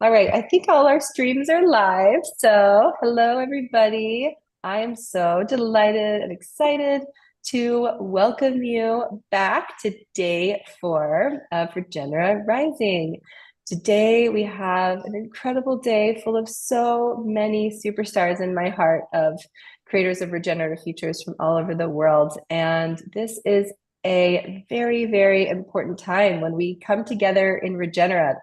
All right, I think all our streams are live. So, hello, everybody. I am so delighted and excited to welcome you back to day 4 of Regenera Rising. Today, we have an incredible day full of so many superstars in my heart of creators of regenerative futures from all over the world. And this is a very, very important time when we come together in Regenera,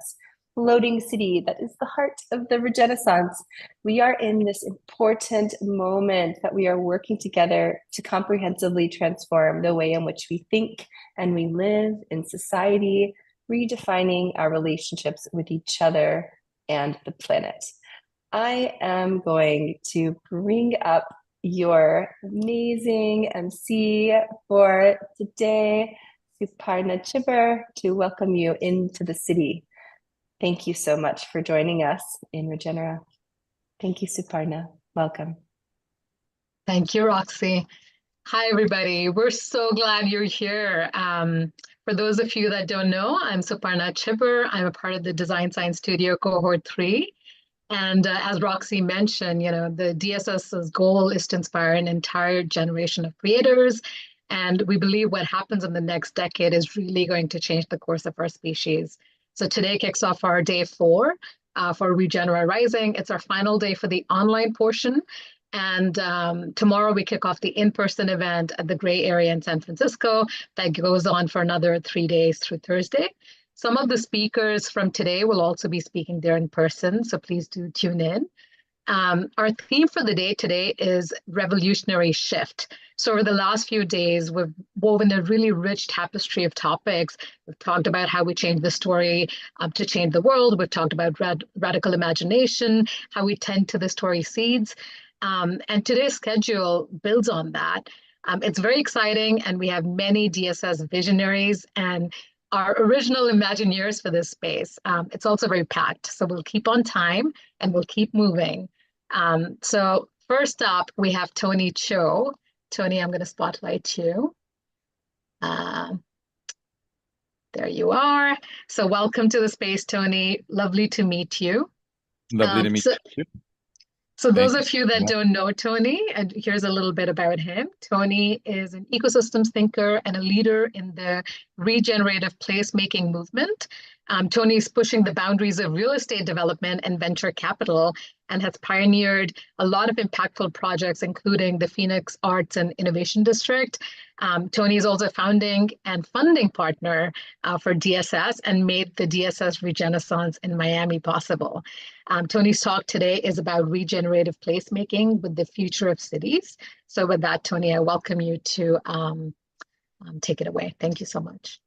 floating city that is the heart of the Regenaissance. We are in this important moment that we are working together to comprehensively transform the way in which we think and we live in society, redefining our relationships with each other and the planet. I am going to bring up your amazing MC for today, Suparna Chibber, to welcome you into the city. Thank you so much for joining us in Regenera. Thank you, Suparna. Welcome. Thank you, Roxy. Hi, everybody. We're so glad you're here. For those of you that don't know, I'm Suparna Chibber. I'm a part of the Design Science Studio Cohort 3. And as Roxy mentioned, the DSS's goal is to inspire an entire generation of creators. And we believe what happens in the next decade is really going to change the course of our species. So today kicks off our day 4 for Regenera Rising. It's our final day for the online portion. And tomorrow we kick off the in-person event at the Gray Area in San Francisco that goes on for another 3 days through Thursday. Some of the speakers from today will also be speaking there in person, so please do tune in. Our theme for the day today is Revolutionary Shift. So over the last few days, we've woven a really rich tapestry of topics. We've talked about how we change the story to change the world. We've talked about radical imagination, how we tend to the story seeds. And today's schedule builds on that. It's very exciting, and we have many DSS visionaries and our original Imagineers for this space. It's also very packed, so we'll keep on time and we'll keep moving. So first up, we have Tony Cho. Tony, I'm going to spotlight you. There you are. So welcome to the space, Tony. Lovely to meet you. Lovely to meet you. So those of you that don't know Tony, and here's a little bit about him. Tony is an ecosystems thinker and a leader in the regenerative placemaking movement. Tony is pushing the boundaries of real estate development and venture capital and has pioneered a lot of impactful projects, including the Phoenix Arts and Innovation District. Tony is also a founding and funding partner for DSS and made the DSS Regenaissance in Miami possible. Tony's talk today is about regenerative placemaking with the future of cities. So with that, Tony, I welcome you to take it away. Thank you so much.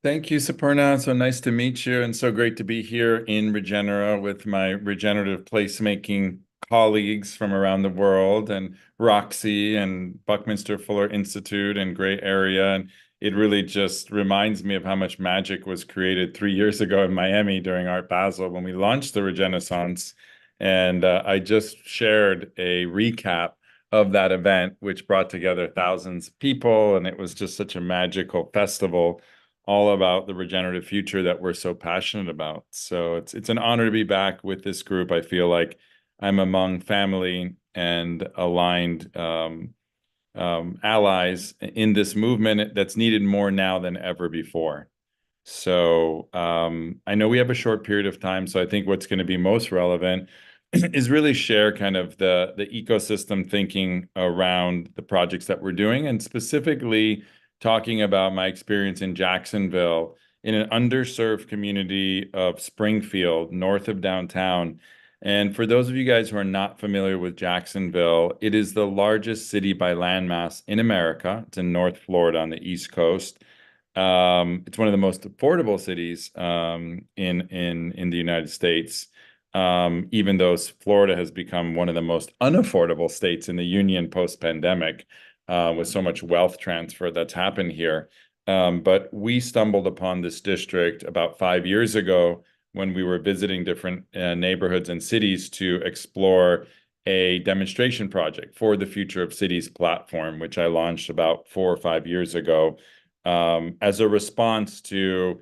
Thank you, Suparna. So nice to meet you, and so great to be here in Regenera with my regenerative placemaking colleagues from around the world, and Roxy and Buckminster Fuller Institute and Gray Area. And it really just reminds me of how much magic was created 3 years ago in Miami during Art Basel when we launched the Regenaissance. And I just shared a recap of that event, which brought together thousands of people, and it was just such a magical festival, all about the regenerative future that we're so passionate about. So it's an honor to be back with this group. I feel like I'm among family and aligned allies in this movement that's needed more now than ever before. So I know we have a short period of time, so I think what's going to be most relevant is really share kind of the ecosystem thinking around the projects that we're doing, and specifically talking about my experience in Jacksonville, in an underserved community of Springfield, north of downtown. And for those of you guys who are not familiar with Jacksonville, it is the largest city by landmass in America. It's in North Florida on the East Coast. It's one of the most affordable cities in the United States, even though Florida has become one of the most unaffordable states in the union post-pandemic. With so much wealth transfer that's happened here. But we stumbled upon this district about 5 years ago when we were visiting different neighborhoods and cities to explore a demonstration project for the Future of Cities platform, which I launched about 4 or 5 years ago as a response to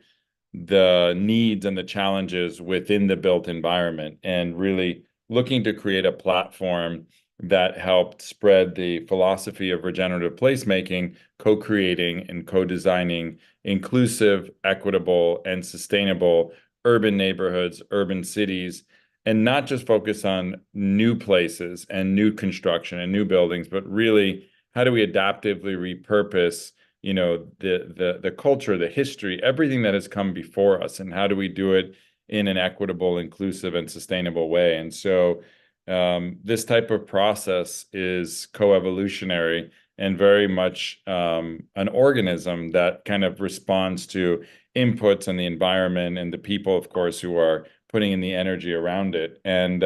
the needs and the challenges within the built environment, and really looking to create a platform that helped spread the philosophy of regenerative placemaking, co-creating and co-designing inclusive, equitable, and sustainable urban neighborhoods, urban cities, and not just focus on new places and new construction and new buildings, but really how do we adaptively repurpose, the culture, the history, everything that has come before us, and how do we do it in an equitable, inclusive, and sustainable way? And so this type of process is co-evolutionary and very much an organism that kind of responds to inputs in the environment and the people, of course, who are putting in the energy around it. And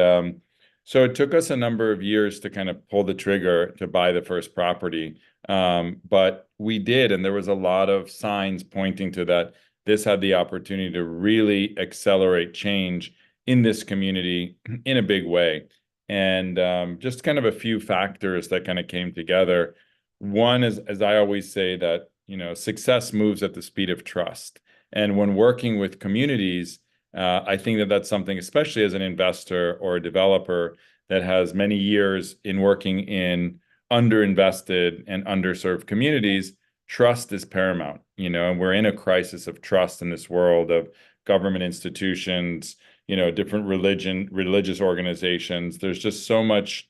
so it took us a number of years to kind of pull the trigger to buy the first property. But we did, and there was a lot of signs pointing to that this had the opportunity to really accelerate change in this community in a big way. And just kind of a few factors that kind of came together. One is, as I always say, that success moves at the speed of trust. And when working with communities, I think that that's something, especially as an investor or a developer that has many years in working in underinvested and underserved communities, trust is paramount, and we're in a crisis of trust in this world of government institutions, different religious organizations. There's just so much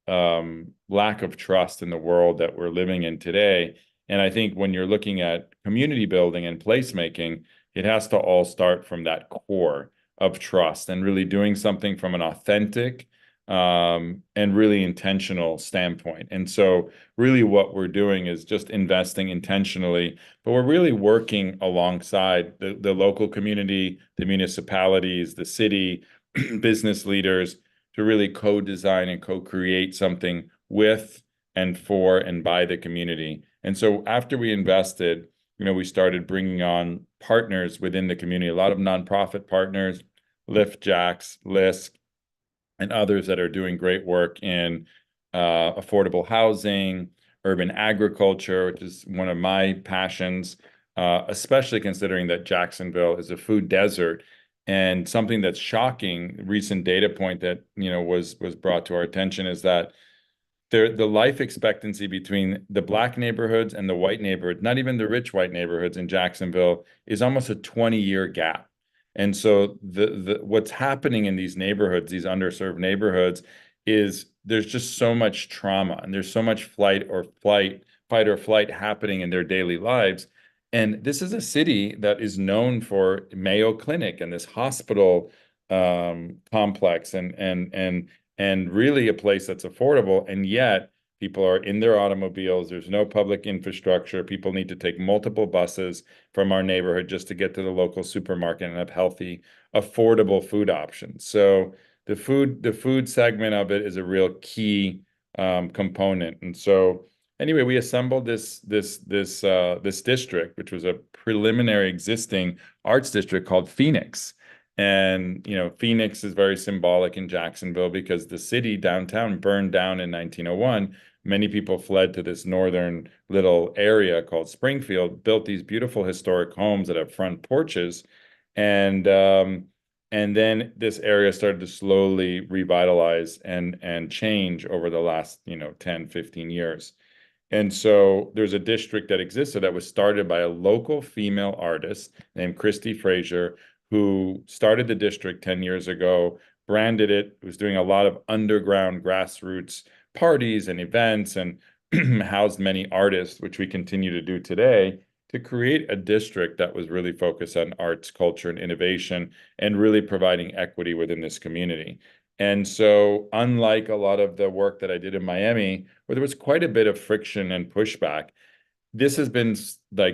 lack of trust in the world that we're living in today. And I think when you're looking at community building and placemaking, it has to all start from that core of trust and really doing something from an authentic and really intentional standpoint. And so really what we're doing is just investing intentionally, but we're really working alongside the local community, the municipalities, the city, business leaders to really co-design and co-create something with and for and by the community. And so after we invested, we started bringing on partners within the community, a lot of nonprofit partners, Lyft, Jax, LISC, and others that are doing great work in affordable housing, urban agriculture, which is one of my passions, especially considering that Jacksonville is a food desert. And something that's shocking, recent data point that was brought to our attention is that the life expectancy between the Black neighborhoods and the white neighborhoods, not even the rich white neighborhoods in Jacksonville, is almost a 20-year gap. And so what's happening in these neighborhoods, these underserved neighborhoods, is there's just so much trauma and there's so much fight or flight happening in their daily lives. And this is a city that is known for Mayo Clinic and this hospital complex and really a place that's affordable. And yet people are in their automobiles. There's no public infrastructure. People need to take multiple buses from our neighborhood just to get to the local supermarket and have healthy, affordable food options. So the food segment of it is a real key component. And so anyway, we assembled this district, which was a preliminary existing arts district called Phoenix. And Phoenix is very symbolic in Jacksonville because the city downtown burned down in 1901. Many people fled to this northern little area called Springfield, built these beautiful historic homes that have front porches, and then this area started to slowly revitalize and change over the last 10, 15 years. And so there's a district that existed that was started by a local female artist named Christy Frazier, who started the district 10 years ago, branded it, was doing a lot of underground grassroots parties and events, and housed many artists, which we continue to do today, to create a district that was really focused on arts, culture, and innovation, and really providing equity within this community. And so unlike a lot of the work that I did in Miami, where there was quite a bit of friction and pushback, this has been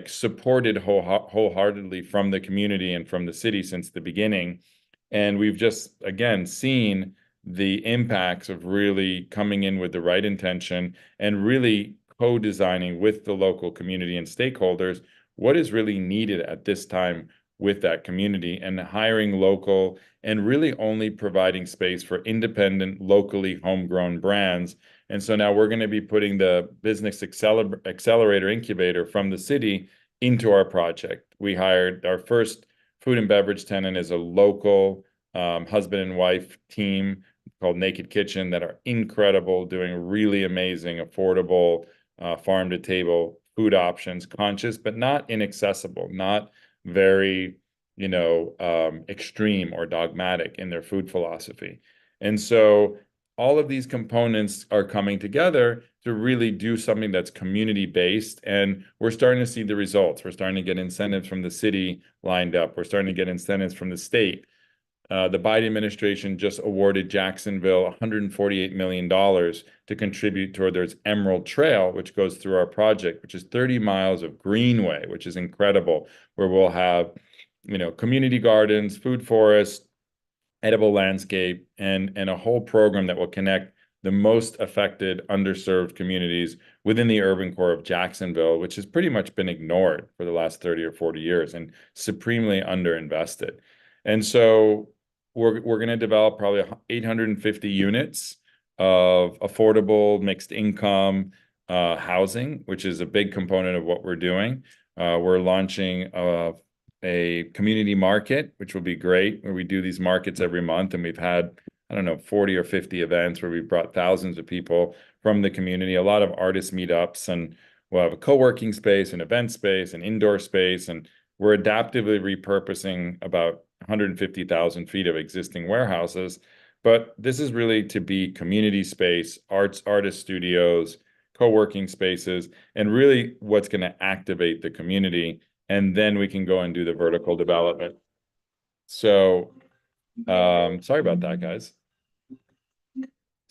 supported wholeheartedly from the community and from the city since the beginning. And we've just, again, seen the impacts of really coming in with the right intention and really co-designing with the local community and stakeholders what is really needed at this time with that community, and hiring local and really only providing space for independent, locally homegrown brands. And so now we're going to be putting the business accelerator incubator from the city into our project. We hired our first food and beverage tenant is a local husband and wife team called Naked Kitchen that are incredible, doing really amazing, affordable farm to table food options, conscious, but not inaccessible, not very, extreme or dogmatic in their food philosophy. And so all of these components are coming together to really do something that's community-based, and we're starting to see the results. We're starting to get incentives from the city lined up. We're starting to get incentives from the state. The Biden administration just awarded Jacksonville $148 million to contribute toward their Emerald Trail, which goes through our project, which is 30 miles of greenway, which is incredible, where we'll have, community gardens, food forests, edible landscape, and a whole program that will connect the most affected, underserved communities within the urban core of Jacksonville, which has pretty much been ignored for the last 30 or 40 years and supremely underinvested. And so we're going to develop probably 850 units of affordable mixed income housing, which is a big component of what we're doing. We're launching a community market, which will be great, where we do these markets every month. And we've had, 40 or 50 events where we've brought thousands of people from the community, a lot of artist meetups, and we'll have a co-working space, an event space, an indoor space, and we're adaptively repurposing about 150,000 feet of existing warehouses. But this is really to be community space, artist studios, co-working spaces, and really what's going to activate the community. And then we can go and do the vertical development. So, sorry about that, guys.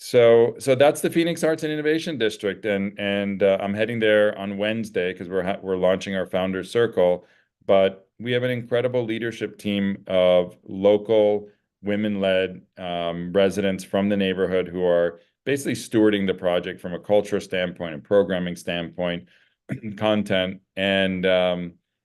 So that's the Phoenix Arts and Innovation District, and I'm heading there on Wednesday because we're launching our Founders Circle. But we have an incredible leadership team of local women-led residents from the neighborhood who are basically stewarding the project from a cultural standpoint, a programming standpoint, content, and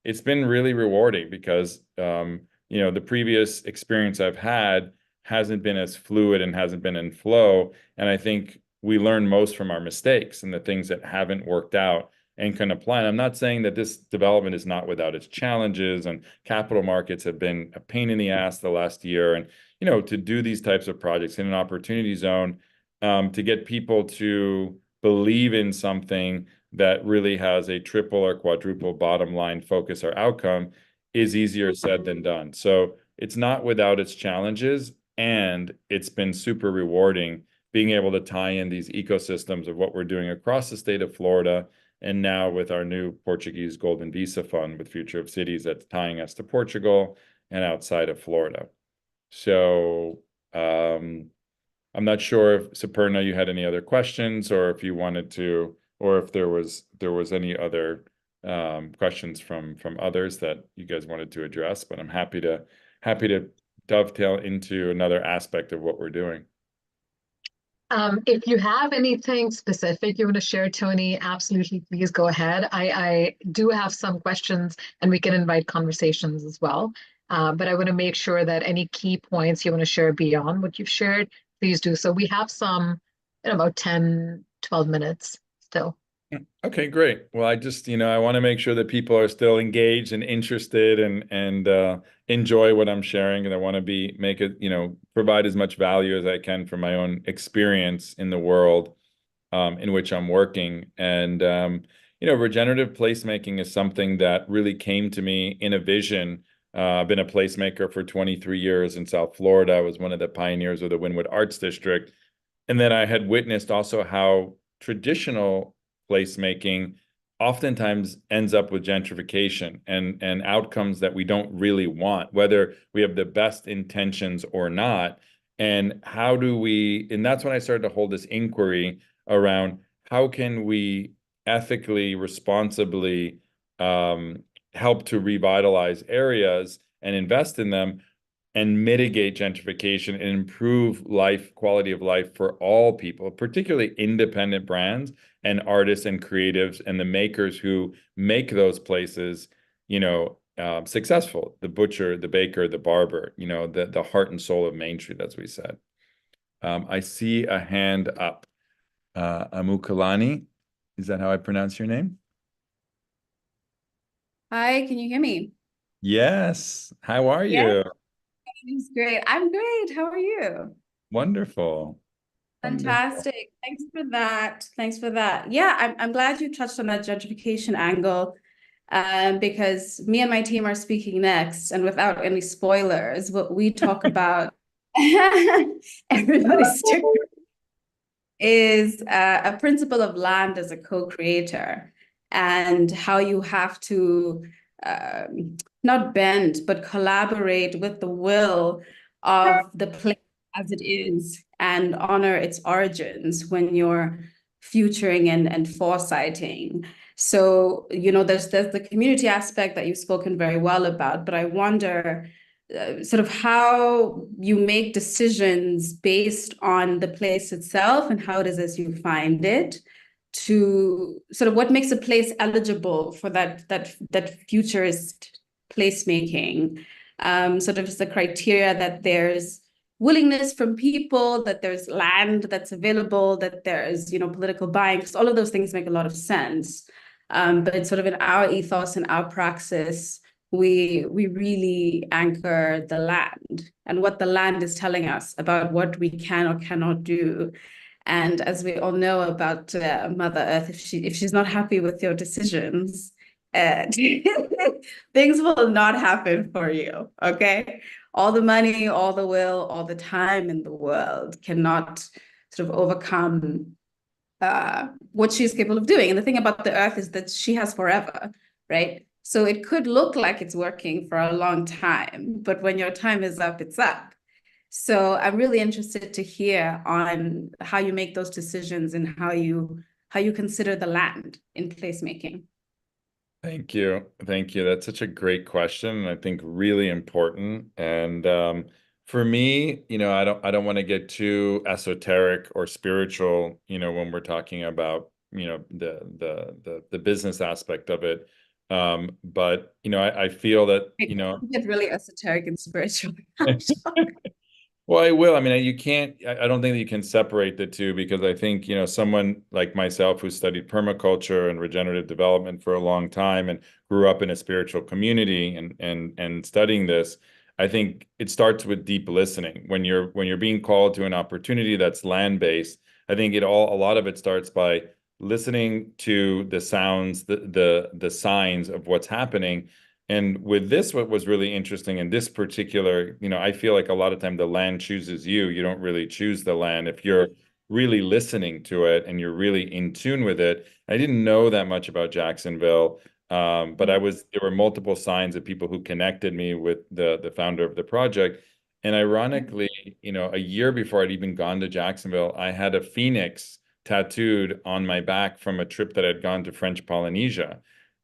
it's been really rewarding because the previous experience I've had hasn't been as fluid and hasn't been in flow. And I think we learn most from our mistakes and the things that haven't worked out and can apply. And I'm not saying that this development is not without its challenges, and capital markets have been a pain in the ass the last year. And, to do these types of projects in an opportunity zone, to get people to believe in something that really has a triple or quadruple bottom line focus or outcome is easier said than done. So it's not without its challenges, and it's been super rewarding being able to tie in these ecosystems of what we're doing across the state of Florida, and now with our new Portuguese Golden Visa Fund with Future of Cities that's tying us to Portugal and outside of Florida. So I'm not sure if, Superna, you had any other questions, or if you wanted to, or if there was any other questions from others that you guys wanted to address. But I'm happy to dovetail into another aspect of what we're doing. If you have anything specific you want to share, Tony, absolutely, please go ahead. I do have some questions, and we can invite conversations as well. But I want to make sure that any key points you want to share beyond what you've shared, please do so. We have some in about 10, 12 minutes still. Okay, great. Well, I just, I want to make sure that people are still engaged and interested and enjoy what I'm sharing. And I want to provide as much value as I can from my own experience in the world in which I'm working. And, regenerative placemaking is something that really came to me in a vision. I've been a placemaker for 23 years in South Florida. I was one of the pioneers of the Wynwood Arts District. And then I had witnessed also how traditional placemaking oftentimes ends up with gentrification and outcomes that we don't really want, whether we have the best intentions or not. And that's when I started to hold this inquiry around how can we ethically, responsibly help to revitalize areas and invest in them and mitigate gentrification and improve quality of life for all people, particularly independent brands and artists and creatives and the makers who make those places, successful. The butcher, the baker, the barber, the heart and soul of Main Street, as we said. I see a hand up. Amukelani, is that how I pronounce your name? Hi, can you hear me? Yes. How are Yeah, you? it's great. I'm great. How are you? Wonderful. Wonderful. Fantastic. Thanks for that. Thanks for that. Yeah, I'm glad you touched on that gentrification angle, because me and my team are speaking next, and without any spoilers, what we talk about, everybody stick is a principle of land as a co-creator and how you have to not bend, but collaborate with the will of the place as it is and honor its origins when you're futuring and foresighting. So, there's the community aspect that you've spoken very well about, but I wonder sort of how you make decisions based on the place itself and how it is as you find it, to sort of what makes a place eligible for that futurist placemaking. Sort of the criteria that there's willingness from people, that there's land that's available, that there's political buying, because all of those things make a lot of sense. But it's sort of in our ethos and our praxis, we really anchor the land and what the land is telling us about what we can or cannot do. And as we all know about Mother Earth, if she's not happy with your decisions, things will not happen for you. Okay, all the money, all the will, all the time in the world cannot sort of overcome what she's capable of doing. And the thing about the Earth is that she has forever, right? So it could look like it's working for a long time, but when your time is up, it's up. So I'm really interested to hear on how you make those decisions and how you consider the land in placemaking. Thank you. Thank you. That's such a great question, and I think really important. And for me, I don't want to get too esoteric or spiritual, when we're talking about, the business aspect of it. But I feel that, You get really esoteric and spiritual. Well, I will. I mean, you can't, I don't think that you can separate the two, because I think, someone like myself who studied permaculture and regenerative development for a long time and grew up in a spiritual community and studying this, I think it starts with deep listening. When you're being called to an opportunity that's land-based, I think a lot of it starts by listening to the sounds, the signs of what's happening. And with this, what was really interesting in this particular, I feel like a lot of time the land chooses you. You don't really choose the land. If you're really listening to it and you're really in tune with it. I didn't know that much about Jacksonville, but there were multiple signs of people who connected me with the founder of the project. And ironically, a year before I'd even gone to Jacksonville, I had a phoenix tattooed on my back from a trip that I'd gone to French Polynesia.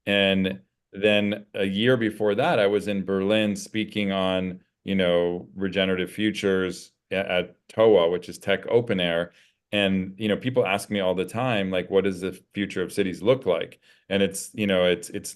And then a year before that, I was in Berlin speaking on, regenerative futures at TOA, which is Tech Open Air. And, people ask me all the time, like, what does the future of cities look like? And it's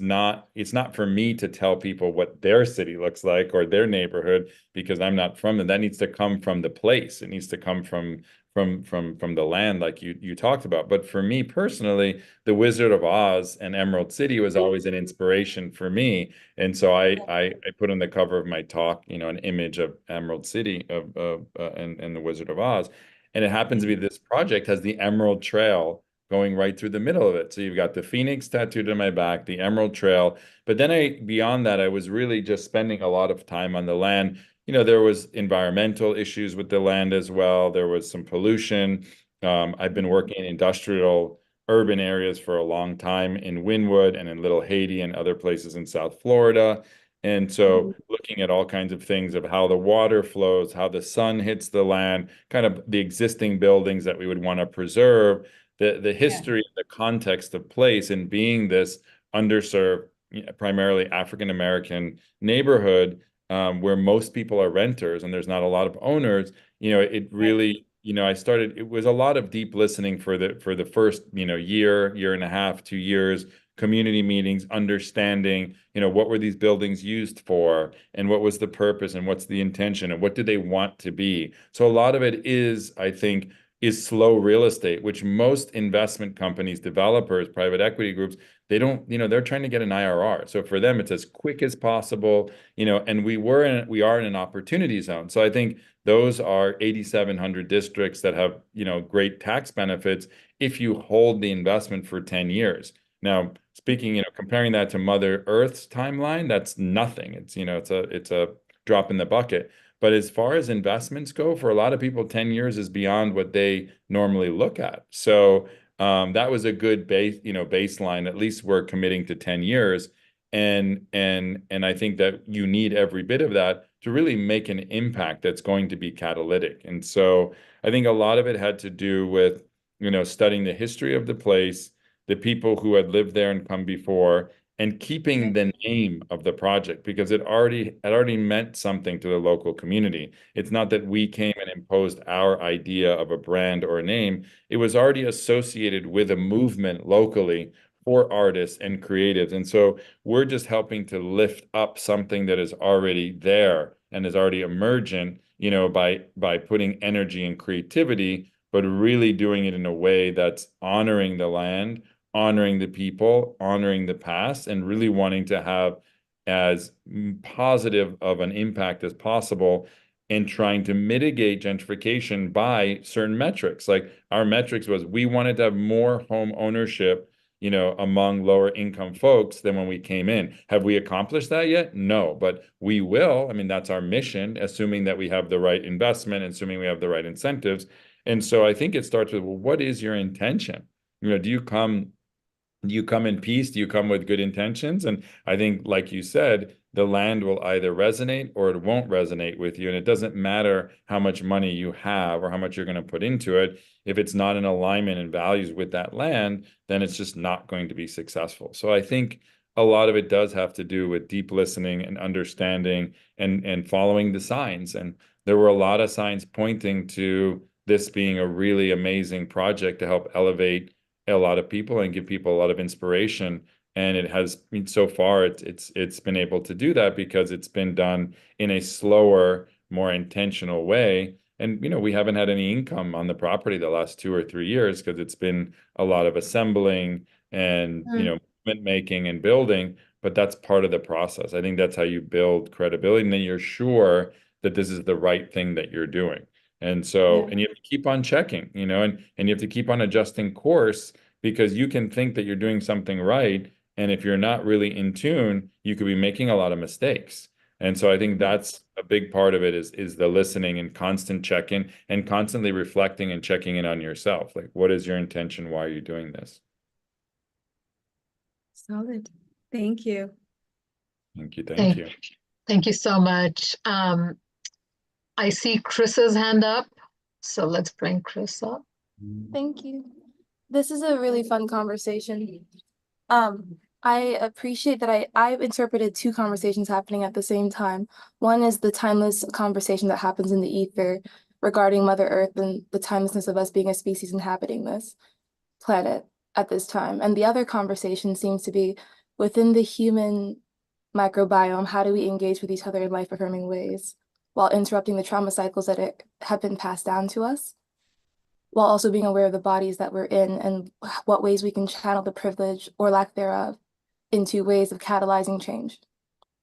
not for me to tell people what their city looks like or their neighborhood, because I'm not from it. That needs to come from the place. It needs to come from the land, like you talked about. But for me personally, the Wizard of Oz and Emerald City was always an inspiration for me. And so I put on the cover of my talk, an image of Emerald City and the Wizard of Oz. And it happens to be this project has the Emerald Trail going right through the middle of it. So you've got the Phoenix tattooed on my back, the Emerald Trail. But then beyond that, I was really just spending a lot of time on the land. There was environmental issues with the land as well. There was some pollution. I've been working in industrial urban areas for a long time in Wynwood and in Little Haiti and other places in South Florida. And so looking at all kinds of things of how the water flows, how the sun hits the land, kind of the existing buildings that we would want to preserve, the history, the context of place, and being this underserved, primarily African American neighborhood, where most people are renters and there's not a lot of owners, it really, it was a lot of deep listening for the first, year and a half, 2 years, community meetings, understanding, what were these buildings used for, and what was the purpose, and what's the intention, and what do they want to be. So a lot of it is, I think, is slow real estate, which most investment companies, developers, private equity groups, they don't, they're trying to get an IRR. So for them, it's as quick as possible, and we are in an opportunity zone. So I think those are 8,700 districts that have, great tax benefits if you hold the investment for 10 years. Now, speaking, comparing that to Mother Earth's timeline, that's nothing. It's, it's a drop in the bucket. But as far as investments go, for a lot of people, 10 years is beyond what they normally look at. So that was a good baseline. At least we're committing to 10 years. And I think that you need every bit of that to really make an impact that's going to be catalytic. And so I think a lot of it had to do with, studying the history of the place, the people who had lived there and come before, and keeping the name of the project, because it already meant something to the local community. It's not that we came and imposed our idea of a brand or a name. It was already associated with a movement locally for artists and creatives. And so we're just helping to lift up something that is already there and is already emergent, by putting energy and creativity, but really doing it in a way that's honoring the land, honoring the people, honoring the past, and really wanting to have as positive of an impact as possible, and trying to mitigate gentrification by certain metrics. Like our metrics was we wanted to have more home ownership, among lower income folks than when we came in. Have we accomplished that yet? No, but we will. I mean, that's our mission, assuming that we have the right investment, assuming we have the right incentives. And so I think it starts with, well, what is your intention? Do you come in peace? Do you come with good intentions? And I think, like you said, the land will either resonate or it won't resonate with you. And it doesn't matter how much money you have or how much you're going to put into it. If it's not in alignment and values with that land, then it's just not going to be successful. So I think a lot of it does have to do with deep listening and understanding and following the signs. And there were a lot of signs pointing to this being a really amazing project to help elevate a lot of people and give people a lot of inspiration. And it has, so far, it's been able to do that because it's been done in a slower, more intentional way. And, we haven't had any income on the property the last 2 or 3 years because it's been a lot of assembling and, movement making and building, but that's part of the process. I think that's how you build credibility, and then you're sure that this is the right thing that you're doing. And so, and you have to keep on checking, and you have to keep on adjusting course, because you can think that you're doing something right. And if you're not really in tune, you could be making a lot of mistakes. And so I think that's a big part of it is the listening and constant check-in and constantly reflecting and checking in on yourself. Like, what is your intention? Why are you doing this? Solid. Thank you. Thank you. Thank you. Thank you so much. I see Chris's hand up, so let's bring Chris up. Thank you. This is a really fun conversation. I appreciate that I've interpreted two conversations happening at the same time. One is the timeless conversation that happens in the ether regarding Mother Earth and the timelessness of us being a species inhabiting this planet at this time. And the other conversation seems to be within the human microbiome, how do we engage with each other in life-affirming ways while interrupting the trauma cycles that have been passed down to us, while also being aware of the bodies that we're in and what ways we can channel the privilege or lack thereof into ways of catalyzing change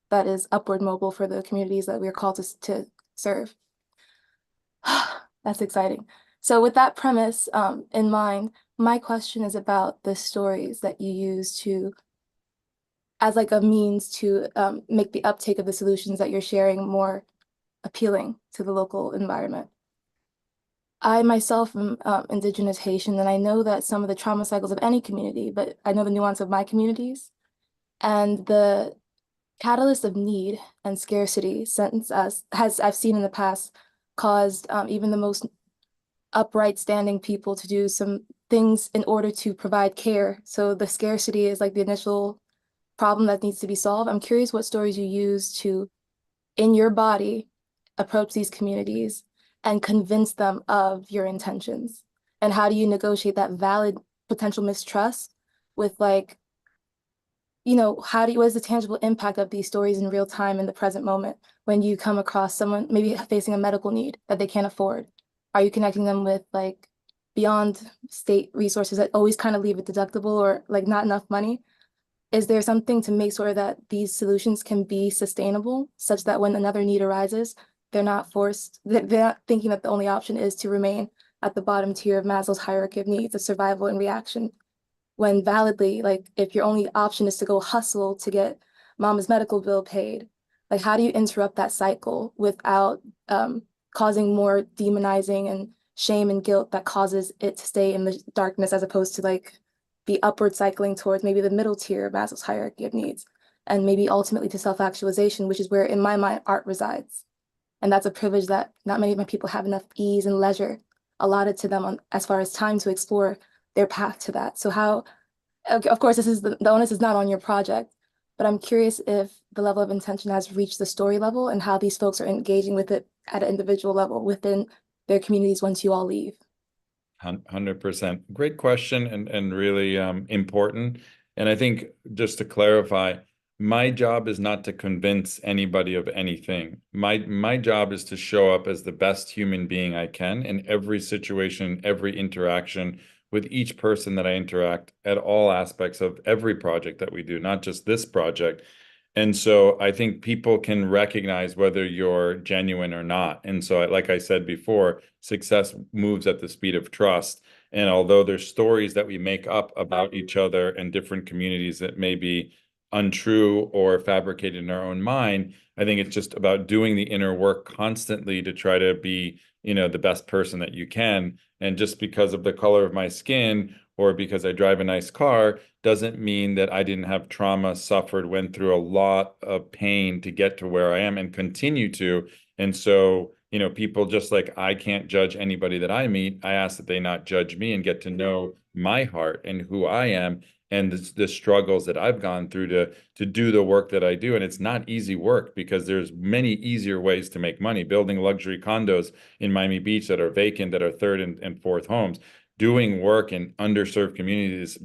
that is upward mobile for the communities that we're called to serve. That's exciting. So with that premise in mind, my question is about the stories that you use as like a means to make the uptake of the solutions that you're sharing more appealing to the local environment. I myself am Indigenous Haitian, and I know that some of the trauma cycles of any community, but I know the nuance of my communities. And the catalyst of need and scarcity, I've seen in the past, caused even the most upright standing people to do some things in order to provide care. So the scarcity is like the initial problem that needs to be solved. I'm curious what stories you use to, in your body, approach these communities and convince them of your intentions. And how do you negotiate that valid potential mistrust with, like, what is the tangible impact of these stories in real time in the present moment when you come across someone maybe facing a medical need that they can't afford? Are you connecting them with like beyond state resources that always kind of leave it deductible or like not enough money, is there something to make sure that these solutions can be sustainable such that when another need arises, they're not thinking that the only option is to remain at the bottom tier of Maslow's hierarchy of needs of survival and reaction, when validly, like if your only option is to go hustle to get mama's medical bill paid, like how do you interrupt that cycle without causing more demonizing and shame and guilt that causes it to stay in the darkness as opposed to like be upward cycling towards maybe the middle tier of Maslow's hierarchy of needs, and maybe ultimately to self-actualization, which is where in my mind art resides. And that's a privilege that not many of my people have enough ease and leisure allotted to them as far as time to explore their path to that. So how, of course, this is the onus is not on your project, but I'm curious if the level of intention has reached the story level and how these folks are engaging with it at an individual level within their communities once you all leave. 100%. Great question, and really important. And I think just to clarify, my job is not to convince anybody of anything. My job is to show up as the best human being I can in every situation, every interaction with each person that I interact at all aspects of every project that we do, not just this project. And so I think people can recognize whether you're genuine or not. And so, like I said before, success moves at the speed of trust. And although there's stories that we make up about each other and different communities that may be untrue or fabricated in our own mind, I think it's just about doing the inner work constantly to try to be, the best person that you can. And just because of the color of my skin or because I drive a nice car doesn't mean that I didn't have trauma, suffered, went through a lot of pain to get to where I am and continue to. And so, people just like I can't judge anybody that I meet. I ask that they not judge me and get to know my heart and who I am and the struggles that I've gone through to do the work that I do. And it's not easy work because there's many easier ways to make money. Building luxury condos in Miami Beach that are vacant, that are third and fourth homes. Doing work in underserved communities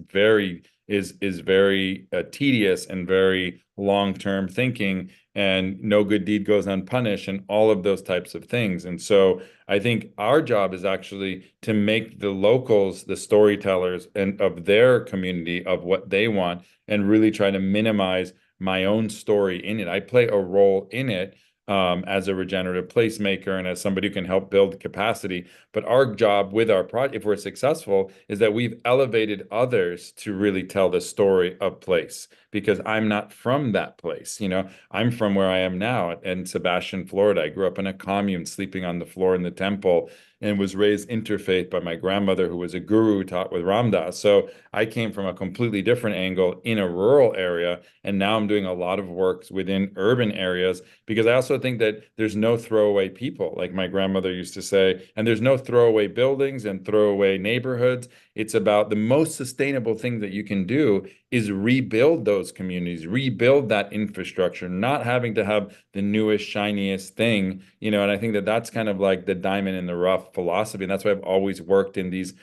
is very tedious and very long-term thinking, and no good deed goes unpunished, and all of those types of things. And so I think our job is actually to make the locals the storytellers and of their community of what they want, and really try to minimize my own story in it. I play a role in it as a regenerative placemaker and as somebody who can help build capacity. But our job with our project, if we're successful, is that we've elevated others to really tell the story of place, because I'm not from that place. I'm from where I am now in Sebastian, Florida. I grew up in a commune, sleeping on the floor in the temple, and was raised interfaith by my grandmother, who was a guru, taught with Ram Dass. So I came from a completely different angle in a rural area, and now I'm doing a lot of work within urban areas, because I also think that there's no throwaway people, like my grandmother used to say, and there's no throwaway buildings and throwaway neighborhoods. It's about the most sustainable thing that you can do is rebuild those communities, rebuild that infrastructure, not having to have the newest, shiniest thing, and I think that that's kind of like the diamond in the rough philosophy. And that's why I've always worked in these,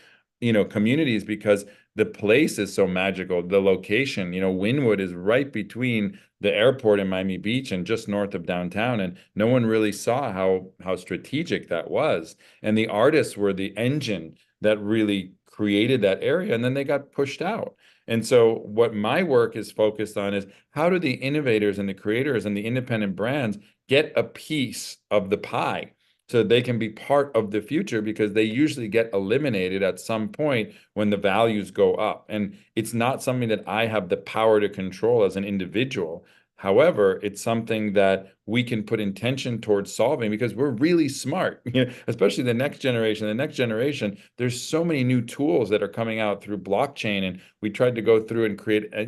communities, because the place is so magical. The location, Wynwood is right between the airport in Miami Beach and just north of downtown. And no one really saw how strategic that was. And the artists were the engine that really created that area, and then they got pushed out. And so what my work is focused on is how do the innovators and the creators and the independent brands get a piece of the pie so they can be part of the future, because they usually get eliminated at some point when the values go up. And it's not something that I have the power to control as an individual. However, it's something that we can put intention towards solving, because we're really smart, especially the next generation. The next generation, there's so many new tools that are coming out through blockchain. And we tried to go through and create, I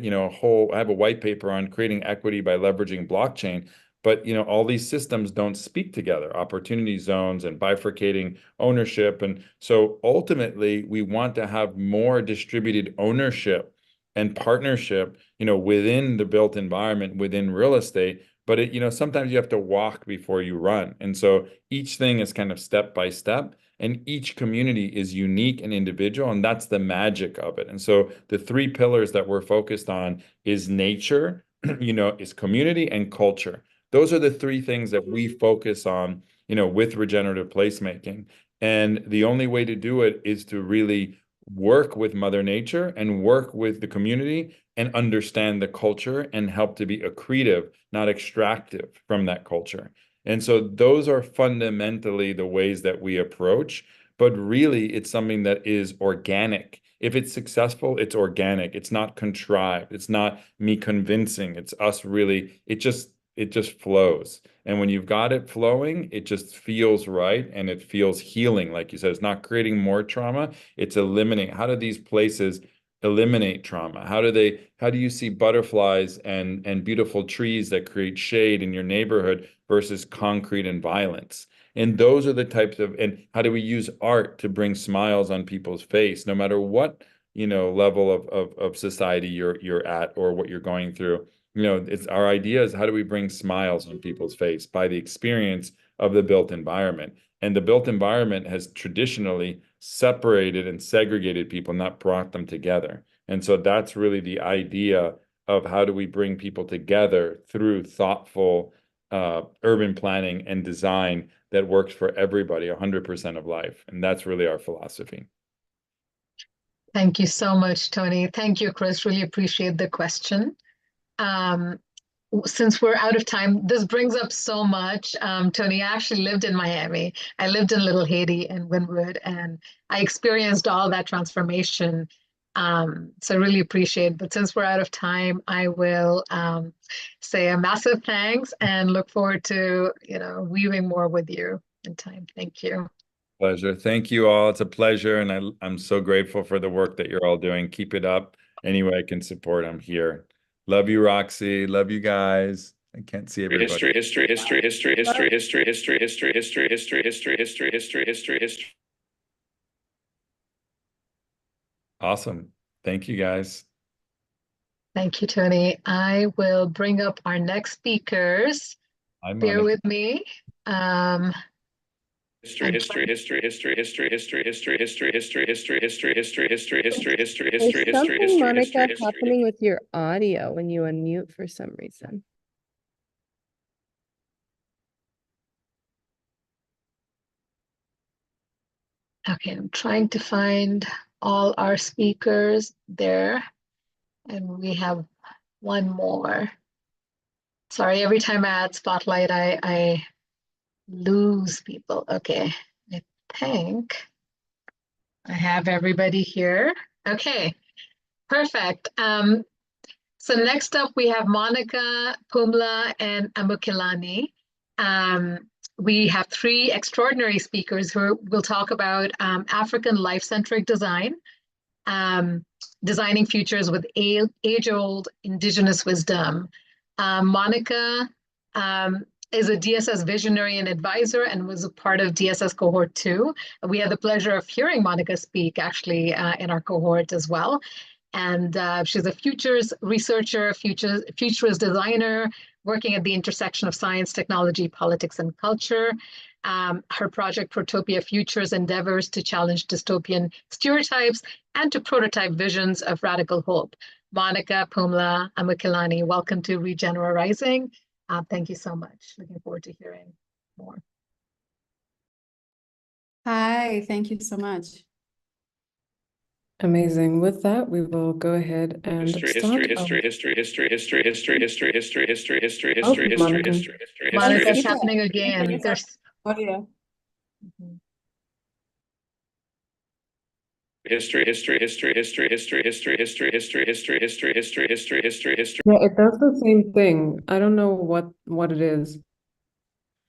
have a white paper on creating equity by leveraging blockchain. But, all these systems don't speak together, opportunity zones and bifurcating ownership. And so ultimately, we want to have more distributed ownership and partnership, within the built environment, within real estate. But sometimes you have to walk before you run. And so each thing is kind of step by step, and each community is unique and individual, and that's the magic of it. And so the three pillars that we're focused on is nature, is community and culture. Those are the three things that we focus on, with regenerative placemaking. And the only way to do it is to really work with Mother Nature and work with the community and understand the culture and help to be accretive, not extractive from that culture. And so those are fundamentally the ways that we approach, but really it's something that is organic. If it's successful, it's organic. It's not contrived. It's not me convincing. It's us really, it just flows. And when you've got it flowing, it just feels right and it feels healing. Like you said, it's not creating more trauma, it's eliminating. How do these places eliminate trauma? How do you see butterflies and beautiful trees that create shade in your neighborhood versus concrete and violence? And those are the types of, and how do we use art to bring smiles on people's face, no matter what, level of society you're at or what you're going through. It's our idea is how do we bring smiles on people's face by the experience of the built environment. And the built environment has traditionally separated and segregated people, not brought them together. And so that's really the idea of how do we bring people together through thoughtful urban planning and design that works for everybody, 100% of life. And that's really our philosophy. Thank you so much, Tony. Thank you, Chris. Really appreciate the question. Since we're out of time, this brings up so much. Tony, I actually lived in Miami. I lived in Little Haiti and Wynwood, and I experienced all that transformation. So I really appreciate, but since we're out of time, I will say a massive thanks and look forward to, weaving more with you in time. Thank you. Pleasure. Thank you all. It's a pleasure. And I'm so grateful for the work that you're all doing. Keep it up. Any way I can support, I'm here. Love you, Roxy. Love you guys. I can't see everybody. History. Awesome. Thank you, guys. Thank you, Tony. I will bring up our next speakers. Bear with me. History. There's something, Monika, happening with your audio when you unmute for some reason. Okay, I'm trying to find all our speakers there. And we have one more. Sorry, every time I add spotlight, I lose people. Okay, I think I have everybody here. Okay, perfect. So next up we have Monika, Pumla, and Amukelani. We have three extraordinary speakers who will talk about African life-centric design, designing futures with age-old Indigenous wisdom. Monika is a DSS visionary and advisor and was a part of DSS cohort 2. We had the pleasure of hearing Monika speak actually in our cohort as well. And she's a futures researcher, futurist designer, working at the intersection of science, technology, politics, and culture. Her project Protopia Futures endeavors to challenge dystopian stereotypes and to prototype visions of radical hope. Monika, Pumla, Amukelani, welcome to Regenerative. Thank you so much. Looking forward to hearing more. Hi, thank you so much. Amazing. With that, we will go ahead and start. Monika, it's happening again. There's audio. History. Yeah, it does the same thing. I don't know what it is.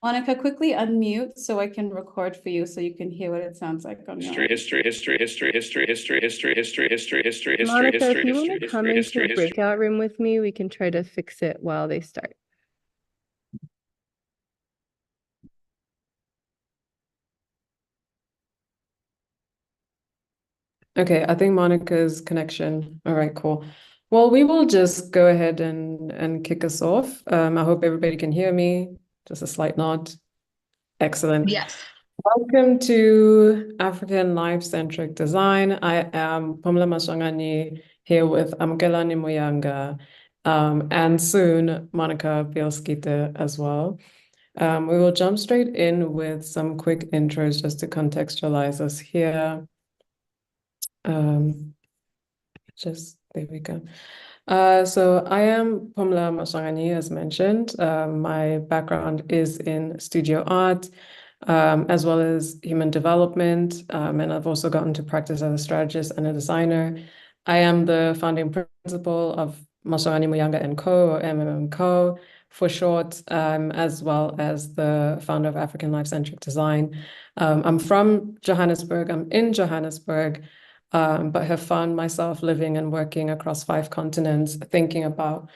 Monika, quickly unmute so I can record for you so you can hear what it sounds like on your end. Monika, if you want to come into a breakout room with me, we can try to fix it while they start. Okay, I think Monica's connection. All right, cool. Well, we will just go ahead and kick us off. I hope everybody can hear me. Just a slight nod. Excellent. yes. Welcome to African Life-Centric Design. I am Pumla Maswanganyi here with Amukelani Muyanga and soon Monika Bielskyte as well. We will jump straight in with some quick intros just to contextualize us here. There we go. So I am Pumla Maswanganyi, as mentioned. My background is in studio art, as well as human development, and I've also gotten to practice as a strategist and a designer. I am the founding principal of Maswanganyi Muyanga & Co, or MMM&Co for short, as well as the founder of African Life-Centric Design. I'm from Johannesburg. I'm in Johannesburg, but have found myself living and working across 5 continents, thinking about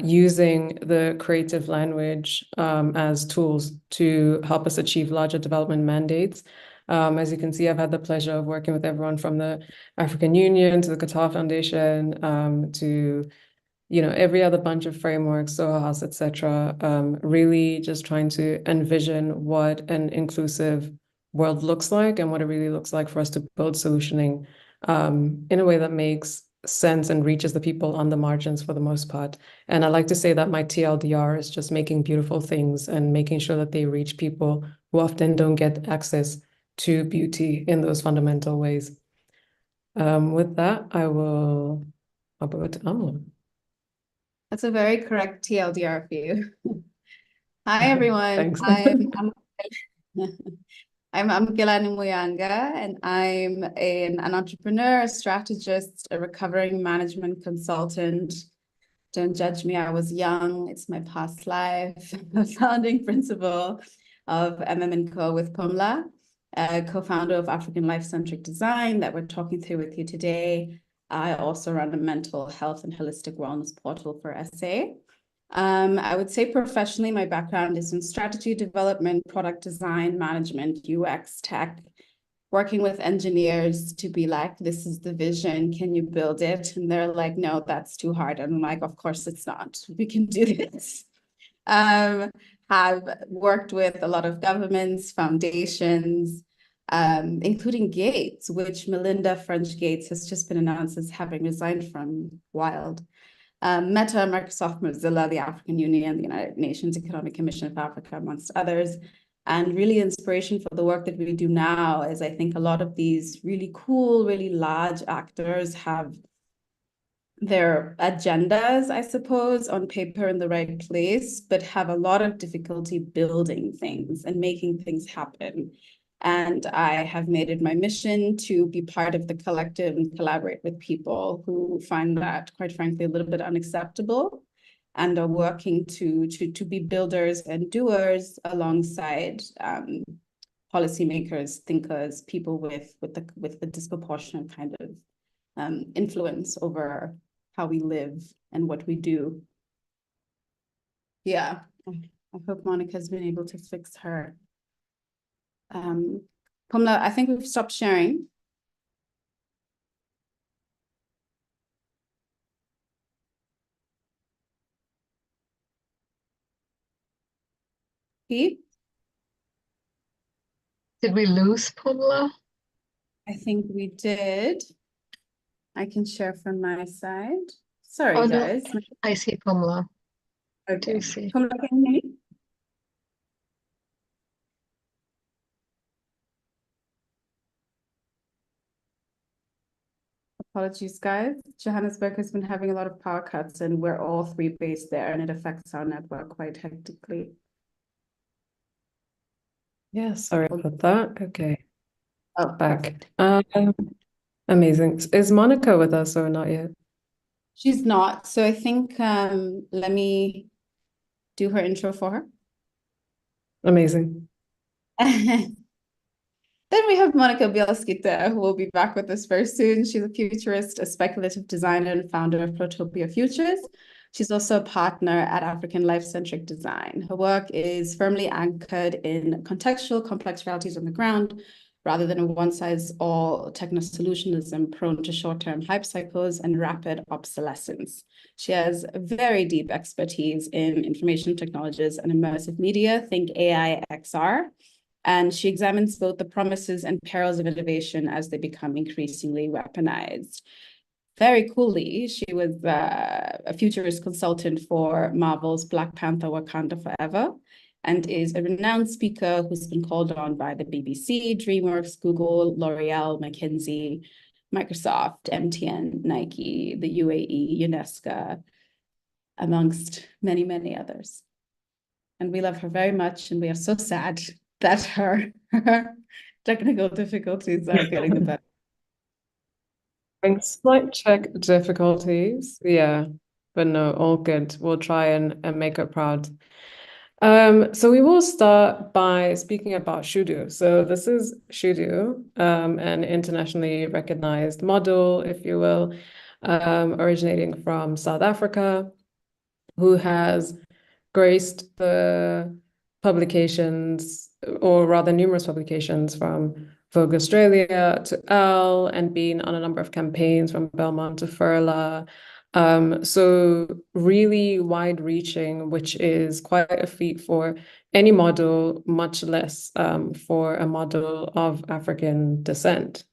using the creative language as tools to help us achieve larger development mandates. As you can see, I've had the pleasure of working with everyone from the African Union to the Qatar Foundation to every other bunch of frameworks, Soho House, etc. Really just trying to envision what an inclusive world looks like and what it really looks like for us to build solutioning in a way that makes sense and reaches the people on the margins for the most part. And I like to say that my TLDR is just making beautiful things and making sure that they reach people who often don't get access to beauty in those fundamental ways. With that, I'll go to Amu. That's a very correct TLDR for you. Hi, everyone. Thanks. I'm Amukelani Muyanga, and I'm an entrepreneur, a strategist, a recovering management consultant. Don't judge me, I was young. It's my past life. I'm a founding principal of MM&Co with Pumla, co-founder of African Life-Centric Design that we're talking through with you today. I also run a mental health and holistic wellness portal for SA. I would say professionally, my background is in strategy development, product design, management, UX, tech, working with engineers to be like, this is the vision, can you build it? And they're like, no, that's too hard. And I'm like, of course it's not, we can do this. Have worked with a lot of governments, foundations, including Gates, which Melinda French Gates has just been announced as having resigned from. Wild. Meta, Microsoft, Mozilla, the African Union, the United Nations Economic Commission of Africa, amongst others. And really inspiration for the work that we do now is I think a lot of these really cool, really large actors have their agendas, I suppose, on paper in the right place, but have a lot of difficulty building things and making things happen. And I have made it my mission to be part of the collective and collaborate with people who find that, quite frankly, a little bit unacceptable and are working to be builders and doers alongside policymakers, thinkers, people with a disproportionate kind of influence over how we live and what we do. Yeah, I hope Monica's been able to fix her. Pumla, I think we've stopped sharing. Pete? Did we lose Pumla? I think we did. I can share from my side. Sorry, guys. No. I see Pumla. Okay. See. Pumla, can you hear me? Apologies, guys. Johannesburg has been having a lot of power cuts, and we're all 3 based there, and it affects our network quite hectically. Yeah, sorry about that. Okay. Oh, back. Amazing. Is Monika with us or not yet? She's not. So I think let me do her intro for her. Amazing. Then we have Monika Bielskyte, who will be back with us very soon. She's a futurist, a speculative designer, and founder of Protopia Futures. She's also a partner at African Life-Centric Design. Her work is firmly anchored in contextual, complex realities on the ground, rather than a one-size-all techno-solutionism prone to short-term hype cycles and rapid obsolescence. She has very deep expertise in information technologies and immersive media, think AI, XR, and she examines both the promises and perils of innovation as they become increasingly weaponized. Very coolly, she was a futurist consultant for Marvel's Black Panther: Wakanda Forever, and is a renowned speaker who's been called on by the BBC, DreamWorks, Google, L'Oreal, McKinsey, Microsoft, MTN, Nike, the UAE, UNESCO, amongst many, many others. And we love her very much, and we are so sad that her technical difficulties are getting the better. Slight check difficulties, yeah, but no, all good. We'll try and make her proud. So we will start by speaking about Shudu. So this is Shudu, an internationally recognized model, if you will, originating from South Africa, who has graced the publications, or rather numerous publications, from Vogue Australia to Elle, and been on a number of campaigns from Belmont to Furla. So really wide-reaching, which is quite a feat for any model, much less for a model of African descent.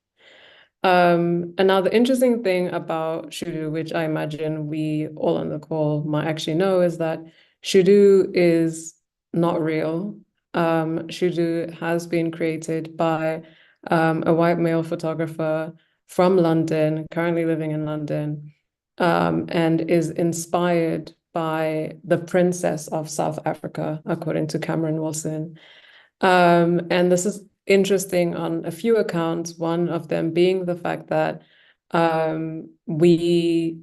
And now the interesting thing about Shudu, which I imagine we all on the call might actually know, is that Shudu is not real. Shudu has been created by a white male photographer from London, currently living in London, and is inspired by the Princess of South Africa, according to Cameron Wilson. And this is interesting on a few accounts, one of them being the fact that we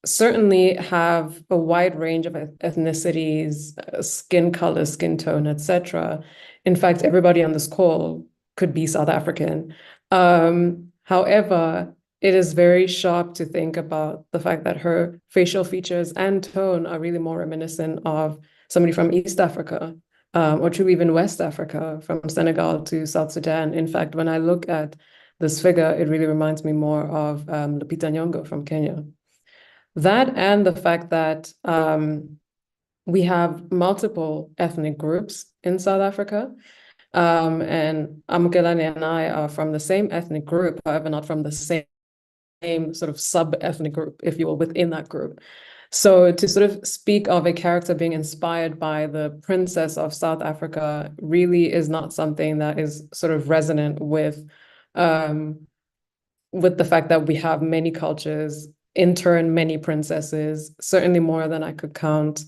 certainly have a wide range of ethnicities, skin color, skin tone, etc. In fact, everybody on this call could be South African. However, it is very sharp to think about the fact that her facial features and tone are really more reminiscent of somebody from East Africa, or truly even West Africa, from Senegal to South Sudan. In fact, when I look at this figure, it really reminds me more of Lupita Nyong'o from Kenya. That, and the fact that we have multiple ethnic groups in South Africa, and Amukelani and I are from the same ethnic group, however, not from the same sort of sub-ethnic group, if you will, within that group. So to sort of speak of a character being inspired by the Princess of South Africa really is not something that is sort of resonant with the fact that we have many cultures, in turn, many princesses, certainly more than I could count.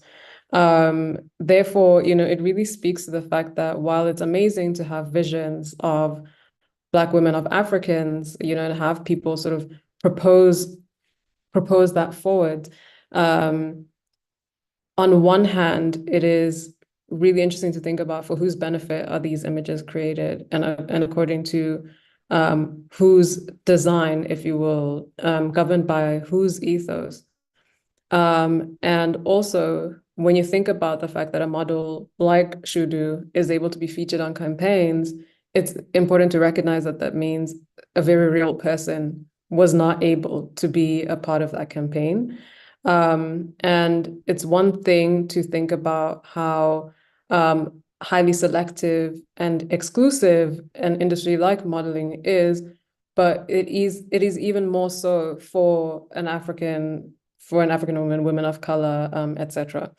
Therefore, it really speaks to the fact that while it's amazing to have visions of Black women, of Africans, and have people sort of propose that forward. On one hand, it is really interesting to think about for whose benefit are these images created, and according to whose design, if you will, governed by whose ethos. And also, when you think about the fact that a model like Shudu is able to be featured on campaigns, it's important to recognize that that means a very real person was not able to be a part of that campaign. And it's one thing to think about how highly selective and exclusive an industry like modeling is, but it is even more so for an African woman, women of color, etc.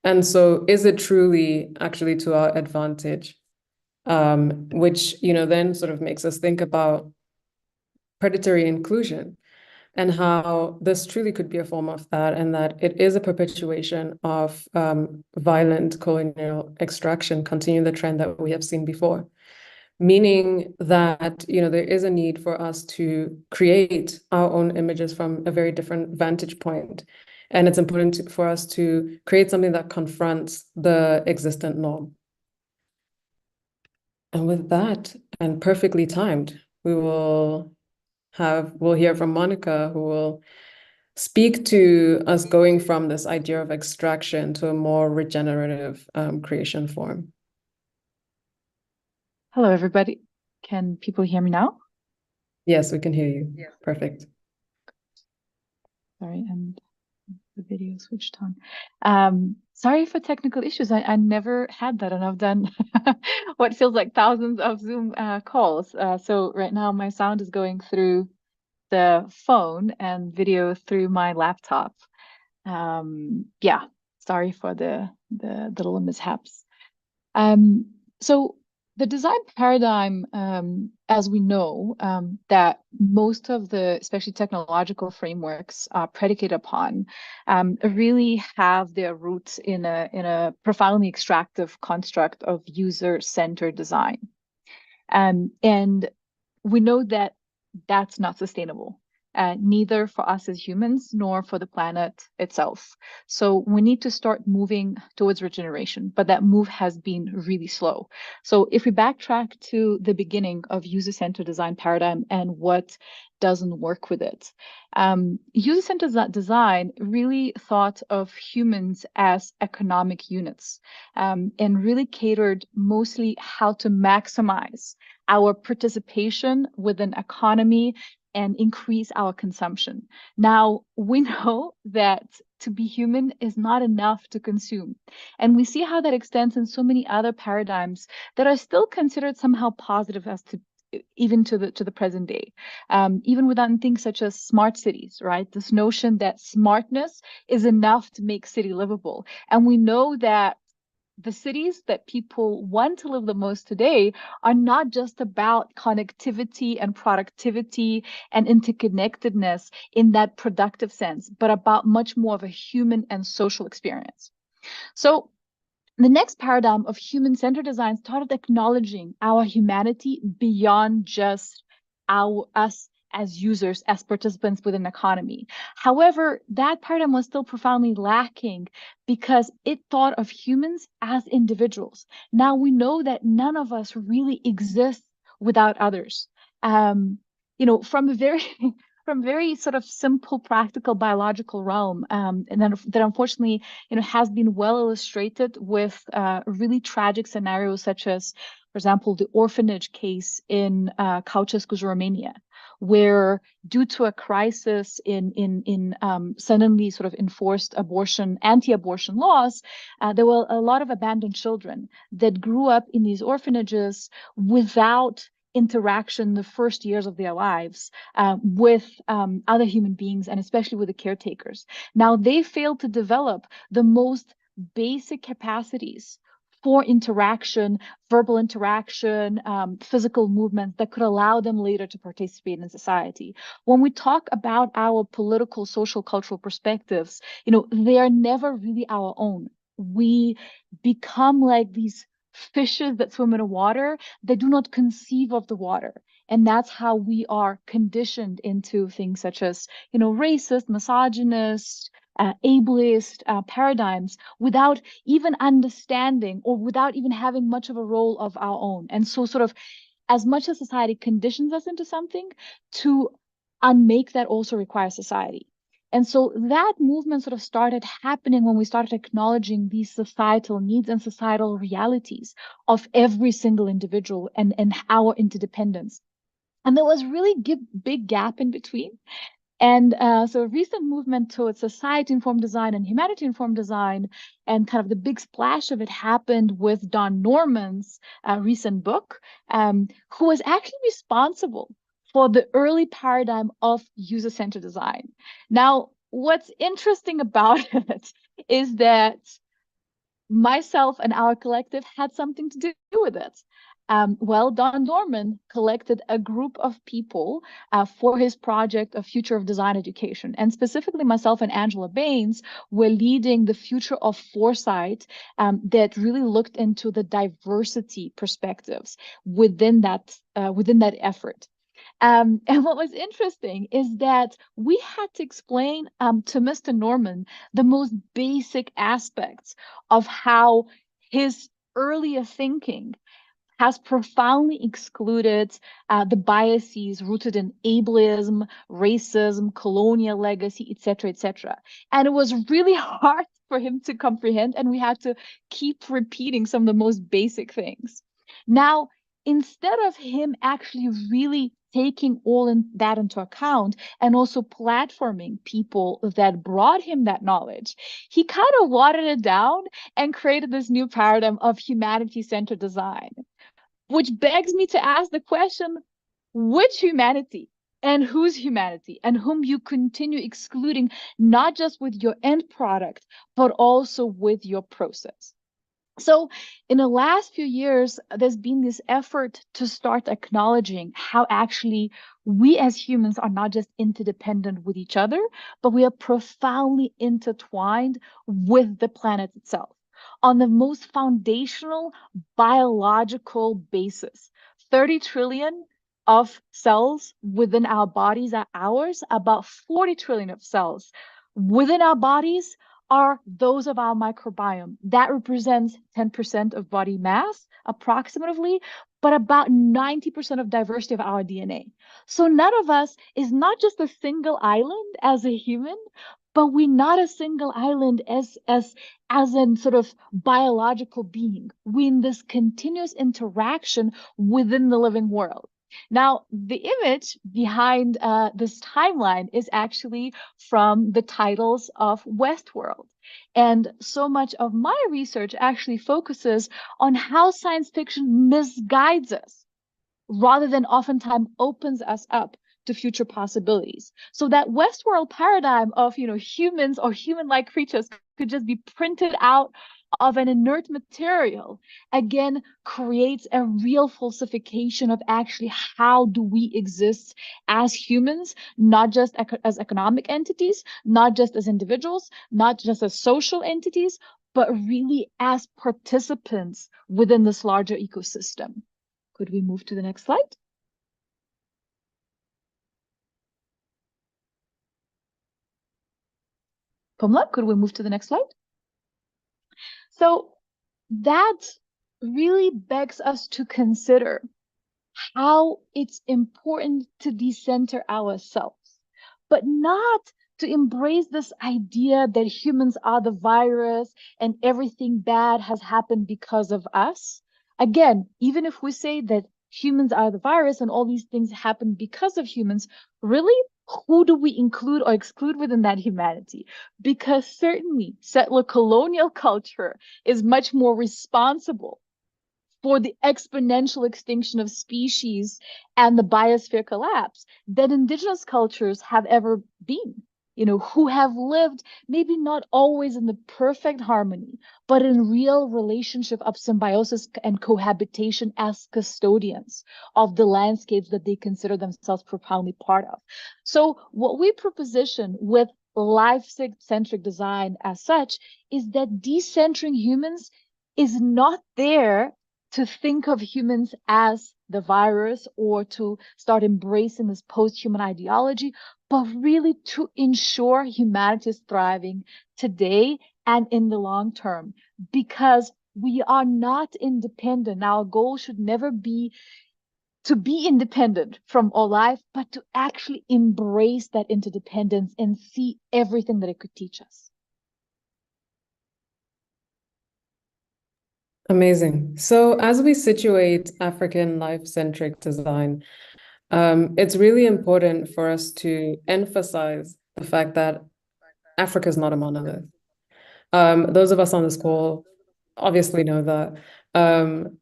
And so is it truly actually to our advantage? Which, then sort of makes us think about predatory inclusion and how this truly could be a form of that, and that it is a perpetuation of violent colonial extraction, continuing the trend that we have seen before. Meaning that, there is a need for us to create our own images from a very different vantage point. And it's important for us to create something that confronts the existent norm. And with that, and perfectly timed, we'll hear from Monika, who will speak to us going from this idea of extraction to a more regenerative creation form. Hello, everybody. Can people hear me now? Yes, we can hear you. Yeah. Perfect. Sorry, and the video switched on. Sorry for technical issues. I never had that, and I've done what feels like thousands of Zoom calls. So right now my sound is going through the phone and video through my laptop. Yeah, sorry for the little mishaps. So the design paradigm, as we know, that most of the, especially technological frameworks are predicated upon, really have their roots in a profoundly extractive construct of user-centered design. And we know that that's not sustainable, neither for us as humans nor for the planet itself. So we need to start moving towards regeneration, but that move has been really slow. So if we backtrack to the beginning of user-centered design paradigm and what doesn't work with it, user-centered design really thought of humans as economic units, and really catered mostly how to maximize our participation within economy and increase our consumption. Now, we know that to be human is not enough to consume. And we see how that extends in so many other paradigms that are still considered somehow positive as to even to the present day, even within things such as smart cities, right? This notion that smartness is enough to make city livable. And we know that the cities that people want to live the most today are not just about connectivity and productivity and interconnectedness in that productive sense, but about much more of a human and social experience. So the next paradigm of human-centered design started acknowledging our humanity beyond just us as users, as participants within an economy. However, that paradigm was still profoundly lacking because it thought of humans as individuals. Now we know that none of us really exists without others. From a very from very sort of simple, practical, biological realm, and then that unfortunately, has been well illustrated with really tragic scenarios, such as, for example, the orphanage case in Ceausescu's Romania, where due to a crisis in suddenly sort of enforced anti-abortion laws, there were a lot of abandoned children that grew up in these orphanages without interaction the first years of their lives with other human beings, and especially with the caretakers. Now, they failed to develop the most basic capacities for interaction, verbal interaction, physical movement that could allow them later to participate in society. When we talk about our political, social, cultural perspectives, they are never really our own. We become like these fishes that swim in the water that do not conceive of the water. And that's how we are conditioned into things such as, racist, misogynist, ableist paradigms without even understanding or without even having much of a role of our own. And so sort of as much as society conditions us into something, to unmake that also requires society. And so that movement sort of started happening when we started acknowledging these societal needs and societal realities of every single individual and our interdependence. And there was really big gap in between. And so a recent movement towards society-informed design and humanity-informed design, and kind of the big splash of it happened with Don Norman's recent book, who was actually responsible for the early paradigm of user-centered design. Now, what's interesting about it is that myself and our collective had something to do with it. Well, Don Norman collected a group of people for his project of Future of Design Education. And specifically myself and Angela Baines were leading the Future of Foresight that really looked into the diversity perspectives within that effort. And what was interesting is that we had to explain to Mr. Norman the most basic aspects of how his earlier thinking has profoundly excluded the biases rooted in ableism, racism, colonial legacy, etc., etc. And it was really hard for him to comprehend, and we had to keep repeating some of the most basic things. Now, instead of him actually really taking all that into account and also platforming people that brought him that knowledge, he kind of watered it down and created this new paradigm of humanity-centered design, which begs me to ask the question, which humanity and whose humanity, and whom you continue excluding, not just with your end product, but also with your process? So in the last few years, there's been this effort to start acknowledging how actually we as humans are not just interdependent with each other, but we are profoundly intertwined with the planet itself on the most foundational biological basis. 30 trillion of cells within our bodies are ours, about 40 trillion of cells within our bodies are those of our microbiome. That represents 10% of body mass, approximately, but about 90% of diversity of our DNA. So none of us is not just a single island as a human, but we're not a single island as a sort of biological being. We're in this continuous interaction within the living world. Now, the image behind this timeline is actually from the titles of Westworld. And so much of my research actually focuses on how science fiction misguides us rather than oftentimes opens us up to future possibilities. So that Westworld paradigm of, humans or human-like creatures could just be printed out of an inert material, again, creates a real falsification of actually how do we exist as humans, not just as economic entities, not just as individuals, not just as social entities, but really as participants within this larger ecosystem. Could we move to the next slide? Pumla, could we move to the next slide? So that really begs us to consider how it's important to decenter ourselves, but not to embrace this idea that humans are the virus and everything bad has happened because of us. Again, even if we say that humans are the virus and all these things happen because of humans, really, who do we include or exclude within that humanity? Because certainly settler colonial culture is much more responsible for the exponential extinction of species and the biosphere collapse than indigenous cultures have ever been. Who have lived maybe not always in the perfect harmony, but in real relationship of symbiosis and cohabitation as custodians of the landscapes that they consider themselves profoundly part of. So what we proposition with life-centric design as such is that decentering humans is not there to think of humans as the virus or to start embracing this post-human ideology, but really to ensure humanity is thriving today and in the long term, because we are not independent. Our goal should never be to be independent from all life, but to actually embrace that interdependence and see everything that it could teach us. Amazing. So as we situate African life-centric design, it's really important for us to emphasize the fact that Africa is not a monolith. Those of us on this call obviously know that,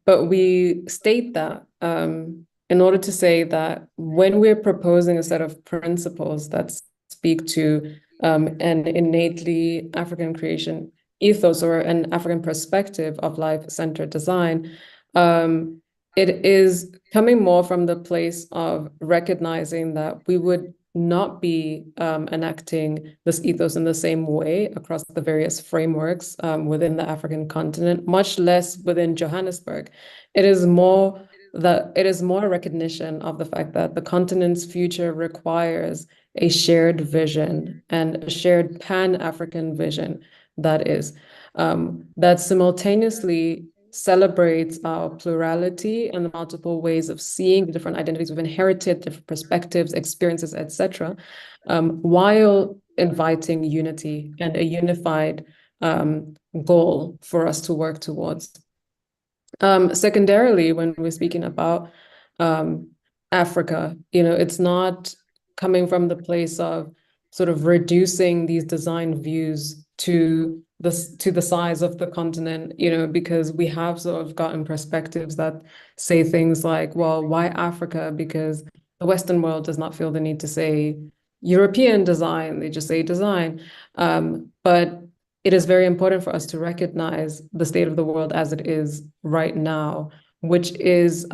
but we state that in order to say that when we're proposing a set of principles that speak to an innately African creation ethos or an African perspective of life-centered design, it is coming more from the place of recognizing that we would not be enacting this ethos in the same way across the various frameworks within the African continent, much less within Johannesburg. It is more a recognition of the fact that the continent's future requires a shared vision and a shared pan-African vision that simultaneously celebrates our plurality and the multiple ways of seeing the different identities we've inherited, different perspectives, experiences, etc., while inviting unity and a unified goal for us to work towards. Secondarily, when we're speaking about Africa, it's not coming from the place of sort of reducing these design views to the size of the continent, because we have sort of gotten perspectives that say things like, well, why Africa? Because the Western world does not feel the need to say European design, they just say design. But it is very important for us to recognize the state of the world as it is right now, which is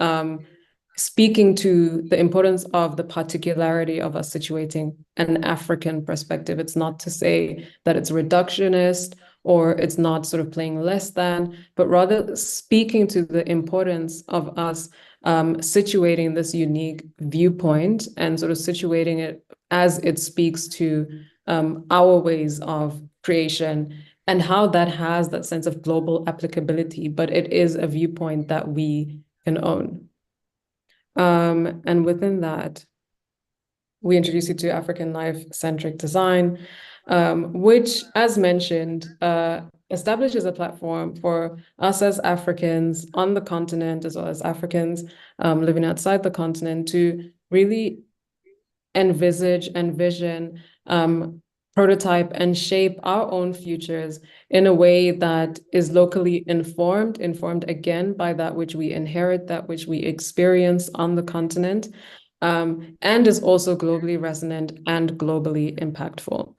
speaking to the importance of the particularity of us situating an African perspective. It's not to say that it's reductionist or it's not sort of playing less than, but rather speaking to the importance of us situating this unique viewpoint and sort of situating it as it speaks to our ways of creation and how that has that sense of global applicability, but it is a viewpoint that we can own. And within that, we introduce you to African life-centric design, which, as mentioned, establishes a platform for us as Africans on the continent, as well as Africans living outside the continent, to really envisage, envision, prototype, and shape our own futures in a way that is locally informed again by that which we inherit, that which we experience on the continent, and is also globally resonant and globally impactful.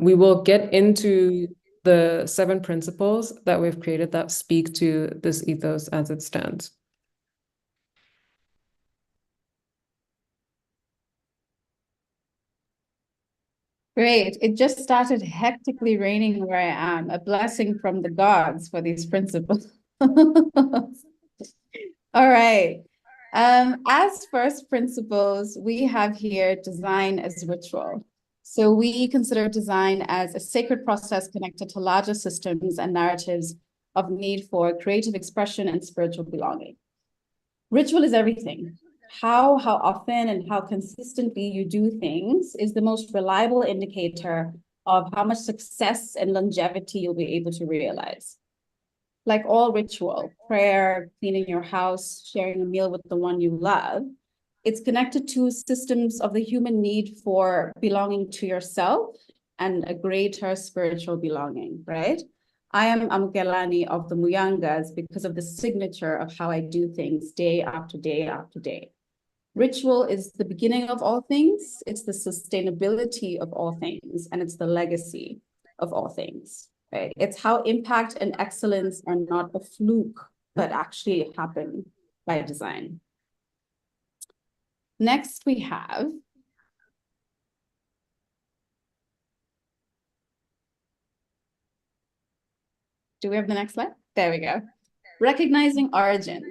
We will get into the 7 principles that we've created that speak to this ethos as it stands. Great. It just started hectically raining where I am. A blessing from the gods for these principles. All right. As first principles, we have here design as ritual. So we consider design as a sacred process connected to larger systems and narratives of need for creative expression and spiritual belonging. Ritual is everything. How often and how consistently you do things is the most reliable indicator of how much success and longevity you'll be able to realize. Like all ritual, prayer, cleaning your house, sharing a meal with the one you love, it's connected to systems of the human need for belonging to yourself and a greater spiritual belonging, right? I am Amukelani of the Muyangas because of the signature of how I do things day after day after day. Ritual is the beginning of all things, it's the sustainability of all things, and it's the legacy of all things, right? It's how impact and excellence are not a fluke, but actually happen by design. Next, we have do we have the next slide? There we go. Recognizing origins.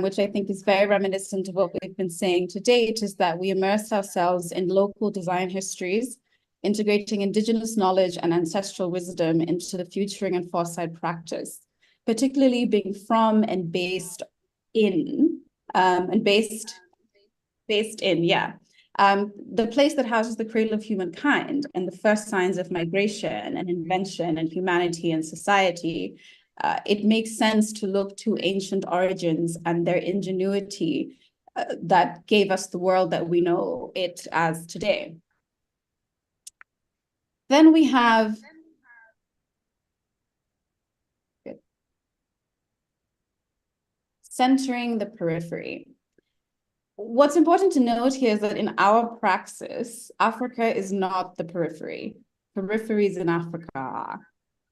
Which I think is very reminiscent of what we've been saying to date, is that we immerse ourselves in local design histories, integrating indigenous knowledge and ancestral wisdom into the futuring and foresight practice, particularly being from and based in, the place that houses the cradle of humankind and the first signs of migration and invention and humanity and society. It makes sense to look to ancient origins and their ingenuity that gave us the world that we know it as today. Then we have centering the periphery. What's important to note here is that in our praxis, Africa is not the periphery. Peripheries in Africa are.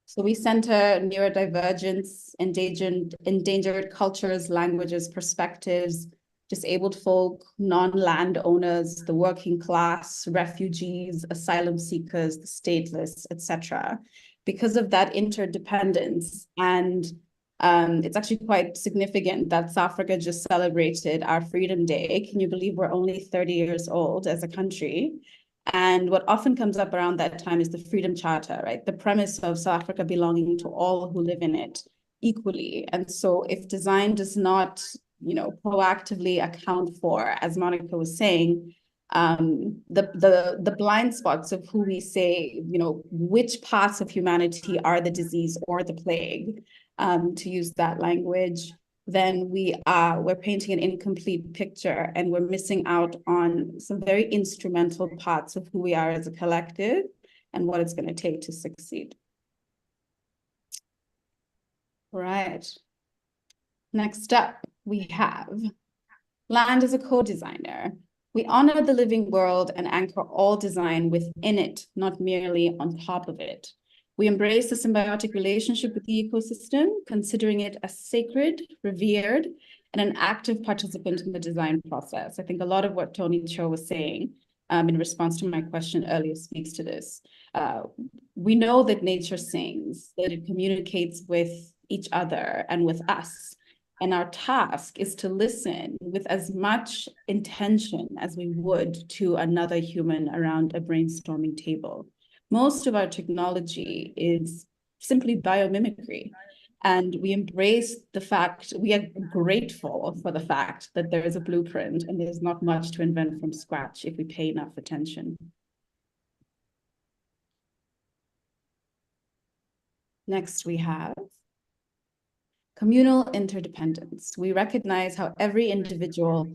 So we center neurodivergence, endangered cultures, languages, perspectives, disabled folk, non-land owners, the working class, refugees, asylum seekers, the stateless, etc. Because of that interdependence. And it's actually quite significant that South Africa just celebrated our Freedom Day. Can you believe we're only 30 years old as a country? And what often comes up around that time is the Freedom Charter, right? The premise of South Africa belonging to all who live in it equally. And so if design does not, proactively account for, as Monika was saying, the blind spots of who we say, which parts of humanity are the disease or the plague, to use that language, then we're painting an incomplete picture and we're missing out on some very instrumental parts of who we are as a collective and what it's going to take to succeed. Right. Next up, we have land as a co-designer. We honor the living world and anchor all design within it, not merely on top of it. We embrace the symbiotic relationship with the ecosystem, considering it as sacred, revered, and an active participant in the design process. I think a lot of what Tony Cho was saying in response to my question earlier speaks to this. We know that nature sings, that it communicates with each other and with us. And our task is to listen with as much intention as we would to another human around a brainstorming table. Most of our technology is simply biomimicry. And we embrace the fact, we are grateful for the fact that there is a blueprint and there's not much to invent from scratch if we pay enough attention. Next, we have communal interdependence. We recognize how every individual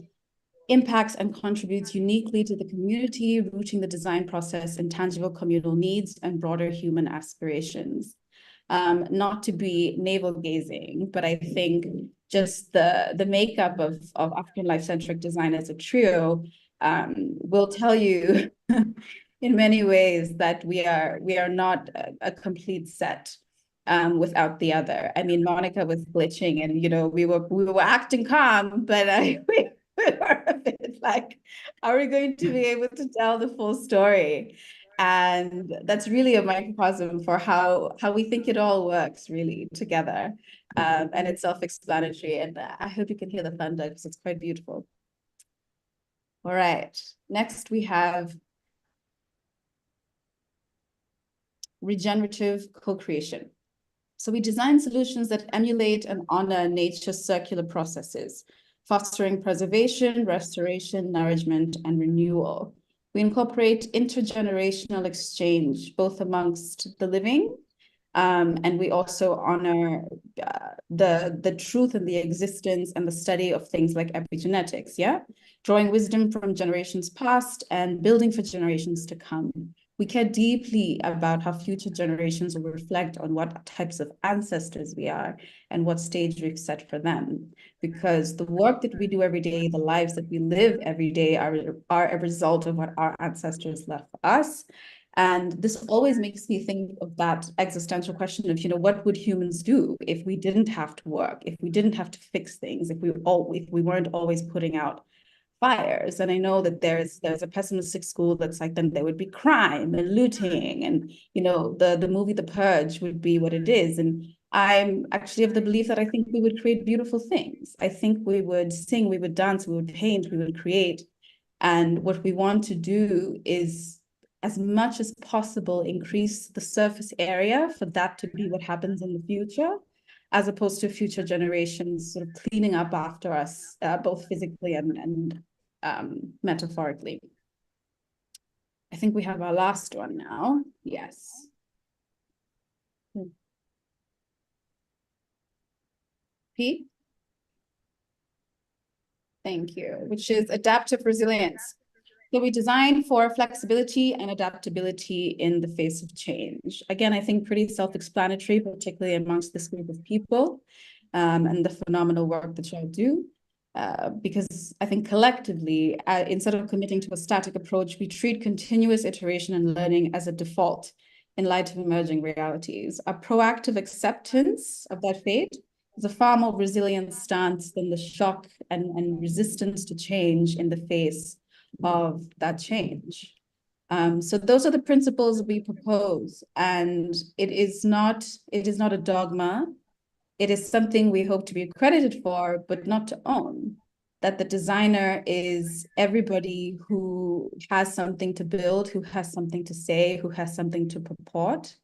impacts and contributes uniquely to the community, rooting the design process in tangible communal needs and broader human aspirations. Not to be navel-gazing, but I think just the makeup of African life-centric design as a trio will tell you in many ways that we are not a complete set without the other. I mean, Monika was glitching, and we were acting calm, but we were a bit like, are we going to be able to tell the full story? And that's really a microcosm for how we think it all works really together. And it's self-explanatory. And I hope you can hear the thunder because it's quite beautiful. All right. Next, we have regenerative co-creation. So we design solutions that emulate and honor nature's circular processes, fostering preservation, restoration, nourishment, and renewal. We incorporate intergenerational exchange, both amongst the living, and we also honor the truth and the existence and the study of things like epigenetics, drawing wisdom from generations past and building for generations to come. We care deeply about how future generations will reflect on what types of ancestors we are and what stage we've set for them. Because the work that we do every day, the lives that we live every day are a result of what our ancestors left for us. And this always makes me think of that existential question of, what would humans do if we didn't have to work, if we didn't have to fix things, if we weren't always putting out fires? And I know that there's a pessimistic school that's like, then there would be crime and looting, and the movie The Purge would be what it is. And I'm actually of the belief that I think we would create beautiful things. I think we would sing, we would dance, we would paint, we would create. And what we want to do is, as much as possible, increase the surface area for that to be what happens in the future, as opposed to future generations sort of cleaning up after us, both physically and metaphorically. I think we have our last one now. Yes. Pete? Thank you. Which is adaptive resilience. So we design for flexibility and adaptability in the face of change. Again, I think pretty self-explanatory, particularly amongst this group of people, and the phenomenal work that y'all do. Because I think collectively, instead of committing to a static approach, we treat continuous iteration and learning as a default in light of emerging realities. A proactive acceptance of that fate is a far more resilient stance than the shock and resistance to change in the face of that change. So those are the principles we propose, and it is not a dogma. It is something we hope to be accredited for, but not to own. That the designer is everybody who has something to build, who has something to say, who has something to purport,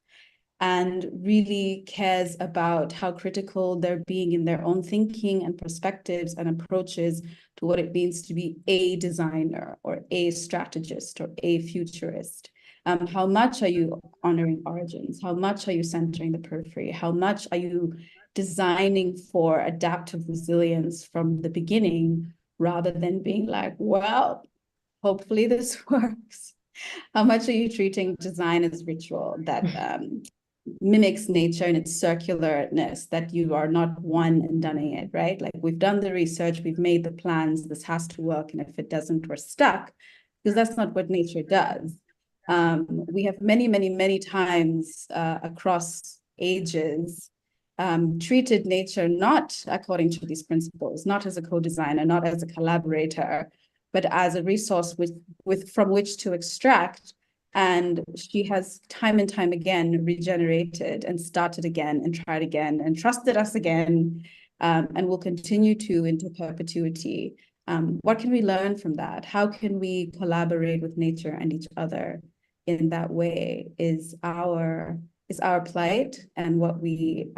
and really cares about how critical they're being in their own thinking and perspectives and approaches to what it means to be a designer or a strategist or a futurist. How much are you honoring origins? How much are you centering the periphery? How much are you designing for adaptive resilience from the beginning, rather than being like, well, hopefully this works? How much are you treating design as ritual that mimics nature in its circularness, that you are not one and doneing it, right? Like, we've done the research, we've made the plans, this has to work, and if it doesn't, we're stuck, because that's not what nature does. We have many times across ages treated nature not according to these principles, not as a co-designer, not as a collaborator, but as a resource from which to extract. And she has time and time again regenerated and started again and tried again and trusted us again, and will continue to into perpetuity. What can we learn from that? How can we collaborate with nature and each other in that way is our plight, and what we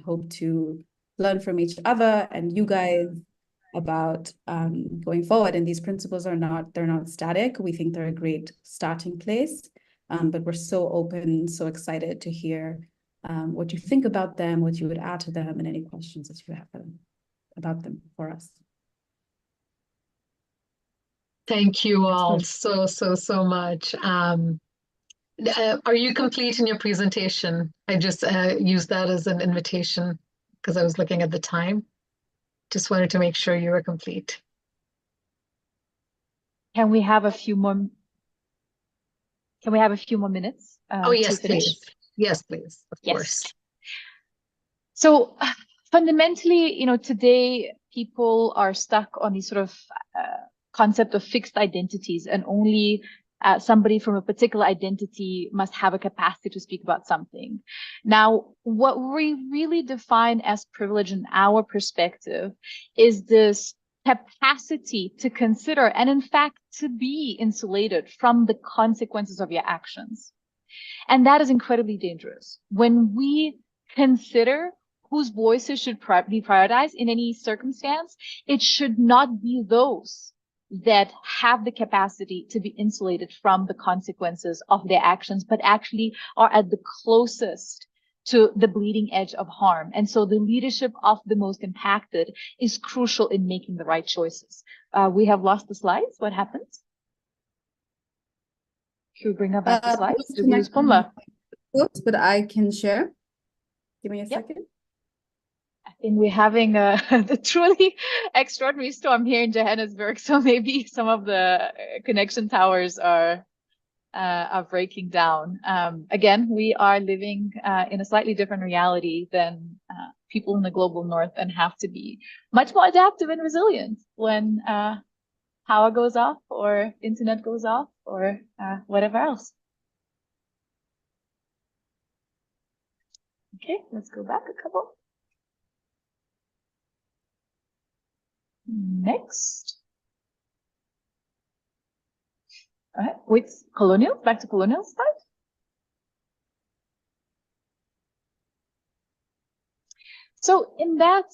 hope to learn from each other and you guys about going forward. And these principles they're not static. We think they're a great starting place, but we're so open, so excited to hear what you think about them, what you would add to them, and any questions that you have about them for us. Thank you all so much. Are you complete in your presentation? I just used that as an invitation because I was looking at the time. Just wanted to make sure you were complete. Can we have a few more minutes? Oh, yes, to finish? please. Yes, please. Of course. So fundamentally, today people are stuck on these sort of concept of fixed identities, and only somebody from a particular identity must have a capacity to speak about something. Now, what we really define as privilege in our perspective is this capacity to consider and in fact to be insulated from the consequences of your actions. And that is incredibly dangerous. When we consider whose voices should be prioritized in any circumstance, it should not be those that have the capacity to be insulated from the consequences of their actions, but actually are at the closest to the bleeding edge of harm. And so the leadership of the most impacted is crucial in making the right choices. We have lost the slides. What happens? Should we bring up back the slides? Did we lose Pumla? But I can share. Give me a second. I think we're having the truly extraordinary storm here in Johannesburg. So maybe some of the connection towers are breaking down. Again, we are living in a slightly different reality than people in the global north, and have to be much more adaptive and resilient when power goes off or internet goes off or whatever else. Okay, let's go back a couple. Next. All right, with colonial, back to colonial side. So in that,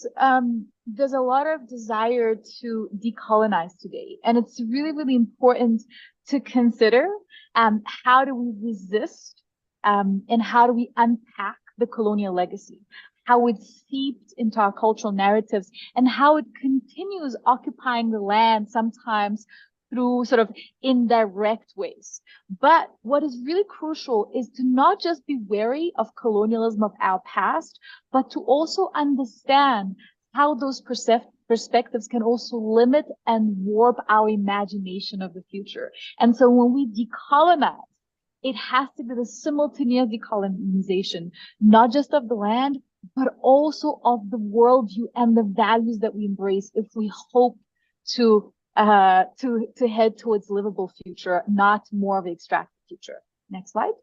there's a lot of desire to decolonize today. And it's really, really important to consider how do we resist and how do we unpack the colonial legacy, how it seeped into our cultural narratives, and how it continues occupying the land sometimes through sort of indirect ways. But what is really crucial is to not just be wary of colonialism of our past, but to also understand how those perspectives can also limit and warp our imagination of the future. And so when we decolonize, it has to be the simultaneous decolonization, not just of the land, but also of the worldview and the values that we embrace if we hope to head towards livable future, not more of an extractive future. Next slide.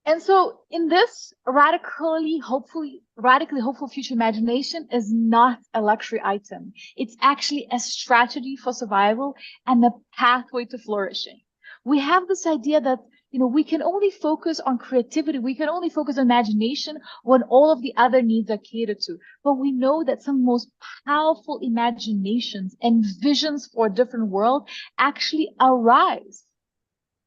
And so in this radically hopeful future, imagination is not a luxury item. It's actually a strategy for survival and a pathway to flourishing. We have this idea that, we can only focus on creativity. We can only focus on imagination when all of the other needs are catered to. But we know that some of the most powerful imaginations and visions for a different world actually arise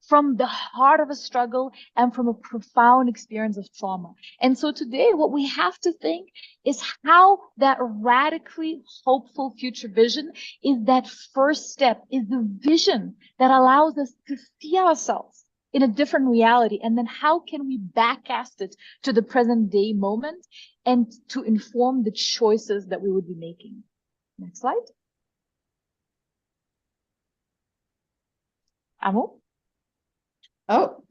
from the heart of a struggle and from a profound experience of trauma. And so today, what we have to think is how that radically hopeful future vision is that first step, is the vision that allows us to see ourselves in a different reality. And then how can we backcast it to the present day moment and to inform the choices that we would be making? Next slide. Amu? Oh,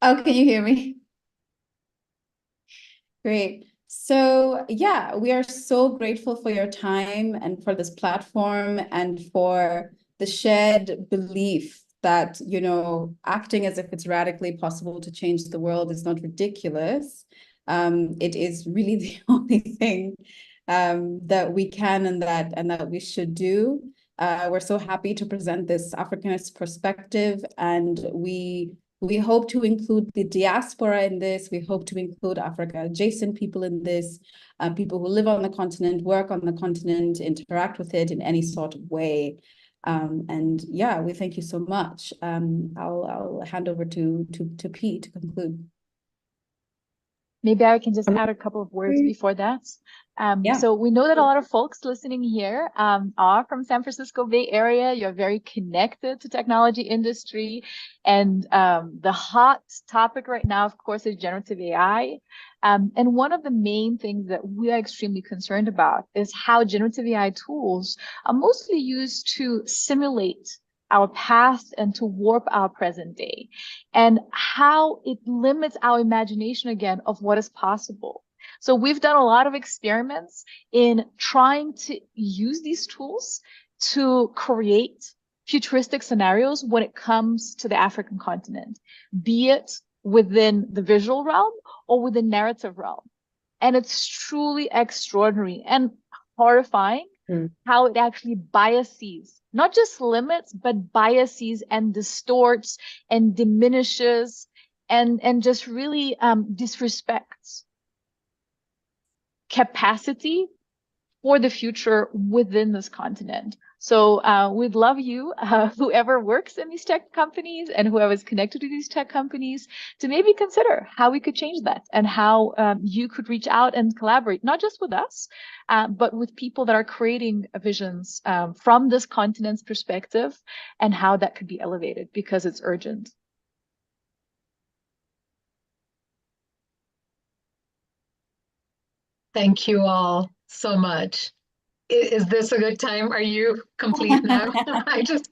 can you hear me? Great. So yeah, we are so grateful for your time and for this platform and for the shared belief that, you know, acting as if it's radically possible to change the world is not ridiculous. It is really the only thing that we can and that we should do. We're so happy to present this Africanist perspective, and we hope to include the diaspora in this. We hope to include Africa adjacent people in this, people who live on the continent, work on the continent, interact with it in any sort of way. And yeah, we thank you so much. I'll hand over to P to conclude. Maybe I can just add a couple of words before that. So we know that a lot of folks listening here are from San Francisco Bay Area. You're very connected to technology industry. And the hot topic right now, of course, is generative AI. And one of the main things that we are extremely concerned about is how generative AI tools are mostly used to simulate our past and to warp our present day, and how it limits our imagination again of what is possible. So we've done a lot of experiments in trying to use these tools to create futuristic scenarios when it comes to the African continent, be it within the visual realm or within narrative realm. And it's truly extraordinary and horrifying how it actually biases, not just limits, but biases and distorts and diminishes and just really disrespects capacity for the future within this continent. So we'd love you, whoever works in these tech companies and whoever is connected to these tech companies, to maybe consider how we could change that and how you could reach out and collaborate, not just with us, but with people that are creating visions from this continent's perspective and how that could be elevated, because it's urgent. Thank you all so much. Is this a good time? Are you complete now? This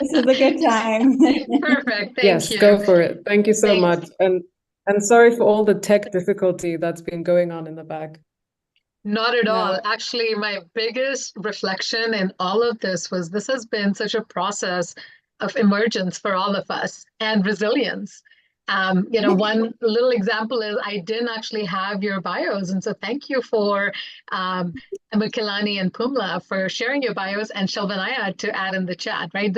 is a good time. Perfect. Yes, go for it. Thank you so much. And sorry for all the tech difficulty that's been going on in the back. Not at all. Actually, my biggest reflection in all of this was this has been such a process of emergence for all of us and resilience. You know, one little example is I didn't actually have your bios. And so thank you for Amukelani and Pumla for sharing your bios, and Shalvanaya to add in the chat, right?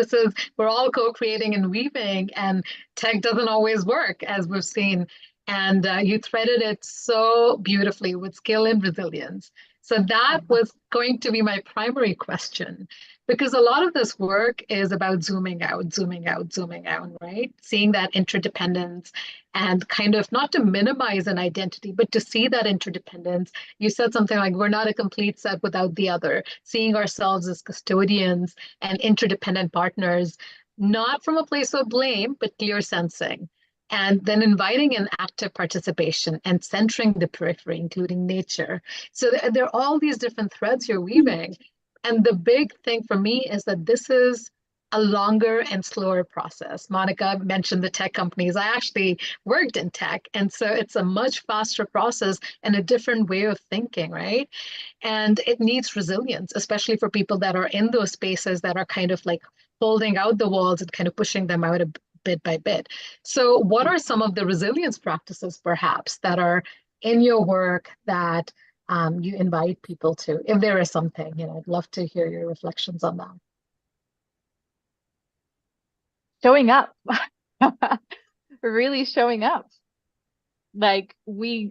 We're all co-creating and weaving, and tech doesn't always work, as we've seen. And you threaded it so beautifully with skill and resilience. So that was going to be my primary question, because a lot of this work is about zooming out, right? Seeing that interdependence and kind of not to minimize an identity, but to see that interdependence. You said something like, we're not a complete set without the other, seeing ourselves as custodians and interdependent partners, not from a place of blame, but clear sensing. And then inviting an active participation and centering the periphery, including nature. So there are all these different threads you're weaving. And the big thing for me is that this is a longer and slower process. Monika mentioned the tech companies. I actually worked in tech. And so it's a much faster process and a different way of thinking, right? And it needs resilience, especially for people that are in those spaces that are kind of like holding out the walls and kind of pushing them out bit by bit. So what are some of the resilience practices, perhaps, that are in your work that you invite people to, if there is something? You know, I'd love to hear your reflections on that. Showing up, really showing up. Like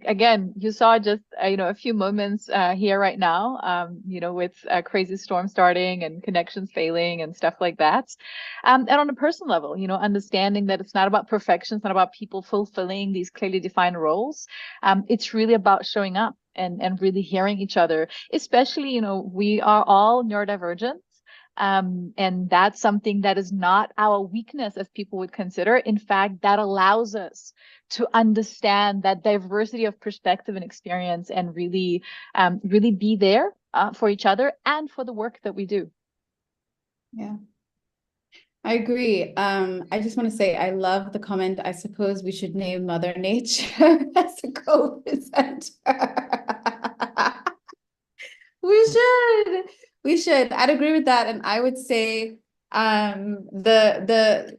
again, you saw just, a few moments here right now, with a crazy storm starting and connections failing and stuff like that. And on a personal level, understanding that it's not about perfection, it's not about people fulfilling these clearly defined roles. It's really about showing up and really hearing each other, especially, we are all neurodivergent. And that's something that is not our weakness, as people would consider. In fact, that allows us to understand that diversity of perspective and experience and really be there for each other and for the work that we do. Yeah. I agree. I just want to say I love the comment. I suppose we should name Mother Nature as a co-presenter. We should. We should. I'd agree with that. And I would say the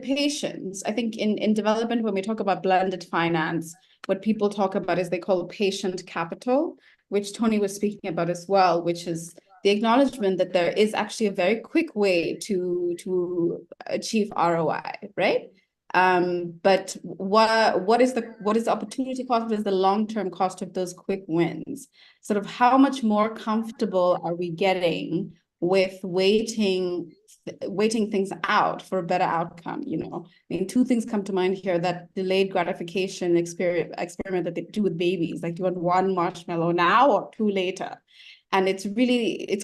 patience. I think in development, when we talk about blended finance, what people talk about is they call patient capital, which Tony was speaking about as well, which is the acknowledgement that there is actually a very quick way to achieve ROI, right? But what is the opportunity cost? What is the long-term cost of those quick wins? Sort of how much more comfortable are we getting with waiting things out for a better outcome? You know, I mean, two things come to mind here: that delayed gratification experiment that they do with babies. Like, do you want one marshmallow now or two later? And it's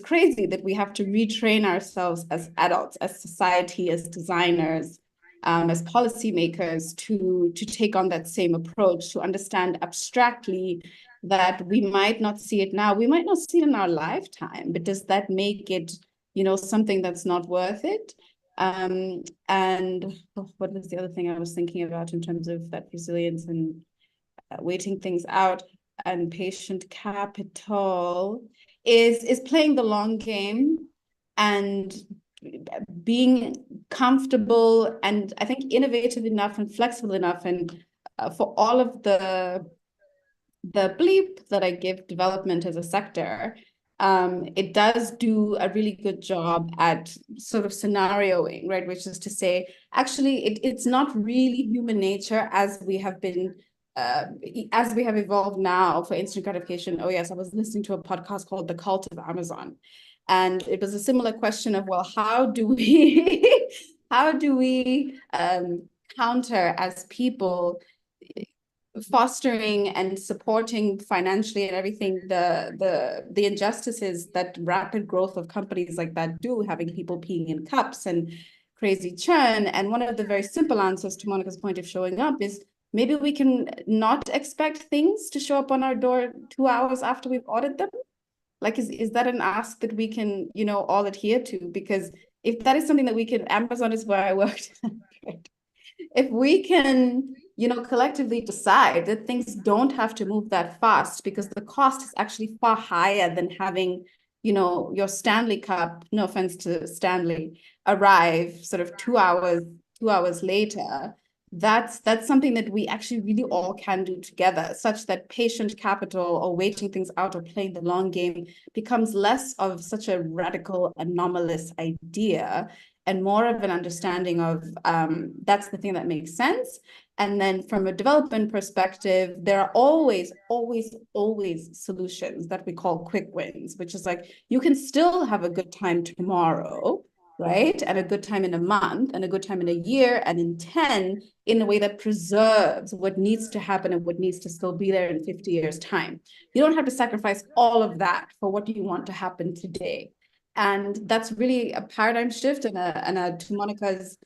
crazy that we have to retrain ourselves as adults, as society, as designers, as policymakers to take on that same approach, to understand abstractly that we might not see it now, we might not see it in our lifetime, but does that make it, you know, something that's not worth it? And what was the other thing I was thinking about in terms of that resilience and waiting things out and patient capital is playing the long game and being comfortable and I think innovative enough and flexible enough and for all of the bleep that I give development as a sector, it does do a really good job at sort of scenarioing, right? Which is to say, actually, it's not really human nature as we have been as we have evolved now for instant gratification. Oh yes, I was listening to a podcast called The Cult of Amazon. And it was a similar question of, well, how do we counter as people fostering and supporting financially and everything the injustices that rapid growth of companies like that do, having people peeing in cups and crazy churn. And one of the very simple answers to Monika's point of showing up is maybe we can not expect things to show up on our door 2 hours after we've ordered them. Like, is that an ask that we can, you know, all adhere to? Because if that is something that we can, Amazon is where I worked. If we can, you know, collectively decide that things don't have to move that fast because the cost is actually far higher than having, you know, your Stanley Cup, no offense to Stanley, arrive sort of 2 hours later, that's something that we actually really all can do together, such that patient capital or waiting things out or playing the long game becomes less of such a radical, anomalous idea and more of an understanding of that's the thing that makes sense. And then from a development perspective, there are always solutions that we call quick wins, which is like, you can still have a good time tomorrow, right? And a good time in a month and a good time in a year and in 10 in a way that preserves what needs to happen and what needs to still be there in 50 years' time. You don't have to sacrifice all of that for what you want to happen today. And that's really a paradigm shift and to Monika's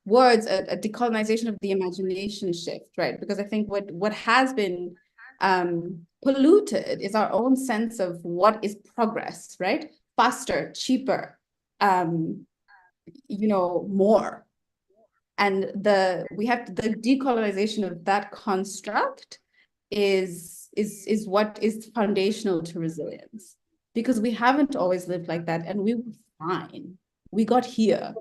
words, a decolonization of the imagination shift, right? Because I think what has been polluted is our own sense of what is progress, right? Faster, cheaper, you know, more. And the decolonization of that construct is what is foundational to resilience, because we haven't always lived like that and we were fine. We got here,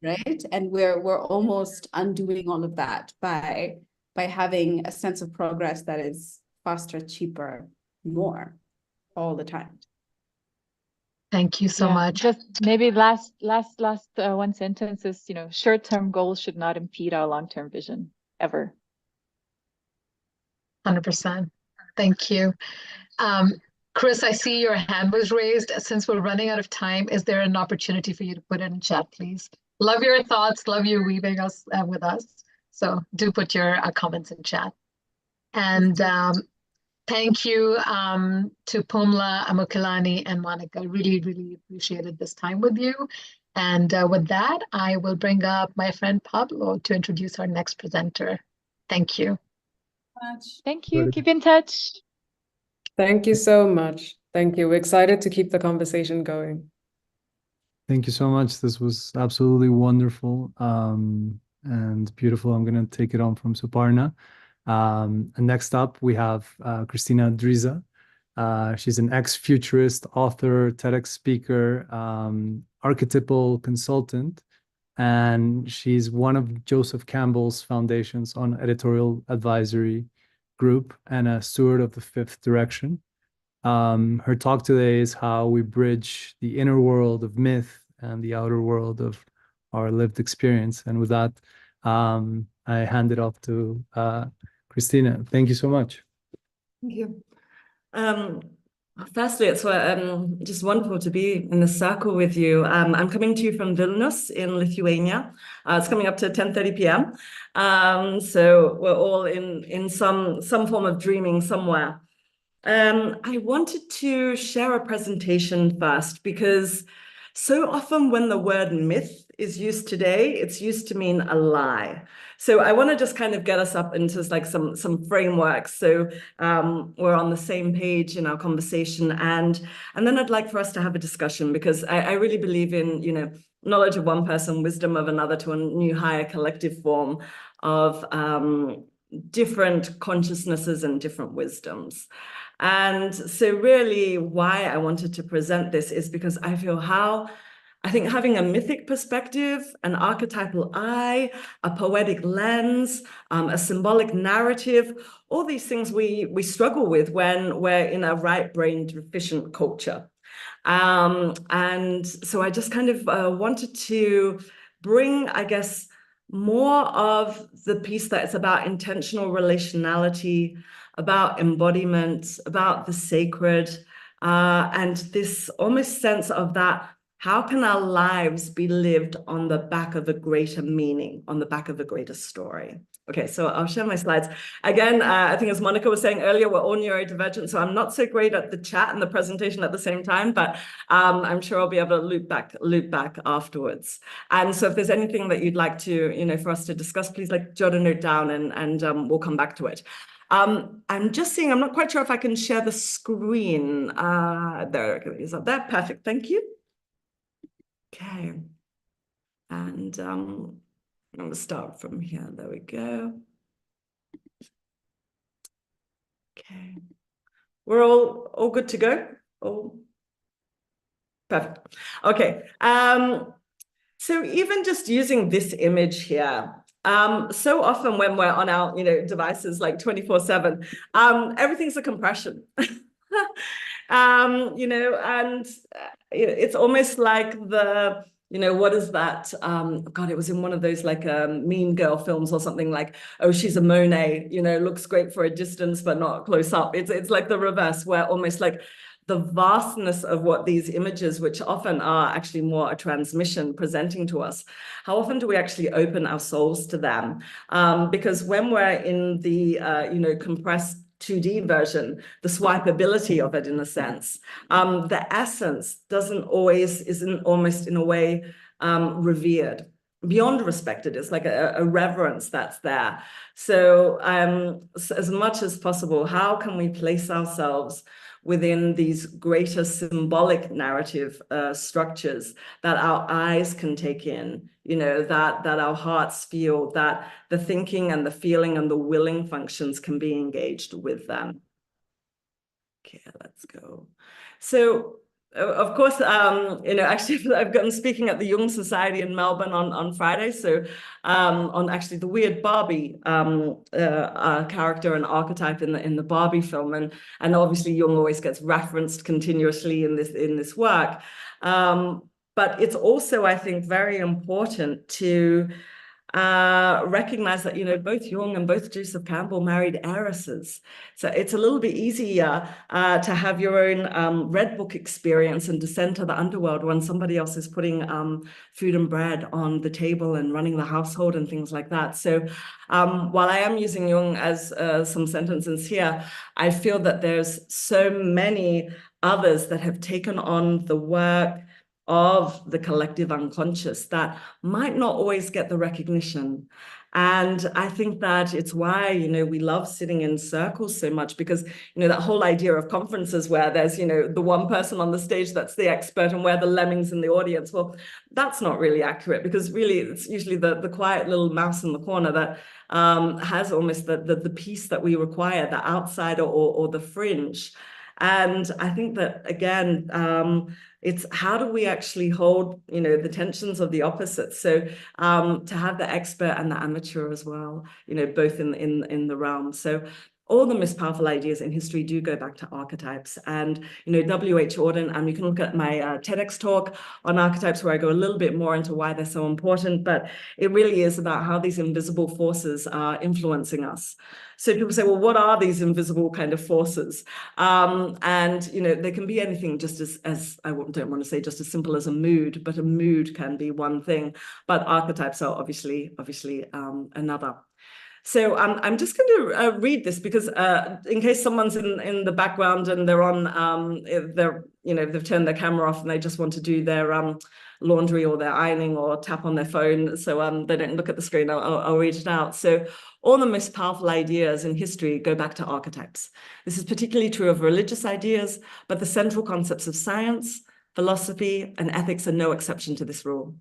right? And we're almost undoing all of that by having a sense of progress that is faster, cheaper, more all the time. Thank you so much. Just maybe last one sentence is, you know, short-term goals should not impede our long-term vision ever. 100%. Thank you. Chris, I see your hand was raised. Since we're running out of time, is there an opportunity for you to put it in chat, please? Love your thoughts. Love you weaving us with us. So do put your comments in chat. And thank you to Pumla, Amukelani, and Monika. Really, really appreciated this time with you. And with that, I will bring up my friend Pablo to introduce our next presenter. Thank you. Thank you. Keep in touch. Thank you so much. Thank you. We're excited to keep the conversation going. Thank you so much. This was absolutely wonderful and beautiful. I'm going to take it on from Suparna. And next up, we have Kristina Dryža. She's an ex-futurist, author, TEDx speaker, archetypal consultant, and she's one of Joseph Campbell's foundations on editorial advisory group and a steward of the Fifth Direction. Her talk today is how we bridge the inner world of myth and the outer world of our lived experience. And with that, I hand it off to Kristina. Thank you so much. Thank you. Firstly, it's just wonderful to be in the circle with you. I'm coming to you from Vilnius in Lithuania. It's coming up to 10:30 p.m. So we're all in some form of dreaming somewhere. I wanted to share a presentation first because so often when the word myth is used today, it's used to mean a lie. So I want to just kind of get us up into like some frameworks so we're on the same page in our conversation, and then I'd like for us to have a discussion because I really believe in, you know, knowledge of one person, wisdom of another to a new higher collective form of different consciousnesses and different wisdoms. And so really why I wanted to present this is because I feel I think having a mythic perspective, an archetypal eye, a poetic lens, a symbolic narrative, all these things we struggle with when we're in a right-brain deficient culture. And so I just kind of wanted to bring, I guess, more of the piece that's about intentional relationality, about embodiment, about the sacred, and this almost sense of that, how can our lives be lived on the back of a greater meaning, on the back of a greater story? Okay, so I'll share my slides. Again, I think as Monika was saying earlier, we're all neurodivergent, so I'm not so great at the chat and the presentation at the same time, but I'm sure I'll be able to loop back afterwards. And so if there's anything that you'd like to, you know, for us to discuss, please like jot a note down and we'll come back to it. I'm just seeing, I'm not quite sure if I can share the screen. There it is up there. Perfect, thank you. Okay, and I'm going to start from here. There we go. Okay, we're all good to go. All perfect. Okay. So even just using this image here, so often when we're on our, you know, devices like 24/7, everything's a compression. You know, and it's almost like the, you know, what is that? God, it was in one of those like Mean Girl films or something, like, oh, she's a Monet, you know, looks great for a distance, but not close up. It's like the reverse, where almost like the vastness of what these images, which often are actually more a transmission presenting to us, how often do we actually open our souls to them? Because when we're in the, you know, compressed 2D version, the swipeability of it in a sense, the essence isn't almost in a way revered. Beyond respected, it's like a reverence that's there. So as much as possible, how can we place ourselves within these greater symbolic narrative structures that our eyes can take in, you know, that our hearts feel, that the thinking and the feeling and the willing functions can be engaged with them. Okay, let's go. So, of course, you know, actually, I've gotten speaking at the Jung Society in Melbourne on Friday. So, on actually the weird Barbie character and archetype in the Barbie film, and obviously Jung always gets referenced continuously in this work. But it's also, I think, very important to recognize that, you know, both Jung and both Joseph Campbell married heiresses. So it's a little bit easier to have your own Red Book experience and descend to the underworld when somebody else is putting food and bread on the table and running the household and things like that. So while I am using Jung as some sentences here, I feel that there's so many others that have taken on the work of the collective unconscious that might not always get the recognition. And I think that it's why, you know, we love sitting in circles so much, because, you know, that whole idea of conferences where there's, you know, the one person on the stage that's the expert and we're the lemmings in the audience. Well, that's not really accurate, because really it's usually the quiet little mouse in the corner that has almost the piece that we require, the outsider or the fringe. And I think that, again, it's how do we actually hold, you know, the tensions of the opposites. So to have the expert and the amateur as well, you know, both in the realm. So all the most powerful ideas in history do go back to archetypes. And, you know, W.H. Auden, and you can look at my TEDx talk on archetypes where I go a little bit more into why they're so important, but it really is about how these invisible forces are influencing us. So people say, well, what are these invisible kind of forces? And, you know, they can be anything, just as I don't want to say just as simple as a mood, but a mood can be one thing, but archetypes are obviously another. So I'm just going to read this, because in case someone's in the background and they're on, they've turned their camera off and they just want to do their laundry or their ironing or tap on their phone, so they don't look at the screen, I'll read it out. So all the most powerful ideas in history go back to archetypes. This is particularly true of religious ideas, but the central concepts of science, philosophy, and ethics are no exception to this rule.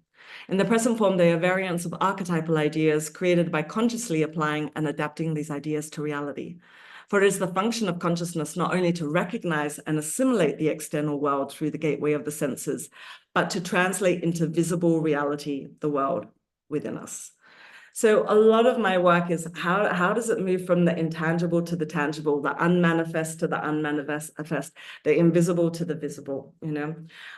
In the present form, they are variants of archetypal ideas created by consciously applying and adapting these ideas to reality. For it is the function of consciousness not only to recognize and assimilate the external world through the gateway of the senses, but to translate into visible reality the world within us. So a lot of my work is how does it move from the intangible to the tangible, the unmanifest to the unmanifest, the invisible to the visible, you know?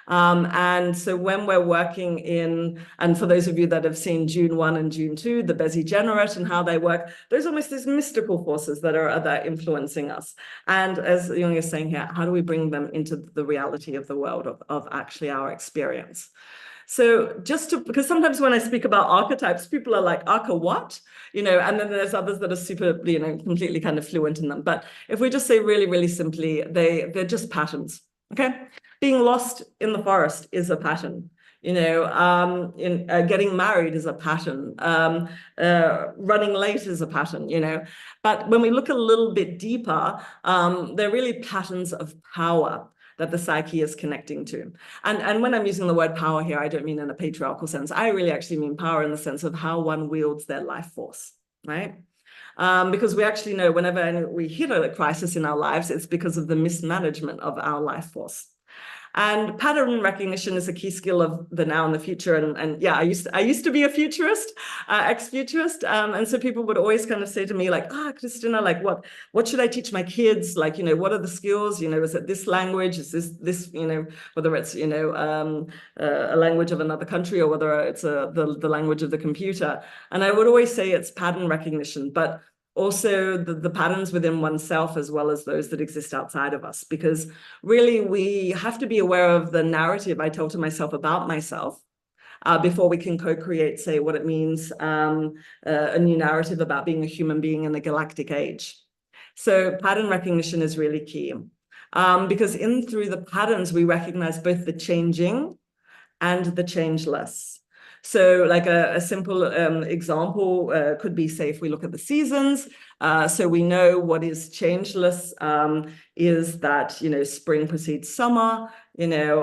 And so when we're working in, and for those of you that have seen June 1 and June 2, the Bezigenerate and how they work, there's almost these mystical forces that are influencing us. And as Jung is saying here, how do we bring them into the reality of the world, of actually our experience? So because sometimes when I speak about archetypes, people are like, arca what? You know, and then there's others that are super, you know, completely kind of fluent in them. But if we just say really, really simply, they're just patterns, okay? Being lost in the forest is a pattern. You know, getting married is a pattern. Running late is a pattern, you know. But when we look a little bit deeper, they're really patterns of power that the psyche is connecting to. And when I'm using the word power here, I don't mean in a patriarchal sense. I really actually mean power in the sense of how one wields their life force, right? Because we actually know whenever we hit a crisis in our lives, it's because of the mismanagement of our life force. And pattern recognition is a key skill of the now and the future. And yeah, I used to be a futurist, ex-futurist. And so people would always kind of say to me like, Kristina, like what should I teach my kids? Like, you know, what are the skills? You know, is it this language? Is this, you know, whether it's, you know, a language of another country or whether it's the language of the computer. And I would always say it's pattern recognition, but also the patterns within oneself as well as those that exist outside of us, because really we have to be aware of the narrative I tell to myself about myself before we can co-create, say, what it means, a new narrative about being a human being in the galactic age. So pattern recognition is really key, because through the patterns, we recognize both the changing and the changeless. So like a simple example could be, say, if we look at the seasons, so we know what is changeless is that, you know, spring precedes summer, you know,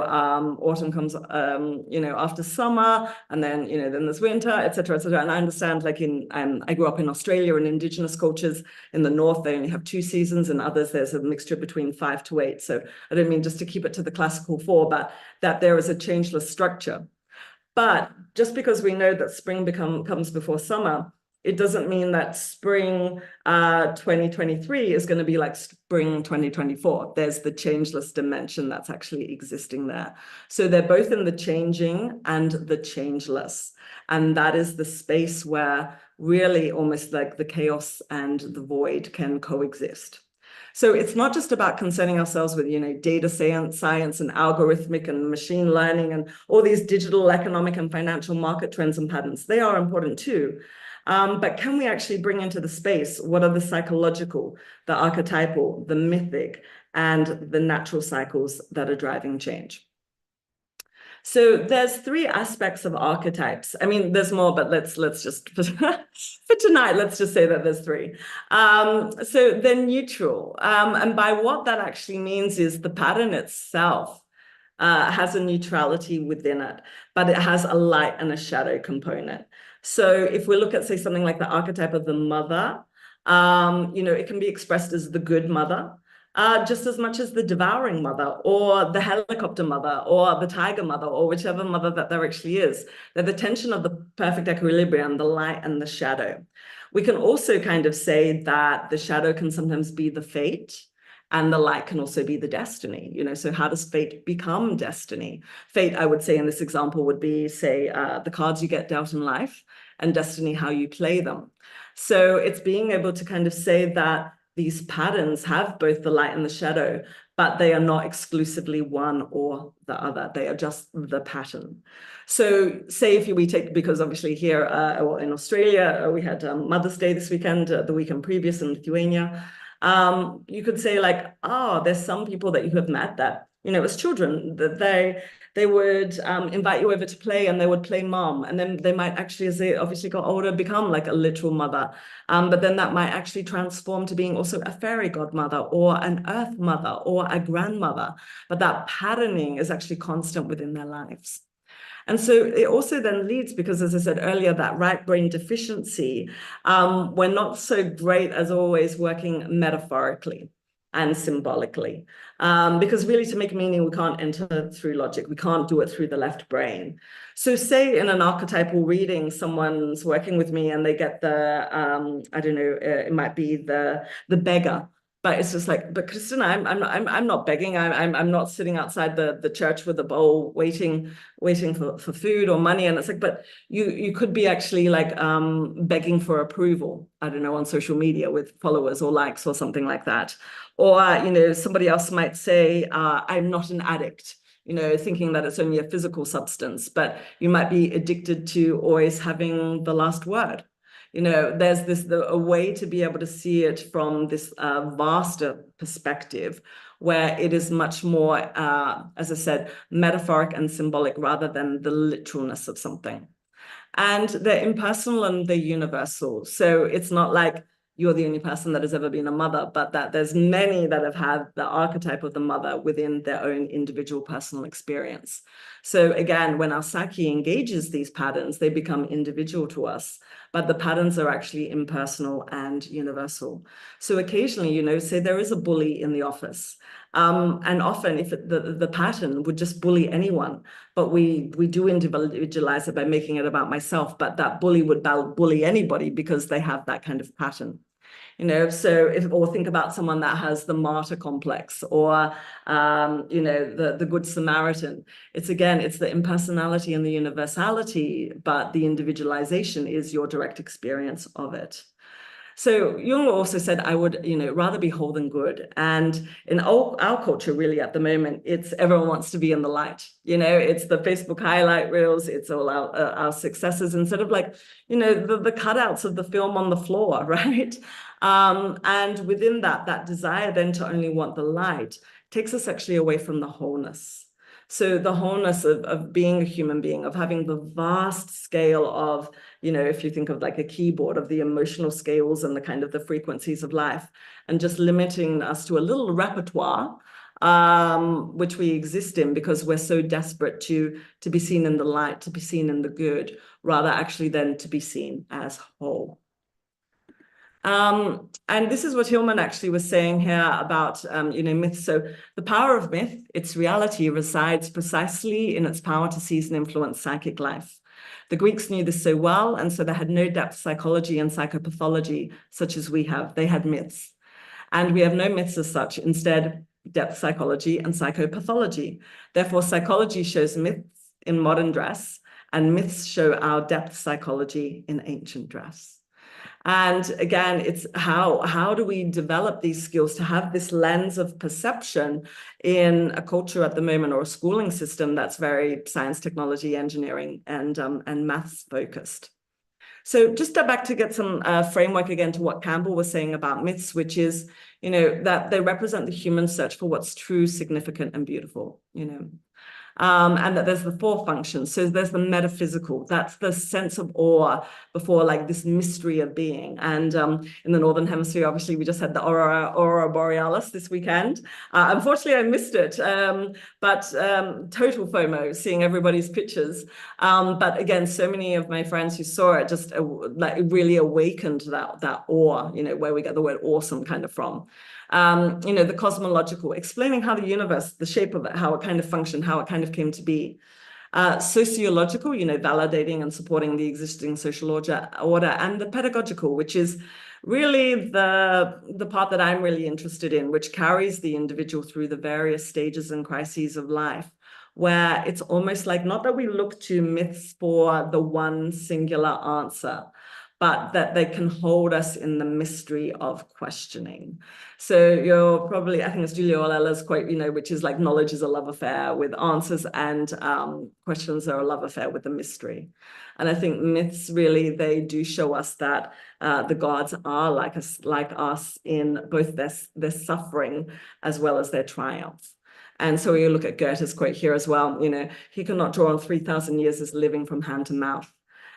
autumn comes, you know, after summer, and then, you know, then there's winter, et cetera, et cetera. And I understand, like I grew up in Australia, and Indigenous cultures in the north, they only have 2 seasons, and others there's a mixture between 5 to 8. So I don't mean just to keep it to the classical 4, but that there is a changeless structure. But just because we know that spring comes before summer, it doesn't mean that spring 2023 is going to be like spring 2024. There's the changeless dimension that's actually existing there. So they're both in the changing and the changeless. And that is the space where really almost like the chaos and the void can coexist. So it's not just about concerning ourselves with, you know, data science and algorithmic and machine learning and all these digital economic and financial market trends and patterns. They are important too. But can we actually bring into the space what are the psychological, the archetypal, the mythic, and the natural cycles that are driving change? So there's three aspects of archetypes. I mean, there's more, but let's just for tonight, let's just say that there's three. So they're neutral. And by what that actually means is the pattern itself has a neutrality within it, but it has a light and a shadow component. So if we look at, say, something like the archetype of the mother, it can be expressed as the good mother, just as much as the devouring mother or the helicopter mother or the tiger mother or whichever mother that there actually is. They're the tension of the perfect equilibrium, the light and the shadow. We can also kind of say that the shadow can sometimes be the fate and the light can also be the destiny. So how does fate become destiny? Fate, I would say in this example, would be, say, the cards you get dealt in life, and destiny, how you play them. So it's being able to kind of say that these patterns have both the light and the shadow, but they are not exclusively one or the other. They are just the pattern. So say if we take, because obviously here in Australia, we had Mother's Day this weekend, the weekend previous in Lithuania. You could say like, there's some people that you have met that, as children, that they would invite you over to play and they would play mom. And then they might actually, as they obviously got older, become like a literal mother. But then that might actually transform to being also a fairy godmother or an earth mother or a grandmother. But that patterning is actually constant within their lives. And so it also then leads, because as I said earlier, that right brain deficiency, we're not so great as always working metaphorically and symbolically, because really to make meaning, we can't enter through logic. We can't do it through the left brain. So say in an archetypal reading, someone's working with me and they get the, I don't know, it might be the beggar. But it's just like, but Kristina, I'm not begging. I'm not sitting outside the church with a bowl waiting for food or money. And it's like, but you could be actually like begging for approval, I don't know, on social media with followers or likes or something like that. Or, somebody else might say, I'm not an addict, thinking that it's only a physical substance, but you might be addicted to always having the last word. There's a way to be able to see it from this vaster perspective, where it is much more, as I said, metaphoric and symbolic rather than the literalness of something. And they're impersonal and they're universal. So it's not like you're the only person that has ever been a mother, but that there's many that have had the archetype of the mother within their own individual personal experience. So again, when our psyche engages these patterns, they become individual to us, but the patterns are actually impersonal and universal. So occasionally, say there is a bully in the office. And often if the pattern would just bully anyone, but we do individualize it by making it about myself, but that bully would bully anybody because they have that kind of pattern. So or think about someone that has the martyr complex or, the good Samaritan. It's the impersonality and the universality, but the individualization is your direct experience of it. So Jung also said, I would, rather be whole than good. And in our culture, really, at the moment, it's everyone wants to be in the light. It's the Facebook highlight reels. It's all our successes instead of like, the cutouts of the film on the floor, right? And within that desire then to only want the light takes us actually away from the wholeness. So the wholeness of being a human being, of having the vast scale of, if you think of like a keyboard of the emotional scales and the kind of the frequencies of life, and just limiting us to a little repertoire, which we exist in because we're so desperate to be seen in the light, to be seen in the good, rather actually than to be seen as whole. And this is what Hillman actually was saying here about, myth. So the power of myth, its reality resides precisely in its power to seize and influence psychic life. The Greeks knew this so well, and so they had no depth psychology and psychopathology such as we have. They had myths. And we have no myths as such, instead, depth psychology and psychopathology. Therefore, psychology shows myths in modern dress, and myths show our depth psychology in ancient dress. And again, it's how do we develop these skills to have this lens of perception in a culture at the moment, or a schooling system that's very science, technology, engineering, and maths focused. So just step back to get some framework again to what Campbell was saying about myths, which is, that they represent the human search for what's true, significant, and beautiful, and that there's the four functions. So there's the metaphysical, that's the sense of awe before like this mystery of being. And in the Northern Hemisphere, obviously, we just had the Aurora Borealis this weekend. Unfortunately, I missed it, but total FOMO, seeing everybody's pictures. But again, so many of my friends who saw it just like it really awakened that awe, you know, where we get the word awesome kind of from. You know, the cosmological, explaining how the universe, the shape of it, how it kind of functioned, how it kind of came to be. Sociological, you know, validating and supporting the existing social order, and the pedagogical, which is really the part that I'm really interested in, which carries the individual through the various stages and crises of life, where it's almost like not that we look to myths for the one singular answer, but that they can hold us in the mystery of questioning. So you're probably, I think it's Julia Olela's quote, you know, which is like, knowledge is a love affair with answers, and questions are a love affair with the mystery. And I think myths really, they do show us that the gods are like us in both their suffering as well as their triumph. And so you look at Goethe's quote here as well, you know, he cannot draw on 3,000 years as living from hand to mouth.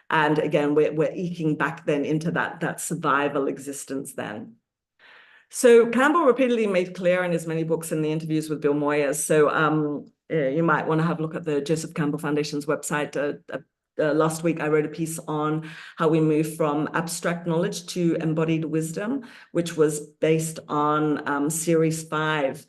And again, we're eking back then into that survival existence then. So Campbell repeatedly made clear in his many books and the interviews with Bill Moyers. So you might want to have a look at the Joseph Campbell Foundation's website. Last week, I wrote a piece on how we move from abstract knowledge to embodied wisdom, which was based on series 5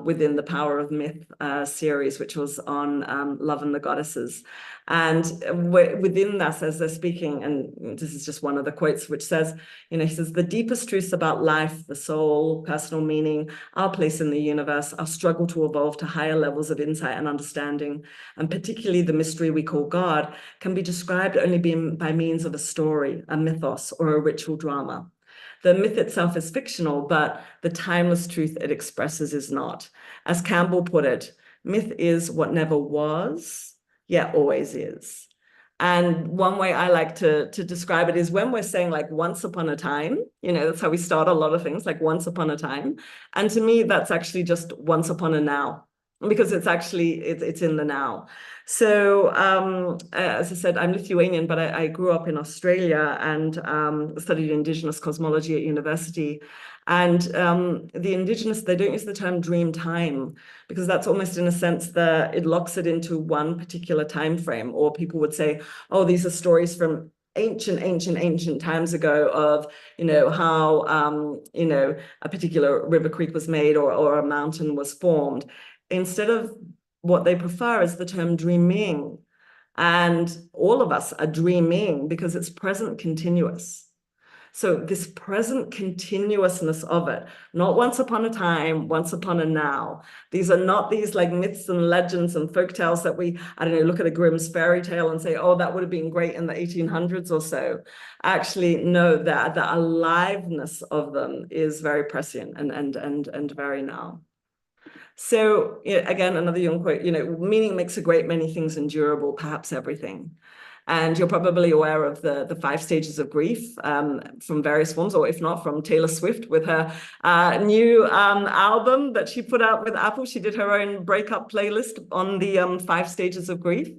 within the Power of Myth series, which was on love and the goddesses. And within that, as they're speaking, and this is just one of the quotes, which says, you know, he says, the deepest truths about life, the soul, personal meaning, our place in the universe, our struggle to evolve to higher levels of insight and understanding, and particularly the mystery we call God, can be described only by means of a story, a mythos, or a ritual drama. The myth itself is fictional, but the timeless truth it expresses is not. As Campbell put it, myth is what never was, yet always is. And one way I like to describe it is when we're saying like once upon a time, you know, that's how we start a lot of things, like once upon a time. And to me, that's actually just once upon a now, because it's actually, it's in the now. So as I said, I'm Lithuanian, but I grew up in Australia and studied Indigenous cosmology at university. And the Indigenous, they don't use the term dream time, because that's almost in a sense that it locks it into one particular time frame. Or people would say, oh, these are stories from ancient times ago of, you know, how, you know, a particular river creek was made or a mountain was formed. Instead of what they prefer is the term dreaming. And all of us are dreaming because it's present continuous. So this present continuousness of it, not once upon a time, once upon a now. These are not these like myths and legends and folktales that we, I don't know, look at a Grimm's fairy tale and say, oh, that would have been great in the 1800s or so. Actually, no, that the aliveness of them is very prescient and very now. So again, another Jung quote, you know, meaning makes a great many things endurable, perhaps everything. And you're probably aware of the 5 stages of grief from various forms, or if not, from Taylor Swift with her new album that she put out with Apple. She did her own breakup playlist on the 5 stages of grief.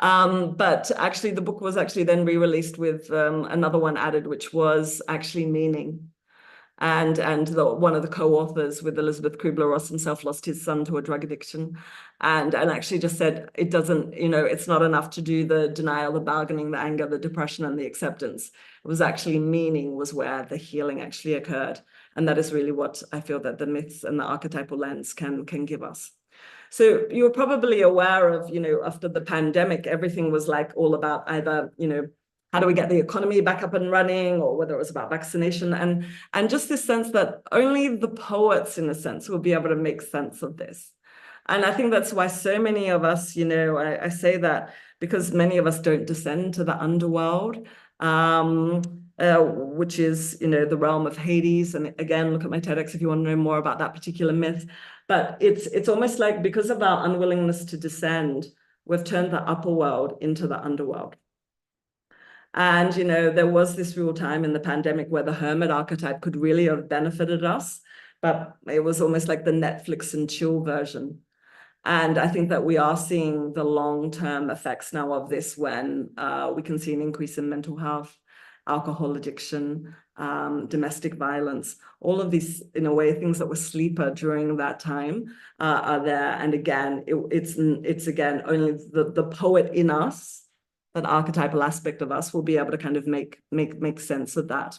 But actually, the book was actually then re-released with another one added, which was actually meaning. And one of the co-authors with Elizabeth Kubler-Ross himself lost his son to a drug addiction, and actually just said it doesn't, you know, it's not enough to do the denial, the bargaining, the anger, the depression, and the acceptance. It was actually meaning was where the healing actually occurred, and that is really what I feel that the myths and the archetypal lens can give us. So you're probably aware of, you know, after the pandemic, everything was like all about either, you know, how do we get the economy back up and running, or whether it was about vaccination, and just this sense that only the poets, in a sense, will be able to make sense of this. And I think that's why so many of us, you know, I say that because many of us don't descend to the underworld, which is, you know, the realm of Hades. And again, look at my TEDx if you want to know more about that particular myth. But it's almost like because of our unwillingness to descend, we've turned the upper world into the underworld. And, you know, there was this real time in the pandemic where the hermit archetype could really have benefited us, but it was almost like the Netflix and chill version. And I think that we are seeing the long-term effects now of this when we can see an increase in mental health, alcohol addiction, domestic violence, all of these, in a way, things that were sleeper during that time are there. And again, it's again, only the poet in us, that archetypal aspect of us, will be able to kind of make sense of that.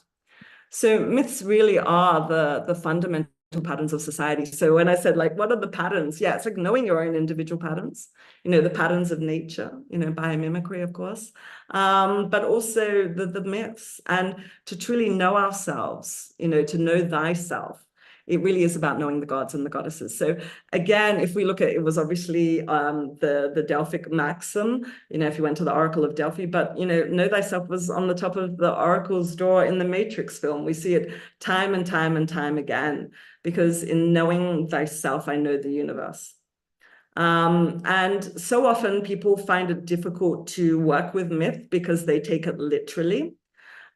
So myths really are the fundamental patterns of society. So when I said, like, what are the patterns? Yeah, it's like knowing your own individual patterns, the patterns of nature, biomimicry, of course, but also the myths, and to truly know ourselves, to know thyself. It really is about knowing the gods and the goddesses. So again, if we look at, it was obviously the Delphic maxim, if you went to the Oracle of Delphi, but, know thyself was on the top of the Oracle's door in the Matrix film. We see it time and time and time again, because in knowing thyself, I know the universe. And so often people find it difficult to work with myth because they take it literally.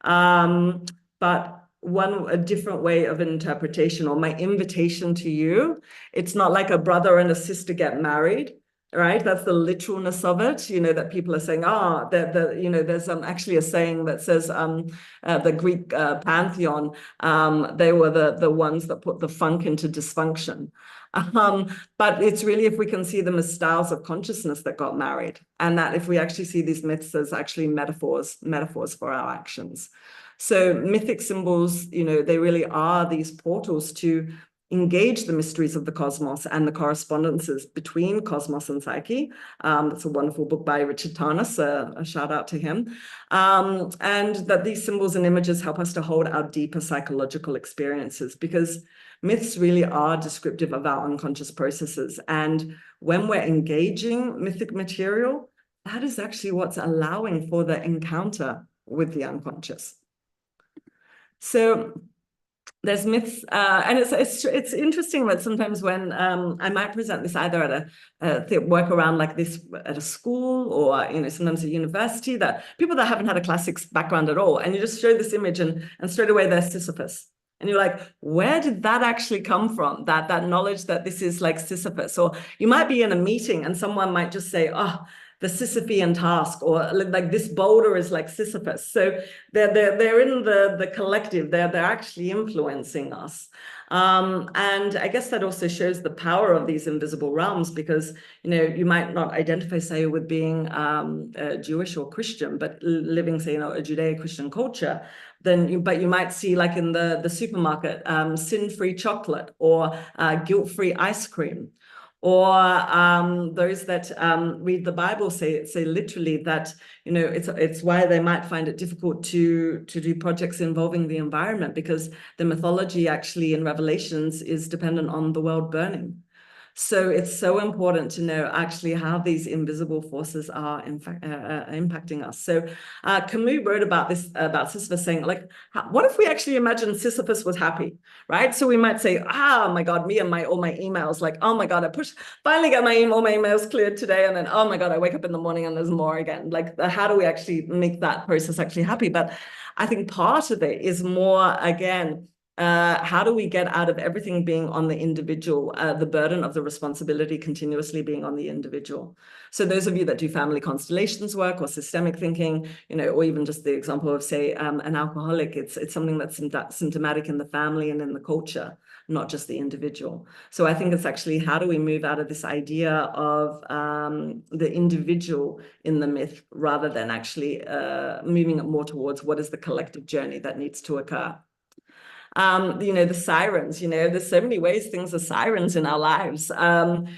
But a different way of interpretation, or my invitation to you, it's not like a brother and a sister get married, right? That's the literalness of it, that people are saying, there's actually a saying that says the Greek pantheon, they were the ones that put the funk into dysfunction. But it's really, if we can see them as styles of consciousness that got married, and that if we actually see these myths as actually metaphors for our actions. So mythic symbols, they really are these portals to engage the mysteries of the cosmos and the correspondences between cosmos and psyche. That's a wonderful book by Richard Tarnas, a shout out to him. And that these symbols and images help us to hold our deeper psychological experiences, because myths really are descriptive of our unconscious processes. And when we're engaging mythic material, that is actually what's allowing for the encounter with the unconscious. So there's myths, and it's interesting that sometimes when I might present this either at a work around like this at a school, or sometimes at university, that people that haven't had a classics background at all, and you just show this image and straight away they're Sisyphus. And you're like, where did that actually come from? That knowledge that this is like Sisyphus. Or you might be in a meeting and someone might just say, oh, the Sisyphean task, or like this boulder is like Sisyphus. So they're in the collective, they're actually influencing us. And I guess that also shows the power of these invisible realms, because you might not identify, say, with being Jewish or Christian, but living, say, a Judeo-Christian culture. But you might see, like in the supermarket, sin-free chocolate, or guilt-free ice cream. Or those that read the Bible say literally that it's why they might find it difficult to do projects involving the environment, because the mythology actually in Revelations is dependent on the world burning. So it's so important to know actually how these invisible forces are in fact impacting us. So Camus wrote about this, about Sisyphus, saying, like, what if we actually imagine Sisyphus was happy, right? So we might say, oh my God, me and all my emails, like, oh my God, I finally get all my emails cleared today. And then, oh my God, I wake up in the morning and there's more again. Like, how do we actually make that process actually happy? But I think part of it is more, again, how do we get out of everything being on the individual, the burden of the responsibility continuously being on the individual? So those of you that do family constellations work or systemic thinking, or even just the example of, say, an alcoholic, it's something that's symptomatic in the family and in the culture, not just the individual. So I think it's actually, how do we move out of this idea of the individual in the myth, rather than actually moving it more towards what is the collective journey that needs to occur. The sirens, there's so many ways things are sirens in our lives. I'd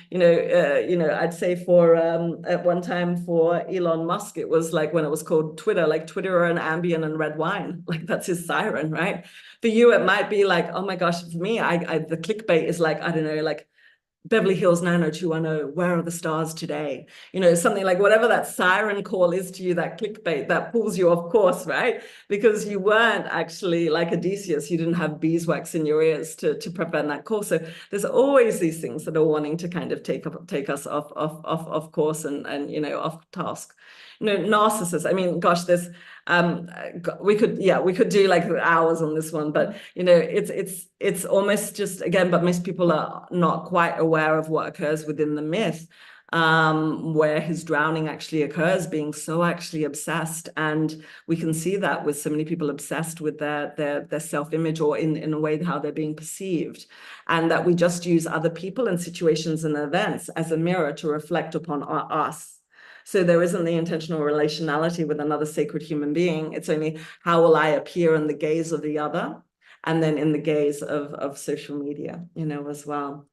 say for at one time for Elon Musk, it was like when it was called Twitter, like Twitter and Ambien and red wine, like that's his siren, right? For you, it might be like, oh my gosh, for me, the clickbait is like, I don't know, like Beverly Hills 90210, where are the stars today? Something like whatever that siren call is to you, that clickbait, that pulls you off course, right? Because you weren't actually like Odysseus, you didn't have beeswax in your ears to prevent that call. So there's always these things that are wanting to kind of take us off course and off task. narcissists. I mean, gosh, there's we could do like hours on this one, but it's almost just, again, but most people are not quite aware of what occurs within the myth, where his drowning actually occurs, being so actually obsessed. And we can see that with so many people obsessed with their self-image, or in a way how they're being perceived, and that we just use other people and situations and events as a mirror to reflect upon us. So there isn't the intentional relationality with another sacred human being. It's only how will I appear in the gaze of the other, and then in the gaze of social media, as well.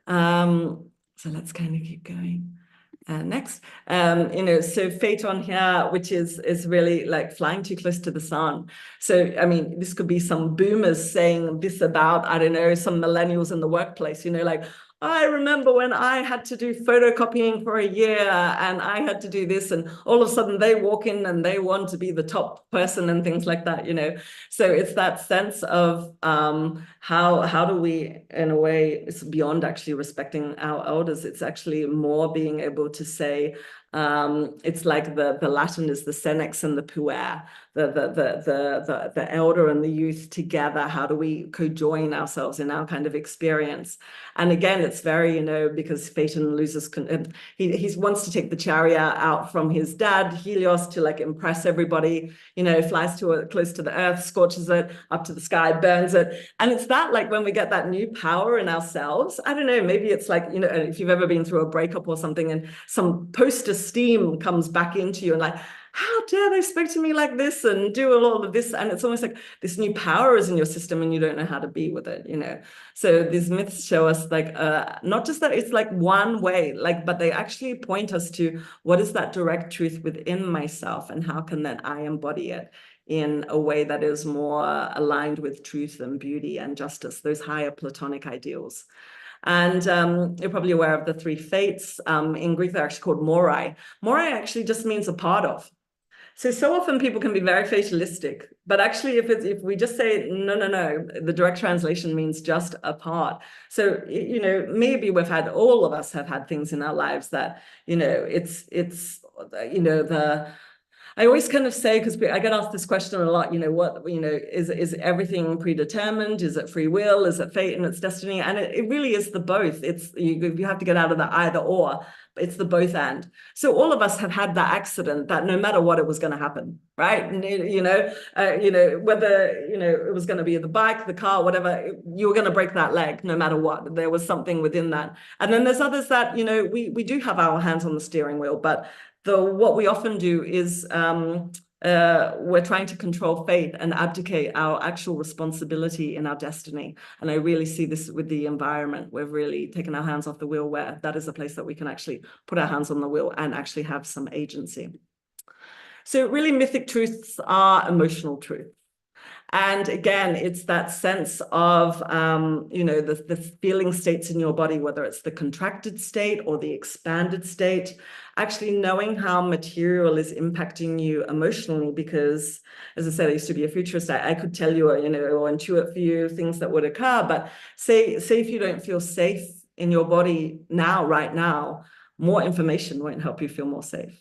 So let's kind of keep going. Next, so fate on here, which is really like flying too close to the sun. So, I mean, this could be some boomers saying this about, I don't know, some millennials in the workplace, like, I remember when I had to do photocopying for a year and I had to do this, and all of a sudden they walk in and they want to be the top person and things like that, So it's that sense of how do we, in a way, it's beyond actually respecting our elders. It's actually more being able to say, it's like the Latin is the senex and the puer, the elder and the youth together. How do we co-join ourselves in our kind of experience? And again, it's very, because Phaeton loses, he wants to take the chariot out from his dad, Helios, to like impress everybody, flies close to the earth, scorches it, up to the sky, burns it. And it's that, like, when we get that new power in ourselves, I don't know, maybe it's like, if you've ever been through a breakup or something and some post-esteem comes back into you and like, how dare they speak to me like this and do all of this? And it's almost like this new power is in your system and you don't know how to be with it, So these myths show us like, not just that it's like one way, like, but they actually point us to what is that direct truth within myself and how can then I embody it in a way that is more aligned with truth and beauty and justice, those higher Platonic ideals. And you're probably aware of the three fates. In Greek, they're actually called morai. Morai actually just means a part of. So often people can be very fatalistic, but actually if we just say, no, the direct translation means just a part. So, maybe all of us have had things in our lives that, I always kind of say, because I get asked this question a lot, is everything predetermined? Is it free will? Is it fate and it's destiny? And it really is the both. It's you have to get out of the either or. It's the both and. So all of us have had that accident that no matter what, it was going to happen, right? Whether it was going to be the bike, the car, whatever, you were going to break that leg no matter what. There was something within that. And then there's others that, we do have our hands on the steering wheel, but what we often do is we're trying to control fate and abdicate our actual responsibility in our destiny. And I really see this with the environment. We've really taken our hands off the wheel, where that is a place that we can actually put our hands on the wheel and actually have some agency. So really, mythic truths are emotional truth. And again, it's that sense of, the feeling states in your body, whether it's the contracted state or the expanded state, actually knowing how material is impacting you emotionally. Because, as I said, I used to be a futurist. I could tell you, or intuit for you things that would occur. But say if you don't feel safe in your body now, right now, more information won't help you feel more safe.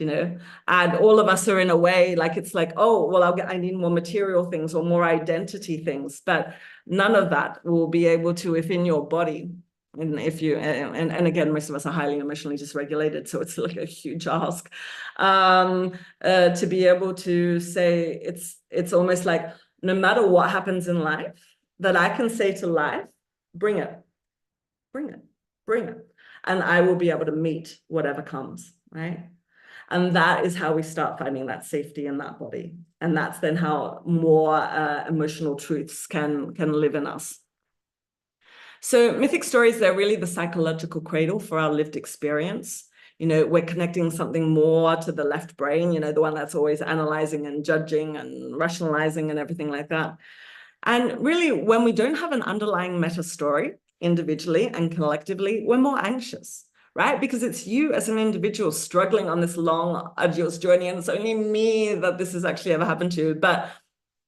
And all of us are in a way like, it's like, oh, well, I need more material things or more identity things, but none of that will be able to, if in your body, and if you, and again, most of us are highly emotionally dysregulated, so it's like a huge ask, to be able to say, it's almost like, no matter what happens in life, that I can say to life, bring it, and I will be able to meet whatever comes, right? And that is how we start finding that safety in that body. And that's then how more emotional truths can live in us. So mythic stories, they're really the psychological cradle for our lived experience. We're connecting something more to the left brain, the one that's always analyzing and judging and rationalizing and everything like that. And really, when we don't have an underlying meta story individually and collectively, we're more anxious. Right? Because it's you as an individual struggling on this long, arduous journey, and it's only me that this has actually ever happened to. But,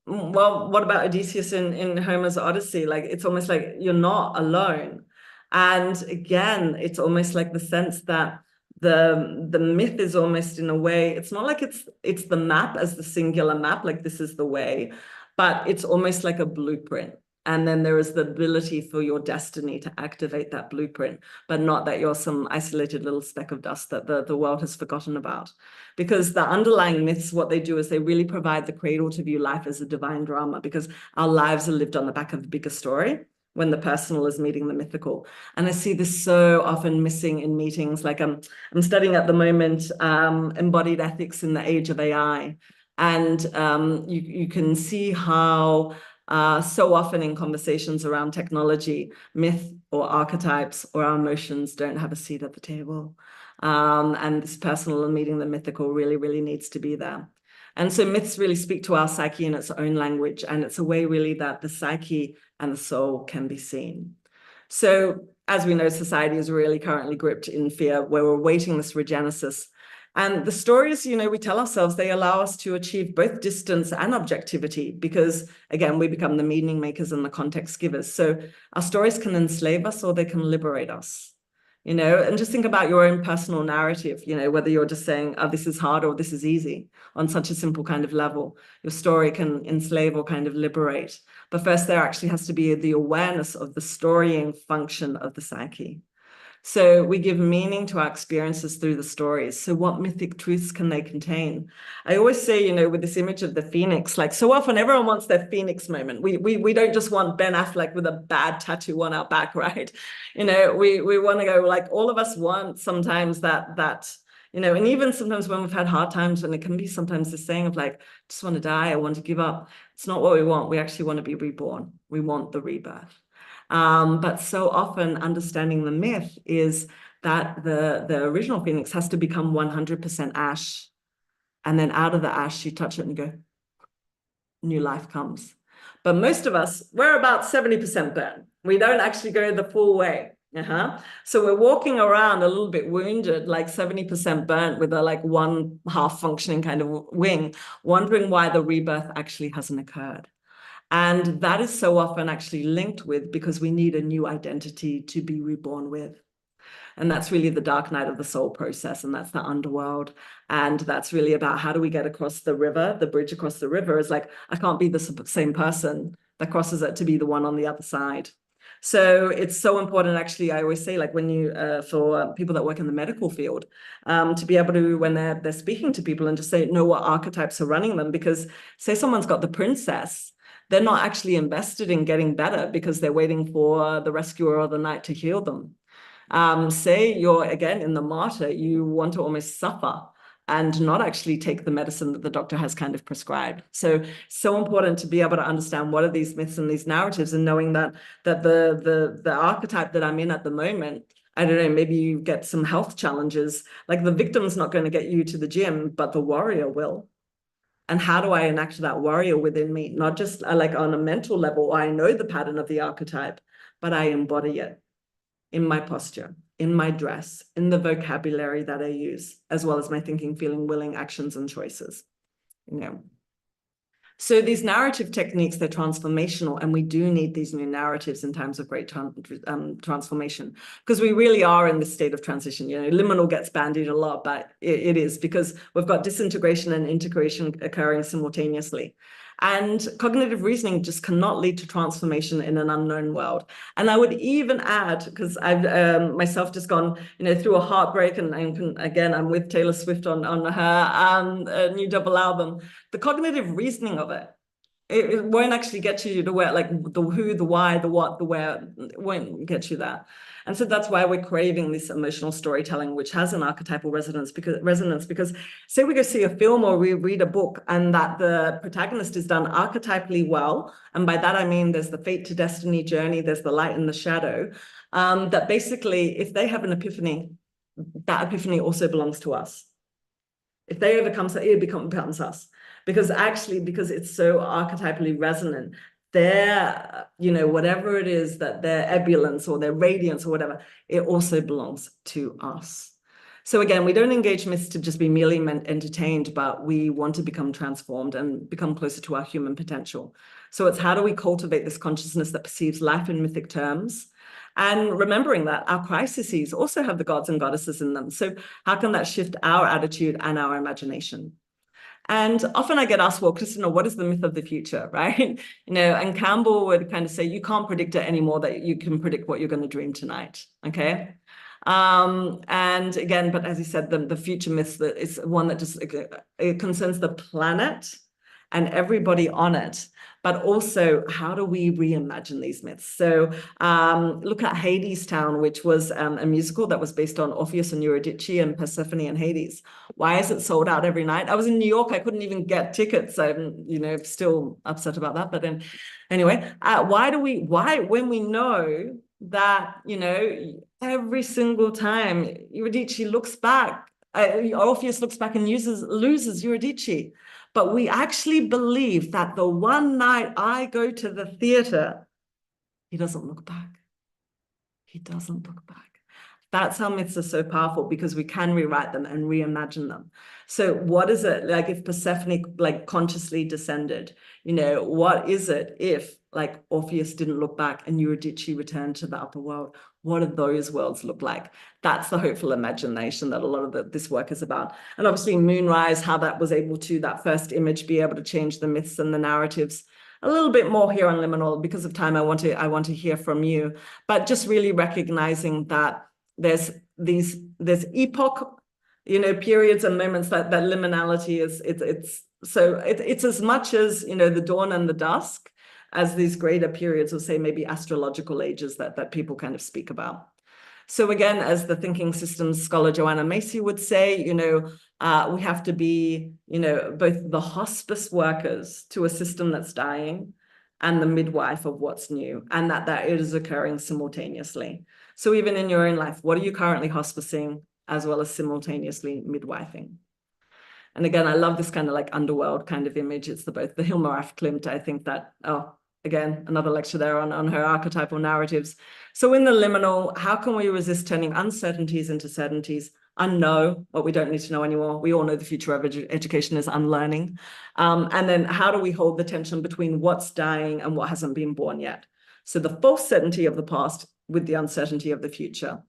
well, what about Odysseus in Homer's Odyssey? Like, it's almost like you're not alone. And again, it's almost like the sense that the myth is almost, in a way, it's not like it's the map as the singular map, like this is the way, but it's almost like a blueprint. And then there is the ability for your destiny to activate that blueprint, but not that you're some isolated little speck of dust that the world has forgotten about. Because the underlying myths, what they do is they really provide the cradle to view life as a divine drama, because our lives are lived on the back of a bigger story when the personal is meeting the mythical. And I see this so often missing in meetings. Like I'm studying at the moment embodied ethics in the age of AI. And you can see how so often in conversations around technology, myth or archetypes or our emotions don't have a seat at the table. And this personal and meeting the mythical really, really needs to be there. And so myths really speak to our psyche in its own language, and it's a way really that the psyche and the soul can be seen. So as we know, society is really currently gripped in fear, where we're awaiting this regenesis. And the stories, you know, we tell ourselves, they allow us to achieve both distance and objectivity, because again, we become the meaning makers and the context givers. So our stories can enslave us or they can liberate us, you know. And just think about your own personal narrative, you know, whether you're just saying, oh, this is hard or this is easy on such a simple kind of level. Your story can enslave or kind of liberate. But first, there actually has to be the awareness of the storying function of the psyche. So we give meaning to our experiences through the stories. So what mythic truths can they contain? I always say, you know, with this image of the phoenix, like so often everyone wants their phoenix moment. We don't just want Ben Affleck with a bad tattoo on our back, right? You know, we want to go, like, all of us want sometimes that, you know, and even sometimes when we've had hard times, and it can be sometimes the saying of like, just want to die, I want to give up. It's not what we want. We actually want to be reborn. We want the rebirth. But so often understanding the myth is that the original phoenix has to become 100% ash. And then out of the ash, you touch it and go, new life comes. But most of us, we're about 70% burn. We don't actually go the full way. So we're walking around a little bit wounded, like 70% burnt with a like one half functioning kind of wing, wondering why the rebirth actually hasn't occurred. And that is so often actually linked with, because we need a new identity to be reborn with. And that's really the dark night of the soul process. And that's the underworld. And that's really about how do we get across the river, the bridge across the river is like, I can't be the same person that crosses it to be the one on the other side. So it's so important, actually, I always say, like when you, for people that work in the medical field, to be able to, when they're speaking to people and just say, know what archetypes are running them, because say someone's got the princess, they're not actually invested in getting better because they're waiting for the rescuer of the night to heal them. Say you're, again, in the martyr, you want to almost suffer and not actually take the medicine that the doctor has kind of prescribed. So important to be able to understand what are these myths and these narratives, and knowing that the archetype that I'm in at the moment, I don't know, maybe you get some health challenges, like the victim's not going to get you to the gym, but the warrior will. And how do I enact that warrior within me? Not just like on a mental level, I know the pattern of the archetype, but I embody it in my posture, in my dress, in the vocabulary that I use, as well as my thinking, feeling, willing, actions, and choices, you know. So these narrative techniques, they're transformational, and we do need these new narratives in times of great transformation, because we really are in this state of transition. You know, liminal gets bandied a lot, but it is, because we've got disintegration and integration occurring simultaneously. And cognitive reasoning just cannot lead to transformation in an unknown world. And I would even add, because I've myself just gone, you know, through a heartbreak, and again, I'm with Taylor Swift on her new double album. The cognitive reasoning of it won't actually get you to where, like the who, the why, the what, the where, it won't get you there. And so that's why we're craving this emotional storytelling, which has an archetypal resonance, because say we go see a film or we read a book, and that the protagonist is done archetypally well. And by that, I mean, there's the fate to destiny journey, there's the light and the shadow, that basically, if they have an epiphany, that epiphany also belongs to us. If they overcome that, it becomes us. Because it's so archetypally resonant, their, you know, whatever it is, that their ebullience or their radiance or whatever, it also belongs to us. So again, we don't engage myths to just be merely entertained, but we want to become transformed and become closer to our human potential. So it's how do we cultivate this consciousness that perceives life in mythic terms, And remembering that our crises also have the gods and goddesses in them. So how can that shift our attitude and our imagination? And often I get asked, well, Kristina, what is the myth of the future, right? And Campbell would kind of say, you can't predict it anymore, that you can predict what you're going to dream tonight, okay? And again, but as he said, the future myth is one that just it concerns the planet and everybody on it, but also how do we reimagine these myths? So look at Hadestown, which was a musical that was based on Orpheus and Eurydice and Persephone and Hades. Why is it sold out every night? I was in New York, I couldn't even get tickets. I'm, still upset about that. But then anyway, why when we know that, every single time Eurydice looks back, Orpheus looks back and loses Eurydice. But we actually believe that the one night I go to the theater, he doesn't look back. He doesn't look back. That's how myths are so powerful, because we can rewrite them and reimagine them. So what is it like if Persephone consciously descended? What is it if Orpheus didn't look back and Eurydice returned to the upper world? What do those worlds look like? That's the hopeful imagination that a lot of this work is about. And obviously Moonrise, how that was able to, that first image, be able to change the myths and the narratives. A little bit more here on Liminal. Because of time, I want to hear from you, but just really recognizing that there's epoch, periods and moments that liminality is, it's as much as, the dawn and the dusk, as these greater periods of, say, maybe astrological ages that people kind of speak about. So again, as the thinking systems scholar Joanna Macy would say, we have to be, both the hospice workers to a system that's dying and the midwife of what's new, and that it is occurring simultaneously. So even in your own life, what are you currently hospicing as well as simultaneously midwifing? And again, I love this kind of underworld kind of image. It's both the Hilma af Klint. I think that, again, another lecture there on her archetypal narratives. So in the liminal, how can we resist turning uncertainties into certainties? Unknow what we don't need to know anymore. We all know the future of education is unlearning. And then how do we hold the tension between what's dying and what hasn't been born yet? So the false certainty of the past with the uncertainty of the future.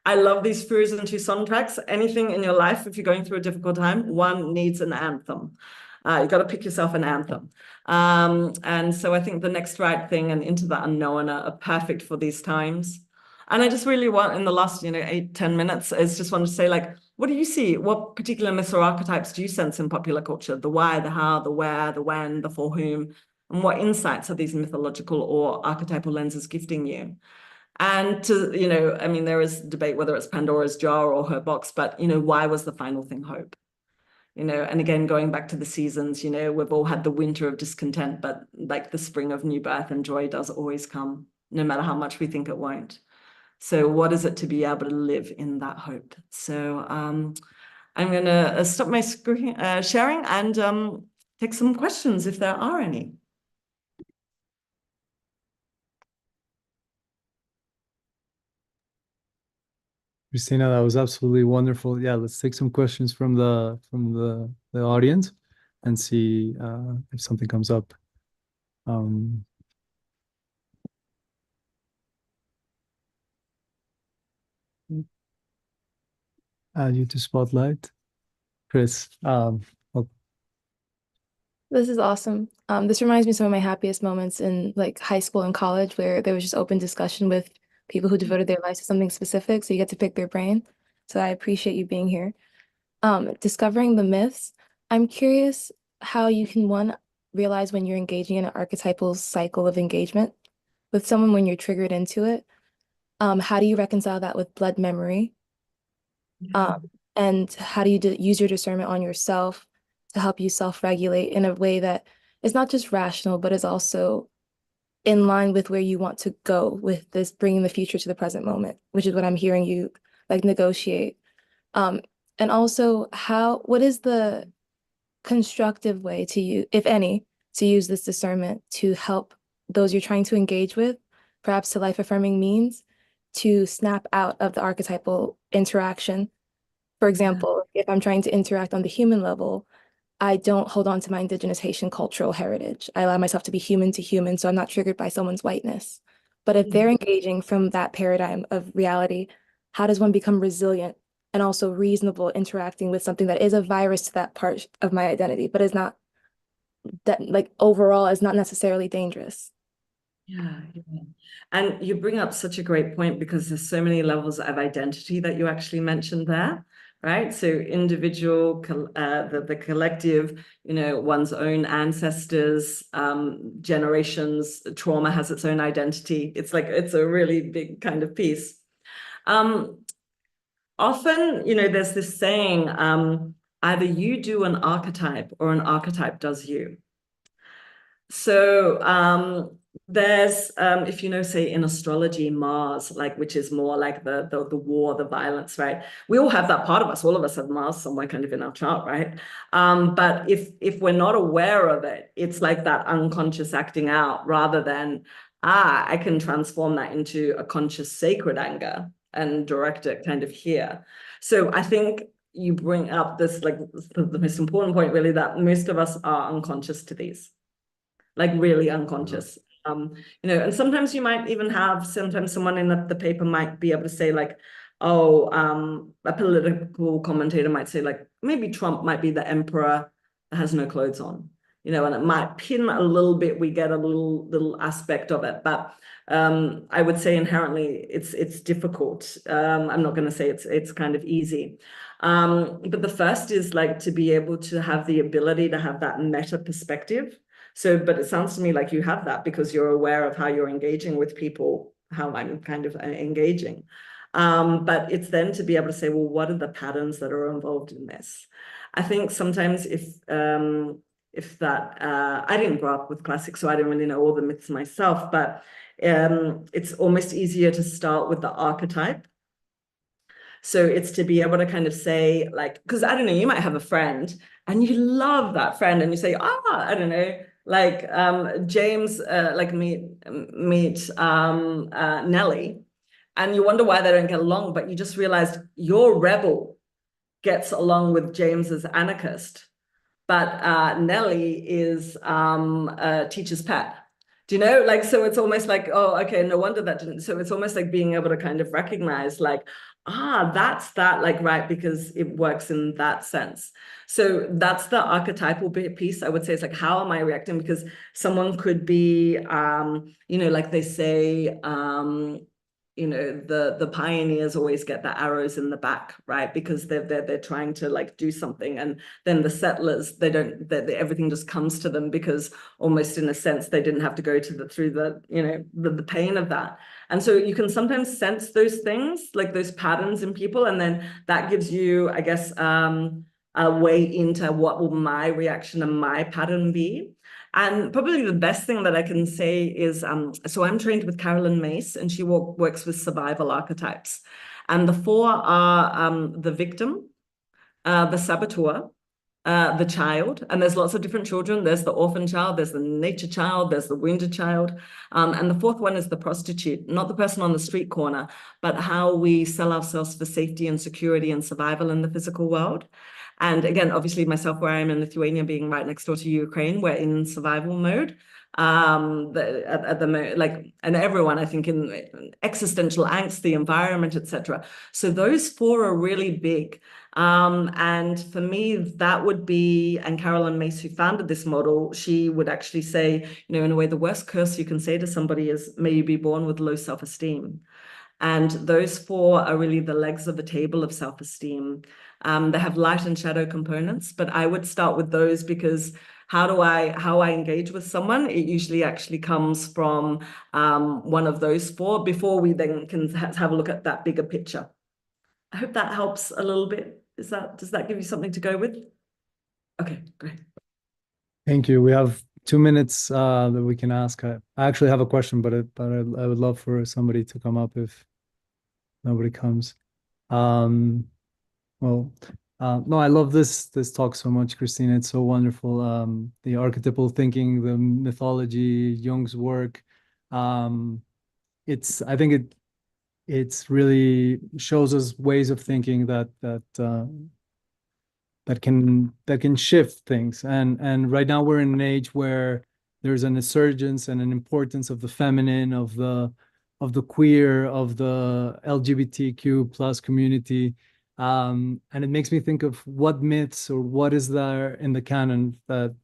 I love these Furious and Tucson tracks. Anything in your life, if you're going through a difficult time, one needs an anthem. You've got to pick yourself an anthem. And so I think The Next Right Thing and Into the Unknown are perfect for these times. And I just really want, in the last 8-10 minutes, is just want to say, what do you see? What particular myths or archetypes do you sense in popular culture? The why, the how, the where, the when, the for whom, and what insights are these mythological or archetypal lenses gifting you? And there is debate whether it's Pandora's jar or her box, but why was the final thing hope? And again, going back to the seasons, we've all had the winter of discontent, but the spring of new birth and joy does always come, no matter how much we think it won't. So what is it to be able to live in that hope? So I'm going to stop my screen sharing and take some questions if there are any. Kristina, that was absolutely wonderful. Yeah, let's take some questions from the audience and see if something comes up. Add you to spotlight, Chris. This is awesome. This reminds me of some of my happiest moments in high school and college, where there was just open discussion with people who devoted their lives to something specific, so you get to pick their brain. So I appreciate you being here. Discovering the myths, I'm curious how you can, one, realize when you're engaging in an archetypal cycle of engagement with someone when you're triggered into it. How do you reconcile that with blood memory? And how do you use your discernment on yourself to help you self-regulate in a way that is not just rational, but is also in line with where you want to go with this, bringing the future to the present moment, which is what I'm hearing you negotiate. And also, what is the constructive way to use, if any, to use this discernment to help those you're trying to engage with, perhaps to life-affirming means, to snap out of the archetypal interaction? For example, if I'm trying to interact on the human level, I don't hold on to my Indigenous Haitian cultural heritage. I allow myself to be human to human, so I'm not triggered by someone's whiteness. But if they're engaging from that paradigm of reality, how does one become resilient and also reasonable interacting with something that is a virus to that part of my identity, but is not that, like, overall is not necessarily dangerous? Yeah. And you bring up such a great point, because there's so many levels of identity that you actually mentioned there, right? So individual, the collective, one's own ancestors, generations, trauma has its own identity. It's a really big kind of piece. Often, there's this saying, either you do an archetype or an archetype does you. So there's, if say in astrology, Mars, which is more like the war, the violence, right? We all have that part of us. All of us have Mars somewhere kind of in our chart, right? But if we're not aware of it, it's like that unconscious acting out, rather than, I can transform that into a conscious sacred anger and direct it kind of here. So I think you bring up this, the most important point, really, that most of us are unconscious to these. Really unconscious. And sometimes you might even have, sometimes someone in the paper might be able to say a political commentator might say maybe Trump might be the emperor that has no clothes on, and it might pin a little bit, we get a little aspect of it, but I would say inherently it's difficult. I'm not going to say it's kind of easy. But the first is to be able to have the ability to have that meta perspective. So, but it sounds to me like you have that, because you're aware of how you're engaging with people, how I'm kind of engaging. But it's then to be able to say, well, what are the patterns that are involved in this? I think sometimes if that, I didn't grow up with classics, so I don't really know all the myths myself, but it's almost easier to start with the archetype. So it's to be able to kind of say, because I don't know, you might have a friend and you love that friend and you say, I don't know, James, meet Nelly, and you wonder why they don't get along, but you just realized your rebel gets along with James as anarchist, but Nelly is a teacher's pet. Do you know? So it's almost oh, okay, no wonder that didn't. So it's almost like being able to kind of recognize that's that, right, because it works in that sense. So that's the archetypal piece. I would say it's how am I reacting? Because someone could be, they say, the pioneers always get the arrows in the back, right? Because they're trying to do something, and then the settlers, everything just comes to them, because almost in a sense they didn't have to go through the pain of that. And so you can sometimes sense those things, those patterns in people, and then that gives you, I guess, a way into what will my reaction and my pattern be. And probably the best thing that I can say is, so I'm trained with Carolyn Mace, and she works with survival archetypes. And the 4 are the victim, the saboteur, the child, and there's lots of different children. There's the orphan child, there's the nature child, there's the wounded child. And the 4th one is the prostitute, not the person on the street corner, but how we sell ourselves for safety and security and survival in the physical world. And again, obviously myself, where I am in Lithuania, being right next door to Ukraine, we're in survival mode. And everyone, I think, in existential angst, the environment, etc. So those 4 are really big. And for me, that would be, and Carolyn Mace, who founded this model, she would actually say, in a way, the worst curse you can say to somebody is, may you be born with low self-esteem. And those 4 are really the legs of the table of self-esteem. They have light and shadow components, but I would start with those, because how I engage with someone, it usually actually comes from one of those 4 before we then can have a look at that bigger picture. I hope that helps a little bit. Does that give you something to go with? Okay, great. Thank you. We have 2 minutes that we can ask. I actually have a question, but I would love for somebody to come up if nobody comes. No, I love this talk so much, Kristina. It's so wonderful. The archetypal thinking, the mythology, Jung's work. I think it's really shows us ways of thinking that can shift things. And right now we're in an age where there's an insurgence and an importance of the feminine, of the the queer, of the LGBTQ plus community. And it makes me think of what myths or what is there in the canon that,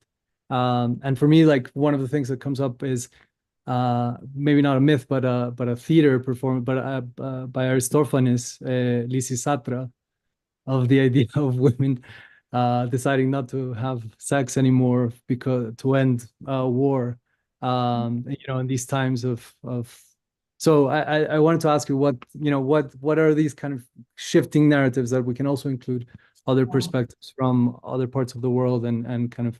and for me, like one of the things that comes up is maybe not a myth, but a theater performance, by Aristophanes, Lysisatra, of the idea of women deciding not to have sex anymore because to end war. In these times of so I wanted to ask you what are these kind of shifting narratives that we can also include other perspectives from other parts of the world and kind of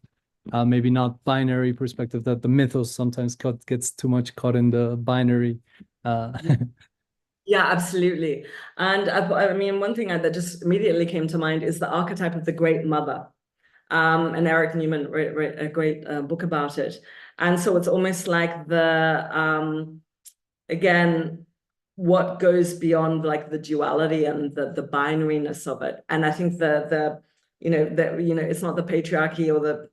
maybe not binary perspective, that the mythos sometimes gets too much caught in the binary. Yeah, absolutely. And I mean, one thing that just immediately came to mind is the archetype of the Great Mother. And Eric Newman wrote a great book about it. And so it's almost like again, what goes beyond like the duality and the binariness of it. And I think it's not the patriarchy or the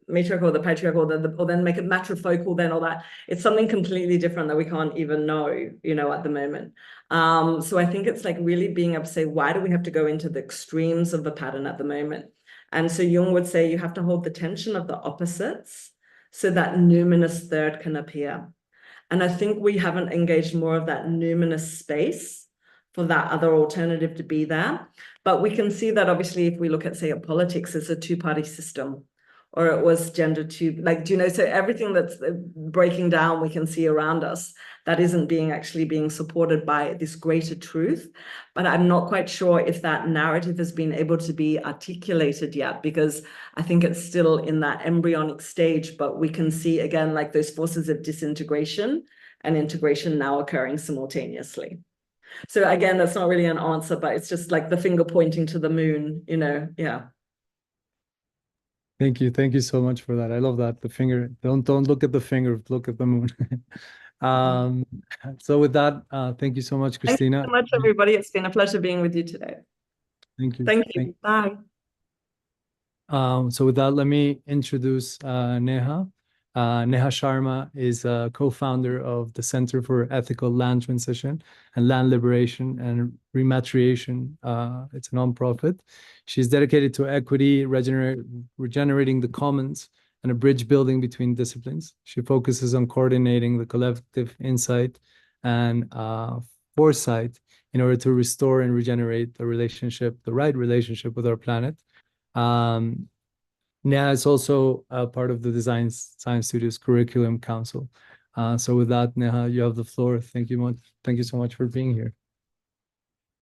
matriarch or the patriarch or then make it matrifocal then or that. It's something completely different that we can't even know, at the moment. So I think it's like really being able to say, why do we have to go into the extremes of the pattern at the moment? And so Jung would say you have to hold the tension of the opposites so that numinous third can appear. And I think we haven't engaged more of that numinous space for that other alternative to be there. But we can see that obviously if we look at, say, a politics, it's a two-party system, or it was gender two, so everything that's breaking down we can see around us that isn't actually being supported by this greater truth. But I'm not quite sure if that narrative has been able to be articulated yet, because I think it's still in that embryonic stage, but we can see again, like those forces of disintegration and integration now occurring simultaneously. So again, that's not really an answer, but it's just like the finger pointing to the moon, yeah. Thank you so much for that. I love that. The finger, don't look at the finger, look at the moon. So with that, thank you so much, Kristina. Thank you so much, everybody. It's been a pleasure being with you today. Thank you. Thank you. Bye. So with that, let me introduce Neha. Neha Sharma is a co-founder of the Center for Ethical Land Transition and Land Liberation and Rematriation. It's a nonprofit. She's dedicated to equity, regenerating the commons, and a bridge building between disciplines. She focuses on coordinating the collective insight and foresight in order to restore and regenerate the right relationship with our planet. Neha is also a part of the Design Science Studios Curriculum Council. So with that, Neha, you have the floor. Thank you so much for being here.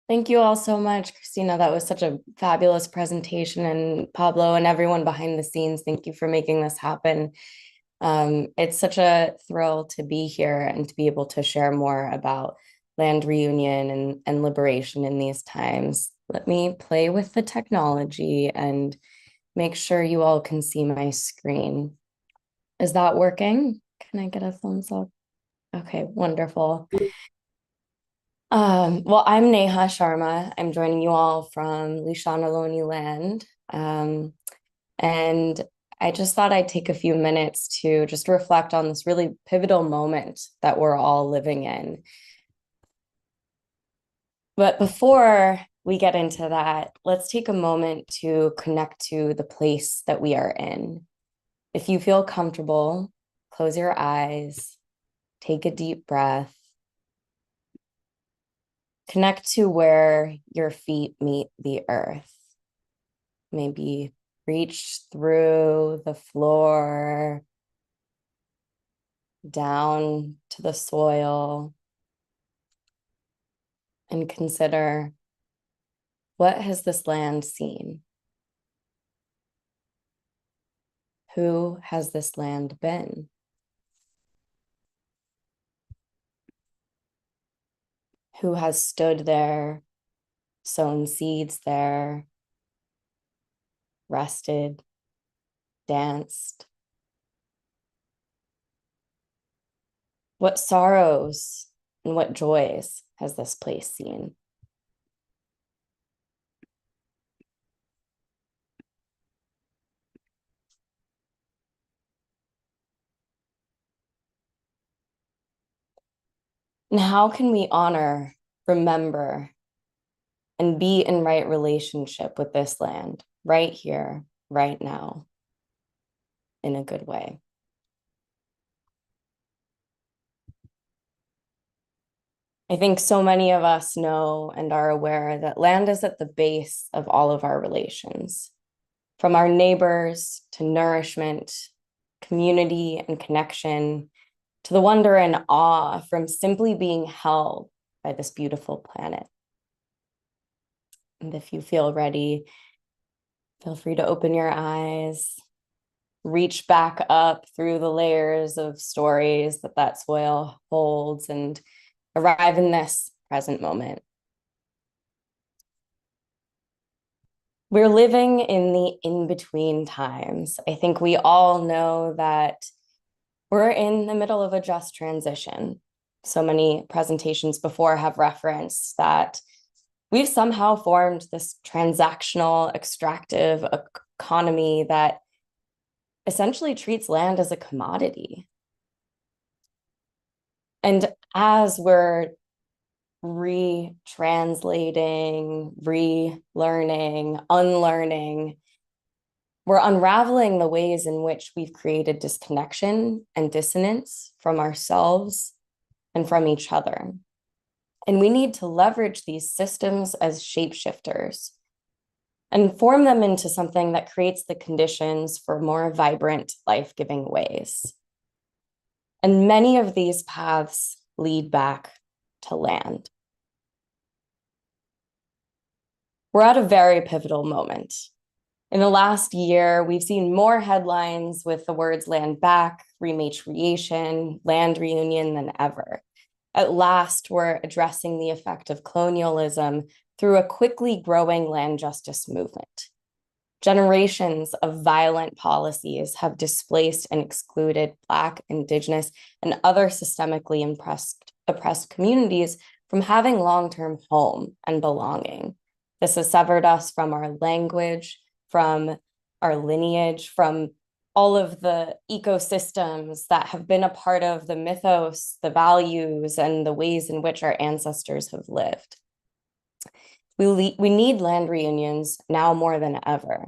Thank you all so much, Kristina. That was such a fabulous presentation, and Pablo and everyone behind the scenes, thank you for making this happen. It's such a thrill to be here and to be able to share more about land reunion and liberation in these times. Let me play with the technology and make sure you all can see my screen. Is that working? Can I get a thumbs up? Okay, wonderful. Well, I'm Neha Sharma. I'm joining you all from Lishanaloni land. And I just thought I'd take a few minutes to just reflect on this really pivotal moment that we're all living in. But before we get into that, let's take a moment to connect to the place that we are in. If you feel comfortable, close your eyes, take a deep breath. Connect to where your feet meet the earth. Maybe reach through the floor, down to the soil, and consider, what has this land seen? Who has this land been? Who has stood there, sown seeds there, rested, danced? What sorrows and what joys has this place seen? And how can we honor, remember, and be in right relationship with this land right here, right now, in a good way? I think so many of us know and are aware that land is at the base of all of our relations, from our neighbors to nourishment, community and connection, to the wonder and awe from simply being held by this beautiful planet. And if you feel ready, feel free to open your eyes, reach back up through the layers of stories that soil holds, and arrive in this present moment. We're living in the in-between times. I think we all know that we're in the middle of a just transition. So many presentations before have referenced that we've somehow formed this transactional, extractive economy that essentially treats land as a commodity. And as we're retranslating, relearning, unlearning, we're unraveling the ways in which we've created disconnection and dissonance from ourselves and from each other. And we need to leverage these systems as shapeshifters and form them into something that creates the conditions for more vibrant, life-giving ways. And many of these paths lead back to land. We're at a very pivotal moment. In the last year, we've seen more headlines with the words land back, rematriation, land reunion than ever. At last, we're addressing the effect of colonialism through a quickly growing land justice movement. Generations of violent policies have displaced and excluded Black, Indigenous, and other systemically oppressed communities from having long-term home and belonging. This has severed us from our language, from our lineage, from all of the ecosystems that have been a part of the mythos, the values, and the ways in which our ancestors have lived. We need land reunions now more than ever,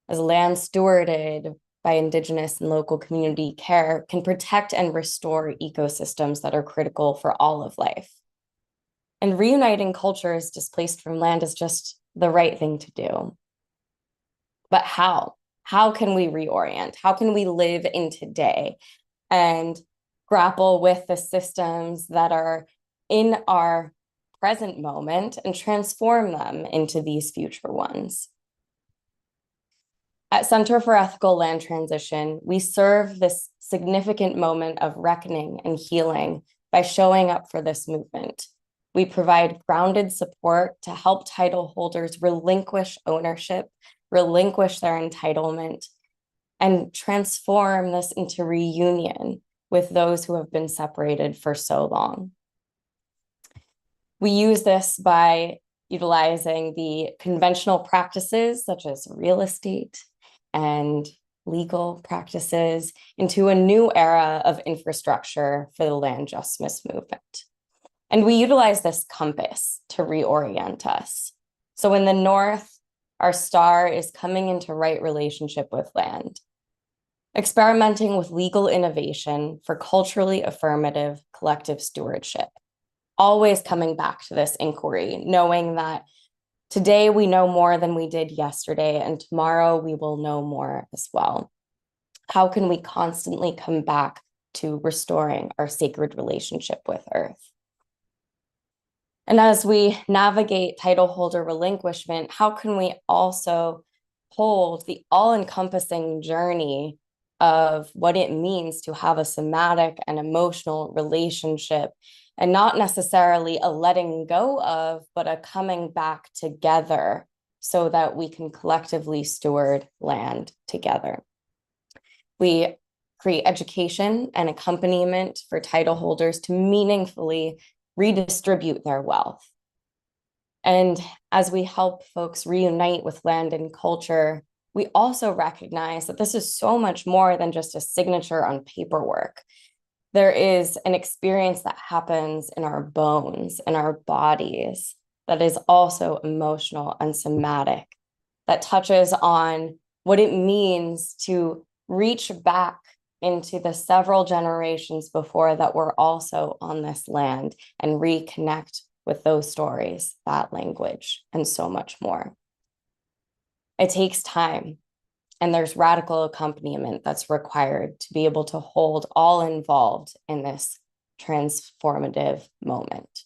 as land stewarded by Indigenous and local community care can protect and restore ecosystems that are critical for all of life. And reuniting cultures displaced from land is just the right thing to do. But how? How can we reorient? How can we live in today and grapple with the systems that are in our present moment and transform them into these future ones? At Center for Ethical Land Transition, we serve this significant moment of reckoning and healing by showing up for this movement. We provide grounded support to help title holders relinquish ownership, relinquish their entitlement, and transform this into reunion with those who have been separated for so long. We use this by utilizing the conventional practices such as real estate and legal practices into a new era of infrastructure for the land justice movement. And we utilize this compass to reorient us. So in the North, our star is coming into right relationship with land, experimenting with legal innovation for culturally affirmative collective stewardship, always coming back to this inquiry, knowing that today we know more than we did yesterday, and tomorrow we will know more as well. How can we constantly come back to restoring our sacred relationship with Earth? And as we navigate title holder relinquishment, how can we also hold the all-encompassing journey of what it means to have a somatic and emotional relationship, and not necessarily a letting go of, but a coming back together so that we can collectively steward land together. We create education and accompaniment for title holders to meaningfully redistribute their wealth. And as we help folks reunite with land and culture, we also recognize that this is so much more than just a signature on paperwork. there is an experience that happens in our bones, in our bodies, that is also emotional and somatic, that touches on what it means to reach back into the several generations before that were also on this land and reconnect with those stories, that language, and so much more. It takes time, and there's radical accompaniment that's required to be able to hold all involved in this transformative moment.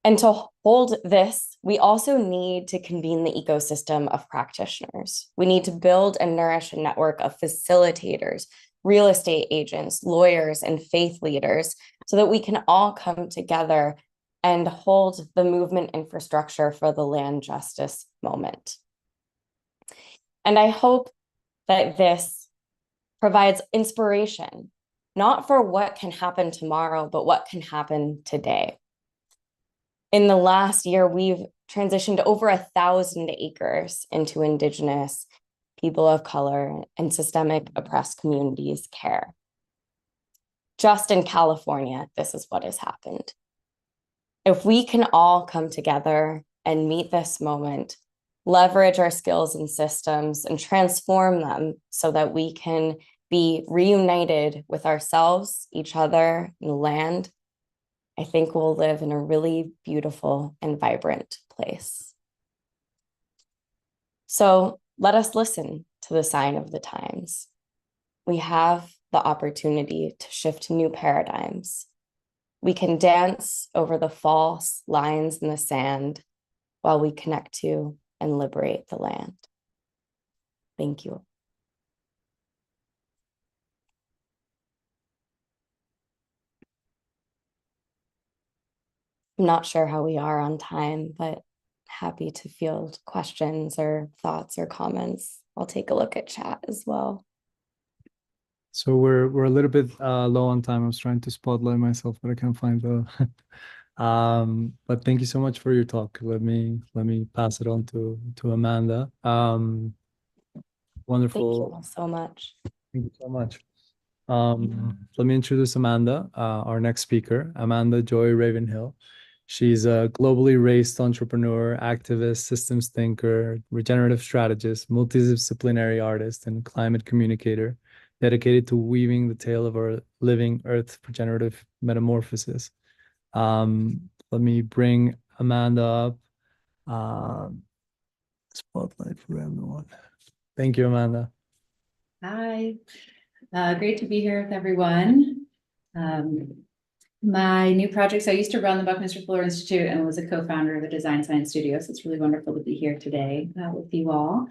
And to hold this, we also need to convene the ecosystem of practitioners. We need to build and nourish a network of facilitators, real estate agents, lawyers, and faith leaders so that we can all come together and hold the movement infrastructure for the land justice moment. And I hope that this provides inspiration, not for what can happen tomorrow, but what can happen today. In the last year, we've transitioned over 1,000 acres into Indigenous, people of color, and systemic oppressed communities' care. Just in California, this is what has happened. If we can all come together and meet this moment, leverage our skills and systems and transform them so that we can be reunited with ourselves, each other, and the land, I think we'll live in a really beautiful and vibrant place. So let us listen to the sign of the times. We have the opportunity to shift new paradigms. We can dance over the false lines in the sand while we connect to and liberate the land. Thank you. I'm not sure how we are on time, but happy to field questions or thoughts or comments. I'll take a look at chat as well. So we're a little bit low on time. I was trying to spotlight myself, but I can't find the but thank you so much for your talk. Let me pass it on to Amanda. Wonderful. Thank you so much. Thank you so much. Let me introduce Amanda, our next speaker, Amanda Joy Ravenhill. She's a globally raised entrepreneur, activist, systems thinker, regenerative strategist, multidisciplinary artist, and climate communicator, dedicated to weaving the tale of our living Earth regenerative metamorphosis. Let me bring Amanda up. Spotlight for everyone. Thank you, Amanda. Hi, great to be here with everyone. My new projects, I used to run the Buckminster Fuller Institute and was a co-founder of the Design Science Studio, so it's really wonderful to be here today with you all.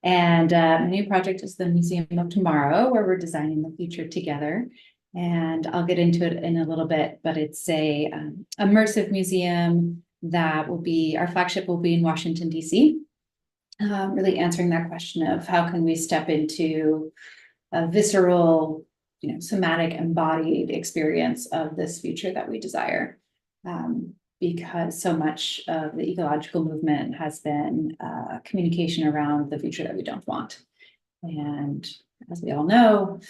And my new project is the Museum of Tomorrow, where we're designing the future together. And I'll get into it in a little bit, but it's a immersive museum that will be, our flagship will be in Washington, D.C., really answering that question of how can we step into a visceral, somatic, embodied experience of this future that we desire. Because so much of the ecological movement has been communication around the future that we don't want. And as we all know,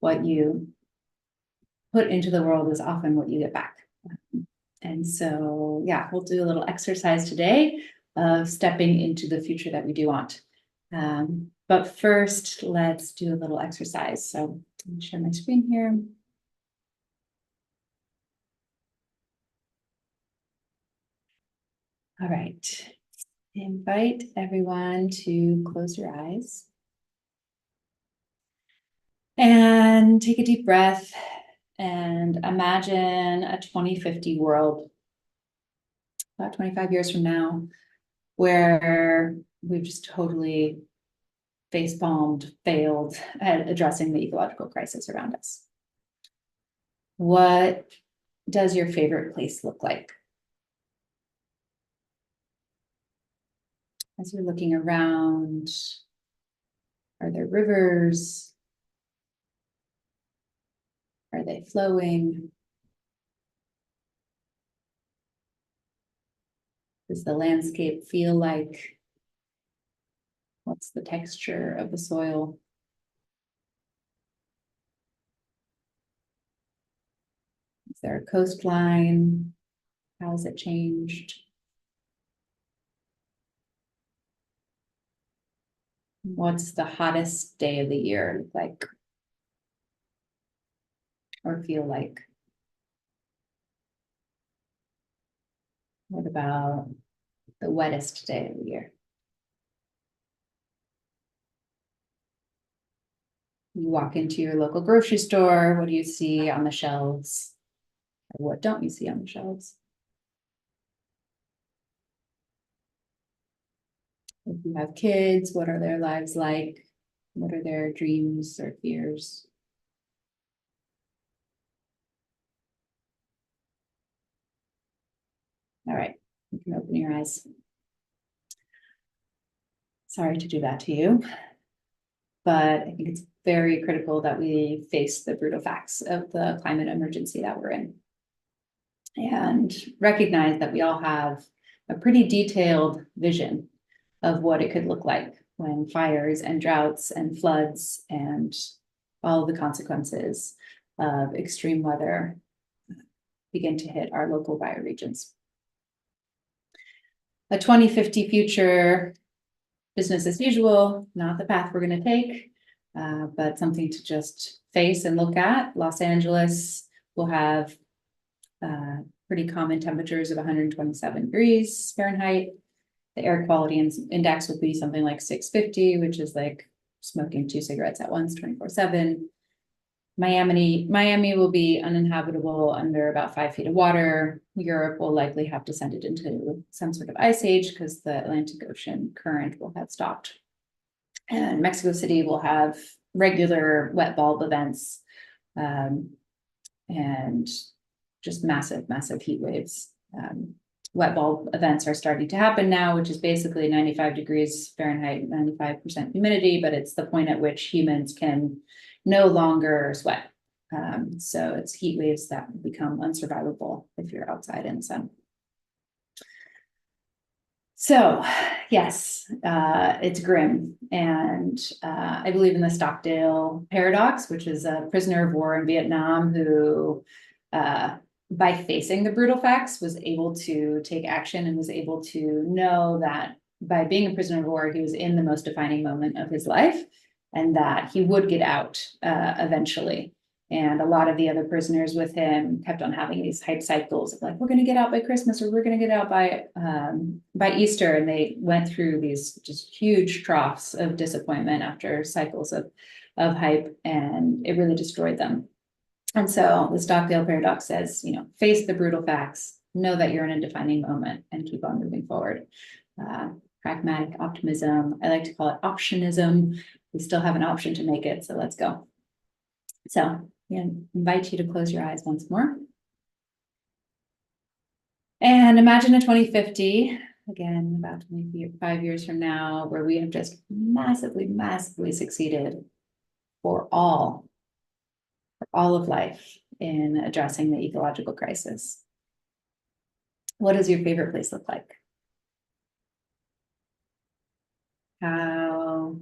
what you put into the world is often what you get back. And so, yeah, we'll do a little exercise today of stepping into the future that we do want. But first, let's do a little exercise. So let me share my screen here. All right. Invite everyone to close your eyes and take a deep breath and imagine a 2050 world, about 25 years from now, where we've just totally facepalmed, failed at addressing the ecological crisis around us. What does your favorite place look like? As you're looking around, are there rivers? Are they flowing? Does the landscape feel like? What's the texture of the soil? there a coastline? How has it changed? What's the hottest day of the year look like? Or feel like? What about the wettest day of the year? You walk into your local grocery store, what do you see on the shelves? Or what don't you see on the shelves? If you have kids, what are their lives like? What are their dreams or fears? All right, you can open your eyes. Sorry to do that to you, but I think it's very critical that we face the brutal facts of the climate emergency that we're in and recognize that we all have a pretty detailed vision of what it could look like when fires and droughts and floods and all of the consequences of extreme weather begin to hit our local bioregions. A 2050 future, business as usual, not the path we're going to take, but something to just face and look at. Los Angeles will have pretty common temperatures of 127 degrees Fahrenheit. The air quality index will be something like 650, which is like smoking 2 cigarettes at once, 24/7. Miami will be uninhabitable under about 5 feet of water. Europe will likely have descended into some sort of ice age because the Atlantic Ocean current will have stopped. And Mexico City will have regular wet bulb events and just massive, massive heat waves. Wet bulb events are starting to happen now, which is basically 95 degrees Fahrenheit, 95% humidity, but it's the point at which humans can no longer sweat. So it's heat waves that become unsurvivable if you're outside in the sun. So yes, it's grim. And I believe in the Stockdale paradox, which is a prisoner of war in Vietnam who, by facing the brutal facts, was able to take action and was able to know that by being a prisoner of war, he was in the most defining moment of his life and that he would get out eventually. And a lot of the other prisoners with him kept on having these hype cycles of like, we're going to get out by Christmas or we're going to get out by Easter. And they went through these just huge troughs of disappointment after cycles of hype, and it really destroyed them. And so the Stockdale paradox says, face the brutal facts, know that you're in a defining moment and keep on moving forward. Pragmatic optimism. I like to call it optionism. We still have an option to make it, so let's go. So I invite you to close your eyes once more. And imagine a 2050, again, about 25 years from now, where we have just massively, massively succeeded for all of life in addressing the ecological crisis. What does your favorite place look like? How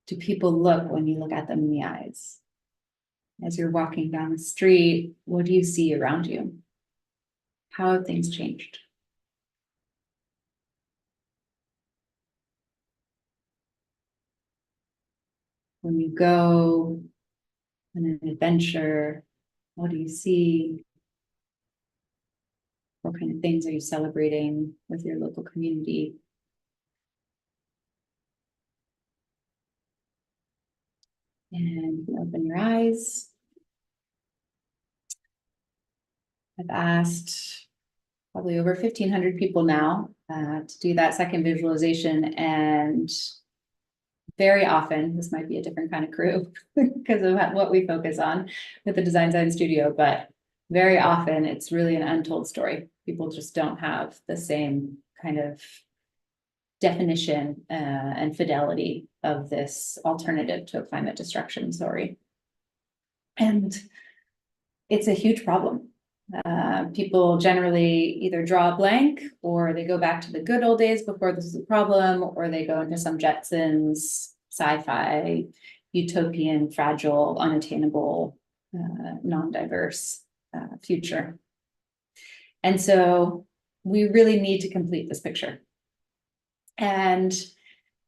do people look when you look at them in the eyes? As you're walking down the street, what do you see around you? How have things changed? When you go on an adventure, what do you see? What kind of things are you celebrating with your local community? And you can open your eyes. I've asked probably over 1,500 people now to do that second visualization, and very often, this might be a different kind of crew because of what we focus on with the Design Science Studio, but very often it's really an untold story. People just don't have the same kind of definition and fidelity of this alternative to a climate destruction story. And it's a huge problem. People generally either draw a blank or they go back to the good old days before this was a problem, or they go into some Jetsons, sci-fi, utopian, fragile, unattainable, non-diverse future. And so we really need to complete this picture. And,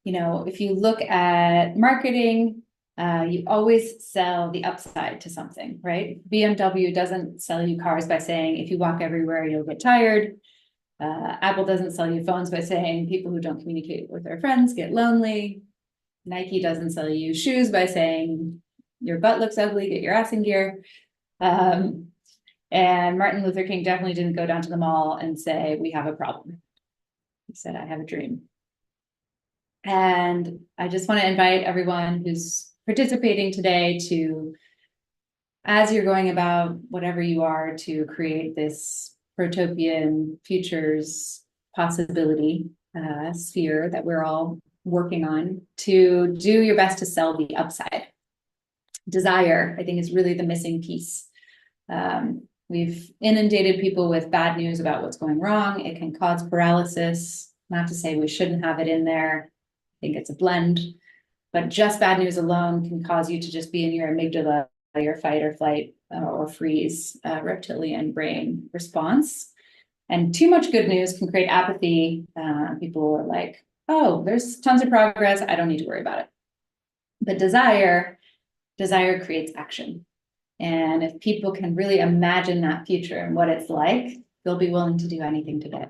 you know, if you look at marketing, you always sell the upside to something, right? BMW doesn't sell you cars by saying, if you walk everywhere, you'll get tired. Apple doesn't sell you phones by saying people who don't communicate with their friends get lonely. Nike doesn't sell you shoes by saying your butt looks ugly, get your ass in gear. And Martin Luther King definitely didn't go down to the mall and say, we have a problem. He said, I have a dream. And I just want to invite everyone who's participating today to, as you're going about whatever you are, to create this protopian futures possibility sphere that we're all working on, to do your best to sell the upside. Desire, I think, is really the missing piece. We've inundated people with bad news about what's going wrong. It can cause paralysis. Not to say we shouldn't have it in there. I think it's a blend, but just bad news alone can cause you to just be in your amygdala, your fight or flight or freeze reptilian brain response. And too much good news can create apathy. People are like, oh, there's tons of progress. I don't need to worry about it. But desire creates action. And if people can really imagine that future and what it's like, they'll be willing to do anything today.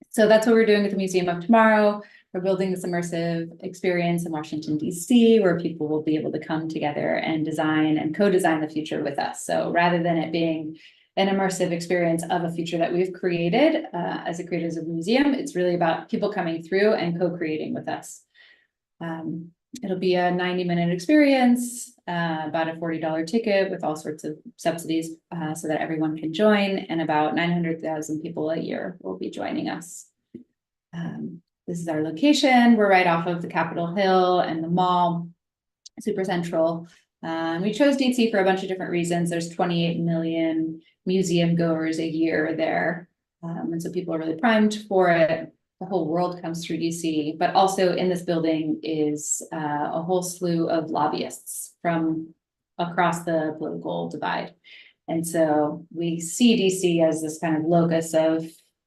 So that's what we're doing with the Museum of Tomorrow. We're building this immersive experience in Washington, D.C., where people will be able to come together and design and co-design the future with us. So rather than it being an immersive experience of a future that we've created as the creators of the museum, it's really about people coming through and co-creating with us. It'll be a 90-minute experience, about a $40 ticket with all sorts of subsidies so that everyone can join, and about 900,000 people a year will be joining us. This is our location. We're right off of the Capitol Hill and the mall, super central. We chose DC for a bunch of different reasons. There's 28 million museum goers a year there. And so people are really primed for it. The whole world comes through DC, but also in this building is a whole slew of lobbyists from across the political divide. And so we see DC as this kind of locus of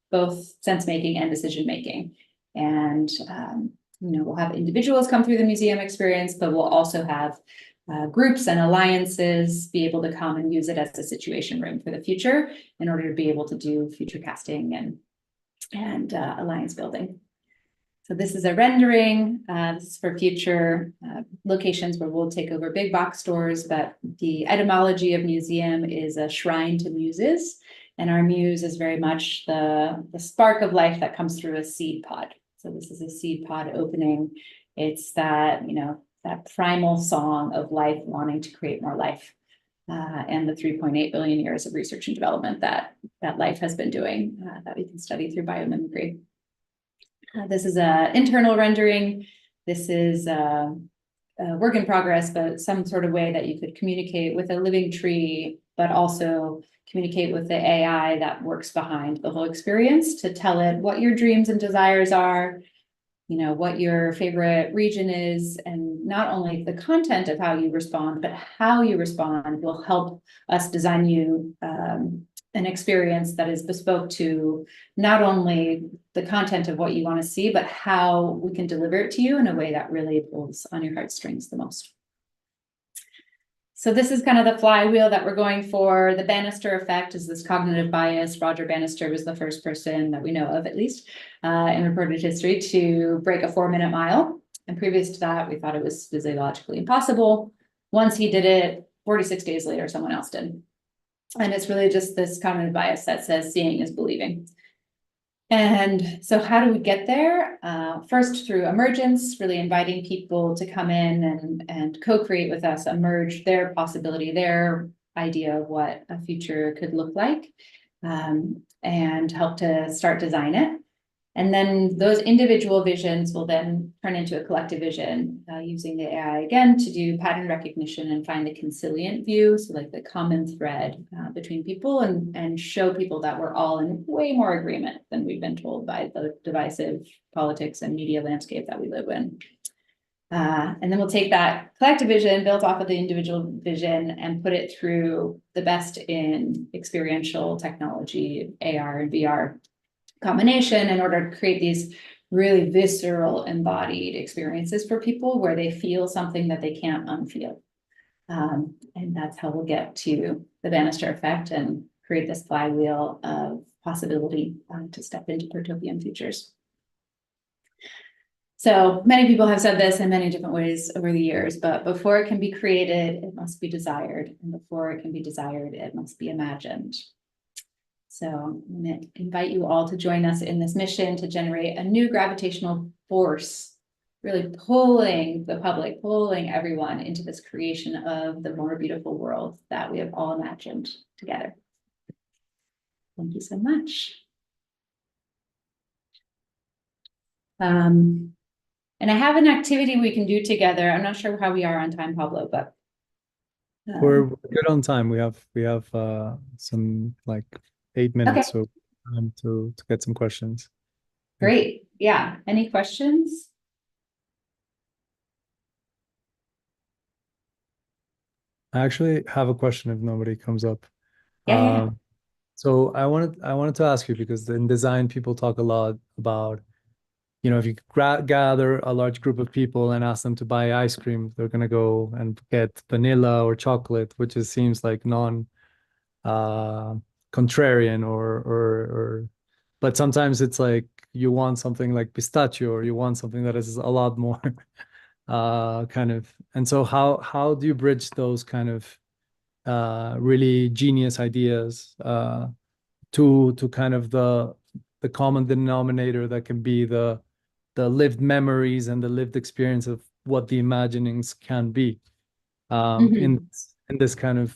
both sense-making and decision-making. And, you know, we'll have individuals come through the museum experience, but we'll also have groups and alliances be able to come and use it as a situation room for the future in order to be able to do future casting and alliance building. So this is a rendering. This is for future locations where we'll take over big box stores, but the etymology of museum is a shrine to muses. And our muse is very much the spark of life that comes through a seed pod. So this is a seed pod opening. It's that, you know, that primal song of life wanting to create more life. And the 3.8 billion years of research and development that life has been doing that we can study through biomimicry. This is an internal rendering. This is a work in progress, but some sort of way that you could communicate with a living tree, but also communicate with the AI that works behind the whole experience to tell it what your dreams and desires are, you know, what your favorite region is, and not only the content of how you respond, but how you respond will help us design you an experience that is bespoke to not only the content of what you want to see, but how we can deliver it to you in a way that really pulls on your heartstrings the most. So this is kind of the flywheel that we're going for. The Bannister effect is this cognitive bias. Roger Bannister was the first person that we know of, at least, in recorded history to break a 4-minute mile. And previous to that, we thought it was physiologically impossible. Once he did it, 46 days later, someone else did. And it's really just this cognitive bias that says seeing is believing. And so how do we get there? First, through emergence, really inviting people to come in and co-create with us, emerge their possibility, their idea of what a future could look like, and help to start design it. And then those individual visions will then turn into a collective vision using the AI again to do pattern recognition and find the consilient view, so like the common thread between people, and show people that we're all in way more agreement than we've been told by the divisive politics and media landscape that we live in. And then we'll take that collective vision built off of the individual vision and put it through the best in experiential technology, AR and VR combination, in order to create these really visceral embodied experiences for people where they feel something that they can't unfeel. And that's how we'll get to the banister effect and create this flywheel of possibility to step into utopian futures. So many people have said this in many different ways over the years, but before it can be created, it must be desired. And before it can be desired, it must be imagined. So I'm going to invite you all to join us in this mission to generate a new gravitational force, really pulling the public, pulling everyone into this creation of the more beautiful world that we have all imagined together. Thank you so much. And I have an activity we can do together. I'm not sure how we are on time, Pablo, but we're good on time. We have some like 8 minutes, okay. So to get some questions. Great. Yeah. Any questions? I actually have a question if nobody comes up. Yeah. So I wanted to ask you, because in design people talk a lot about, you know, if you gather a large group of people and ask them to buy ice cream, they're gonna go and get vanilla or chocolate, which seems like contrarian or but sometimes it's like you want something like pistachio, or you want something that is a lot more kind of. And so how do you bridge those kind of really genius ideas to kind of the common denominator that can be the lived memories and the lived experience of what the imaginings can be in this kind of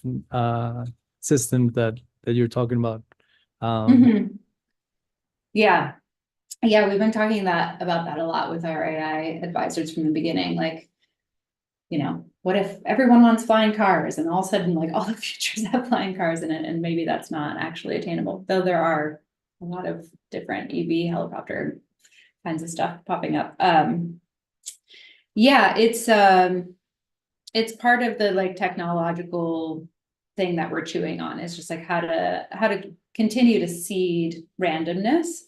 system that you're talking about. Yeah, we've been talking about that a lot with our AI advisors from the beginning. Like, you know, what if everyone wants flying cars, and all of a sudden, like, all the futures have flying cars in it, and maybe that's not actually attainable, though there are a lot of different EV helicopter kinds of stuff popping up. Yeah, it's part of the like technological thing that we're chewing on. It's just like how to continue to seed randomness.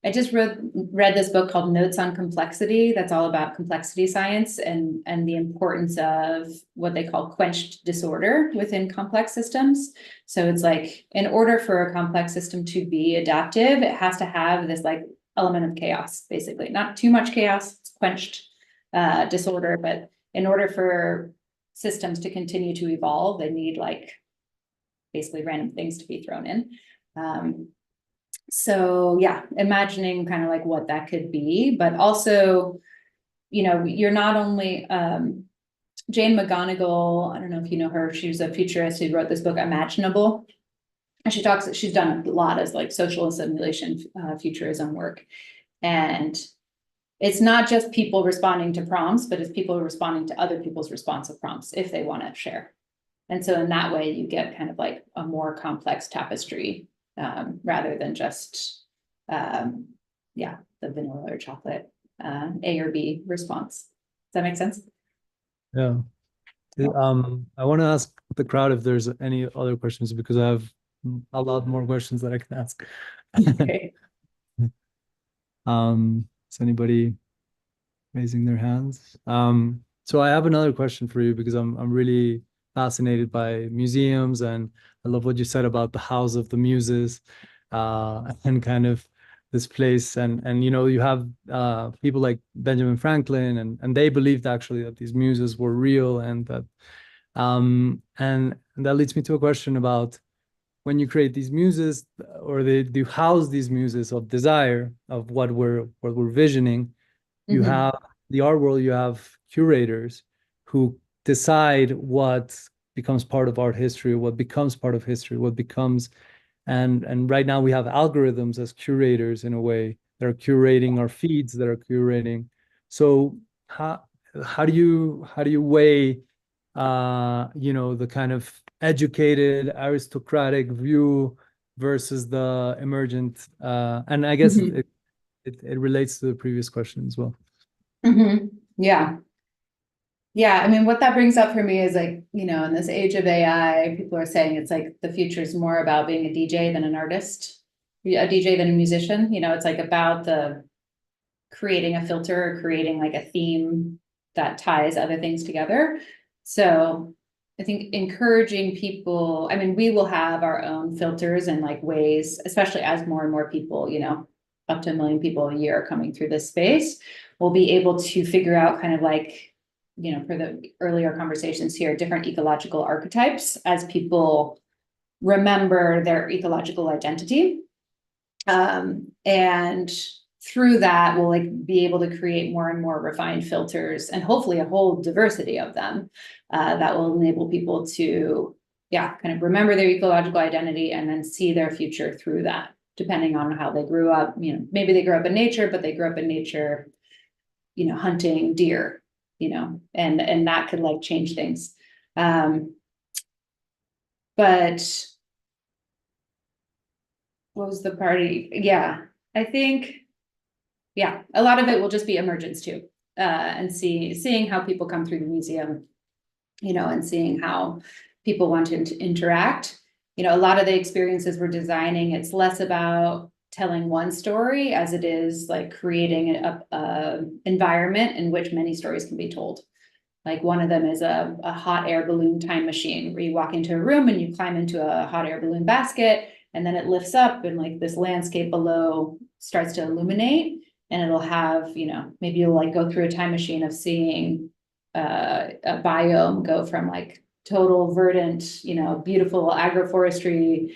I just read this book called Notes on Complexity that's all about complexity science and the importance of what they call quenched disorder within complex systems. So it's like, in order for a complex system to be adaptive, it has to have this like element of chaos, basically. Not too much chaos, it's quenched disorder, but in order for systems to continue to evolve, they need like basically random things to be thrown in. So yeah, imagining kind of like what that could be, but also, you know, you're not only Jane McGonigal, I don't know if you know her, she was a futurist who wrote this book, Imaginable. And she's done a lot as like social simulation futurism work. And it's not just people responding to prompts, but it's people responding to other people's responsive prompts if they want to share. And so in that way, you get kind of like a more complex tapestry rather than just, the vanilla or chocolate A or B response. Does that make sense? Yeah. I want to ask the crowd if there's any other questions, because I have a lot more questions that I can ask. Okay. Is anybody raising their hands? So I have another question for you, because I'm really fascinated by museums, and I love what you said about the House of the Muses, and kind of this place, and you know, you have people like Benjamin Franklin, and they believed actually that these muses were real, and that and that leads me to a question about when you create these muses, or they do house these muses of desire, of what we're visioning. You have the art world, you have curators who decide what becomes part of art history, what becomes part of history, what becomes, and right now we have algorithms as curators in a way that are curating our feeds, that are curating. So how do you weigh you know, the kind of educated aristocratic view versus the emergent, and I guess it relates to the previous question as well. Yeah. Yeah, I mean, what that brings up for me is like, you know, in this age of AI, people are saying it's like the future is more about being a DJ than an artist, a DJ than a musician. You know, it's like about the creating a filter or creating like a theme that ties other things together. So I think encouraging people, I mean, we will have our own filters and like ways, especially as more and more people, you know, up to 1 million people a year are coming through this space, we'll be able to figure out kind of like, you know, for the earlier conversations here, different ecological archetypes as people remember their ecological identity. And through that, we'll like be able to create more and more refined filters and hopefully a whole diversity of them that will enable people to, yeah, kind of remember their ecological identity and then see their future through that, depending on how they grew up. You know, maybe they grew up in nature, but they grew up in nature, you know, hunting deer, you know, and that could like change things. But what was the party? Yeah, I think, yeah, a lot of it will just be emergence too, and seeing how people come through the museum, you know, and seeing how people want to interact. You know, a lot of the experiences we're designing, it's less about telling one story as it is like creating a environment in which many stories can be told. Like one of them is a hot air balloon time machine where you walk into a room and you climb into a hot air balloon basket, and then it lifts up and like this landscape below starts to illuminate, and it'll have, you know, maybe you'll like go through a time machine of seeing a biome go from like total verdant, you know, beautiful agroforestry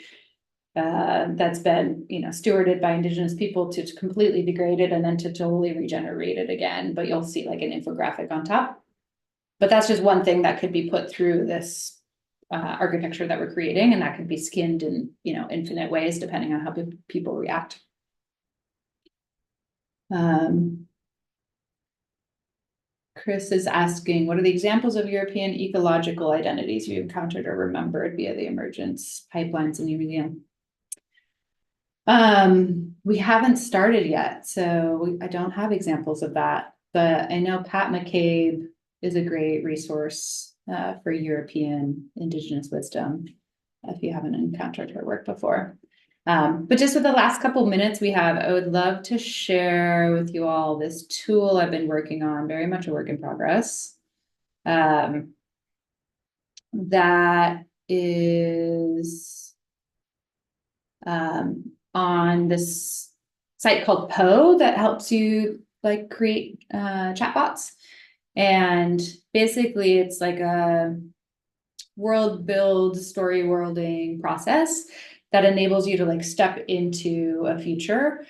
that's been, you know, stewarded by Indigenous people to completely degraded and then to totally regenerated again. But you'll see like an infographic on top. But that's just one thing that could be put through this architecture that we're creating, and that could be skinned in, you know, infinite ways depending on how people react. Chris is asking, what are the examples of European ecological identities you encountered or remembered via the emergence pipelines in your museum? We haven't started yet, so I don't have examples of that, but I know Pat McCabe is a great resource for European Indigenous wisdom, if you haven't encountered her work before. But just with the last couple minutes we have, I would love to share with you all this tool I've been working on, very much a work in progress. That is on this site called Poe that helps you like create chatbots. And basically it's like a world build story worlding process that enables you to like step into a future.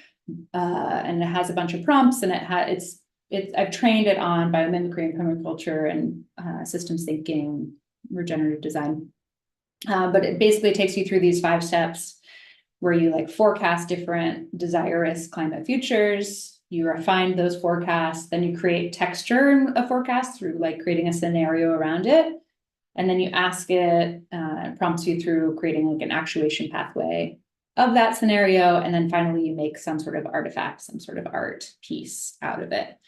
And it has a bunch of prompts, and I've trained it on biomimicry and permaculture and systems thinking, regenerative design. But it basically takes you through these 5 steps where you like forecast different desirous climate futures, you refine those forecasts, then you create texture in a forecast through like creating a scenario around it. And then you ask it, prompts you through creating like an actuation pathway of that scenario. And then finally you make some sort of artifact, some sort of art piece out of it.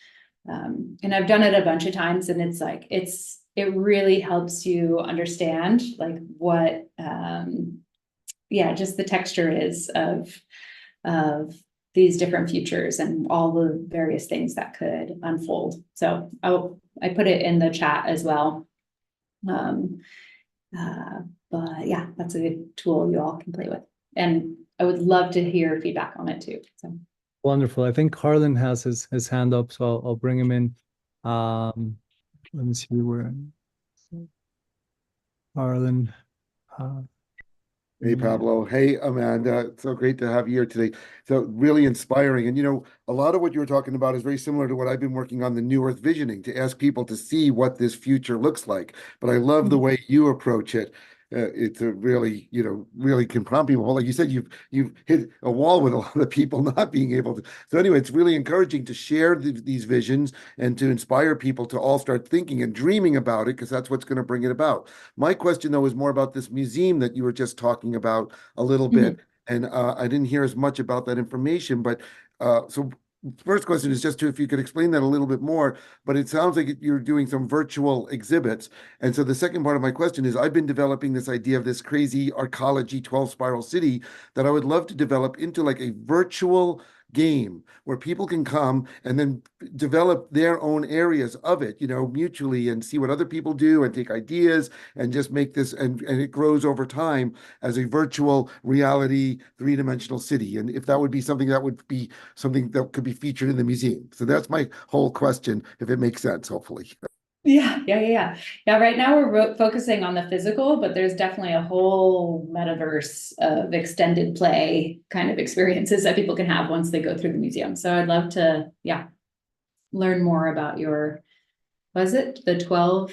And I've done it a bunch of times, and it's like, it really helps you understand like what, just the texture is of these different futures and all the various things that could unfold. So I put it in the chat as well. But yeah, that's a good tool you all can play with. And I would love to hear feedback on it too. So wonderful. I think Harlan has his hand up, so I'll bring him in. Let me see where Harlan. Hey, Pablo. Hey, Amanda. It's so great to have you here today. So really inspiring. And, you know, a lot of what you were talking about is very similar to what I've been working on, the New Earth visioning, to ask people to see what this future looks like. But I love the way you approach it. It's a really, you know, really can prompt people. Like you said, you've hit a wall with a lot of people not being able to. So anyway, it's really encouraging to share these visions and to inspire people to all start thinking and dreaming about it, because that's what's going to bring it about. My question, though, is more about this museum that you were just talking about a little bit. And I didn't hear as much about that information, but so first question is just if you could explain that a little bit more, but it sounds like you're doing some virtual exhibits. And so the second part of my question is, I've been developing this idea of this crazy arcology 12 spiral city that I would love to develop into like a virtual game where people can come and then develop their own areas of it, mutually, and see what other people do and take ideas and just make this, and it grows over time as a virtual reality 3-dimensional city. And if that would be something that could be featured in the museum. So that's my whole question, if it makes sense, hopefully. Yeah. Right now we're focusing on the physical, but there's definitely a whole metaverse of extended play kind of experiences that people can have once they go through the museum. So I'd love to, learn more about your, was it the 12?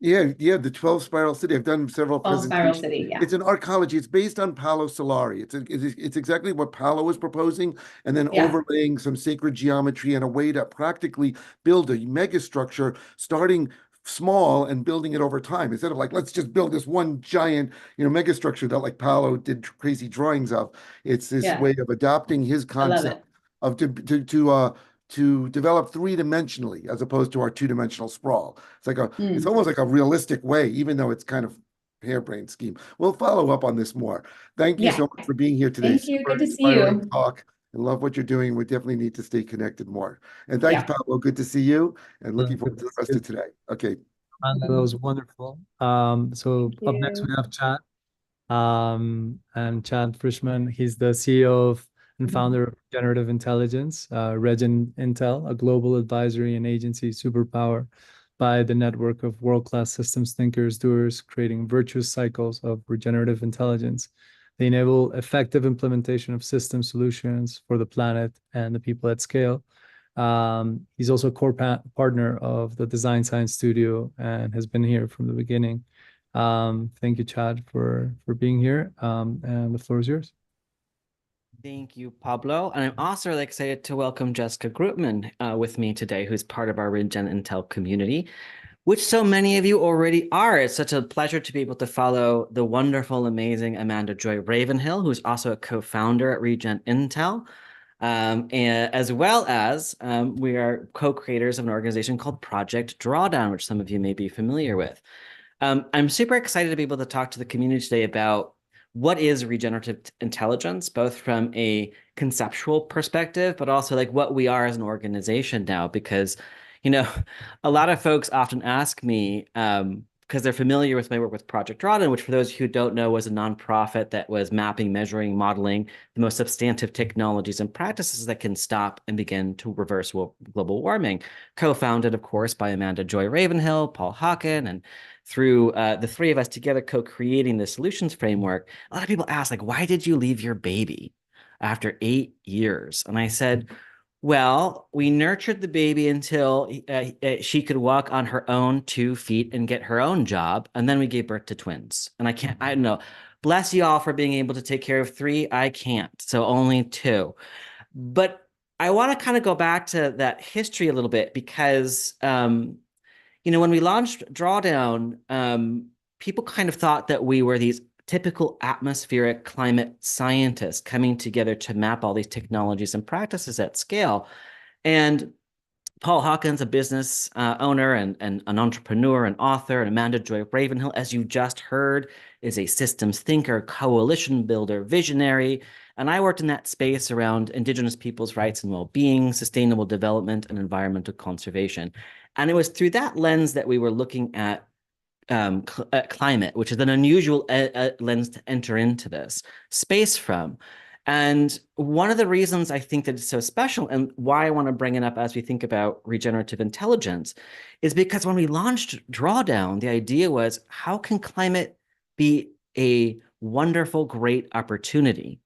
Yeah, the 12 spiral city. I've done several 12 spiral city, yeah. It's an arcology. It's based on Palo Solari. It's exactly what Palo was proposing, and then overlaying some sacred geometry and a way to practically build a megastructure, starting small and building it over time, instead of like, let's just build this one giant, megastructure that like Palo did crazy drawings of. It's this way of adopting his concept of to develop 3-dimensionally as opposed to our 2-dimensional sprawl. It's like it's almost like a realistic way, even though it's kind of harebrained scheme. We'll follow up on this more. Thank you so much for being here today. Thank you. Good to see you. Talk. I love what you're doing. We definitely need to stay connected more. And thanks, Pablo. Good to see you, and looking forward to the rest of today. Okay. That was wonderful. So up next we have Chad. And Chad Frischman, he's the CEO and founder of Regenerative Intelligence, Regen Intel, a global advisory and agency superpower by the network of world-class systems thinkers, doers, creating virtuous cycles of regenerative intelligence. They enable effective implementation of system solutions for the planet and the people at scale. He's also a core partner of the Design Science Studio and has been here from the beginning. Thank you, Chad, for being here. And the floor is yours. Thank you, Pablo. And I'm also really excited to welcome Jessica Grootman with me today, who's part of our Regen Intel community, which so many of you already are. It's such a pleasure to be able to follow the wonderful, amazing Amanda Joy Ravenhill, who's also a co-founder at Regen Intel, and as well as we are co-creators of an organization called Project Drawdown, which some of you may be familiar with. I'm super excited to be able to talk to the community today about what is regenerative intelligence, both from a conceptual perspective, but also like what we are as an organization now, because, a lot of folks often ask me, because they're familiar with my work with Project Drawdown, which for those who don't know was a nonprofit that was mapping, measuring, modeling the most substantive technologies and practices that can stop and begin to reverse global warming, co-founded, of course, by Amanda Joy Ravenhill, Paul Hawken, and through the three of us together co-creating the solutions framework. A lot of people ask, like, why did you leave your baby after 8 years? And I said, well, we nurtured the baby until she could walk on her own 2 feet and get her own job. And then we gave birth to twins. And I don't know, bless you all for being able to take care of 3. I can't, so only 2. But I want to kind of go back to that history a little bit because, when we launched Drawdown, people kind of thought that we were these typical atmospheric climate scientists coming together to map all these technologies and practices at scale. And Paul Hawken's a business owner and an entrepreneur and author, and Amanda Joy Ravenhill, as you just heard, is a systems thinker, coalition builder, visionary. And I worked in that space around Indigenous people's rights and well-being, sustainable development, and environmental conservation. And it was through that lens that we were looking at climate, which is an unusual lens to enter into this space from. And one of the reasons I think that it's so special and why I want to bring it up as we think about regenerative intelligence is because when we launched Drawdown, the idea was, how can climate be a wonderful, great opportunity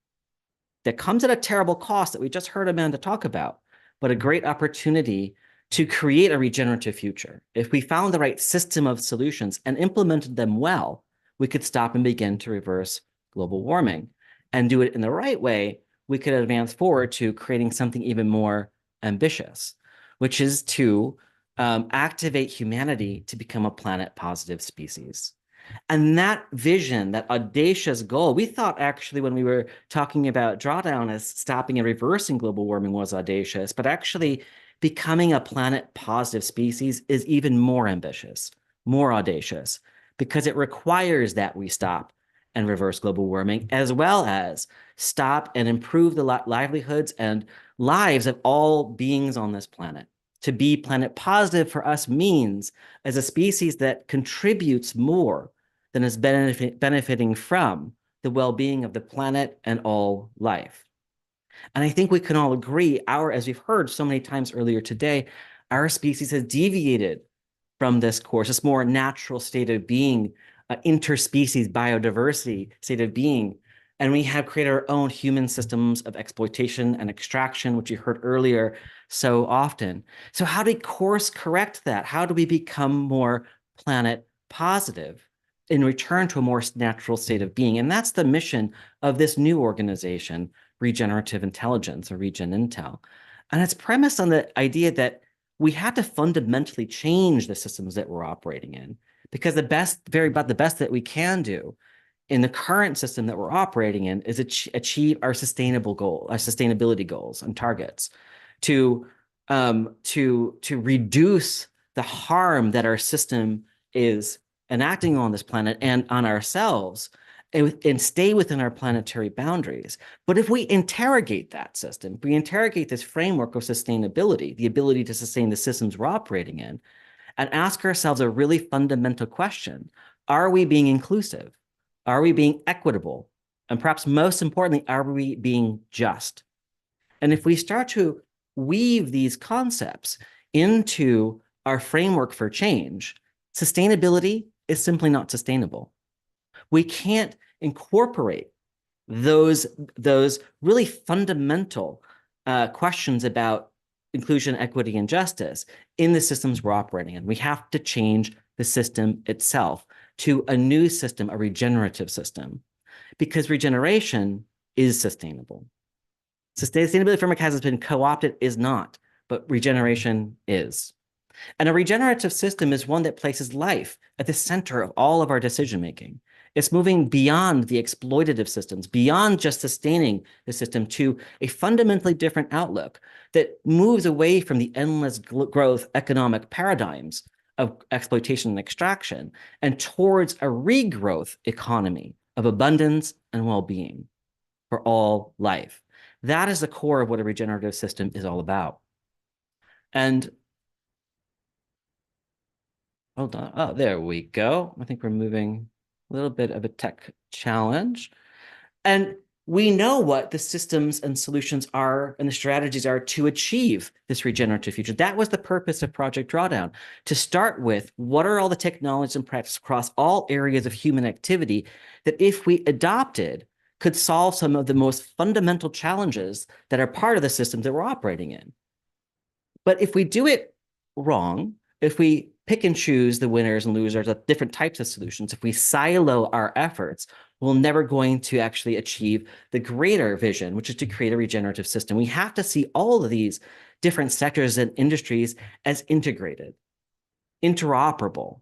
that comes at a terrible cost that we just heard Amanda talk about, but a great opportunity to create a regenerative future? If we found the right system of solutions and implemented them well, we could stop and begin to reverse global warming. And do it in the right way, we could advance forward to creating something even more ambitious, which is to activate humanity to become a planet-positive species. And that vision, that audacious goal, we thought actually when we were talking about drawdown as stopping and reversing global warming was audacious, but actually becoming a planet positive species is even more ambitious, more audacious, because it requires that we stop and reverse global warming, as well as stop and improve the livelihoods and lives of all beings on this planet. To be planet positive for us means, as a species that contributes more than is benefiting from the well-being of the planet and all life. And I think we can all agree, as we've heard so many times earlier today, our species has deviated from this course, this more natural state of being, interspecies biodiversity state of being. And we have created our own human systems of exploitation and extraction, which you heard earlier so often. So how do we course correct that? How do we become more planet positive in return to a more natural state of being? And that's the mission of this new organization, Regenerative Intelligence, or Regen Intel. And it's premised on the idea that we have to fundamentally change the systems that we're operating in, because the best that we can do in the current system that we're operating in is achieve our sustainability goals and targets, to reduce the harm that our system is enacting on this planet and on ourselves, and stay within our planetary boundaries. But if we interrogate that system, if we interrogate this framework of sustainability, the ability to sustain the systems we're operating in, and ask ourselves a really fundamental question: are we being inclusive? Are we being equitable? And perhaps most importantly, are we being just? And if we start to weave these concepts into our framework for change, sustainability is simply not sustainable. We can't incorporate those really fundamental questions about inclusion, equity, and justice in the systems we're operating in. We have to change the system itself to a new system, a regenerative system, because regeneration is sustainable. Sustainability framework has been co-opted, is not, but regeneration is. And a regenerative system is one that places life at the center of all of our decision-making. It's moving beyond the exploitative systems, beyond just sustaining the system, to a fundamentally different outlook that moves away from the endless growth economic paradigms of exploitation and extraction, and towards a regrowth economy of abundance and well-being for all life. That is the core of what a regenerative system is all about. And hold on. Oh, there we go. I think we're moving a little bit of a tech challenge. And we know what the systems and solutions are and the strategies are to achieve this regenerative future. That was the purpose of Project Drawdown, to start with what are all the technologies and practices across all areas of human activity that, if we adopted, could solve some of the most fundamental challenges that are part of the systems that we're operating in. But if we do it wrong, if we pick and choose the winners and losers of different types of solutions, if we silo our efforts, we're never going to actually achieve the greater vision, which is to create a regenerative system. We have to see all of these different sectors and industries as integrated, interoperable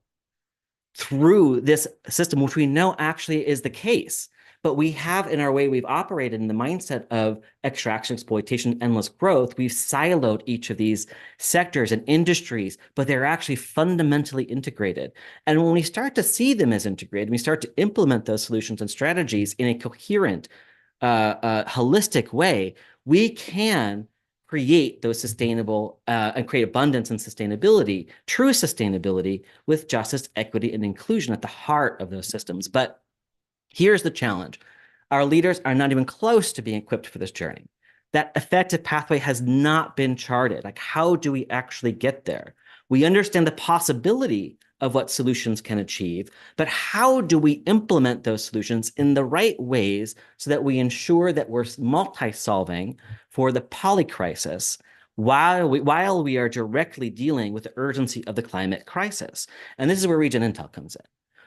through this system, which we know actually is the case. But we have, in our way we've operated in the mindset of extraction, exploitation, endless growth, we've siloed each of these sectors and industries, but they're actually fundamentally integrated. And when we start to see them as integrated, we start to implement those solutions and strategies in a coherent, holistic way, we can create those sustainable and create abundance and sustainability, true sustainability, with justice, equity, and inclusion at the heart of those systems. But here's the challenge. Our leaders are not even close to being equipped for this journey. That effective pathway has not been charted. Like, how do we actually get there? We understand the possibility of what solutions can achieve, but how do we implement those solutions in the right ways so that we ensure that we're multi-solving for the polycrisis while we are directly dealing with the urgency of the climate crisis? And this is where Regen Intel comes in.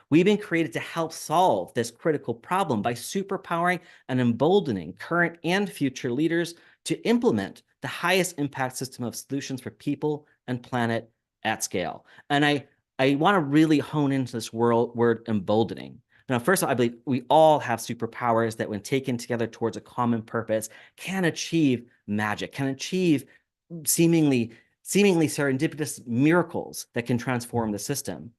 We've been created to help solve this critical problem by superpowering and emboldening current and future leaders to implement the highest impact system of solutions for people and planet at scale. And I I want to really hone into this word emboldening. Now, first of all, I believe we all have superpowers that when taken together towards a common purpose can achieve magic, can achieve seemingly serendipitous miracles that can transform the system.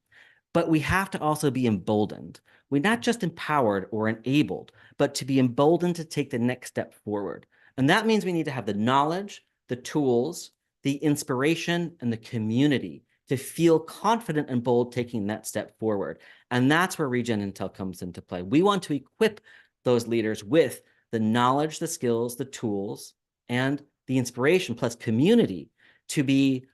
But we have to also be emboldened. We're not just empowered or enabled, but to be emboldened to take the next step forward. And that means we need to have the knowledge, the tools, the inspiration, and the community to feel confident and bold taking that step forward. And that's where Regen Intel comes into play. We want to equip those leaders with the knowledge, the skills, the tools, and the inspiration plus community to be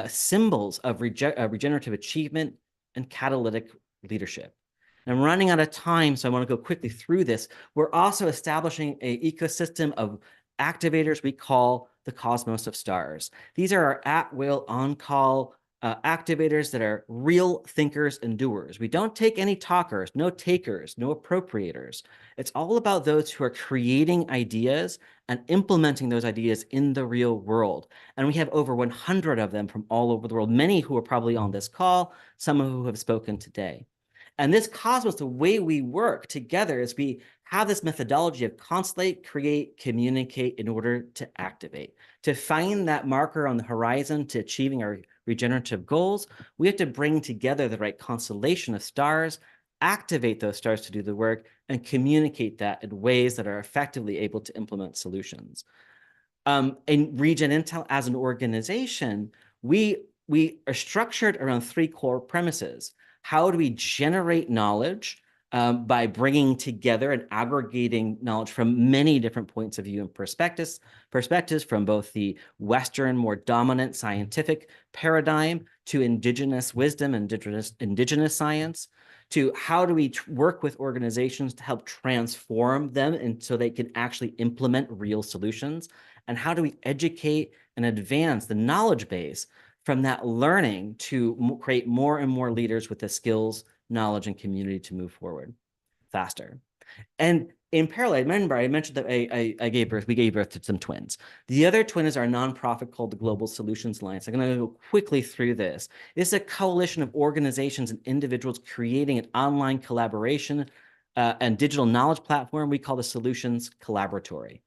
symbols of regenerative achievement and catalytic leadership. And I'm running out of time, so I want to go quickly through this. We're also establishing an ecosystem of activators we call the Cosmos of Stars. These are our at-will, on-call activators that are real thinkers and doers. We don't take any talkers, no takers, no appropriators. It's all about those who are creating ideas and implementing those ideas in the real world. And we have over 100 of them from all over the world, many who are probably on this call, some who have spoken today. And this cosmos, the way we work together is we have this methodology of constellate, create, communicate in order to activate. To find that marker on the horizon to achieving our regenerative goals, we have to bring together the right constellation of stars, activate those stars to do the work, and communicate that in ways that are effectively able to implement solutions. In Regen Intel as an organization, we are structured around three core premises. How do we generate knowledge by bringing together and aggregating knowledge from many different points of view and perspectives from both the Western, more dominant scientific paradigm to indigenous wisdom and indigenous science, to how do we work with organizations to help transform them and so they can actually implement real solutions, and how do we educate and advance the knowledge base from that learning to create more and more leaders with the skills, knowledge, and community to move forward faster. And in parallel, I mentioned that we gave birth to some twins. The other twin is our nonprofit called the Global Solutions Alliance. I'm going to go quickly through this. It's a coalition of organizations and individuals creating an online collaboration and digital knowledge platform we call the Solutions Collaboratory.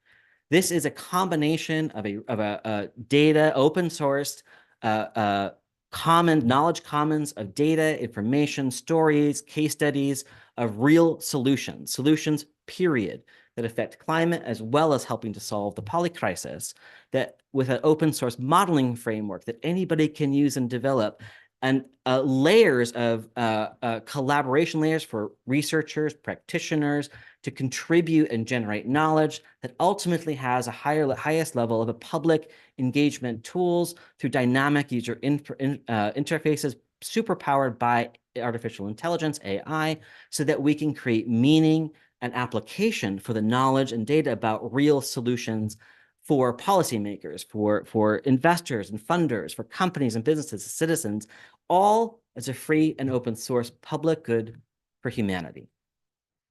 This is a combination of a data, open sourced, common knowledge commons of data, information, stories, case studies of real solutions, period, that affect climate as well as helping to solve the polycrisis, that with an open source modeling framework that anybody can use and develop, and layers of collaboration layers for researchers, practitioners to contribute and generate knowledge that ultimately has a highest level of a public engagement tools through dynamic user interfaces, superpowered by artificial intelligence, AI, so that we can create meaning and application for the knowledge and data about real solutions for policymakers, for investors and funders, for companies and businesses, citizens, all as a free and open source public good for humanity.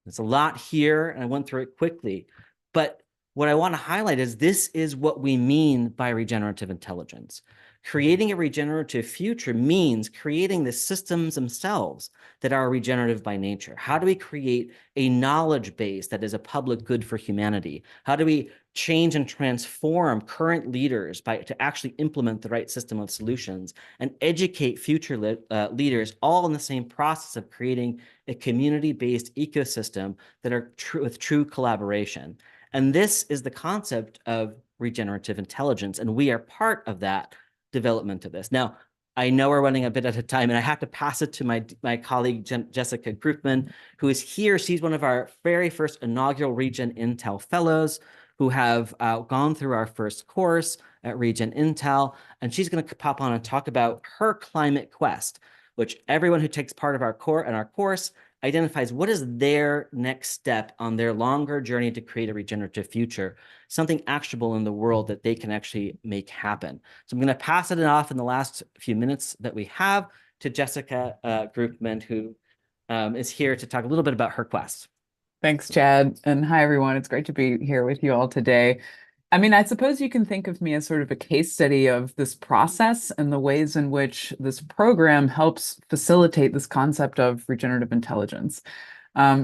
There's a lot here, and I went through it quickly, but what I want to highlight is this is what we mean by regenerative intelligence. Creating a regenerative future means creating the systems themselves that are regenerative by nature. How do we create a knowledge base that is a public good for humanity? How do we change and transform current leaders to actually implement the right system of solutions and educate future leaders, all in the same process of creating a community-based ecosystem that are with true collaboration? And this is the concept of regenerative intelligence, and we are part of that development of this. Now, I know we're running a bit out of time, and I have to pass it to my colleague, Jessica Groupman, who is here. She's one of our very first inaugural Regen Intel Fellows who have gone through our first course at Regen Intel, and she's going to pop on and talk about her climate quest, which everyone who takes part of our course identifies what is their next step on their longer journey to create a regenerative future, something actionable in the world that they can actually make happen. So I'm going to pass it off in the last few minutes that we have to Jessica Groupman, who is here to talk a little bit about her quest. Thanks, Chad. And hi, everyone. It's great to be here with you all today. I mean, I suppose you can think of me as sort of a case study of this process and the ways in which this program helps facilitate this concept of regenerative intelligence.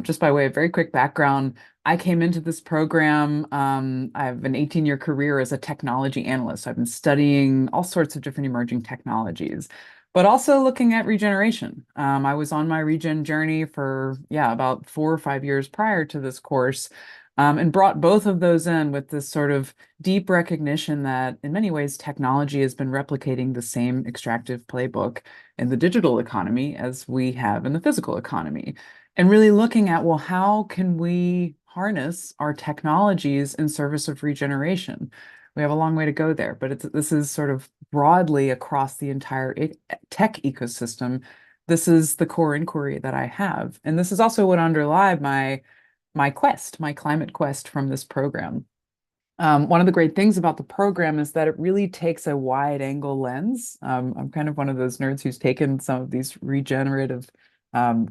Just by way of very quick background, I came into this program. I have an 18-year career as a technology analyst. I've been studying all sorts of different emerging technologies, but also looking at regeneration. I was on my regen journey for, about 4 or 5 years prior to this course, and brought both of those in with this sort of deep recognition that in many ways technology has been replicating the same extractive playbook in the digital economy as we have in the physical economy. And really looking at, well, how can we harness our technologies in service of regeneration? We have a long way to go there, but this is sort of broadly across the entire tech ecosystem. This is the core inquiry that I have. And this is also what underlied my climate quest from this program. One of the great things about the program is that it really takes a wide angle lens. I'm kind of one of those nerds who's taken some of these regenerative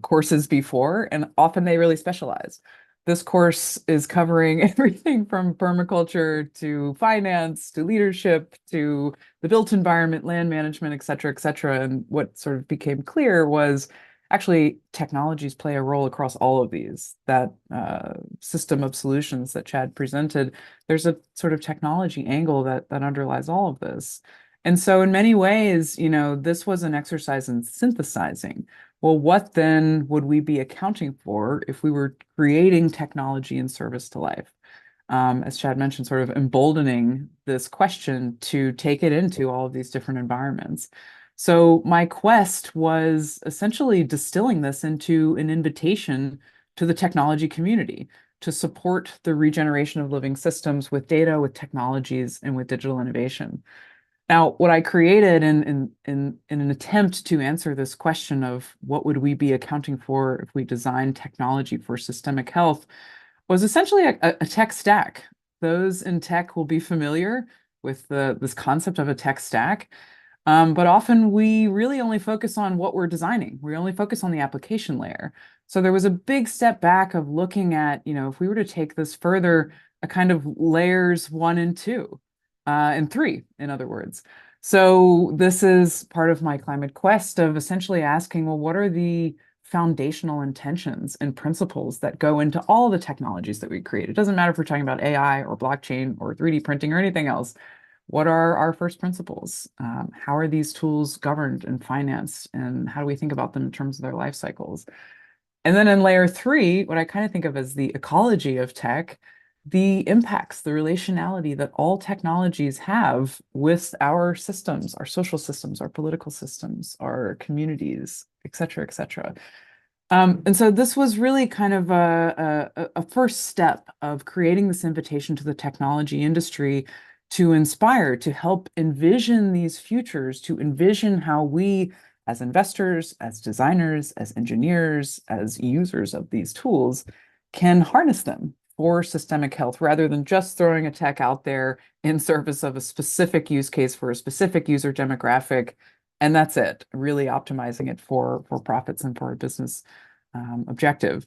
courses before, and often they really specialize. This course is covering everything from permaculture to finance to leadership to the built environment, land management, et cetera, et cetera. And what sort of became clear was actually technologies play a role across all of these. That system of solutions that Chad presented, there's a sort of technology angle that underlies all of this. And so in many ways, this was an exercise in synthesizing. Well, what then would we be accounting for if we were creating technology in service to life? As Chad mentioned, sort of emboldening this question to take it into all of these different environments. So my quest was essentially distilling this into an invitation to the technology community to support the regeneration of living systems with data, with technologies, and with digital innovation. Now, what I created in an attempt to answer this question of what would we be accounting for if we design technology for systemic health was essentially a tech stack. Those in tech will be familiar with this concept of a tech stack. But often we really only focus on what we're designing. We only focus on the application layer. So there was a big step back of looking at, if we were to take this further, a kind of layers 1 and 2, and 3, in other words. So this is part of my climate quest of essentially asking, well, what are the foundational intentions and principles that go into all the technologies that we create? It doesn't matter if we're talking about AI or blockchain or 3D printing or anything else. What are our first principles? How are these tools governed and financed? And how do we think about them in terms of their life cycles? And then in layer 3, what I kind of think of as the ecology of tech, the impacts, the relationality that all technologies have with our systems, our social systems, our political systems, our communities, et cetera, et cetera. And so this was really kind of a first step of creating this invitation to the technology industry to inspire, to help envision these futures, to envision how we, as investors, as designers, as engineers, as users of these tools, can harness them for systemic health rather than just throwing a tech out there in service of a specific use case for a specific user demographic. And that's it, really optimizing it for profits and for a business objective.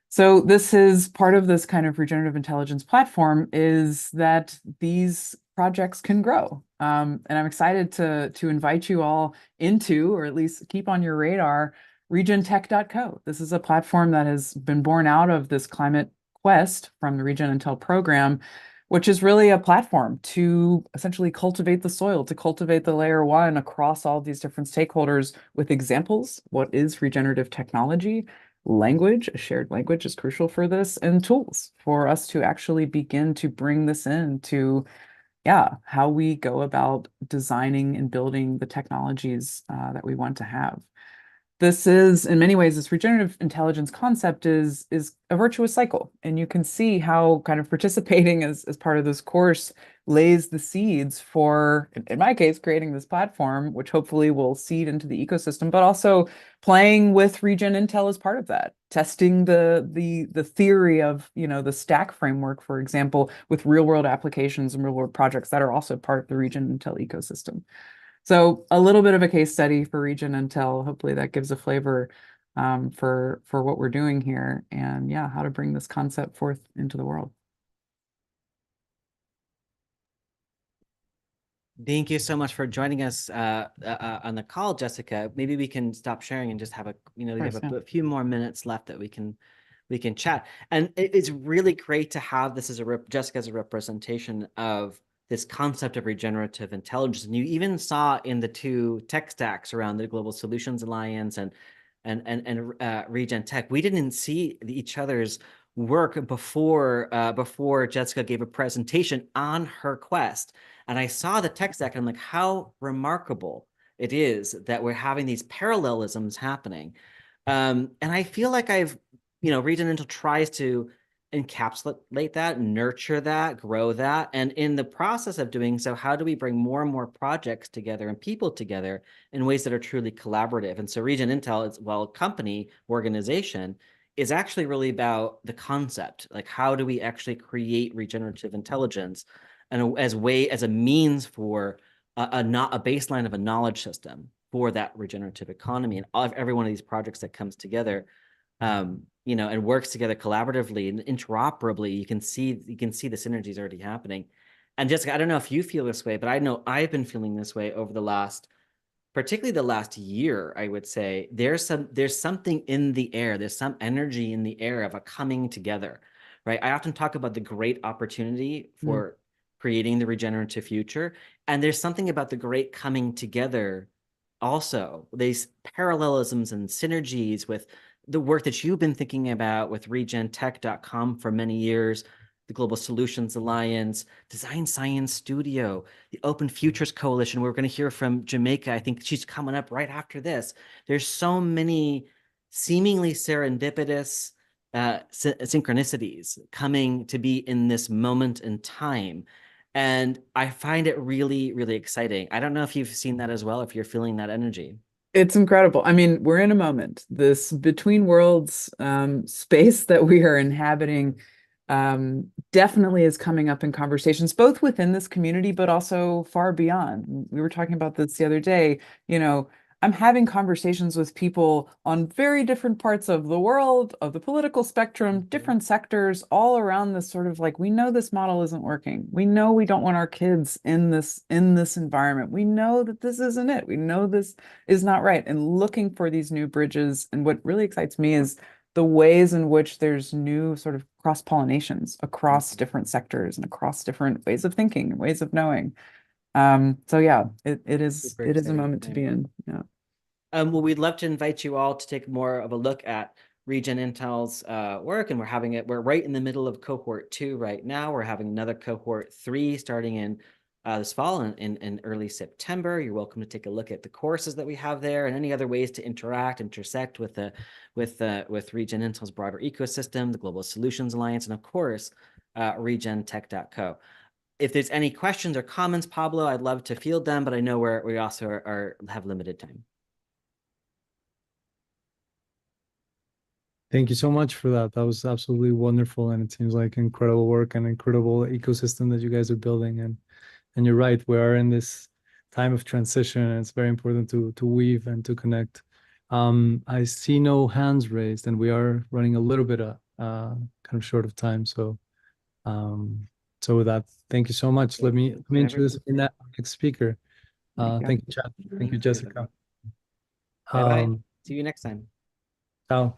So this is part of this kind of regenerative intelligence platform, is that these projects can grow. And I'm excited to invite you all into, or at least keep on your radar, regentech.co. This is a platform that has been born out of this climate quest from the Regen Intel program, which is really a platform to essentially cultivate the soil, to cultivate the layer 1 across all these different stakeholders with examples. What is regenerative technology? Language, a shared language is crucial for this, and tools for us to actually begin to bring this into, how we go about designing and building the technologies that we want to have. This is, in many ways, this regenerative intelligence concept is a virtuous cycle. And you can see how kind of participating as part of this course lays the seeds for, in my case, creating this platform, which hopefully will seed into the ecosystem, but also playing with Regen Intel as part of that, testing the theory of, the stack framework, for example, with real world applications and real world projects that are also part of the Regen Intel ecosystem. So a little bit of a case study for Regen Intel. Hopefully that gives a flavor for what we're doing here, and how to bring this concept forth into the world. Thank you so much for joining us on the call, Jessica. Maybe we can stop sharing and just have we have a few more minutes left that we can chat. And it's really great to have this as Jessica as a representation of this concept of regenerative intelligence. And you even saw in the two tech stacks around the Global Solutions Alliance and Regen Tech, we didn't see each other's work before Jessica gave a presentation on her quest. And I saw the tech stack and I'm like, how remarkable it is that we're having these parallelisms happening. And I feel like Regen Intel tries to encapsulate that, nurture that, grow that. And in the process of doing so, how do we bring more and more projects together and people together in ways that are truly collaborative? And so Regen Intel, as well, company, organization, is actually really about the concept. Like, how do we actually create regenerative intelligence and as a means for a baseline of a knowledge system for that regenerative economy, and every one of these projects that comes together and works together collaboratively and interoperably, you can see the synergies already happening. And Jessica, I don't know if you feel this way, but I know I've been feeling this way over particularly the last year. I would say there's something in the air. There's some energy in the air of a coming together, right? I often talk about the great opportunity for creating the regenerative future. And there's something about the great coming together also, these parallelisms and synergies with the work that you've been thinking about with regentech.com for many years, the Global Solutions Alliance, Design Science Studio, the Open Futures Coalition. We're going to hear from Jamaica. I think she's coming up right after this. There's so many seemingly serendipitous synchronicities coming to be in this moment in time. And I find it really, really exciting. I don't know if you've seen that as well, if you're feeling that energy. It's incredible. I mean, we're in a moment. This between worlds space that we are inhabiting definitely is coming up in conversations, both within this community, but also far beyond. We were talking about this the other day. I'm having conversations with people on very different parts of the world, of the political spectrum, different sectors, all around this sort of like, we know this model isn't working. We know we don't want our kids in this environment. We know that this isn't it. We know this is not right. And looking for these new bridges. And what really excites me is the ways in which there's new sort of cross-pollinations across different sectors and across different ways of thinking and ways of knowing. So yeah, it is a moment to be in. Yeah. Well, we'd love to invite you all to take more of a look at Regen Intel's work, and we're right in the middle of cohort 2 right now. We're having another cohort 3 starting in this fall in early September. You're welcome to take a look at the courses that we have there and any other ways to intersect with Regen Intel's broader ecosystem, the Global Solutions Alliance, and of course, regentech.co. If there's any questions or comments, Pablo, I'd love to field them, but I know we also have limited time. Thank you so much for that. That was absolutely wonderful, and it seems like incredible work and incredible ecosystem that you guys are building. And you're right, we are in this time of transition, and it's very important to weave and to connect. I see no hands raised, and we are running a little bit kind of short of time. So with that, thank you so much. Let me introduce our next speaker. Thank you, Chad. Thank you, Jessica. Bye-bye. See you next time. Ciao.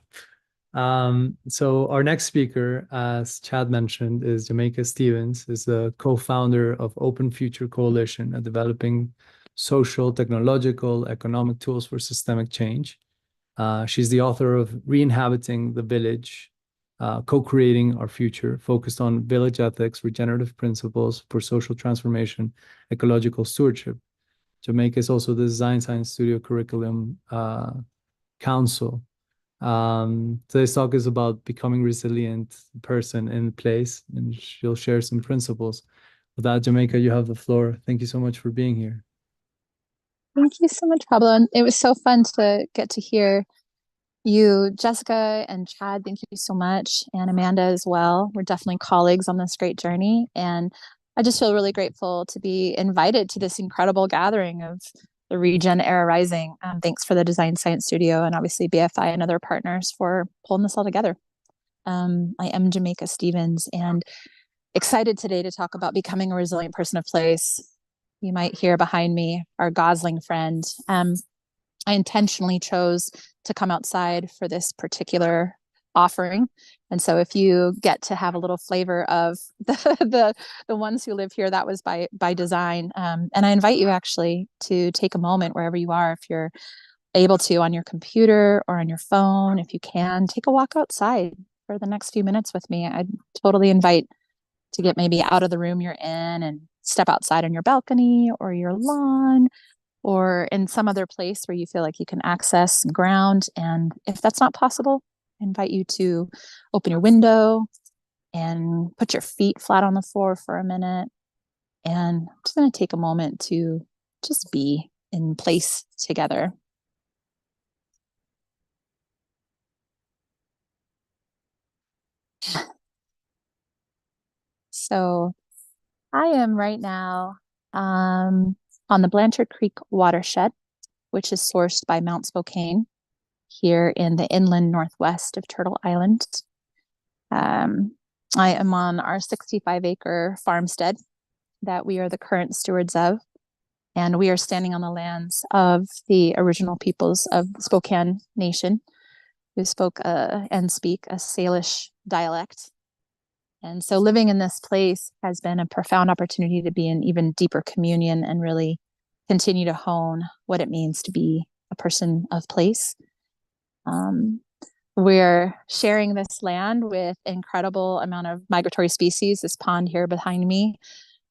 So our next speaker, as Chad mentioned, is Jamaica Stevens, is the co-founder of Open Future Coalition, a developing social, technological, economic tools for systemic change. She's the author of Re-inhabiting the Village, Co-creating Our Future, focused on village ethics, regenerative principles for social transformation, ecological stewardship. Jamaica is also the Design Science Studio Curriculum Council. Today's talk is about becoming a resilient person in place, and she'll share some principles. With that, Jamaica, you have the floor. Thank you so much for being here. Thank you so much, Pablo. And it was so fun to get to hear you, Jessica and Chad. Thank you so much. And Amanda as well. We're definitely colleagues on this great journey. And I just feel really grateful to be invited to this incredible gathering of the Regen Era Rising. Thanks for the Design Science Studio and obviously BFI and other partners for pulling this all together. I am Jamaica Stevens and excited today to talk about becoming a resilient person of place. you might hear behind me our gosling friend. I intentionally chose to come outside for this particular offering. And so if you get to have a little flavor of the ones who live here, that was by design. And I invite you actually to take a moment wherever you are, if you're able to, on your computer or on your phone, if you can, take a walk outside for the next few minutes with me. I'd totally invite to get maybe out of the room you're in and step outside on your balcony or your lawn or in some other place where you feel like you can access some ground. And if that's not possible, I invite you to open your window and put your feet flat on the floor for a minute. And I'm just going to take a moment to just be in place together. So I am right now on the Blanchard Creek watershed, which is sourced by Mount Spokane here in the inland northwest of Turtle Island. I am on our 65-acre farmstead that we are the current stewards of, and we are standing on the lands of the original peoples of Spokane Nation, who spoke and speak a Salish dialect. And so living in this place has been a profound opportunity to be in even deeper communion and really continue to hone what it means to be a person of place. We're sharing this land with incredible amount of migratory species. This pond here behind me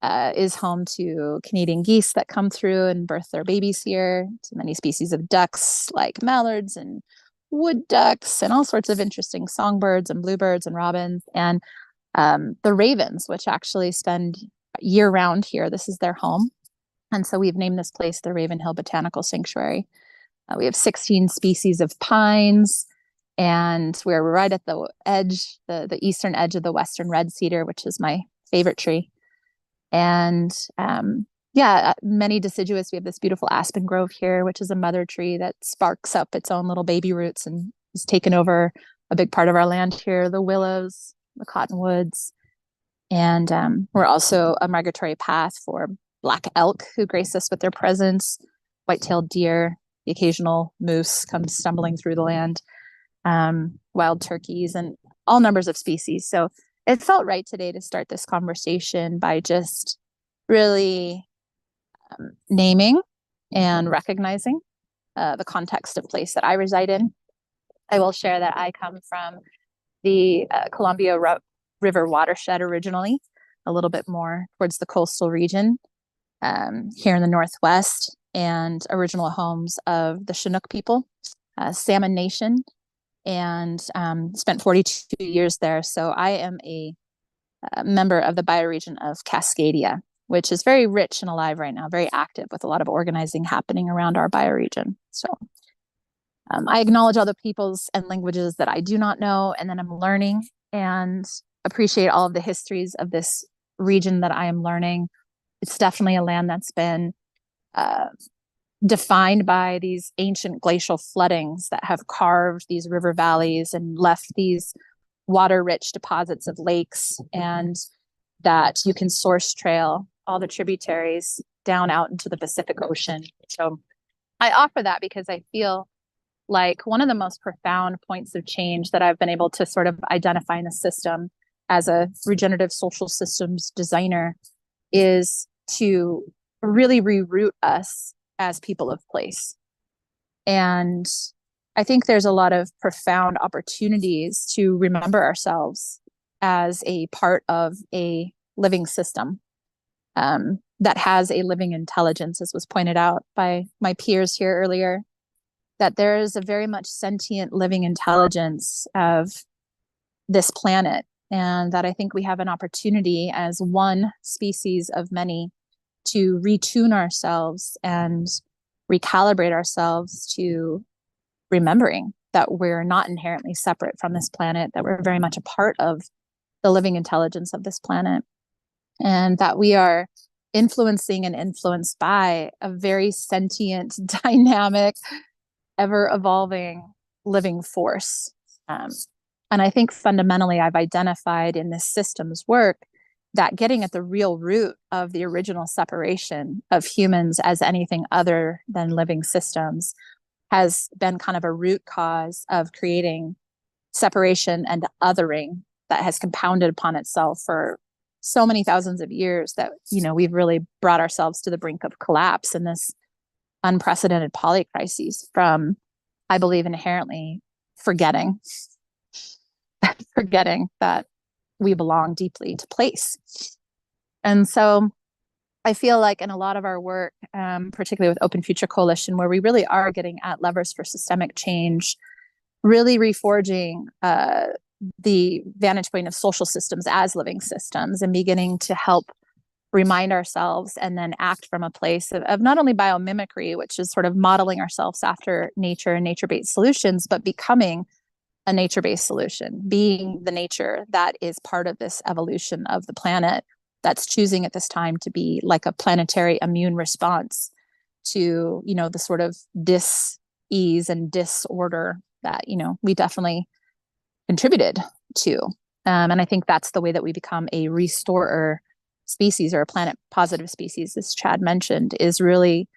is home to Canadian geese that come through and birth their babies here, to many species of ducks like mallards and wood ducks and all sorts of interesting songbirds and bluebirds and robins, and the ravens, which actually spend year round here. This is their home. And so we've named this place the Ravenhill Botanical Sanctuary. We have 16 species of pines, and we're right at the edge, the eastern edge of the western red cedar, which is my favorite tree. And many deciduous. We have this beautiful aspen grove here, which is a mother tree that sparks up its own little baby roots and has taken over a big part of our land here. The willows, the cottonwoods, and we're also a migratory path for black elk who grace us with their presence, white-tailed deer, the occasional moose comes stumbling through the land, wild turkeys, and all numbers of species. So it felt right today to start this conversation by just really naming and recognizing the context of place that I reside in. I will share that I come from the Columbia River watershed originally, a little bit more towards the coastal region here in the Northwest, and original homes of the Chinook people, Salmon Nation, and spent 42 years there. So I am a member of the bioregion of Cascadia, which is very rich and alive right now, very active with a lot of organizing happening around our bioregion. So I acknowledge all the peoples and languages that I do not know, and then I'm learning and appreciate all of the histories of this region that I am learning. It's definitely a land that's been defined by these ancient glacial floodings that have carved these river valleys and left these water-rich deposits of lakes, and that you can source trail all the tributaries down out into the Pacific Ocean. So I offer that because I feel like one of the most profound points of change that I've been able to sort of identify in the system as a regenerative social systems designer is to really reroute us as people of place. And I think there's a lot of profound opportunities to remember ourselves as a part of a living system that has a living intelligence, as was pointed out by my peers here earlier, that there is a very much sentient living intelligence of this planet, and that I think we have an opportunity as one species of many to retune ourselves and recalibrate ourselves to remembering that we're not inherently separate from this planet, that we're very much a part of the living intelligence of this planet, and that we are influencing and influenced by a very sentient, dynamic, ever-evolving living force. And I think fundamentally I've identified in this systems work that getting at the real root of the original separation of humans as anything other than living systems has been kind of a root cause of creating separation and othering that has compounded upon itself for so many thousands of years that, we've really brought ourselves to the brink of collapse in this unprecedented polycrises from, I believe, inherently forgetting that we belong deeply to place. And so I feel like in a lot of our work, particularly with Open Future Coalition, where we really are getting at levers for systemic change, really reforging the vantage point of social systems as living systems and beginning to help remind ourselves and then act from a place of not only biomimicry, which is sort of modeling ourselves after nature and nature-based solutions, but becoming a nature-based solution, being the nature that is part of this evolution of the planet that's choosing at this time to be like a planetary immune response to, the sort of dis-ease and disorder that, we definitely contributed to. And I think that's the way that we become a restorer species or a planet positive species, as Chad mentioned, is really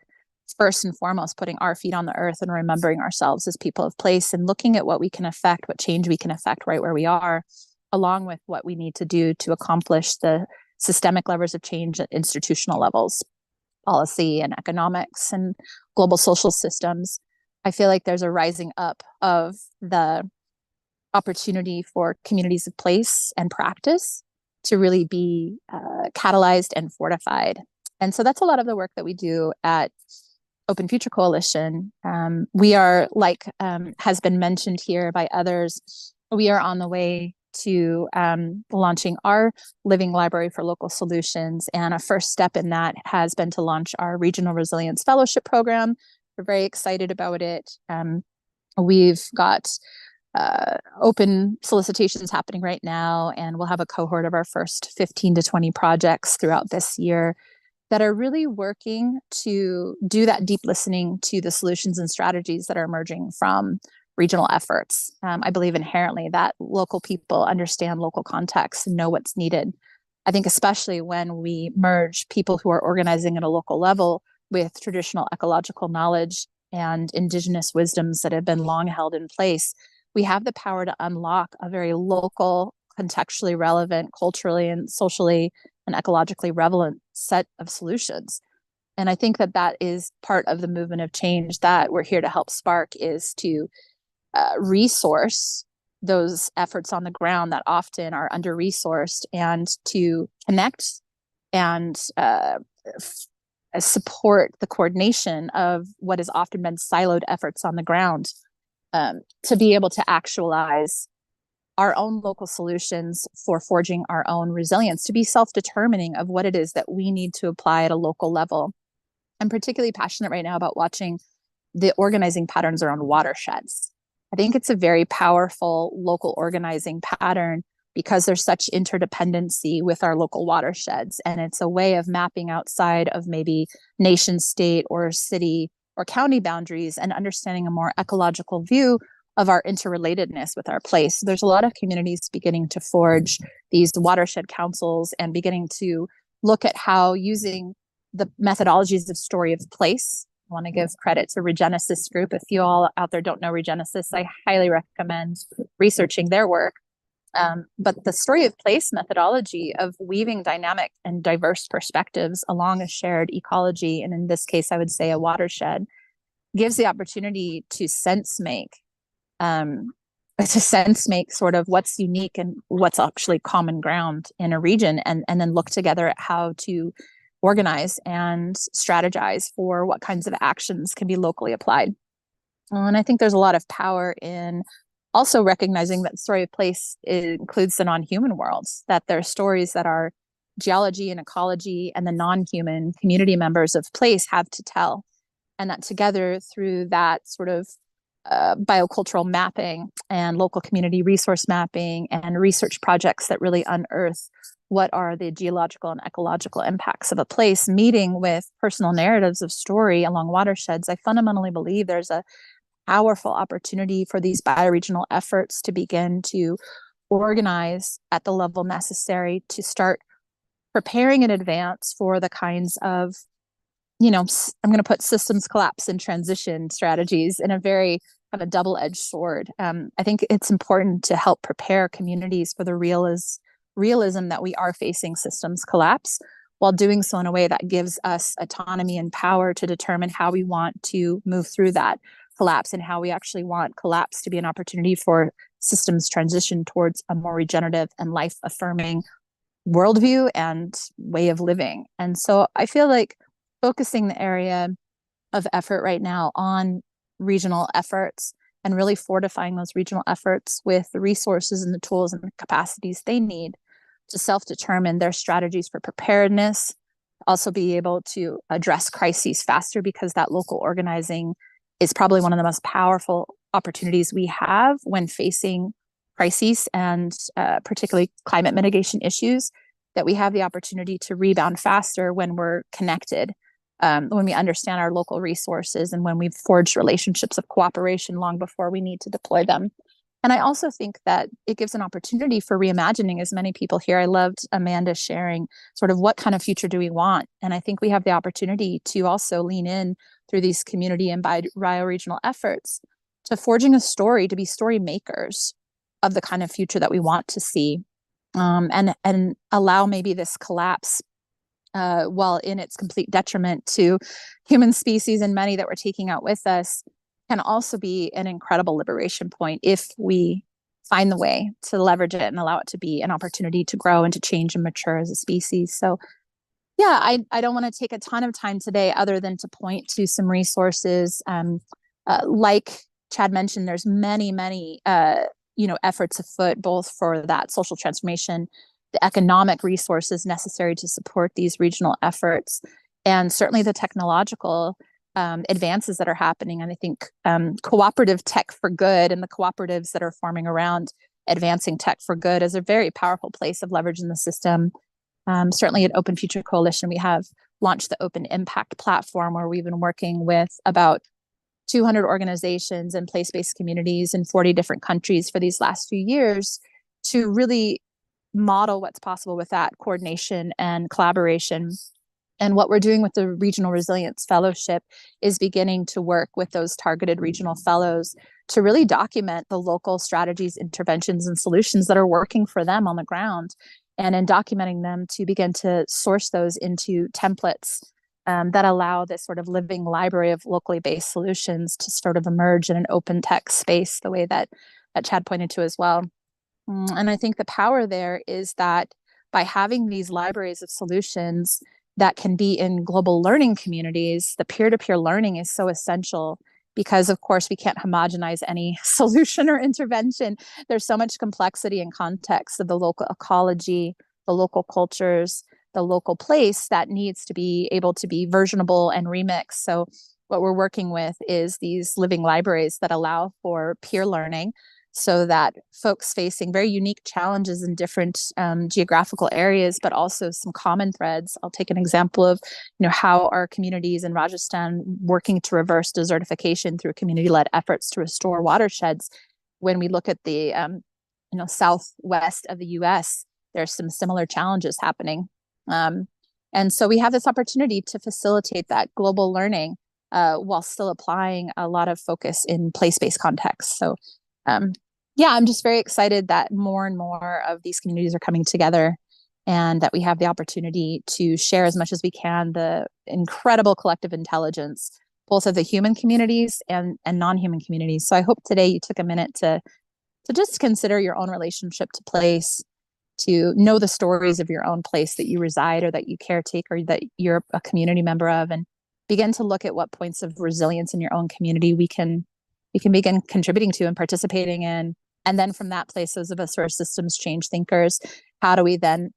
first and foremost putting our feet on the earth and remembering ourselves as people of place and looking at what we can affect, what change we can affect right where we are, along with what we need to do to accomplish the systemic levers of change at institutional levels, policy and economics and global social systems. I feel like there's a rising up of the opportunity for communities of place and practice to really be catalyzed and fortified. And so that's a lot of the work that we do at Open Future Coalition. We are, like has been mentioned here by others, we are on the way to launching our Living Library for Local Solutions. And a first step in that has been to launch our Regional Resilience Fellowship Program. We're very excited about it. We've got open solicitations happening right now, and we'll have a cohort of our first 15 to 20 projects throughout this year that are really working to do that deep listening to the solutions and strategies that are emerging from regional efforts. I believe inherently that local people understand local context and know what's needed. I think especially when we merge people who are organizing at a local level with traditional ecological knowledge and indigenous wisdoms that have been long held in place, we have the power to unlock a very local, contextually relevant, culturally and socially and ecologically relevant set of solutions. And I think that that is part of the movement of change that we're here to help spark, is to resource those efforts on the ground that often are under-resourced, and to connect and support the coordination of what has often been siloed efforts on the ground, to be able to actualize our own local solutions for forging our own resilience, to be self-determining of what it is that we need to apply at a local level. I'm particularly passionate right now about watching the organizing patterns around watersheds. I think it's a very powerful local organizing pattern because there's such interdependency with our local watersheds. And it's a way of mapping outside of maybe nation, state, or city or county boundaries and understanding a more ecological view of our interrelatedness with our place. There's a lot of communities beginning to forge these watershed councils and beginning to look at how, using the methodologies of story of place. I want to give credit to Regenerative group. If you all out there don't know Regenerative, I highly recommend researching their work. But the story of place methodology of weaving dynamic and diverse perspectives along a shared ecology, and in this case, I would say a watershed, gives the opportunity to sense make sort of what's unique and what's actually common ground in a region, and then look together at how to organize and strategize for what kinds of actions can be locally applied. And I think there's a lot of power in also recognizing that the story of place includes the non-human worlds, that there are stories that our geology and ecology and the non-human community members of place have to tell. And that together, through that sort of biocultural mapping and local community resource mapping and research projects that really unearth what are the geological and ecological impacts of a place, meeting with personal narratives of story along watersheds, I fundamentally believe there's a powerful opportunity for these bioregional efforts to begin to organize at the level necessary to start preparing in advance for the kinds of, I'm going to put systems collapse and transition strategies in a very kind of double-edged sword. I think it's important to help prepare communities for the realism that we are facing systems collapse, while doing so in a way that gives us autonomy and power to determine how we want to move through that collapse, and how we actually want collapse to be an opportunity for systems transition towards a more regenerative and life-affirming worldview and way of living. And so I feel like focusing the area of effort right now on regional efforts and really fortifying those regional efforts with the resources and the tools and the capacities they need to self-determine their strategies for preparedness, also be able to address crises faster, because that local organizing is probably one of the most powerful opportunities we have when facing crises, and particularly climate mitigation issues, that we have the opportunity to rebound faster when we're connected, when we understand our local resources, and when we've forged relationships of cooperation long before we need to deploy them. And I also think that it gives an opportunity for reimagining, as many people here. I loved Amanda sharing sort of what kind of future do we want? And I think we have the opportunity to also lean in through these community and bioregional efforts to forging a story, to be story makers of the kind of future that we want to see, and allow maybe this collapse, while in its complete detriment to human species and many that we're taking out with us, can also be an incredible liberation point if we find the way to leverage it and allow it to be an opportunity to grow and to change and mature as a species. So yeah, I don't want to take a ton of time today other than to point to some resources. Like Chad mentioned, there's many efforts afoot, both for that social transformation, the economic resources necessary to support these regional efforts, and certainly the technological advances that are happening. And I think cooperative tech for good and the cooperatives that are forming around advancing tech for good is a very powerful place of leveraging the system. Certainly at Open Future Coalition, we have launched the Open Impact platform, where we've been working with about 200 organizations and place-based communities in 40 different countries for these last few years to really model what's possible with that coordination and collaboration. And what we're doing with the Regional Resilience Fellowship is beginning to work with those targeted regional fellows to really document the local strategies, interventions, and solutions that are working for them on the ground. And in documenting them, to begin to source those into templates that allow this sort of living library of locally based solutions to sort of emerge in an open tech space, the way that Chad pointed to as well. And I think the power there is that by having these libraries of solutions that can be in global learning communities, the peer-to-peer learning is so essential, because of course we can't homogenize any solution or intervention. There's so much complexity and context of the local ecology, the local cultures, the local place that needs to be able to be versionable and remixed. So what we're working with is these living libraries that allow for peer learning, so that folks facing very unique challenges in different geographical areas, but also some common threads. I'll take an example of, how our communities in Rajasthan working to reverse desertification through community-led efforts to restore watersheds. When we look at the, southwest of the U.S., there's some similar challenges happening. And so we have this opportunity to facilitate that global learning while still applying a lot of focus in place-based contexts. So I'm just very excited that more and more of these communities are coming together, and that we have the opportunity to share as much as we can the incredible collective intelligence, both of the human communities and non-human communities. So I hope today you took a minute to just consider your own relationship to place, to know the stories of your own place that you reside or that you caretake or that you're a community member of, and begin to look at what points of resilience in your own community we can begin contributing to and participating in. And then from that place, those of us who are systems change thinkers, how do we then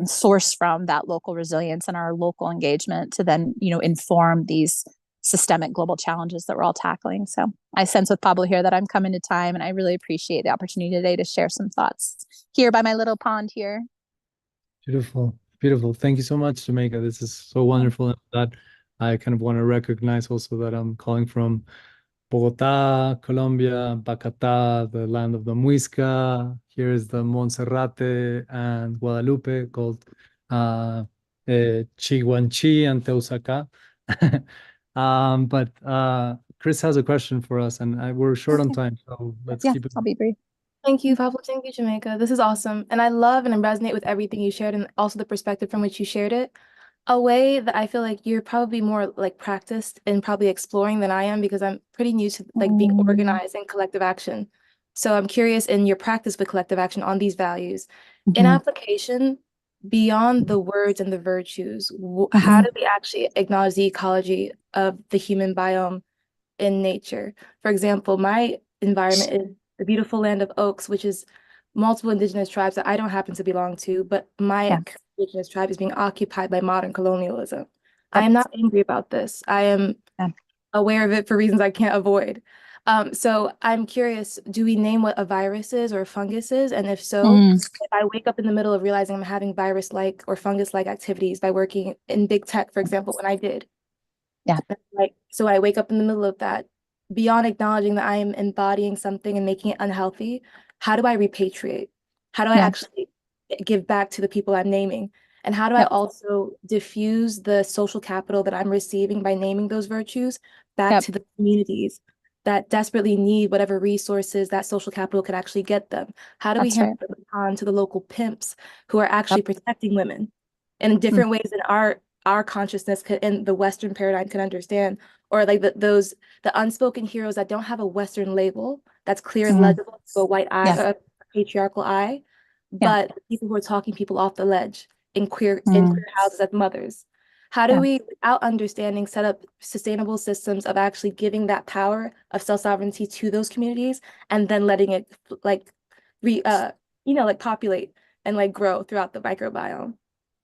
source from that local resilience and our local engagement to then, inform these systemic global challenges that we're all tackling. So I sense with Pablo here that I'm coming to time, and I really appreciate the opportunity today to share some thoughts here by my little pond here. Beautiful. Thank you so much, Jamaica. This is so wonderful. That I kind of want to recognize also that I'm calling from Bogotá, Colombia, Bacatá, the land of the Muisca. Here is the Monserrate and Guadalupe, called Chihuanchi and Teusaka. But Chris has a question for us, and we're short on time, so let's keep it. I'll be brief. Thank you, Pablo. Thank you, Jamaica. This is awesome. And I love and I resonate with everything you shared and also the perspective from which you shared it. A way that I feel like you're probably more like practiced and probably exploring than I am, because I'm pretty new to like being organized and collective action. So I'm curious in your practice with collective action on these values. In application, beyond the words and the virtues, how do we actually acknowledge the ecology of the human biome in nature? For example, my environment is the beautiful land of oaks, which is multiple indigenous tribes that I don't happen to belong to, but my indigenous tribe is being occupied by modern colonialism. I am not angry about this. I am aware of it for reasons I can't avoid. So I'm curious, do we name what a virus is or a fungus is? And if so, if I wake up in the middle of realizing I'm having virus-like or fungus-like activities by working in big tech, for example, when I did. So I wake up in the middle of that, beyond acknowledging that I am embodying something and making it unhealthy, how do I repatriate? How do I actually give back to the people I'm naming? And how do I also diffuse the social capital that I'm receiving by naming those virtues back to the communities that desperately need whatever resources that social capital could actually get them? How do we hand the baton to the local pimps who are actually protecting women in different ways than our consciousness could, in the Western paradigm, can understand, or like the unspoken heroes that don't have a Western label that's clear and legible to a white eye, a patriarchal eye, but people who are talking people off the ledge in queer houses as mothers. How do we, without understanding, set up sustainable systems of actually giving that power of self-sovereignty to those communities and then letting it like populate and like grow throughout the microbiome?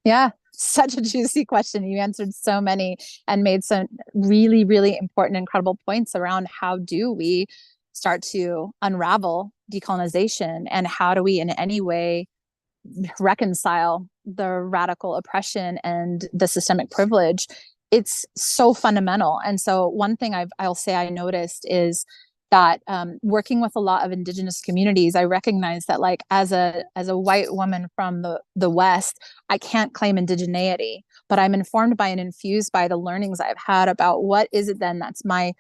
Yeah, such a juicy question. You answered so many and made some really, really important, incredible points around how do we start to unravel decolonization, and how do we in any way reconcile the radical oppression and the systemic privilege. It's so fundamental. And so one thing I'll say I noticed is that working with a lot of indigenous communities, I recognize that like as a white woman from the West, I can't claim indigeneity, but I'm informed by and infused by the learnings I've had about what is it then that's my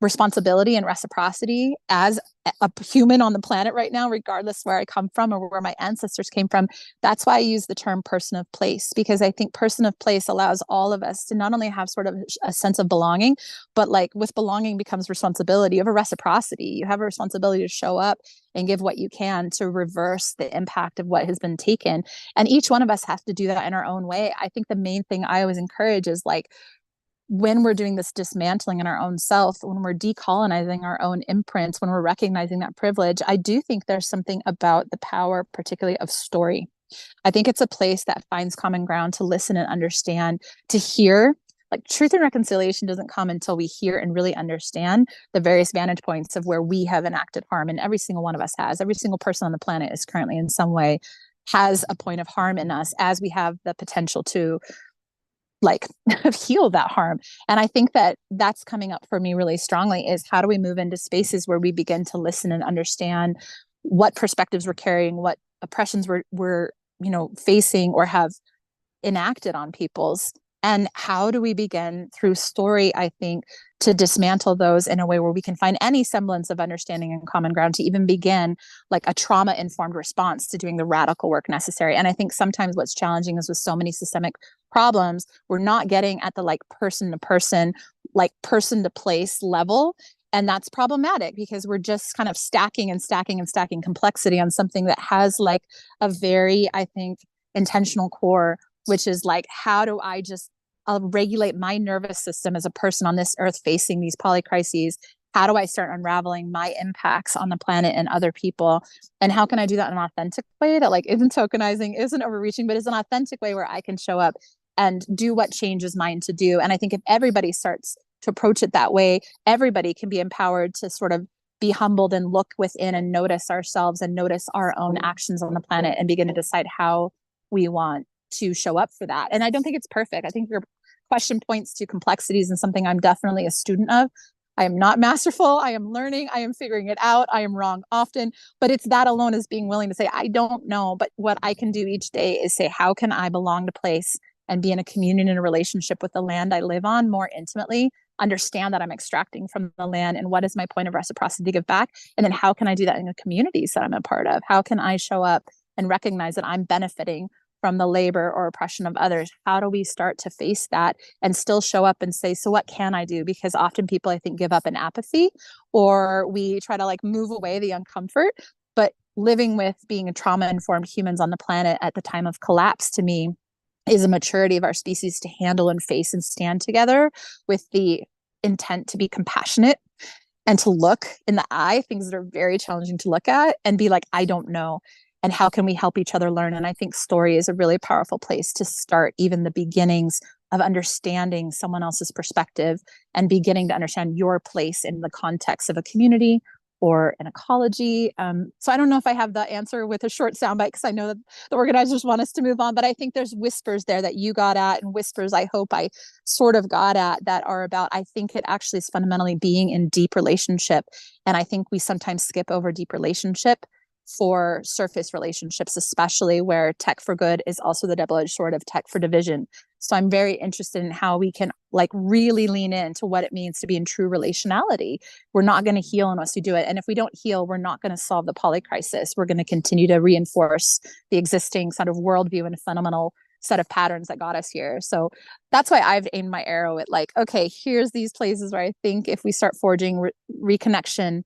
responsibility and reciprocity as a human on the planet right now, regardless where I come from or where my ancestors came from. That's why I use the term person of place, because I think person of place allows all of us to not only have sort of a sense of belonging, but like with belonging becomes responsibility. You have a reciprocity. You have a responsibility to show up and give what you can to reverse the impact of what has been taken. And each one of us has to do that in our own way. I think the main thing I always encourage is like, when we're doing this dismantling in our own self, when we're decolonizing our own imprints, when we're recognizing that privilege, I do think there's something about the power, particularly of story. I think it's a place that finds common ground to listen and understand, to hear. Like truth and reconciliation doesn't come until we hear and really understand the various vantage points of where we have enacted harm. And every single one of us has. Every single person on the planet is currently in some way has a point of harm in us, as we have the potential to like heal that harm. And I think that that's coming up for me really strongly, is how do we move into spaces where we begin to listen and understand what perspectives we're carrying, what oppressions we're facing or have enacted on people's, and how do we begin through story, I think, to dismantle those in a way where we can find any semblance of understanding and common ground to even begin like a trauma-informed response to doing the radical work necessary. And I think sometimes what's challenging is with so many systemic problems, we're not getting at the like person to person, like person to place level. And that's problematic because we're just kind of stacking and stacking and stacking complexity on something that has like a very, I think, intentional core, which is like, how do I just regulate my nervous system as a person on this earth facing these polycrises? How do I start unraveling my impacts on the planet and other people? And how can I do that in an authentic way that like isn't tokenizing, isn't overreaching, but is an authentic way where I can show up and do what change is mine to do? And I think if everybody starts to approach it that way, everybody can be empowered to sort of be humbled and look within and notice ourselves and notice our own actions on the planet and begin to decide how we want to show up for that. And I don't think it's perfect. I think your question points to complexities and something I'm definitely a student of. I am not masterful. I am learning. I am figuring it out. I am wrong often, but it's that alone as being willing to say, I don't know. But what I can do each day is say, how can I belong to place and be in a communion and a relationship with the land I live on more intimately, understand that I'm extracting from the land and what is my point of reciprocity to give back? And then how can I do that in the communities that I'm a part of? How can I show up and recognize that I'm benefiting from the labor or oppression of others? How do we start to face that and still show up and say, so what can I do? Because often people, I think, give up in apathy, or we try to like move away the uncomfort. But living with being a trauma-informed humans on the planet at the time of collapse, to me, is a maturity of our species to handle and face and stand together with the intent to be compassionate and to look in the eye things that are very challenging to look at and be like, I don't know. And how can we help each other learn? And I think story is a really powerful place to start even the beginnings of understanding someone else's perspective and beginning to understand your place in the context of a community or an ecology. So I don't know if I have the answer with a short soundbite, because I know that the organizers want us to move on, but I think there's whispers there that you got at, and whispers I hope I sort of got at, that are about, I think it actually is fundamentally being in deep relationship. And I think we sometimes skip over deep relationship for surface relationships, especially where tech for good is also the double-edged sword of tech for division. So I'm very interested in how we can like really lean into what it means to be in true relationality. We're not going to heal unless we do it. And if we don't heal, we're not going to solve the poly crisis. We're going to continue to reinforce the existing sort of worldview and fundamental set of patterns that got us here. So that's why I've aimed my arrow at like, okay, here's these places where I think if we start forging reconnection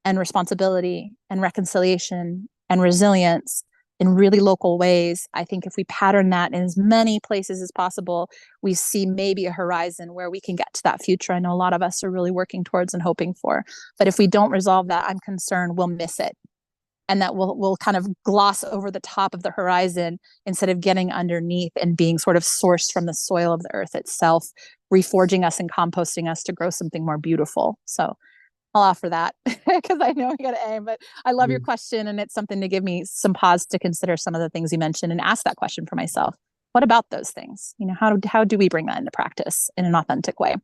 and responsibility and reconciliation and resilience in really local ways, I think if we pattern that in as many places as possible, we see maybe a horizon where we can get to that future I know a lot of us are really working towards and hoping for. But if we don't resolve that, I'm concerned we'll miss it, and that we'll kind of gloss over the top of the horizon instead of getting underneath and being sort of sourced from the soil of the earth itself, reforging us and composting us to grow something more beautiful. So I'll offer that because I know I got to aim, but I love your question, and it's something to give me some pause to consider some of the things you mentioned and ask that question for myself. What about those things? You know, how do we bring that into practice in an authentic way?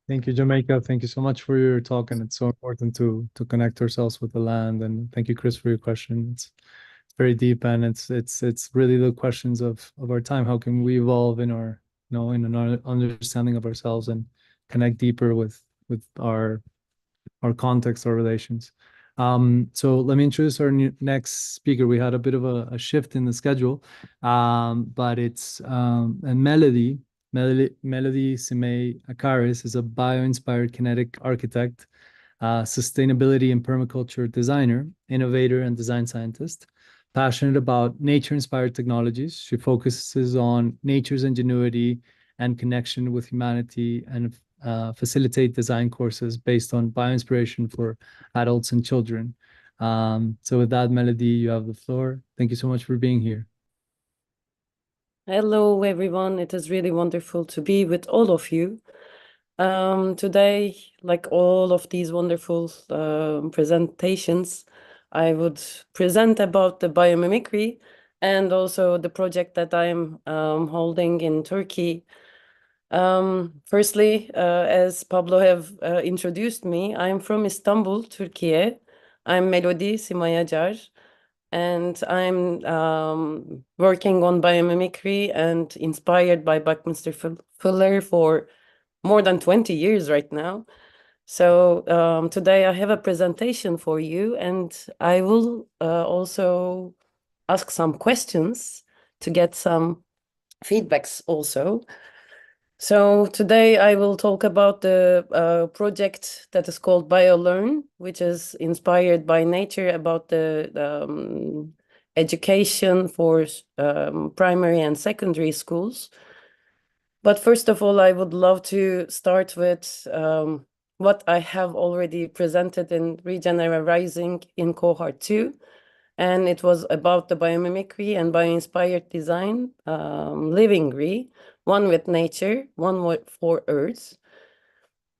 Thank you, Jamaica. Thank you so much for your talk, and it's so important to connect ourselves with the land. And thank you, Chris, for your question. It's very deep, and it's really the questions of our time. How can we evolve in our in an understanding of ourselves and connect deeper with our context or relations. So let me introduce our next speaker. We had a bit of a shift in the schedule, but it's and Melody Simei Akaris is a bio-inspired kinetic architect, sustainability and permaculture designer, innovator, and design scientist. Passionate about nature-inspired technologies, she focuses on nature's ingenuity and connection with humanity, and facilitate design courses based on bio-inspiration for adults and children. So with that, Melody, you have the floor. Thank you so much for being here. Hello, everyone. It is really wonderful to be with all of you. Today, like all of these wonderful presentations, I would present about the biomimicry and also the project that I'm holding in Turkey. Firstly, as Pablo have introduced me, I'm from Istanbul, Turkey. I'm Melody Simayacar, and I'm working on biomimicry and inspired by Buckminster Fuller for more than 20 years right now. So today I have a presentation for you, and I will also ask some questions to get some feedbacks also. So today I will talk about the project that is called BioLearn, which is inspired by nature about the education for primary and secondary schools. But first of all, I would love to start with what I have already presented in Regenerative Rising in cohort 2. And it was about the biomimicry and bio-inspired design, livingry, one with nature, one for Earth.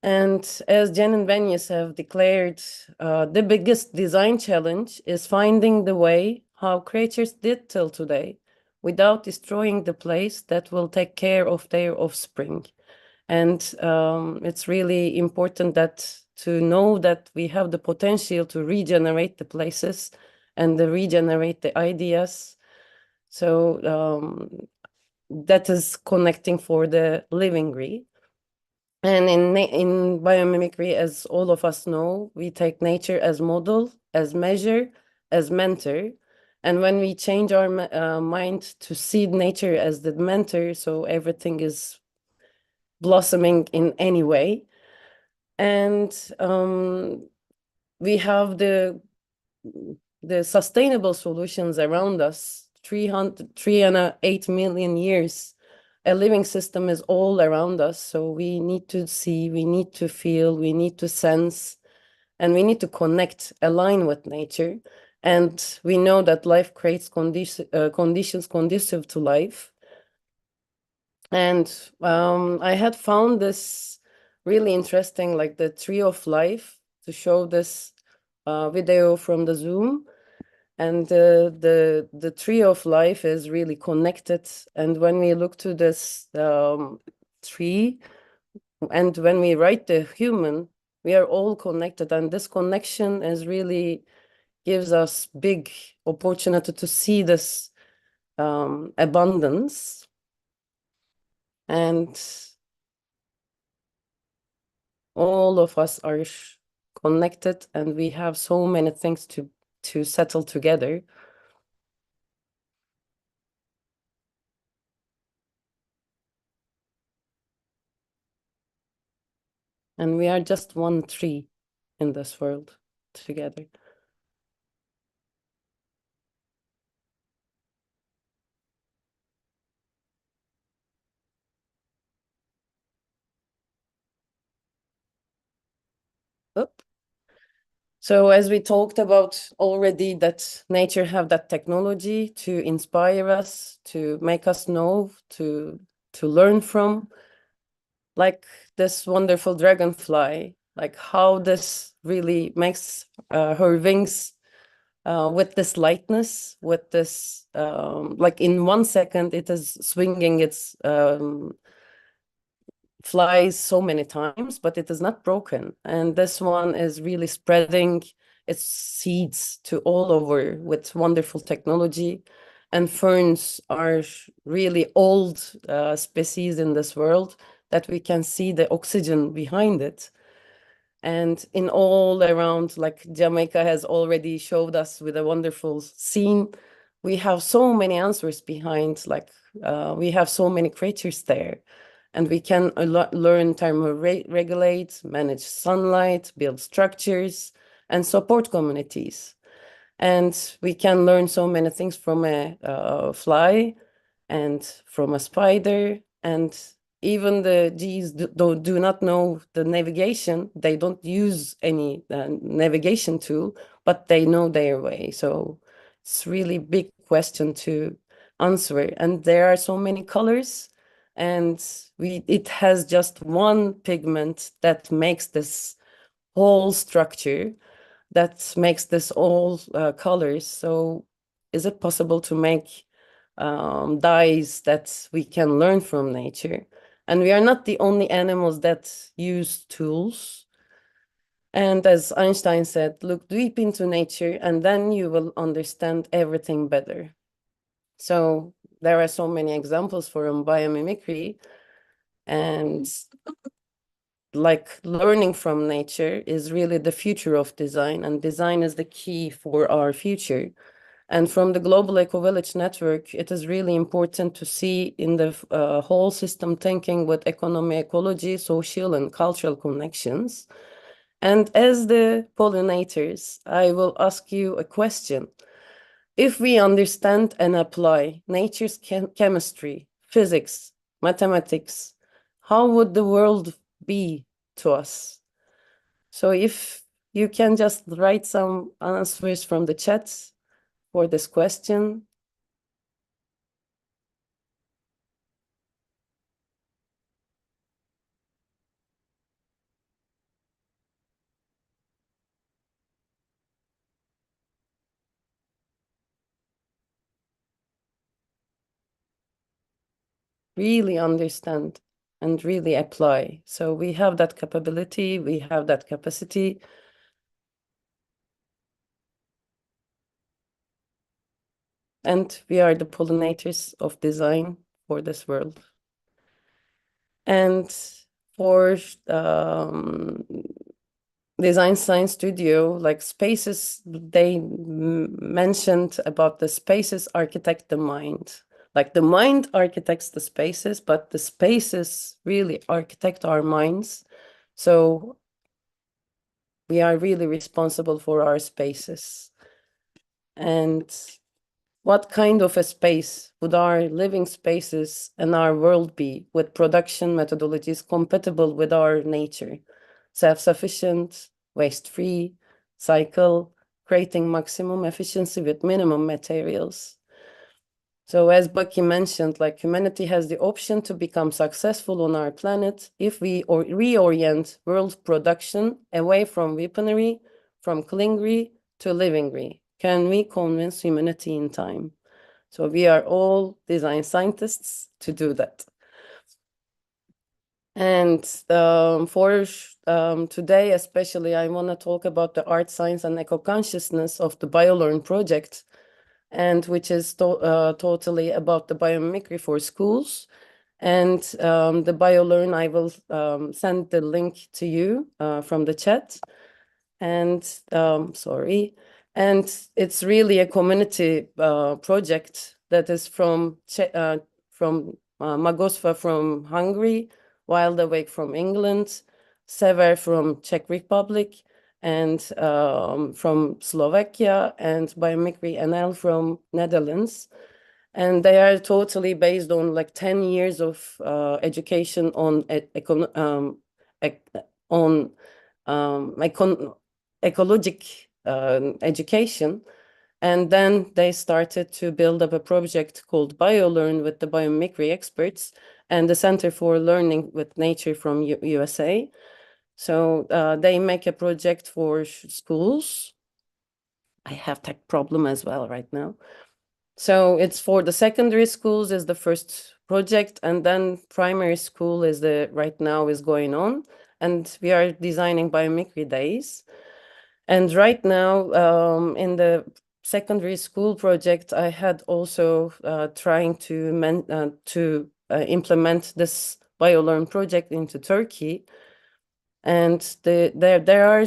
And as Jen and Venice have declared, the biggest design challenge is finding the way how creatures did till today without destroying the place that will take care of their offspring. And it's really important that to know that we have the potential to regenerate the places and to regenerate the ideas. So that is connecting for the living. And in biomimicry, as all of us know, we take nature as model, as measure, as mentor. And when we change our mind to see nature as the mentor, so everything is blossoming in any way. And we have the sustainable solutions around us, 308 million years. A living system is all around us. So we need to see, we need to feel, we need to sense, and we need to connect, align with nature. And we know that life creates conditions conducive to life. And I had found this really interesting, like the tree of life, to show this video from the Zoom. And the tree of life is really connected. And when we look to this tree, and when we write the human, we are all connected. And this connection is really gives us big opportunity to see this abundance. And all of us are connected, and we have so many things to settle together. And we are just one tree in this world together. Oop. So as we talked about already, that nature have that technology to inspire us, to make us know, to learn from, like this wonderful dragonfly, like how this really makes her wings with this lightness, with this, like in 1 second, it is swinging its flies so many times, but it is not broken. And this one is really spreading its seeds to all over with wonderful technology. And ferns are really old species in this world that we can see the oxygen behind it. And in all around, like Jamaica has already showed us with a wonderful scene, we have so many answers behind, like we have so many creatures there. And we can learn thermoregulate, manage sunlight, build structures, and support communities. And we can learn so many things from a fly and from a spider. And even the Gs do not know the navigation. They don't use any navigation tool, but they know their way. So it's really big question to answer. And there are so many colors. And it has just one pigment that makes this whole structure, that makes this all colors. So is it possible to make dyes that we can learn from nature? And we are not the only animals that use tools. And as Einstein said, look deep into nature and then you will understand everything better. So there are so many examples from biomimicry, and like learning from nature is really the future of design, and design is the key for our future. And from the Global Eco-Village Network, it is really important to see in the whole system thinking with economy, ecology, social and cultural connections. And as the pollinators, I will ask you a question. If we understand and apply nature's chemistry, physics, mathematics, how would the world be to us? So if you can just write some answers from the chat for this question. Really understand and really apply. So we have that capability, we have that capacity. And we are the pollinators of design for this world. And for Design Science Studio, like spaces, they mentioned about the spaces architect the mind. Like the mind architects the spaces, but the spaces really architect our minds. So we are really responsible for our spaces. And what kind of a space would our living spaces and our world be with production methodologies compatible with our nature? Self-sufficient, waste-free, cycle, creating maximum efficiency with minimum materials. So as Bucky mentioned, like humanity has the option to become successful on our planet if we reorient world production away from weaponry, from clingry to livingry. Can we convince humanity in time? So we are all design scientists to do that. And for today, especially, I want to talk about the art, science, and eco-consciousness of the BioLearn project, and which is totally about the biomimicry for schools. And the BioLearn, I will send the link to you from the chat. And sorry. And it's really a community project that is from Magosva from Hungary, Wild Awake from England, Sever from Czech Republic, and from Slovakia, and Biomimicry NL from Netherlands. And they are totally based on like 10 years of education on ecologic education. And then they started to build up a project called BioLearn with the biomimicry experts and the Center for Learning with Nature from USA. So they make a project for schools. I have tech problem as well right now. So it's for the secondary schools is the first project, and then primary school is right now is going on, and we are designing biomimicry days. And right now in the secondary school project, I had also trying to implement this BioLearn project into Turkey. And there are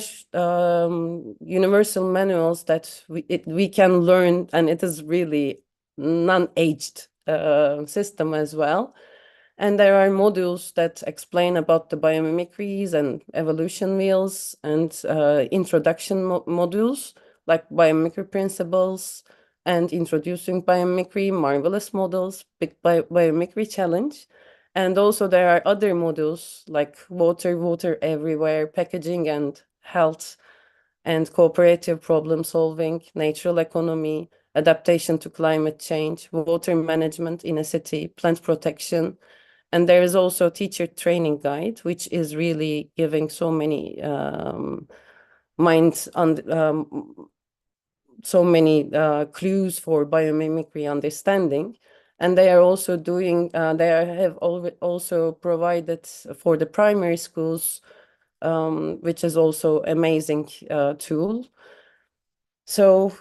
universal manuals that we can learn, and it is really non-aged system as well. And there are modules that explain about the biomimicries and evolution wheels, and introduction modules like biomimicry principles and introducing biomimicry, marvelous models, big biomimicry challenge. And also there are other modules like water everywhere, packaging and health, and cooperative problem solving, natural economy, adaptation to climate change, water management in a city, plant protection. And there is also teacher training guide, which is really giving so many so many clues for biomimicry understanding. And they are also doing, they have also provided for the primary schools, which is also amazing tool. So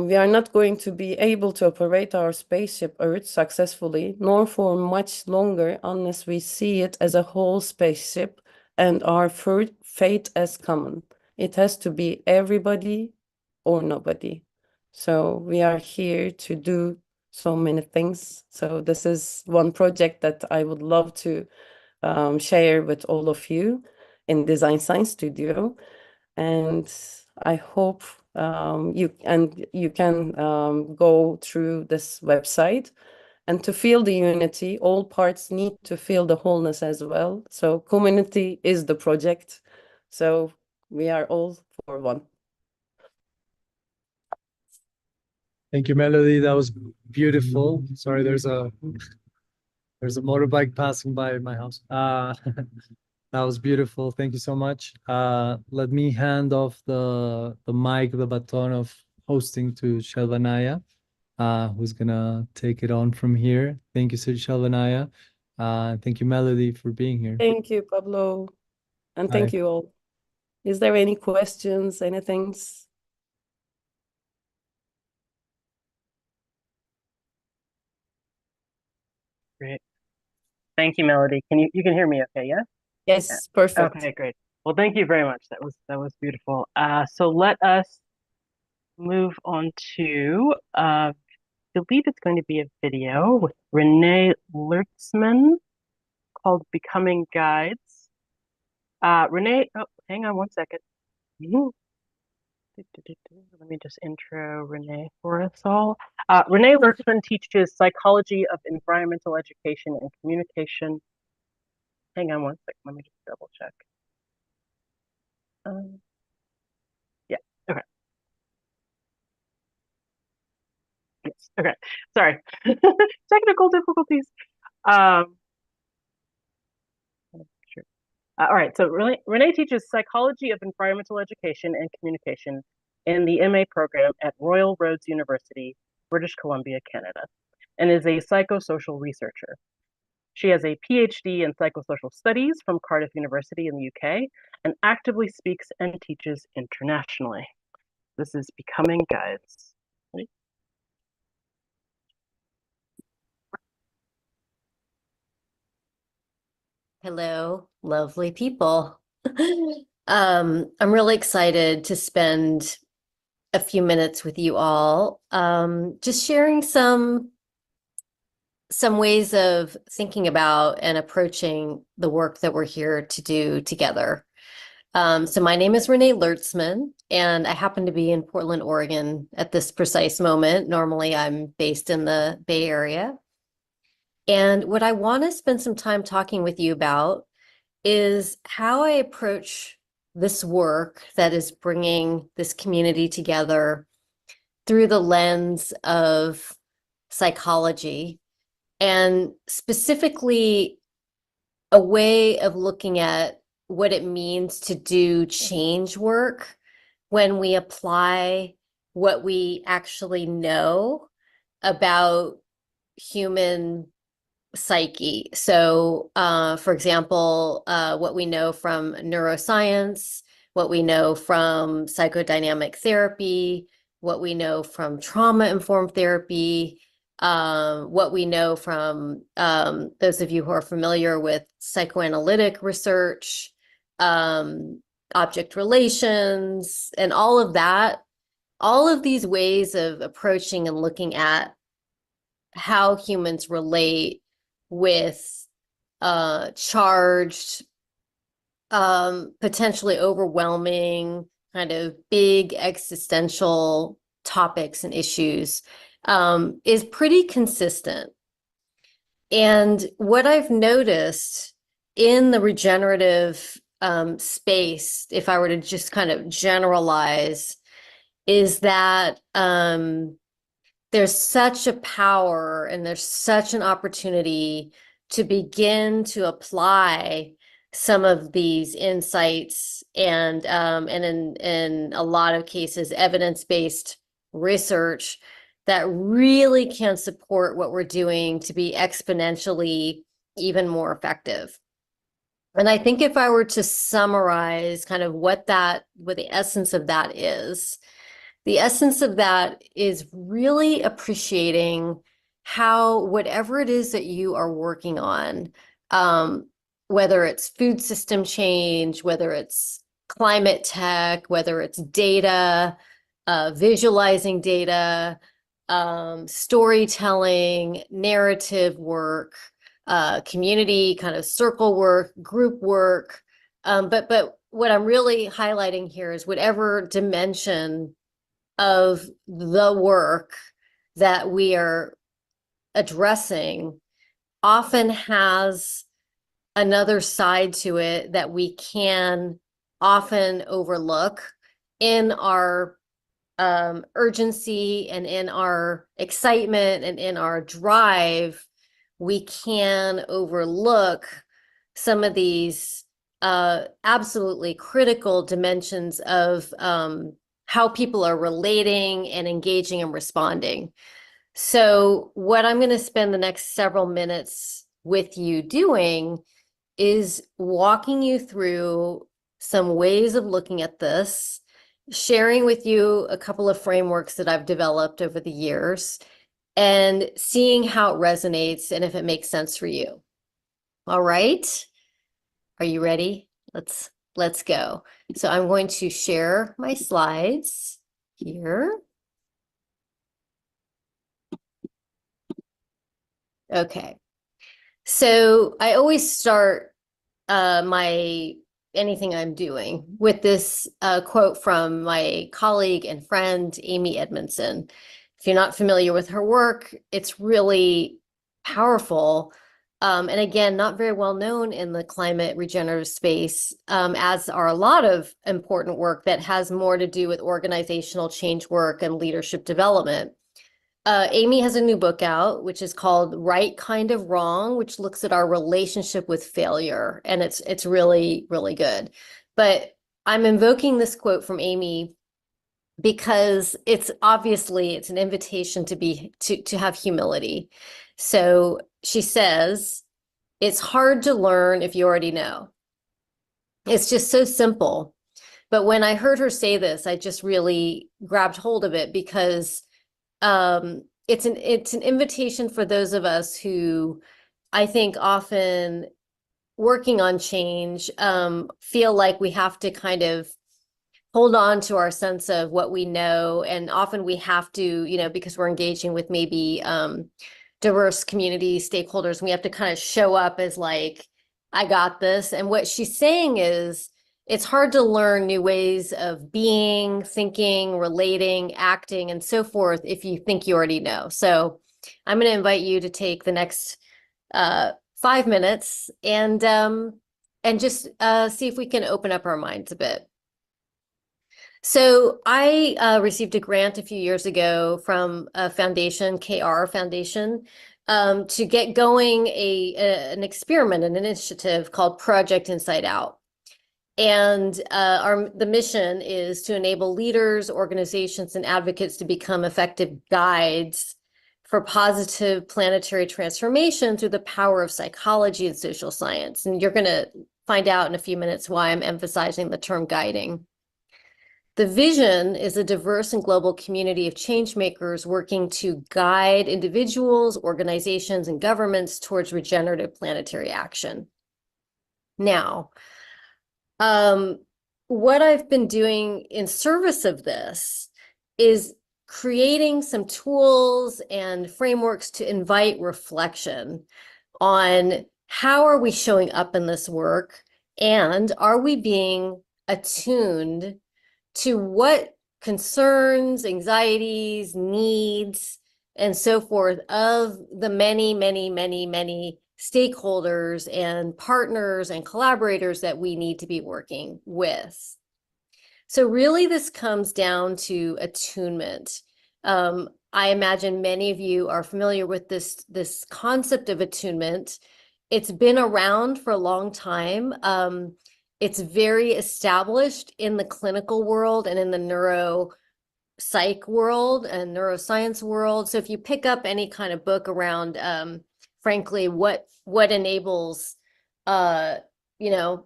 we are not going to be able to operate our spaceship Earth successfully, nor for much longer, unless we see it as a whole spaceship and our fate as common. It has to be everybody or nobody. So we are here to do so many things. So this is one project that I would love to share with all of you in Design Science Studio. And I hope you can go through this website, and to feel the unity, all parts need to feel the wholeness as well. So community is the project. So we are all for one. Thank you, Melody. That was beautiful. Sorry, there's a motorbike passing by my house. That was beautiful. Thank you so much. Let me hand off the mic, the baton of hosting to Shelvanaya, who's gonna take it on from here. Thank you, Sir Shelvanaya. Thank you, Melody, for being here. Thank you, Pablo. And thank Bye. you all. Is there any questions, anything? Great. Thank you, Melody. You can hear me okay, yeah? Yes, perfect. Okay, great. Well, thank you very much. That was beautiful. So let us move on to I believe it's going to be a video with Renee Lertzman called Becoming Guides. Renee, oh, hang on one second. Let me just intro Renee for us all. Renee Lertzman teaches psychology of environmental education and communication. Hang on one second, let me just double check. Yeah, okay. Yes, okay, sorry. Technical difficulties. Sure. All right, so Renee teaches psychology of environmental education and communication in the MA program at Royal Roads University, British Columbia, Canada, and is a psychosocial researcher. She has a PhD in psychosocial studies from Cardiff University in the UK and actively speaks and teaches internationally. This is Becoming Guides. Hello, lovely people. I'm really excited to spend a few minutes with you all, just sharing some ways of thinking about and approaching the work that we're here to do together. So my name is Renee Lertzman, and I happen to be in Portland, Oregon at this precise moment. Normally, I'm based in the Bay Area. And what I want to spend some time talking with you about is how I approach this work that is bringing this community together through the lens of psychology, and specifically a way of looking at what it means to do change work when we apply what we actually know about human psyche. So, for example, what we know from neuroscience, what we know from psychodynamic therapy, what we know from trauma-informed therapy, what we know from those of you who are familiar with psychoanalytic research, object relations, and all of that, all of these ways of approaching and looking at how humans relate with charged, potentially overwhelming, kind of big existential topics and issues is pretty consistent. And what I've noticed in the regenerative space, if I were to just kind of generalize, is that there's such a power and there's such an opportunity to begin to apply some of these insights and in a lot of cases, evidence-based research that really can support what we're doing to be exponentially even more effective. And I think if I were to summarize kind of what the essence of that is, the essence of that is really appreciating how whatever it is that you are working on, whether it's food system change, whether it's climate tech, whether it's data, visualizing data, storytelling, narrative work, community kind of circle work, group work. But what I'm really highlighting here is whatever dimension of the work that we are addressing often has another side to it that we can often overlook in our urgency and in our excitement and in our drive. We can overlook some of these absolutely critical dimensions of how people are relating and engaging and responding. So what I'm going to spend the next several minutes with you doing is walking you through some ways of looking at this, sharing with you a couple of frameworks that I've developed over the years, and seeing how it resonates and if it makes sense for you. All right. Are you ready? Let's go. So I'm going to share my slides here. Okay. So I always start anything I'm doing with this quote from my colleague and friend, Amy Edmondson. If you're not familiar with her work, it's really powerful. And again, not very well known in the climate regenerative space, as are a lot of important work that has more to do with organizational change work and leadership development. Amy has a new book out, which is called Right Kind of Wrong, which looks at our relationship with failure. And it's really, really good. But I'm invoking this quote from Amy because it's an invitation to have humility. So she says, it's hard to learn if you already know. It's just so simple. But when I heard her say this, I just really grabbed hold of it because it's an invitation for those of us who I think often working on change feel like we have to kind of hold on to our sense of what we know. And often we have to, because we're engaging with maybe diverse community stakeholders, we have to kind of show up as like, I got this. And what she's saying is, it's hard to learn new ways of being, thinking, relating, acting, and so forth if you think you already know. So I'm going to invite you to take the next 5 minutes and just see if we can open up our minds a bit. So I received a grant a few years ago from a foundation, KR Foundation, to get going an experiment, an initiative called Project Inside Out. And the mission is to enable leaders, organizations, and advocates to become effective guides for positive planetary transformation through the power of psychology and social science. And you're going to find out in a few minutes why I'm emphasizing the term guiding. The vision is a diverse and global community of change makers working to guide individuals, organizations, and governments towards regenerative planetary action. Now, what I've been doing in service of this is creating some tools and frameworks to invite reflection on how are we showing up in this work, and are we being attuned to what concerns, anxieties, needs, and so forth of the many, many, many, many stakeholders and partners and collaborators that we need to be working with. So really this comes down to attunement. I imagine many of you are familiar with this concept of attunement. It's been around for a long time. It's very established in the clinical world and in the neuropsych world and neuroscience world. So if you pick up any kind of book around frankly, what enables,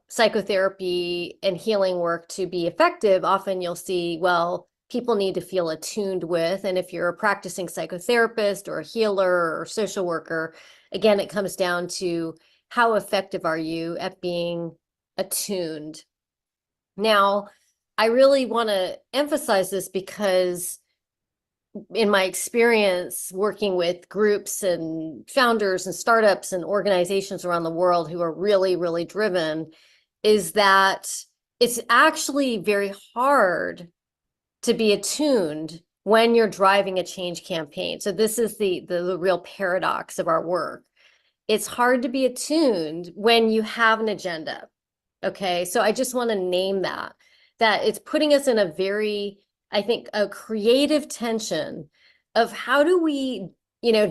psychotherapy and healing work to be effective, often you'll see, well, people need to feel attuned with. And if you're a practicing psychotherapist or a healer or social worker, again, it comes down to how effective are you at being attuned. Now, I really want to emphasize this because in my experience working with groups and founders and startups and organizations around the world who are really, really driven, is that it's actually very hard to be attuned when you're driving a change campaign. So this is the real paradox of our work. It's hard to be attuned when you have an agenda. Okay, so I just want to name that it's putting us in a very, I think, a creative tension of how do we,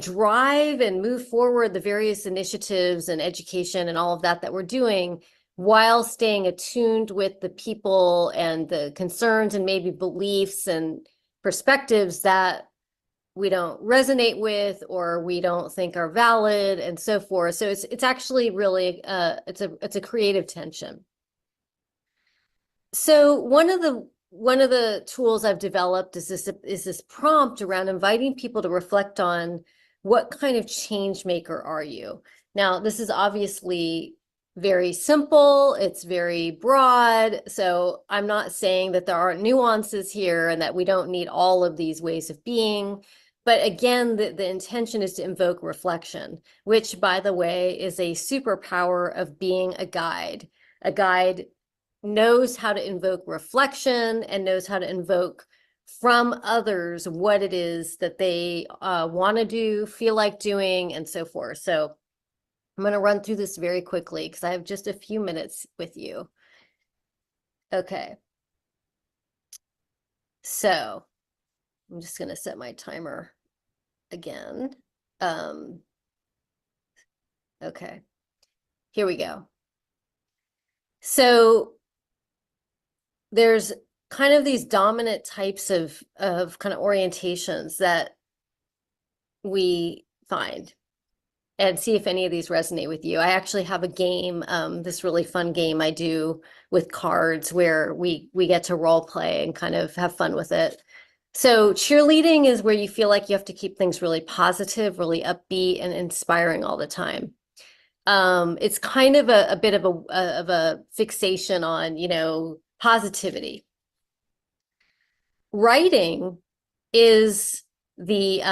drive and move forward the various initiatives and education and all of that we're doing while staying attuned with the people and the concerns and maybe beliefs and perspectives that resonate with, or we don't think are valid, and so forth. So it's actually really it's a creative tension. So one of the tools I've developed is this prompt around inviting people to reflect on what kind of change maker are you? Now, this is obviously very simple, it's very broad, so I'm not saying that there aren't nuances here and that we don't need all of these ways of being. But again, the intention is to invoke reflection, which, by the way, is a superpower of being a guide. A guide knows how to invoke reflection and knows how to invoke from others what it is that they want to do, feel like doing, and so forth. So I'm going to run through this very quickly because I have just a few minutes with you. Okay. So I'm just going to set my timer again. Okay. Here we go. So there's kind of these dominant types of kind of orientations that we find, and see if any of these resonate with you. I actually have a game, this really fun game I do with cards where we get to role play and kind of have fun with it. So cheerleading is where you feel like you have to keep things really positive, really upbeat and inspiring all the time. It's kind of a bit of a fixation on, you know, positivity. Writing is the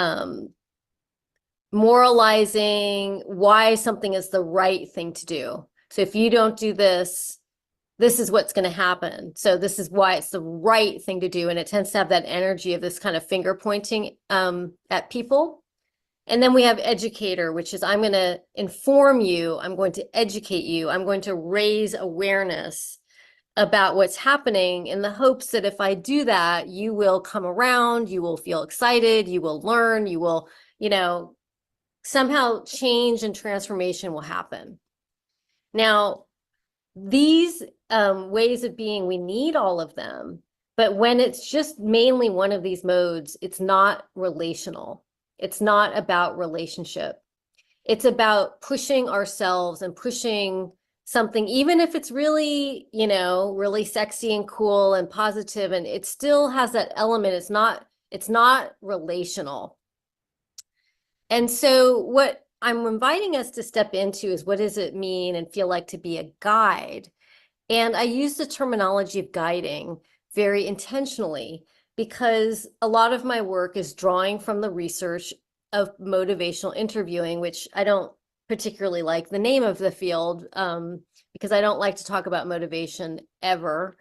moralizing why something is the right thing to do. So if you don't do this, this is what's going to happen. So this is why it's the right thing to do. And it tends to have that energy of this kind of finger pointing at people. And then we have educator, which is I'm going to inform you, I'm going to educate you, I'm going to raise awareness about what's happening in the hopes that if I do that, you will come around, you will feel excited, you will learn, you will, you know, somehow change and transformation will happen. Now, these ways of being, we need all of them, but when it's just mainly one of these modes, it's not relational. It's not about relationship. It's about pushing ourselves and pushing something, even if it's really, you know, really sexy and cool and positive, and it still has that element. It's not relational. And so what I'm inviting us to step into is, what does it mean and feel like to be a guide? And I use the terminology of guiding very intentionally because a lot of my work is drawing from the research of motivational interviewing, which I don't particularly like the name of the field because I don't like to talk about motivation ever.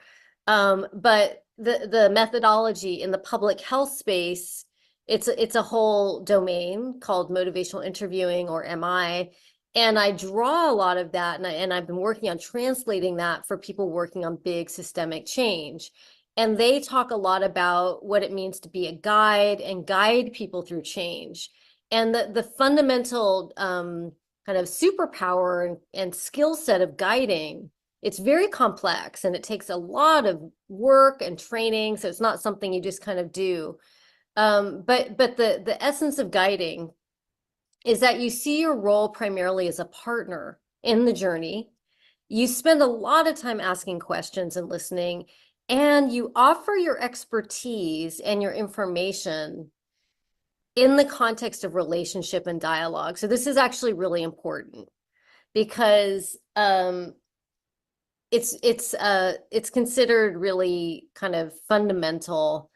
But the methodology in the public health space, it's a whole domain called motivational interviewing, or MI. And I draw a lot of that, and I've been working on translating that for people working on big systemic change. And they talk a lot about what it means to be a guide and guide people through change. And the fundamental kind of superpower and skill set of guiding, it's very complex and it takes a lot of work and training. So it's not something you just kind of do. But the essence of guiding is that you see your role primarily as a partner in the journey. You spend a lot of time asking questions and listening, and you offer your expertise and your information in the context of relationship and dialogue. So this is actually really important because it's considered really kind of fundamental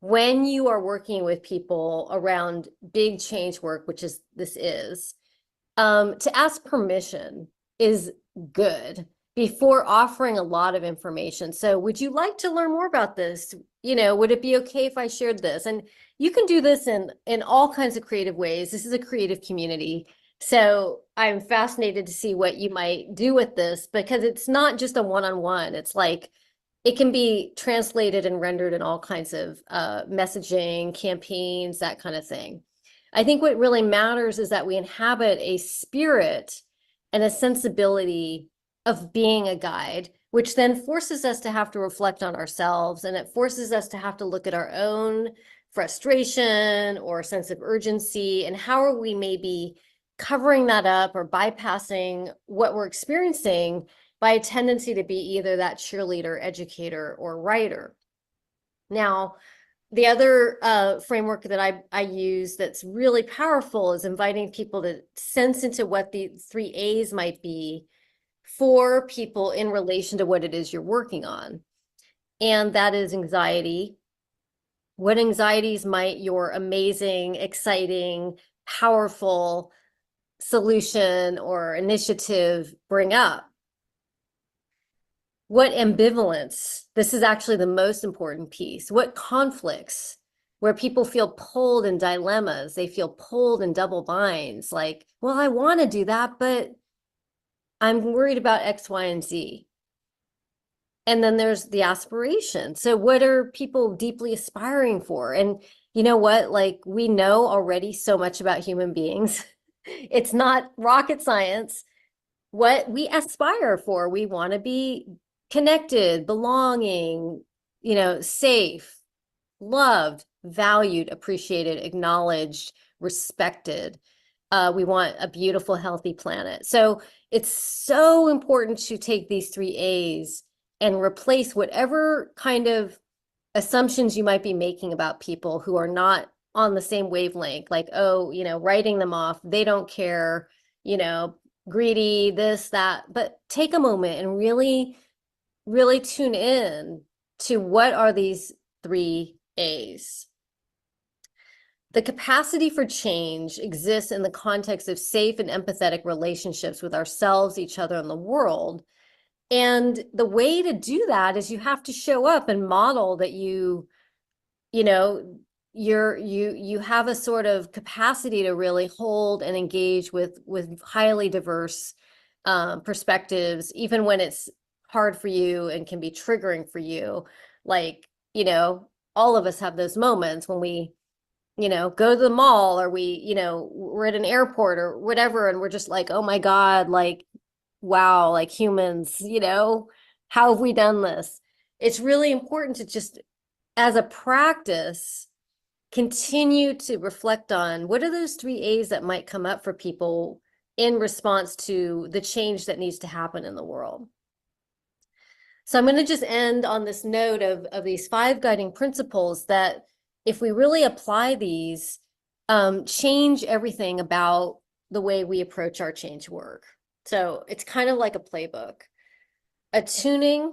when you are working with people around big change work, which is to ask permission is good before offering a lot of information. So would you like to learn more about this? You know, would it be okay if I shared this? And you can do this in all kinds of creative ways. This is a creative community. So I'm fascinated to see what you might do with this, because it's not just a one-on-one. It's like, it can be translated and rendered in all kinds of messaging, campaigns, that kind of thing. I think what really matters is that we inhabit a spirit and a sensibility of being a guide, which then forces us to have to reflect on ourselves, and it forces us to have to look at our own frustration or a sense of urgency, and how are we maybe covering that up or bypassing what we're experiencing by a tendency to be either that cheerleader, educator, or writer. Now, the other framework that I use that's really powerful is inviting people to sense into what the 3 A's might be for people in relation to what it is you're working on. And that is anxiety. What anxieties might your amazing, exciting, powerful solution or initiative bring up? What ambivalence? This is actually the most important piece. What conflicts where people feel pulled in dilemmas? They feel pulled in double binds, like, well, I want to do that, but I'm worried about X, Y, and Z. And then there's the aspiration. So what are people deeply aspiring for? And you know what? Like, we know already so much about human beings. It's not rocket science. What we aspire for, we want to be connected, belonging, you know, safe, loved, valued, appreciated, acknowledged, respected. We want a beautiful, healthy planet. So it's so important to take these 3 A's and replace whatever kind of assumptions you might be making about people who are not on the same wavelength, like, oh, you know, writing them off, they don't care, you know, greedy, this, that. But take a moment and really tune in to what are these 3 A's. The capacity for change exists in the context of safe and empathetic relationships with ourselves, each other, and the world. And the way to do that is you have to show up and model that you know, you have a sort of capacity to really hold and engage with highly diverse perspectives, even when it's hard for you and can be triggering for you. Like, you know, all of us have those moments when we, you know, go to the mall, or we, you know, we're at an airport or whatever, and we're just like, oh my God, like, wow, like humans, you know, how have we done this? It's really important to just, as a practice, continue to reflect on what are those 3 A's that might come up for people in response to the change that needs to happen in the world. So I'm going to just end on this note of these 5 guiding principles that, if we really apply these, change everything about the way we approach our change work. So it's kind of like a playbook, attuning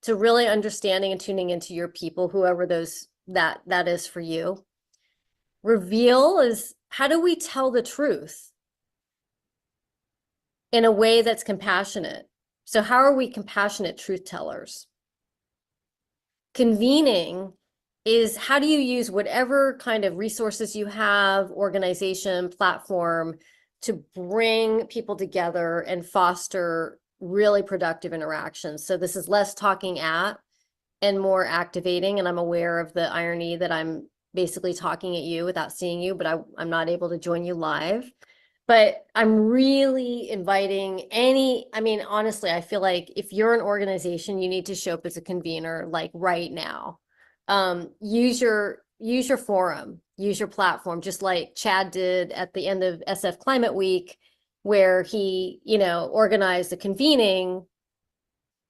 to really understanding and tuning into your people, whoever that is for you. Reveal is, how do we tell the truth in a way that's compassionate? So how are we compassionate truth tellers? Convening is, how do you use whatever kind of resources you have, organization, platform, to bring people together and foster really productive interactions? So this is less talking at and more activating. And I'm aware of the irony that I'm basically talking at you without seeing you, but I'm not able to join you live. But I'm really inviting I mean, honestly, I feel like if you're an organization, you need to show up as a convener, like right now. Use your forum, use your platform, just like Chad did at the end of SF Climate Week, where he, you know, organized a convening.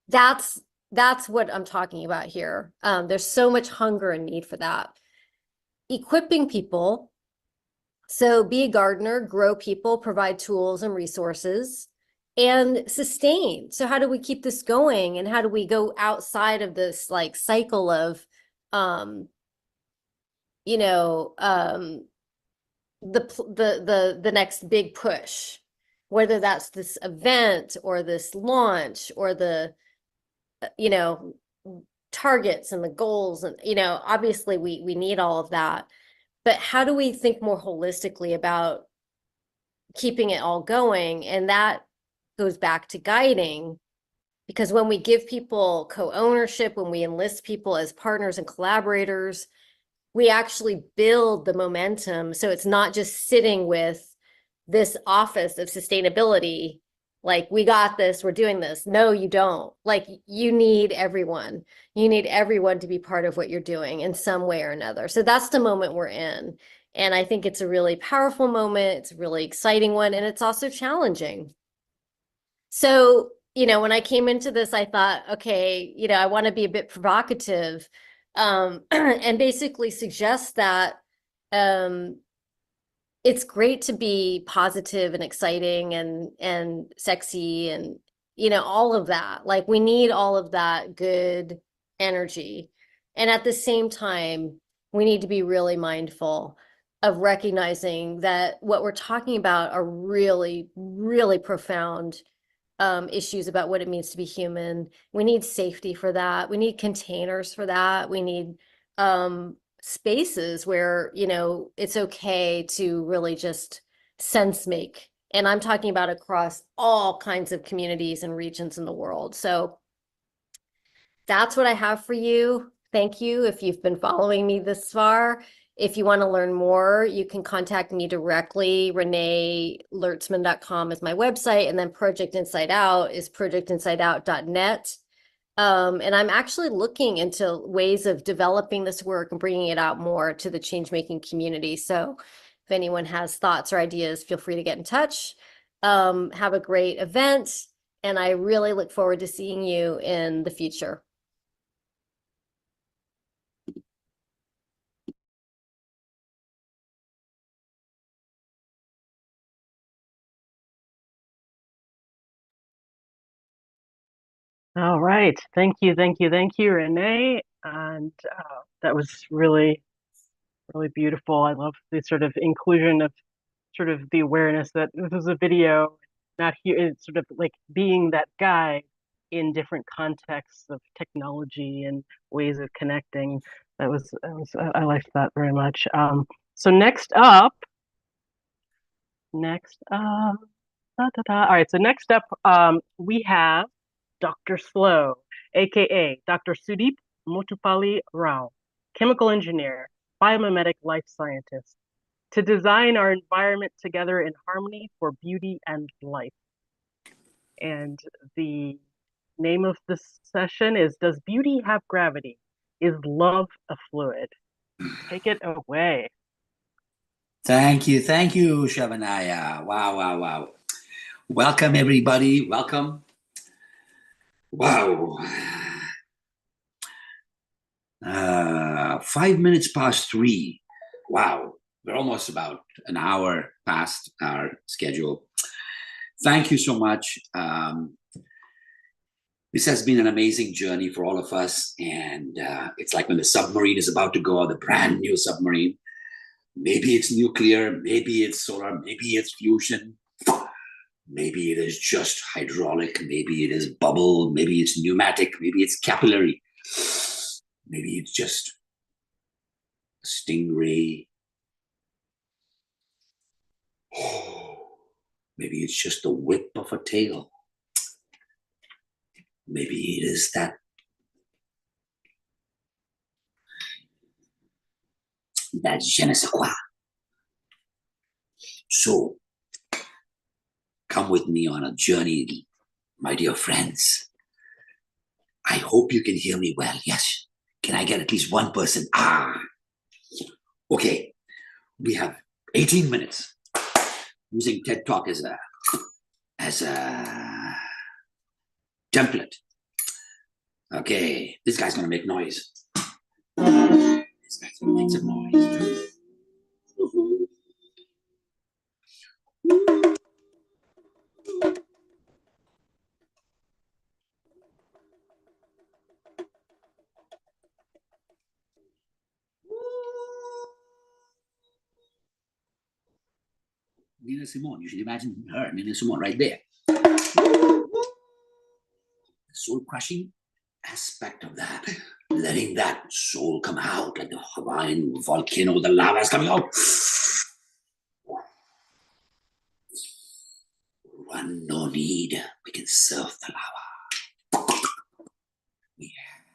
That's what I'm talking about here. There's so much hunger and need for that. Equipping people. So be a gardener, grow people, provide tools and resources, and sustain. So how do we keep this going? And how do we go outside of this like cycle of, you know, the next big push, whether that's this event or this launch or the, you know, targets and the goals, and, you know, obviously we need all of that. But how do we think more holistically about keeping it all going? And that goes back to guiding, because when we give people co-ownership, when we enlist people as partners and collaborators, we actually build the momentum. So it's not just sitting with this office of sustainability Like, we got this, we're doing this. No, you don't. Like, you need everyone. You need everyone to be part of what you're doing in some way or another. So that's the moment we're in. And I think it's a really powerful moment. It's a really exciting one. And it's also challenging. So, you know, when I came into this, I thought, okay, you know, I want to be a bit provocative, and basically suggest that it's great to be positive and exciting and sexy and, you know, all of that. Like, we need all of that good energy. And at the same time, we need to be really mindful of recognizing that what we're talking about are really, really profound issues about what it means to be human. We need safety for that. We need containers for that. We need spaces where, you know, it's okay to really just sense make. And I'm talking about across all kinds of communities and regions in the world. So that's what I have for you. Thank you if you've been following me this far. If you want to learn more, you can contact me directly. ReneeLertzman.com is my website. And then Project Inside Out is projectinsideout.net. And I'm actually looking into ways of developing this work and bringing it out more to the change-making community. So if anyone has thoughts or ideas, feel free to get in touch. Have a great event. And I really look forward to seeing you in the future. All right. Thank you, Renee. And that was really, really beautiful. I love the sort of inclusion of sort of the awareness that this was a video, not here. It's sort of like being that guy in different contexts of technology and ways of connecting. I liked that very much. So next up. All right, so next up, we have Dr. Slow, aka Dr. Sudeep Motupalli Rao, chemical engineer, biomimetic life scientist, to design our environment together in harmony for beauty and life. And the name of this session is Does Beauty Have Gravity? Is Love a Fluid? Take it away. Thank you, Shabanaya. Wow. Welcome, everybody. Welcome. Wow. 5 minutes past 3. Wow. We're almost about an hour past our schedule. Thank you so much. This has been an amazing journey for all of us. And it's like when the submarine is about to go, the brand new submarine. Maybe it's nuclear, maybe it's solar, maybe it's fusion. Maybe it is just hydraulic, maybe it is bubble, maybe it's pneumatic, maybe it's capillary. Maybe it's just a stingray. Maybe it's just the whip of a tail. Maybe it is that je ne sais quoi. So, come with me on a journey, my dear friends. I hope you can hear me well. Yes. Can I get at least one person? Okay. We have 18 minutes using TED Talk as a template. Okay. This guy's going to make noise. This guy's going to make some noise. Nina Simone, you should imagine her, Nina Simone, right there. The soul-crushing aspect of that, letting that soul come out like the Hawaiian volcano, the lava is coming out. Run, no need. We can surf the lava. We have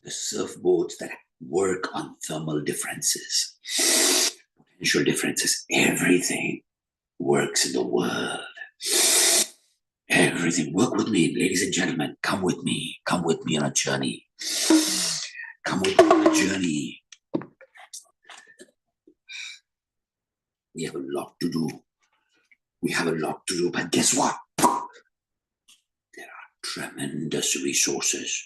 the surfboards that work on thermal differences. Potential differences, everything works in the world. Everything. Work with me, ladies and gentlemen. Come with me. Come with me on a journey. Come with me on a journey. We have a lot to do. We have a lot to do, but guess what? There are tremendous resources.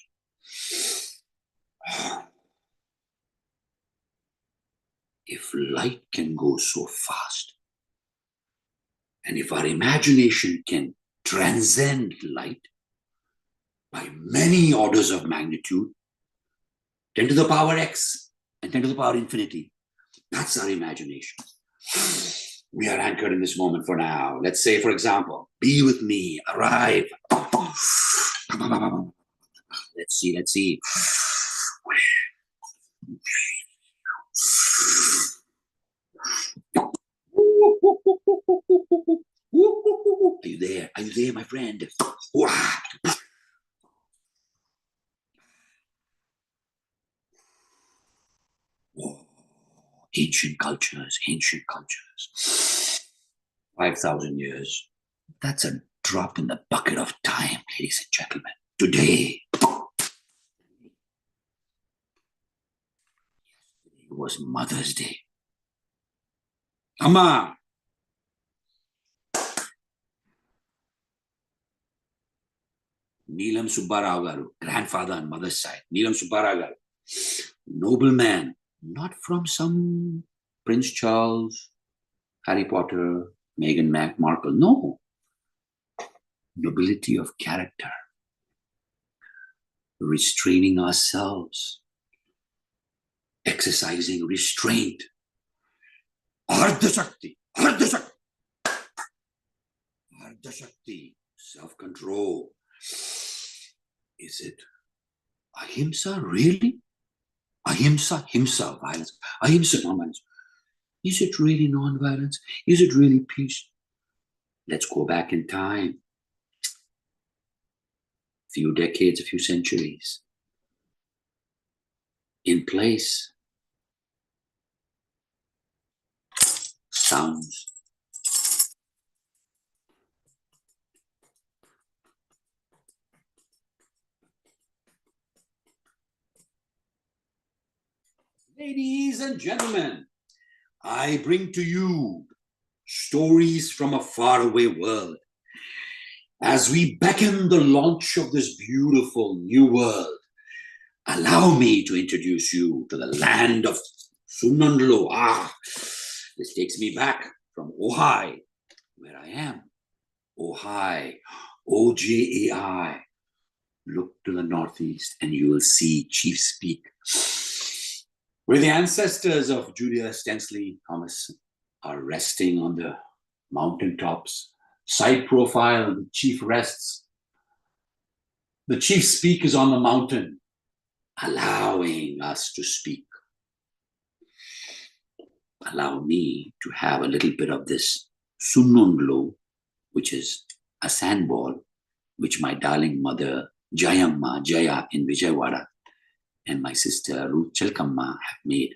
If light can go so fast, and if our imagination can transcend light by many orders of magnitude, 10 to the power x and 10 to the power infinity, that's our imagination. We are anchored in this moment for now. Let's say, for example, be with me, arrive. Let's see. Are you there? Are you there, my friend? Ancient cultures. 5,000 years. That's a drop in the bucket of time, ladies and gentlemen. Today, it was Mother's Day. Amma! Neelam Subbarao garu, grandfather on mother's side. Neelam Subbarao garu, nobleman, not from some Prince Charles, Harry Potter, Meghan Markle. No. Nobility of character. Restraining ourselves. Exercising restraint. Ardha Shakti. Self-control. Is it ahimsa, really? Ahimsa, violence. Ahimsa, non-violence. Is it really non-violence? Is it really peace? Let's go back in time. A few decades, a few centuries. In place. Sounds. Ladies and gentlemen, I bring to you stories from a faraway world. As we beckon the launch of this beautiful new world, allow me to introduce you to the land of Sunandlo. This takes me back from Ojai, where I am. Ojai, O-J-A-I. Look to the northeast and you will see Chiefs Peak, where the ancestors of Julia Stensley Thomas are resting on the mountaintops. Side profile, the chief rests. The Chiefs Peak is on the mountain, allowing us to speak. Allow me to have a little bit of this Sunundlo, which is a sandball, which my darling mother Jayamma, Jaya in Vijayawada, and my sister Ruth Chelkamma have made.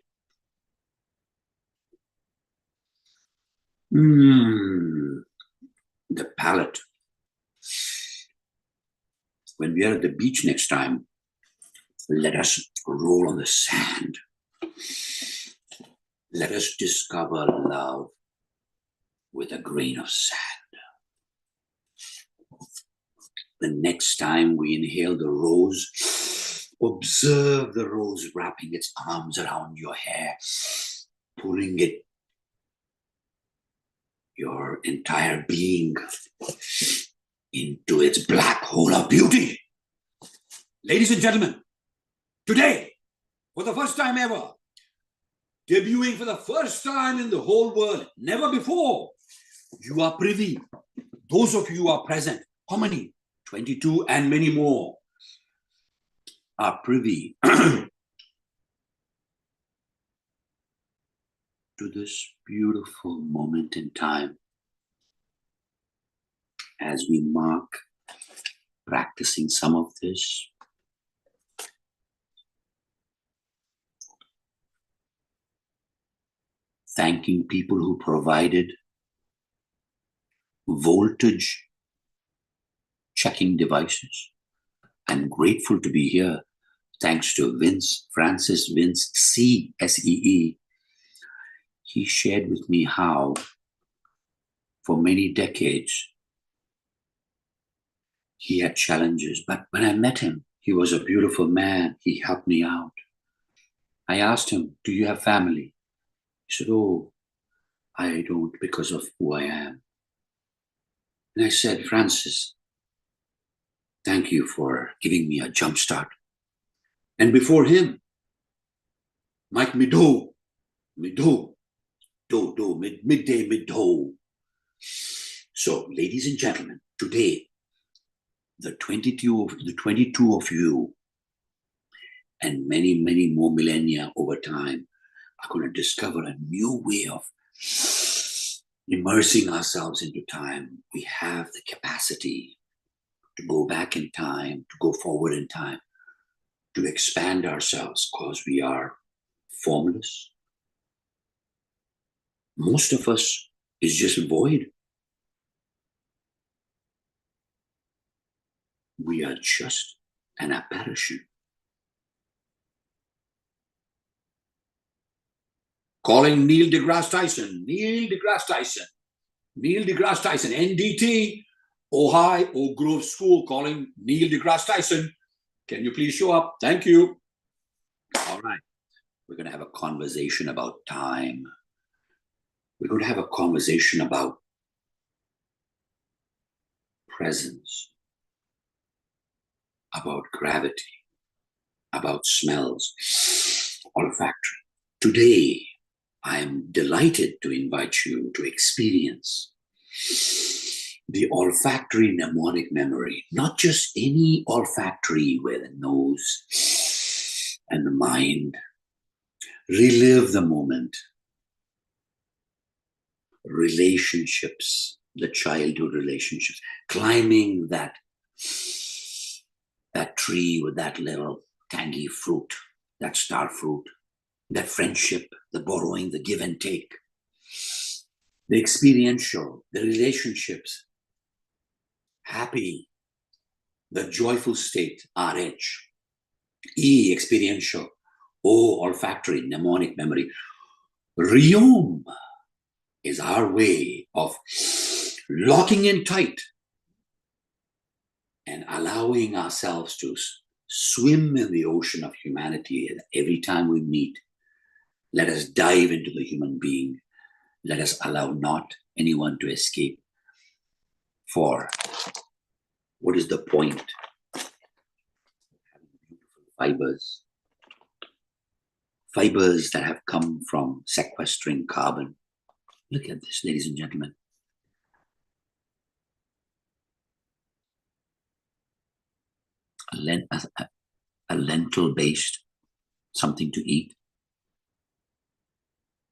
The palate. When we are at the beach next time, let us roll on the sand. Let us discover love with a grain of sand. The next time we inhale the rose, observe the rose wrapping its arms around your hair, pulling it, your entire being, into its black hole of beauty. Ladies and gentlemen, today, for the first time ever, debuting for the first time in the whole world, never before, you are privy. Those of you who are present, how many? 22 and many more are privy to this beautiful moment in time as we mark practicing some of this. Thanking people who provided voltage checking devices. I'm grateful to be here. Thanks to Francis Vince C, S-E-E. He shared with me how for many decades he had challenges, but when I met him, he was a beautiful man. He helped me out. I asked him, do you have family? He said, oh, I don't because of who I am. And I said, Francis, thank you for giving me a jump start. And before him, Mike Midday. So, ladies and gentlemen, today, the 22 of you and many, many more millennia over time are going to discover a new way of immersing ourselves into time. We have the capacity to go back in time, to go forward in time, to expand ourselves because we are formless. Most of us is just void. We are just an apparition. Calling Neil deGrasse Tyson, NDT, Ojai, Oak Grove School, calling Neil deGrasse Tyson. Can you please show up? Thank you. All right. We're going to have a conversation about time. We're going to have a conversation about presence, about gravity, about smells, olfactory. Today, I am delighted to invite you to experience the olfactory mnemonic memory, not just any olfactory where the nose and the mind relive the moment, relationships, the childhood relationships, climbing that tree with that little tangy fruit, that star fruit, that friendship, the borrowing, the give and take, the experiential, the relationships, happy, the joyful state, RH, E, experiential, O, olfactory, mnemonic memory. Riyom is our way of locking in tight and allowing ourselves to swim in the ocean of humanity. And every time we meet, let us dive into the human being. Let us allow not anyone to escape. For what is the point? Fibers. Fibers that have come from sequestering carbon. Look at this, ladies and gentlemen. A lentil-based something to eat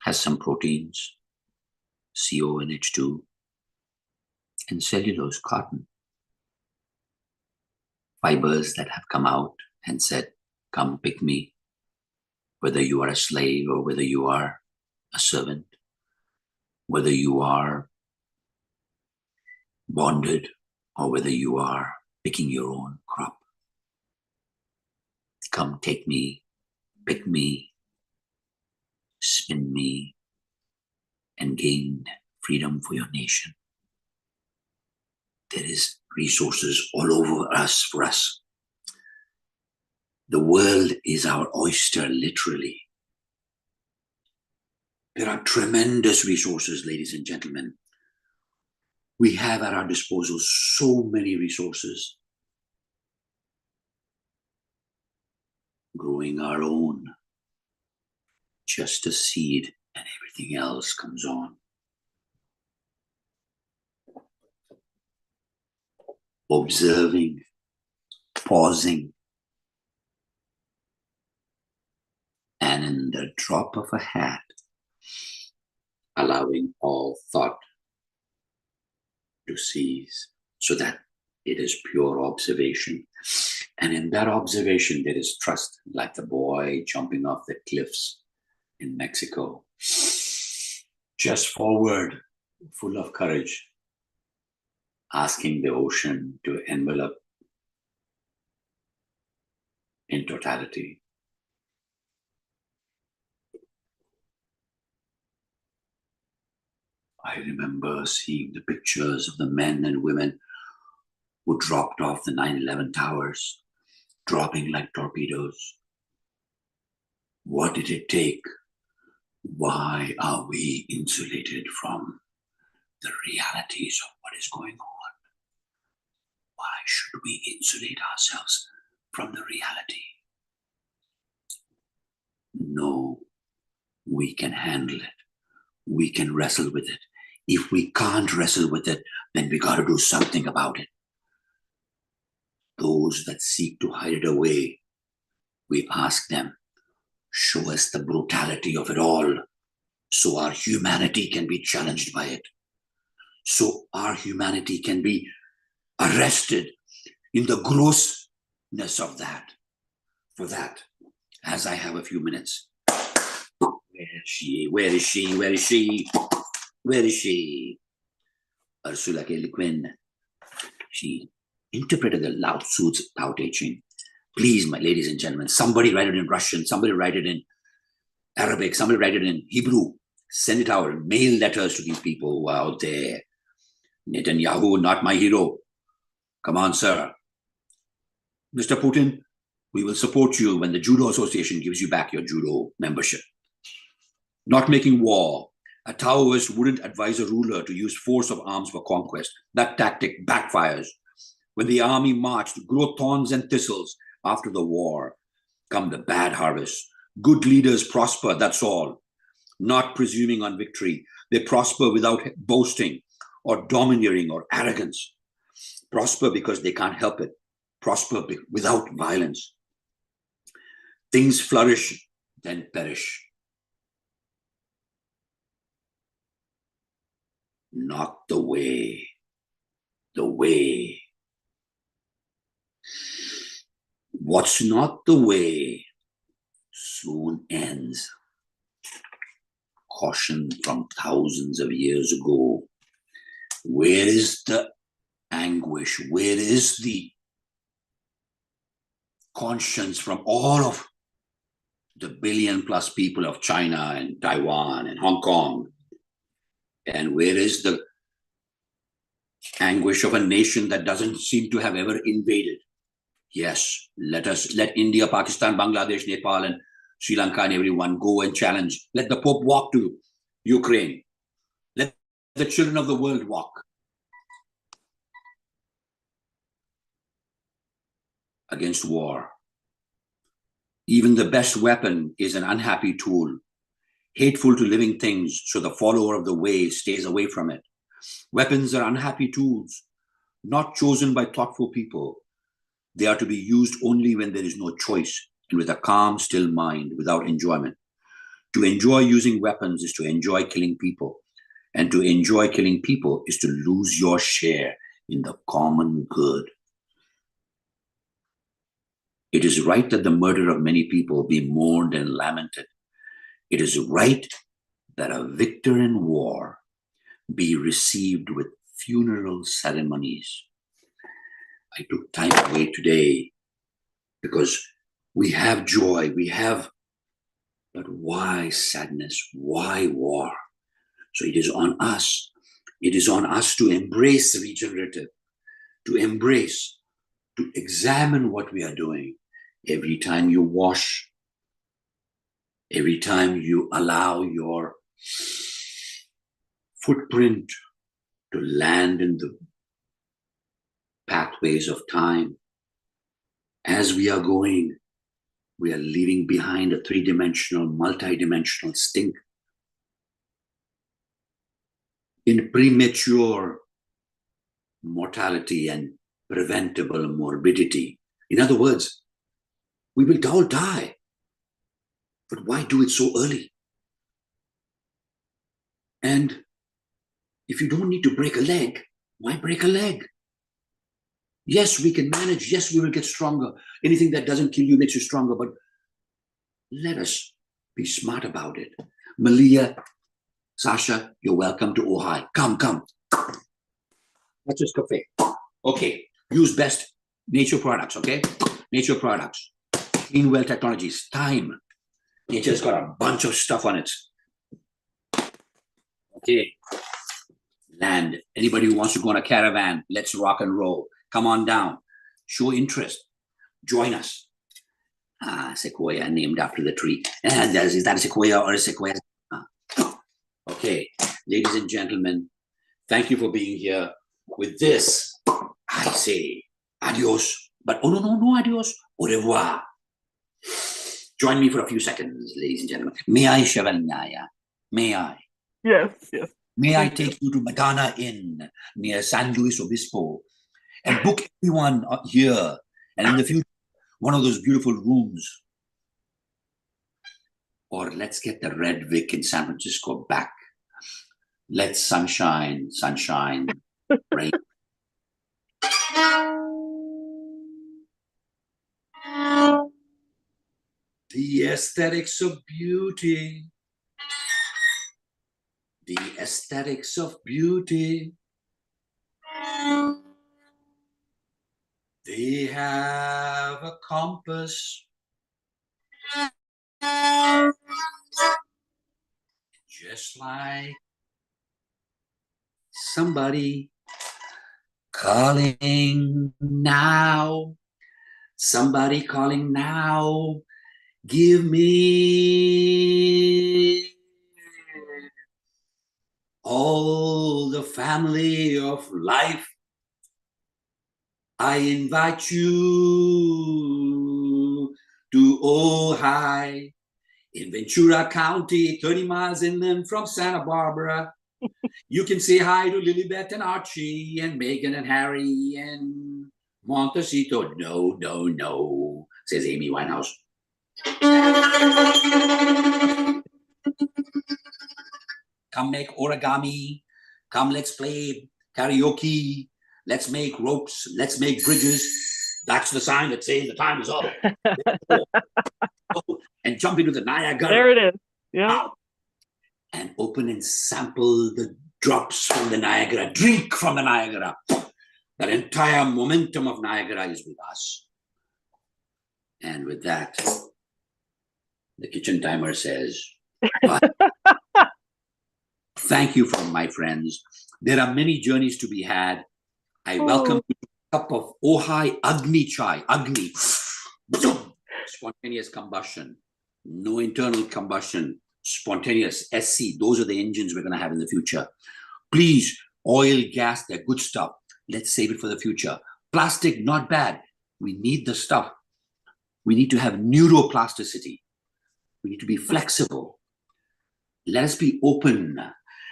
has some proteins, CO and H2, and cellulose, cotton. Fibers that have come out and said, come pick me, whether you are a slave or whether you are a servant, whether you are bonded or whether you are picking your own crop. Come take me, pick me, spin me, and gain freedom for your nation. There is resources all over us for us. The world is our oyster, literally. There are tremendous resources, ladies and gentlemen. We have at our disposal so many resources. Growing our own, just a seed, and everything else comes on. Observing, pausing, and in the drop of a hat, allowing all thought to cease so that it is pure observation. And in that observation, there is trust, like the boy jumping off the cliffs in Mexico. Just forward, full of courage, asking the ocean to envelop in totality. I remember seeing the pictures of the men and women who dropped off the 9/11 towers, dropping like torpedoes. What did it take? Why are we insulated from the realities of what is going on? Why should we insulate ourselves from the reality? No, we can handle it. We can wrestle with it. If we can't wrestle with it, then we got to do something about it. Those that seek to hide it away, we ask them, show us the brutality of it all, so our humanity can be challenged by it, so our humanity can be arrested in the grossness of that. For that, as I have a few minutes, where is she? Where is she? Where is she? Where is she? Ursula K. Le Guin. She interpreted the Lao Tzu's Tao Te Ching. Please, my ladies and gentlemen, somebody write it in Russian, somebody write it in Arabic, somebody write it in Hebrew. Send it out, mail letters to these people who are out there. Netanyahu, not my hero. Come on, sir. Mr. Putin, we will support you when the Judo Association gives you back your judo membership. Not making war. A Taoist wouldn't advise a ruler to use force of arms for conquest. That tactic backfires. When the army marched, grow thorns and thistles. After the war, come the bad harvest. Good leaders prosper, that's all. Not presuming on victory. They prosper without boasting or domineering or arrogance. Prosper because they can't help it. Prosper without violence. Things flourish, then perish. Not the way. The way. What's not the way soon ends. Caution from thousands of years ago. Where is the anguish? Where is the conscience from all of the 1 billion+ people of China and Taiwan and Hong Kong? And where is the anguish of a nation that doesn't seem to have ever invaded? Yes, let India, Pakistan, Bangladesh, Nepal, and Sri Lanka and everyone go and challenge. Let the Pope walk to Ukraine. Let the children of the world walk against war. Even the best weapon is an unhappy tool, hateful to living things, so the follower of the way stays away from it. Weapons are unhappy tools, not chosen by thoughtful people. They are to be used only when there is no choice and with a calm, still mind, without enjoyment. To enjoy using weapons is to enjoy killing people. And to enjoy killing people is to lose your share in the common good. It is right that the murder of many people be mourned and lamented. It is right that a victor in war be received with funeral ceremonies. I took time away today because we have joy, but why sadness? Why war? So it is on us. It is on us to embrace regenerative, to embrace, to examine what we are doing. Every time you wash, every time you allow your footprint to land in the pathways of time, as we are going, we are leaving behind a three-dimensional, multi-dimensional stink. In premature mortality and preventable morbidity. In other words, we will all die. But why do it so early? And if you don't need to break a leg, why break a leg? Yes, we can manage. Yes, we will get stronger. Anything that doesn't kill you makes you stronger. But let us be smart about it. Malia, Sasha, you're welcome to Ojai. Come. That's just cafe. Okay, use best nature products, okay? Nature products, clean well technologies, time. Nature's got a bunch of stuff on it. Okay, land. Anybody who wants to go on a caravan, let's rock and roll. Come on down. Show interest. Join us. Sequoia, named after the tree. And is that a sequoia or a sequoia? Okay, ladies and gentlemen, thank you for being here. With this, I say adios. But oh, no adios. Au revoir. Join me for a few seconds, ladies and gentlemen. May I, Chevalnaya? May I? Yes. May I take you to Madonna Inn near San Luis Obispo and book everyone here and in the future one of those beautiful rooms. Or let's get the Red Vic in San Francisco back. Let sunshine, rain. The aesthetics of beauty. The aesthetics of beauty. They have a compass. Just like somebody calling now. Somebody calling now. Give me all the family of life. I invite you to Ojai in Ventura County, 30 miles inland from Santa Barbara. You can say hi to Lilibet and Archie and Megan and Harry and Montecito. No, says Amy Winehouse. Come make origami. Come, let's play karaoke. Let's make ropes. Let's make bridges. That's the sign that says the time is up. And jump into the Niagara. There it is. Yeah. And open and sample the drops from the Niagara. Drink from the Niagara. That entire momentum of Niagara is with us. And with that, the kitchen timer says, thank you from my friends. There are many journeys to be had. I welcome you to a cup of Ojai Agni Chai. Agni. Spontaneous combustion. No internal combustion. Spontaneous SC. Those are the engines we're going to have in the future. Please, oil, gas, they're good stuff. Let's save it for the future. Plastic, not bad. We need the stuff. We need to have neuroplasticity. We need to be flexible. Let us be open.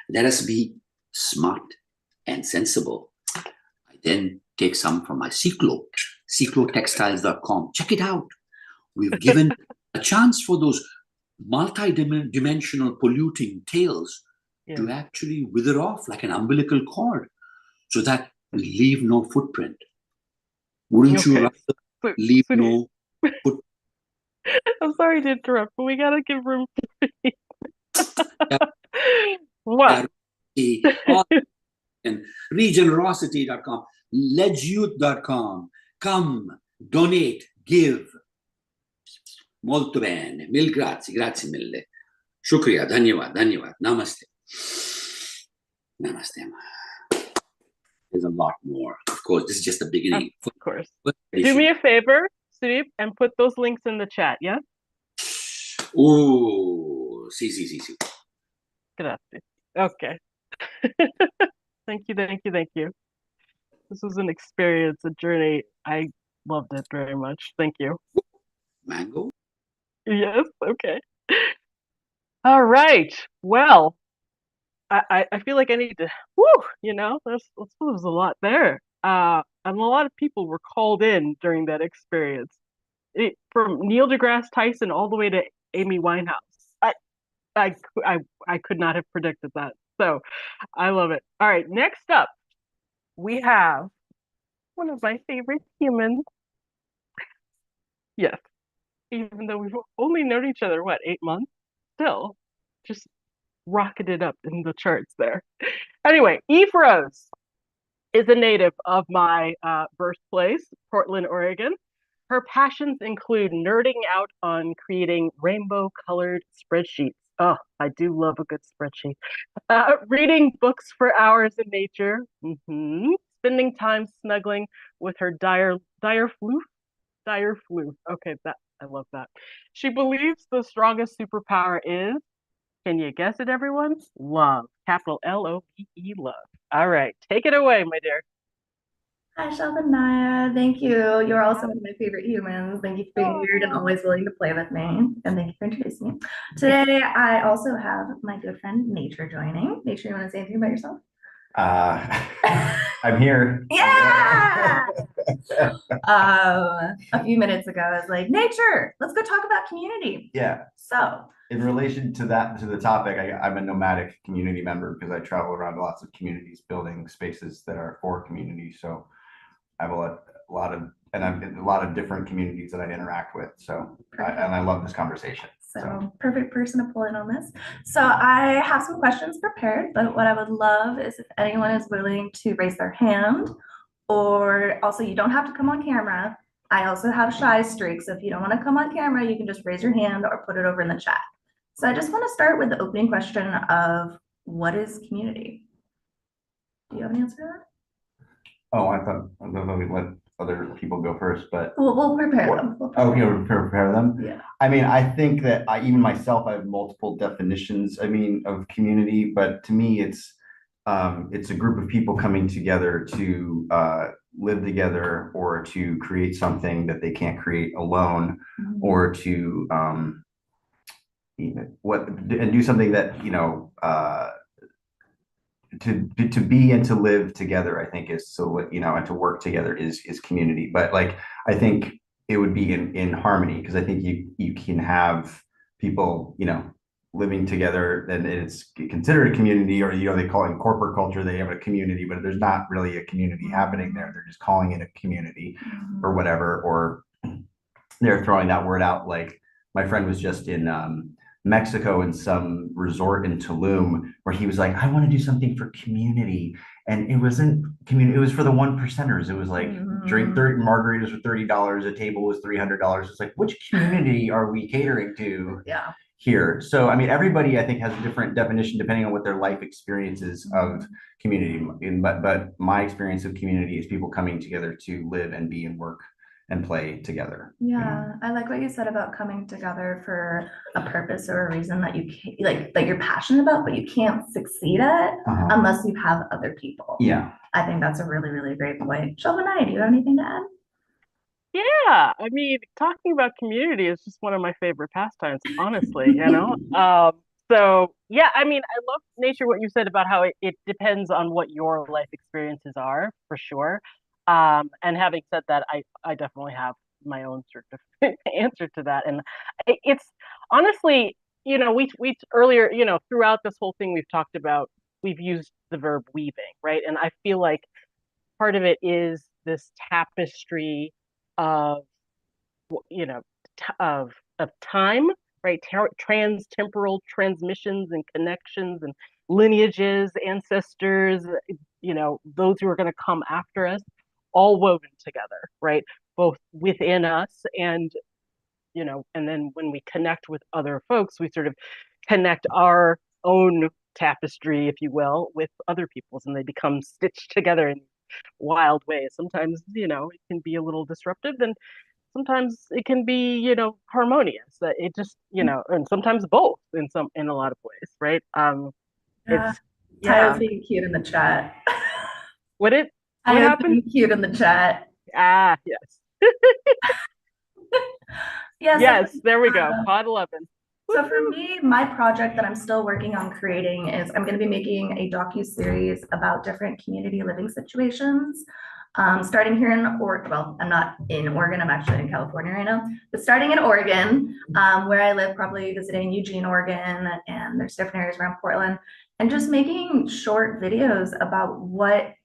Let us be smart and sensible. I then take some from my Ciclo, ciclotextiles.com. Check it out. We've given a chance for those multi-dimensional polluting tails to actually wither off like an umbilical cord so that we leave no footprint. Wouldn't you rather leave no footprint? I'm sorry to interrupt, but we gotta give room for me. What? And regenerosity.com, ledgeyouth.com. Come, donate, give. Molto bene. Mil grazie, grazie mille. Shukriya, dhanyawad, namaste. Namaste. There's a lot more. Of course, this is just the beginning. Of course. Do me a favor, Sudeep, and put those links in the chat, yeah? Oh, sí. Grazie. Okay. Thank you. This was an experience, a journey. I loved it very much. Thank you. Mango? Yes, okay. All right. Well, I feel like I need to, there's a lot there. And a lot of people were called in during that experience. From Neil deGrasse Tyson all the way to Amy Winehouse. I could not have predicted that. So I love it. All right, next up, we have one of my favorite humans. Yes, even though we've only known each other, 8 months? Still, just rocketed up in the charts there. Anyway, Eve Rose. is a native of my birthplace, Portland, Oregon. Her passions include nerding out on creating rainbow-colored spreadsheets. Oh, I do love a good spreadsheet. Reading books for hours in nature. Spending time snuggling with her dire floof. Okay, I love that. She believes the strongest superpower is, can you guess it, everyone? Love. Capital L-O-V-E, love. All right, take it away, my dear. Hi, Shelf and Naya. Thank you. You're also one of my favorite humans. Thank you for being weird and always willing to play with me. And thank you for introducing me. Today, I also have my good friend Nature joining. Nature, you want to say anything about yourself? I'm here. Yeah. A few minutes ago, I was like, Nature, let's go talk about community. Yeah. So in relation to the topic, I'm a nomadic community member because I travel around to lots of communities, building spaces that are for community. So I have a lot of different communities that I interact with. So and I love this conversation. So perfect person to pull in on this. So I have some questions prepared, but what I would love is if anyone is willing to raise their hand, or also you don't have to come on camera. I also have shy streaks. So if you don't want to come on camera, you can just raise your hand or put it over in the chat. So I just want to start with the opening question of what is community? Do you have an answer to that? Oh, I thought we'd let other people go first, but we'll prepare them. We'll prepare them. Yeah. I mean, I think that even myself, I have multiple definitions. I mean, of community, but to me, it's a group of people coming together to live together, or to create something that they can't create alone, or to do something that to be and to live together, I think is and to work together is community. But like, I think it would be in harmony, because I think you can have people, living together, and it's considered a community, or, they call it in corporate culture, they have a community, but there's not really a community happening there. They're just calling it a community or whatever, or they're throwing that word out. Like, my friend was just in Mexico in some resort in Tulum, where he was like, I want to do something for community. And it wasn't community, it was for the 1%ers. It was like drink 30 margaritas for $30, a table was $300. It's like, which community are we catering to here? So, I mean, everybody, I think, has a different definition depending on what their life experiences of community. But my experience of community is people coming together to live and be and work and play together. Yeah, I like what you said about coming together for a purpose or a reason that you can't, that you're passionate about, but you can't succeed at unless you have other people. Yeah, I think that's a really, really great point. Shelvanai, do you have anything to add? Yeah, I mean, talking about community is just one of my favorite pastimes, honestly, So yeah, I mean, I love, Nature, what you said about how it depends on what your life experiences are, for sure. And having said that, I definitely have my own sort of answer to that. And it's honestly, we earlier, throughout this whole thing we've used the verb weaving, right? And I feel like part of it is this tapestry of, of time, right? Trans-temporal transmissions and connections and lineages, ancestors, those who are going to come after us, all woven together, right? Both within us and, and then when we connect with other folks, we sort of connect our own tapestry, if you will, with other people's, and they become stitched together in wild ways. Sometimes, it can be a little disruptive, and sometimes it can be, harmonious. It just, and sometimes both in a lot of ways, right? Tyler's being cute in the chat. What happened? Cute in the chat. Ah, yes. Yes, there we go. Pod 11. So for me, my project that I'm still working on creating is I'm going to be making a docu-series about different community living situations. Starting here in Oregon, well, I'm not in Oregon, I'm actually in California right now, but starting in Oregon, where I live, probably visiting Eugene, Oregon, and there's different areas around Portland, and just making short videos about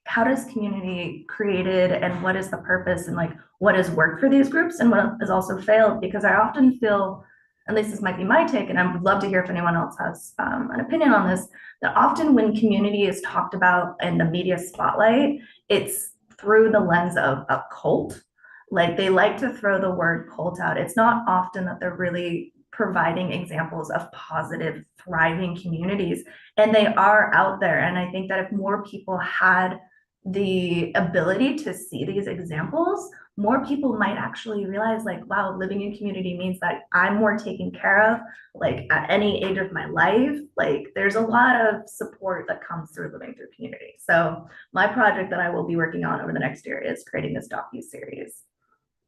how does community created, and what is the purpose, and like what has worked for these groups and what has also failed, because I often feel at least this might be my take, and I would love to hear if anyone else has an opinion on this, that often when community is talked about in the media spotlight, it's through the lens of a cult. Like they like to throw the word cult out. It's not often that they're really providing examples of positive, thriving communities, and they are out there. And I think that if more people had the ability to see these examples, more people might actually realize like, wow, living in community means that I'm more taken care of, like at any age of my life. Like there's a lot of support that comes through living through community. So my project that I will be working on over the next year is creating this docu-series.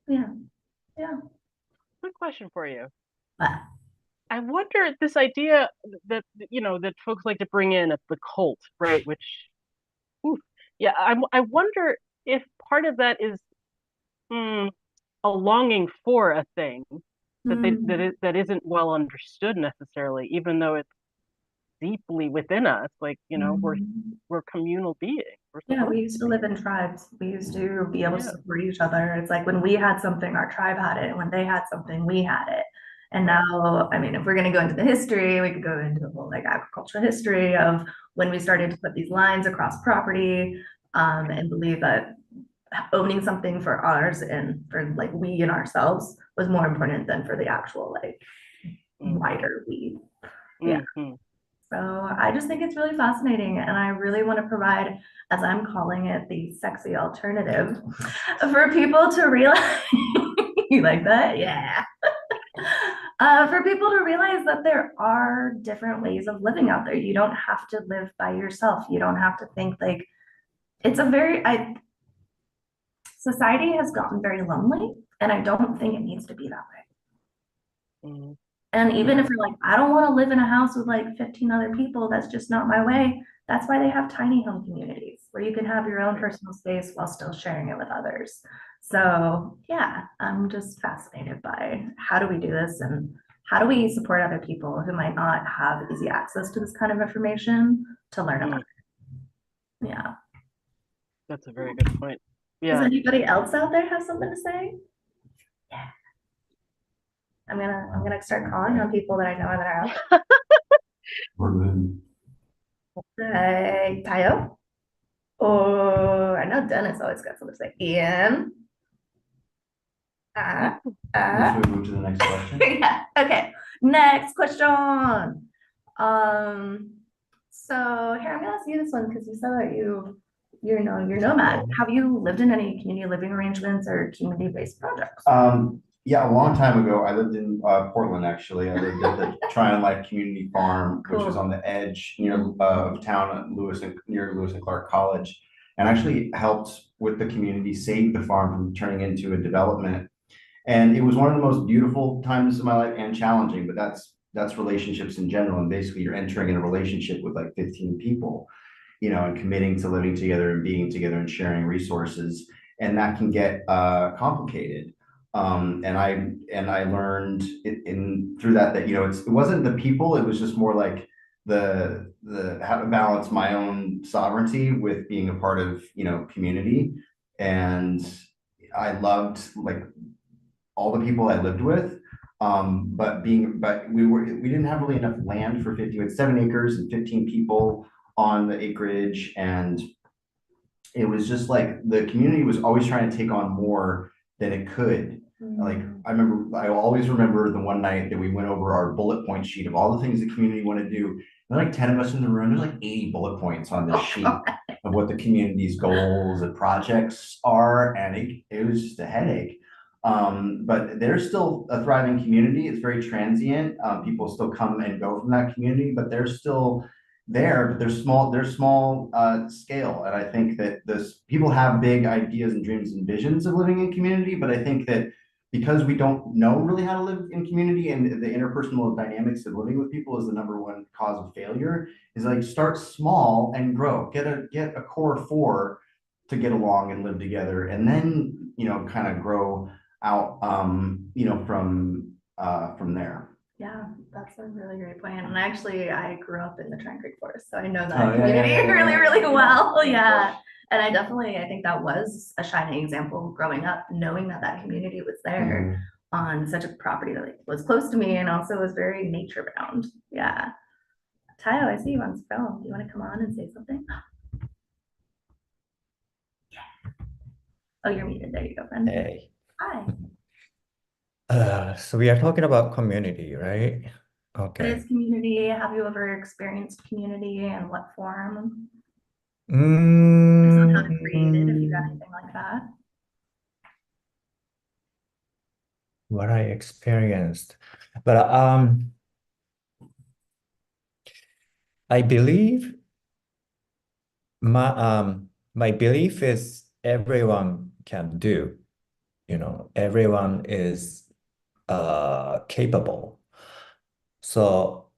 Yeah. Quick question for you. What? I wonder this idea that, you know, that folks like to bring in the cult, right? Which, oof, yeah, I wonder if part of that is a longing for a thing that isn't well understood necessarily, even though it's deeply within us. Like, you know, we're communal beings. Yeah, we used to live in tribes. We used to be able to support each other. It's like when we had something, our tribe had it. When they had something, we had it. And now, I mean, if we're going to go into the history, we could go into the whole like agricultural history of when we started to put these lines across property, and believe that owning something for ours and for like we and ourselves was more important than for the actual like wider we. Yeah. So I just think it's really fascinating, and I really want to provide, as I'm calling it, the sexy alternative for people to realize. You like that? Yeah. For people to realize that there are different ways of living out there. You don't have to live by yourself. You don't have to think like it's a very, society has gotten very lonely, and I don't think it needs to be that way. And even if you're like, I don't want to live in a house with like 15 other people, that's just not my way. That's why they have tiny home communities where you can have your own personal space while still sharing it with others. So yeah, I'm just fascinated by how do we do this, and how do we support other people who might not have easy access to this kind of information to learn about it. Yeah. That's a very good point. Yeah. Does anybody else out there have something to say? Yeah. I'm gonna start calling on people that I know that are out. Hey, Tayo. Or I know Dennis always got something to say. Ian. Should we move to the next question? Yeah. Okay. Next question. So here I'm gonna ask you this one because you said that you're nomad. Have you lived in any community living arrangements or community-based projects? Yeah, a long time ago, I lived in Portland, actually. I lived at the Tryon Life Community Farm, which is on the edge near town, near Lewis and Clark College, and actually helped with the community save the farm from turning into a development. And it was one of the most beautiful times of my life, and challenging, but that's relationships in general. And basically you're entering in a relationship with like 15 people, you know, and committing to living together and being together and sharing resources. And that can get complicated. And I learned through that, you know, it wasn't the people, it was just more like the how to balance my own sovereignty with being a part of, you know, community. And I loved like all the people I lived with. But we didn't have really enough land for 50, we had 7 acres and 15 people on the acreage. And it was just like the community was always trying to take on more than it could. Like I always remember the one night that we went over our bullet point sheet of all the things the community want to do. There are like 10 of us in the room. There's like 80 bullet points on this sheet of what the community's goals and projects are, and it was just a headache. But there's still a thriving community. It's very transient. People still come and go from that community, but they're still there, but they're small scale. And I think that people have big ideas and dreams and visions of living in community, but I think that because we don't know really how to live in community, and the interpersonal dynamics of living with people is the #1 cause of failure, is like start small and grow, get a core of 4 to get along and live together, and then, you know, kind of grow out, you know, from there. Yeah, that's a really great point. And actually, I grew up in the Tryon Creek Forest, so I know that community really, really well. Yeah. And I think that was a shining example growing up, knowing that community was there. on such a property that like, was close to me and also was very nature bound. Yeah. Tayo, I see you on film. Do you want to come on and say something? Oh, you're muted. There you go, friend. Hey. Hi. So we are talking about community, right? What Okay. is community? Have you ever experienced community and what form? How to create it, if you got anything like that. What I experienced. But I believe my belief is everyone can do, everyone is capable. So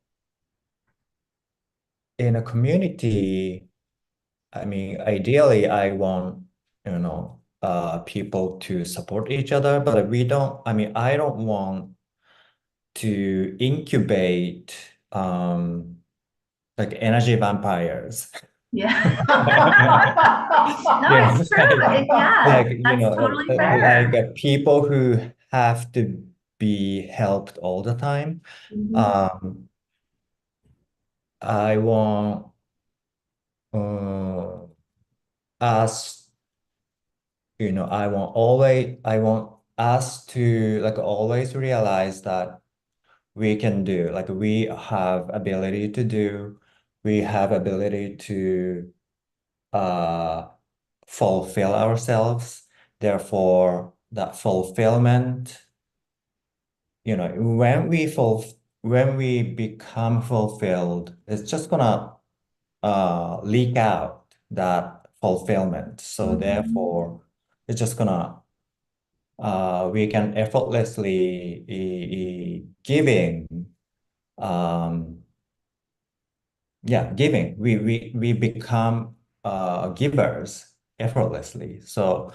in a community, I mean, ideally I want, people to support each other, but I don't want to incubate like energy vampires. Yeah. No, it's true. That's totally fair. Like people who have to be helped all the time. I want us, I want us to like always realize that we can do, like we have ability to do, we have ability to fulfill ourselves. Therefore, that fulfillment, when we become fulfilled, it's just gonna leak out that fulfillment. So therefore, it's just gonna we can effortlessly giving giving. We become givers effortlessly. So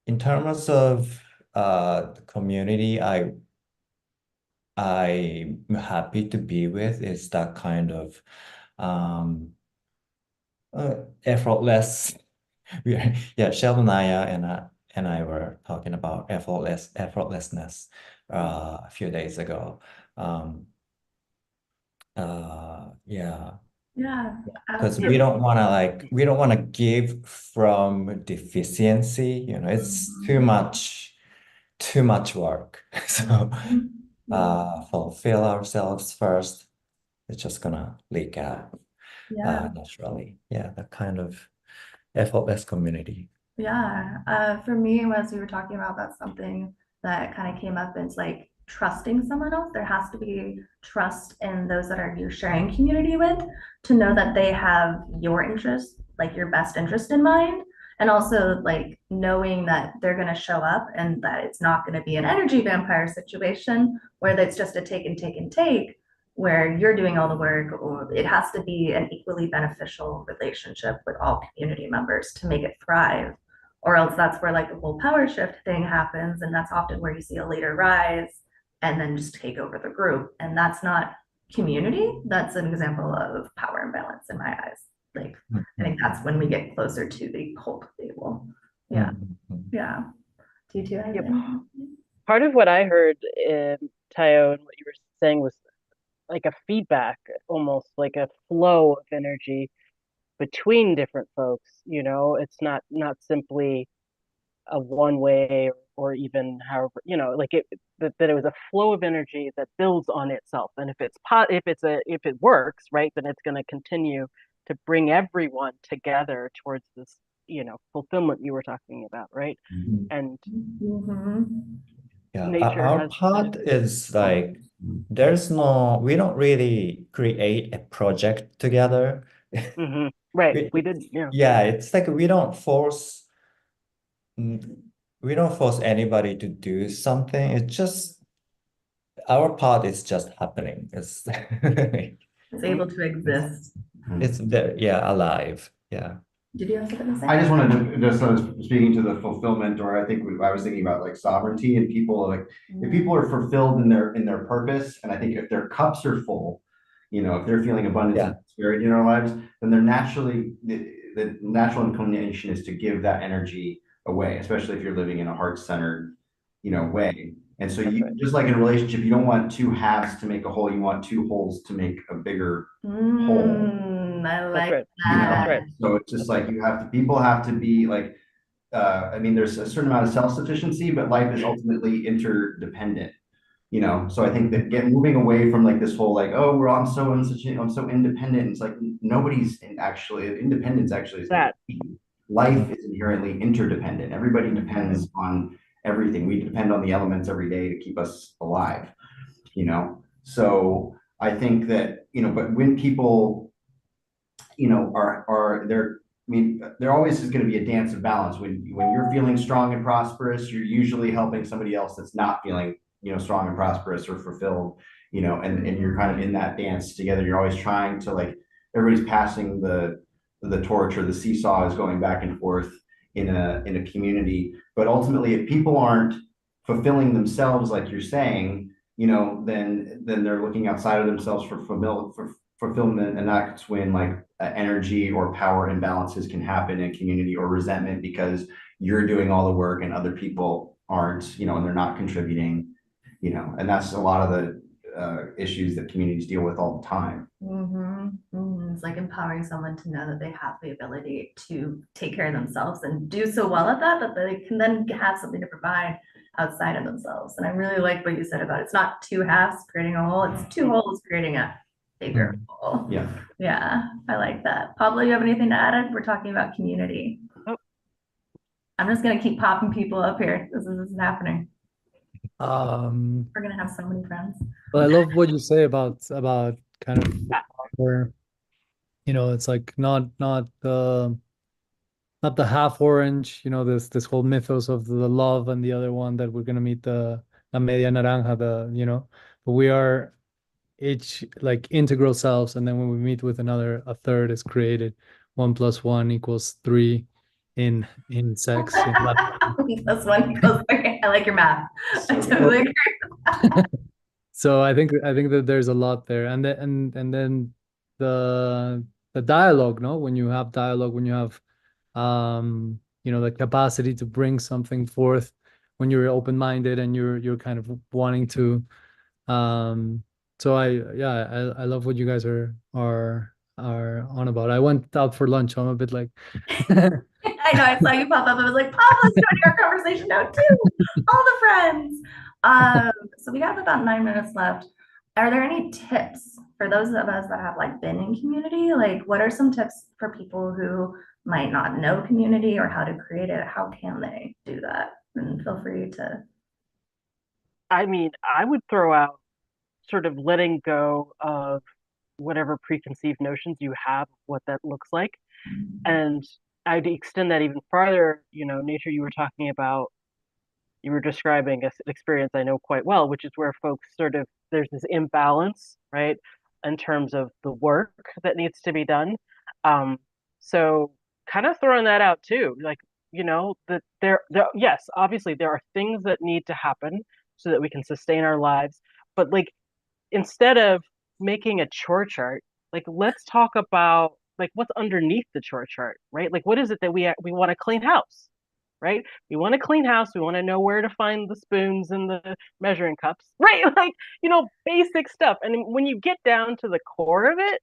in terms of the community I'm happy to be with is that kind of effortless. Sheldon and I were talking about effortlessness a few days ago. Because we don't want to give from deficiency. It's too much work. So fulfill ourselves first. It's just gonna leak out naturally. That kind of effortless community. For me, as we were talking about, that's something that kind of came up. It's like trusting someone else. There has to be trust in those that you're sharing community with, to know that they have your interest, like your best interest in mind. And also like knowing that they're going to show up and that it's not going to be an energy vampire situation where it's just a take and take and take, where you're doing all the work, or it has to be an equally beneficial relationship with all community members to make it thrive. Or else that's where like the whole power shift thing happens. And that's often where you see a later rise and then just take over the group. And that's not community. That's an example of power imbalance in my eyes. Like, I think that's when we get closer to the pulp table. Do you two have anything? Part of what I heard, Tayo, and what you were saying was like a feedback, almost like a flow of energy between different folks. It's not simply a one way, or even however, like that it was a flow of energy that builds on itself. And if it works, right, then it's going to continue to bring everyone together towards this, fulfillment you were talking about, right? And our part is like we don't really create a project together. Right. We did. It's like we don't force anybody to do something. It's just our part is just happening. It's able to exist. It's there, alive. Did you have something to say? I just wanted to, I was speaking to the fulfillment, or I was thinking about like sovereignty, and people like, if people are fulfilled in their purpose, and I think if their cups are full, if they're feeling abundance and spirit in our lives, then they're naturally, the natural inclination is to give that energy away, especially if you're living in a heart-centered, way. And so you just like in a relationship, you don't want two halves to make a whole, you want two wholes to make a bigger whole. I like right. that. Right. So it's just like people have to be like, I mean, there's a certain amount of self-sufficiency, but life is ultimately interdependent. So I think that moving away from like this whole like, oh, I'm so independent. It's like nobody's independence actually is that life is inherently interdependent. Everybody depends on everything. We depend on the elements every day to keep us alive. So I think that, but when people, are there, I mean, there always is going to be a dance of balance. When you're feeling strong and prosperous, you're usually helping somebody else that's not feeling, strong and prosperous or fulfilled, and you're kind of in that dance together. You're always trying to like, everybody's passing the torch, or the seesaw is going back and forth in a community. But ultimately, if people aren't fulfilling themselves, like you're saying, then they're looking outside of themselves for fulfillment, and that's when like energy or power imbalances can happen in community, or resentment because you're doing all the work and other people aren't, and they're not contributing, and that's a lot of the issues that communities deal with all the time. It's like empowering someone to know that they have the ability to take care of themselves and do so well at that they can then have something to provide outside of themselves. And I really like what you said about it's not two halves creating a whole, it's two wholes creating a bigger whole. Yeah, I like that. Pablo, you have anything to add? We're talking about community. I'm just gonna keep popping people up here. This is happening. We're gonna have so many friends. Well, I love what you say about kind of where, it's like not the half orange, this whole mythos of the love, and the other one that we're gonna meet the la media naranja, but we are each like integral selves, and then when we meet with another, a third is created. 1 + 1 = 3 in sex. Plus 1 equals 3. I like your math. I totally agree with that. So I think that there's a lot there, and then the dialogue, no? When you have dialogue, when you have the capacity to bring something forth, when you're open-minded and you're kind of wanting to, so I love what you guys are on about. I went out for lunch, so I'm a bit like I know, I saw you pop up. I was like, Pablo's joining our conversation now too. All the friends. So we have about 9 minutes left. Are there any tips for those of us that have like been in community? Like, what are some tips for people who might not know community or how to create it? How can they do that? And feel free to. I mean, I would throw out sort of letting go of whatever preconceived notions you have of what that looks like. And I'd extend that even farther. Nature, you were talking about, you were describing an experience I know quite well, which is where folks there's this imbalance, right, in terms of the work that needs to be done. So kind of throwing that out too, like, that yes, obviously there are things that need to happen so that we can sustain our lives. But like, instead of making a chore chart, like, let's talk about like what's underneath the chore chart, right? Like, what is it that we want a clean house, right? We want a clean house. We want to know where to find the spoons and the measuring cups, right? Like, basic stuff. And when you get down to the core of it,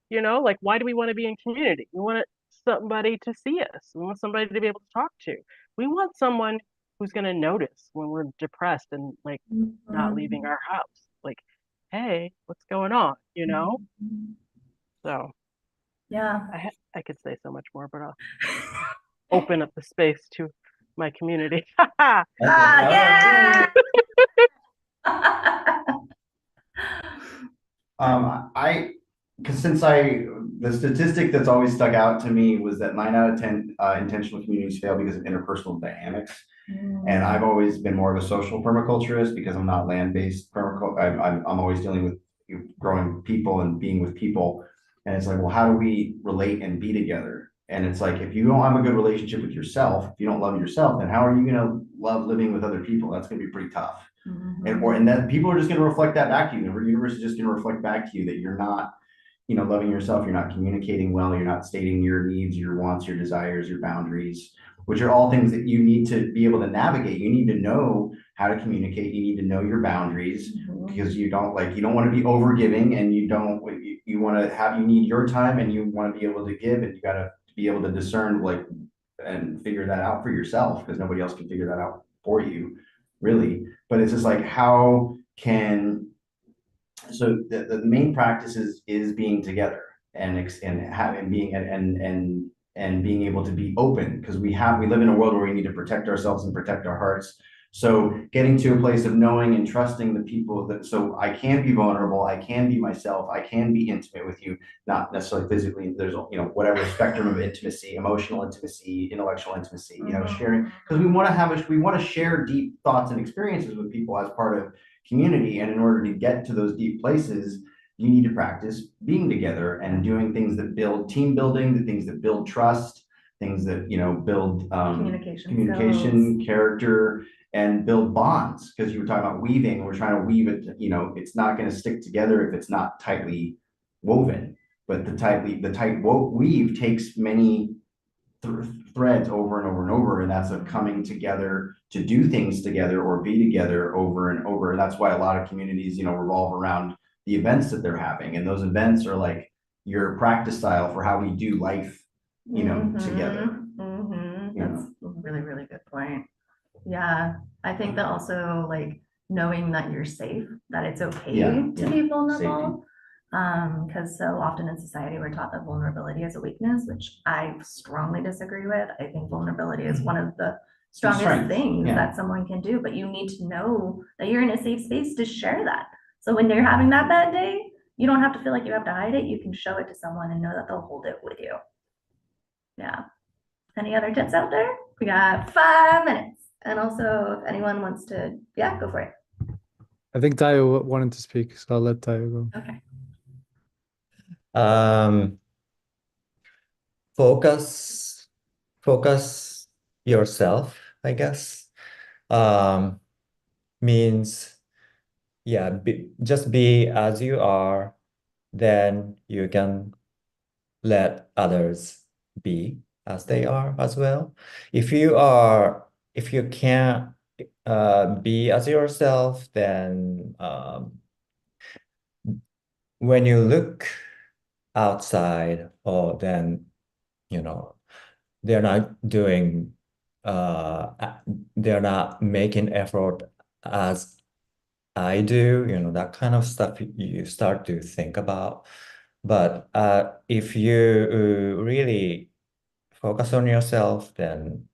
like, why do we want to be in community? We want somebody to see us. We want somebody to be able to talk to. We want someone who's going to notice when we're depressed and like not leaving our house. Like, hey, what's going on? So yeah, I could say so much more, but I'll open up the space to my community. Yeah. Because the statistic that's always stuck out to me was that 9 out of 10 intentional communities fail because of interpersonal dynamics. And I've always been more of a social permaculturist because I'm not land-based permaculture. I'm always dealing with growing people and being with people. And it's like, well, how do we relate and be together? And it's like, if you don't have a good relationship with yourself, if you don't love yourself, then how are you going to love living with other people? That's going to be pretty tough. And that people are just going to reflect that back to you. The universe is just going to reflect back to you that you're not, loving yourself. You're not communicating well. You're not stating your needs, your wants, your desires, your boundaries. which are all things that you need to be able to navigate. You need to know how to communicate. You need to know your boundaries, because you don't want to be overgiving, and you want to have, you need your time, and you want to be able to give, and you got to be able to discern and figure that out for yourself, because nobody else can figure that out for you, really. But it's just like, how can, so the main practice is being together, and having being and being able to be open, because we live in a world where we need to protect ourselves and protect our hearts. So getting to a place of knowing and trusting the people, that so I can be vulnerable, I can be myself, I can be intimate with you, not necessarily physically. There's whatever spectrum of intimacy, emotional intimacy, intellectual intimacy, sharing, because we want to share deep thoughts and experiences with people as part of community. And in order to get to those deep places, you need to practice being together and doing things that build team building, the things that build trust, things that build communication, character, and build bonds. Because you were talking about weaving, we're trying to weave it. It's not going to stick together if it's not tightly woven. But the tight weave takes many threads over and over and over, and that's a coming together to do things together or be together over and over. And that's why a lot of communities revolve around the events that they're having, and those events are like your practice style for how we do life together. That's a really, really good point. Yeah, I think that also, like, knowing that you're safe, that it's okay to be vulnerable. Because so often in society we're taught that vulnerability is a weakness, which I strongly disagree with. I think vulnerability is one of the strongest things that someone can do, but you need to know that you're in a safe space to share that. So when you're having that bad day, you don't have to feel like you have to hide it. You can show it to someone and know that they'll hold it with you. Yeah. Any other tips out there? We got 5 minutes. And also, if anyone wants to, go for it. I think Tayo wanted to speak, so I'll let Tayo go. Okay. Focus yourself, I guess. Means, just be as you are, then you can let others be as they are as well. If you can't be as yourself, then when you look outside, then they're not doing they're not making effort as I do, that kind of stuff you start to think about. But if you really focus on yourself, then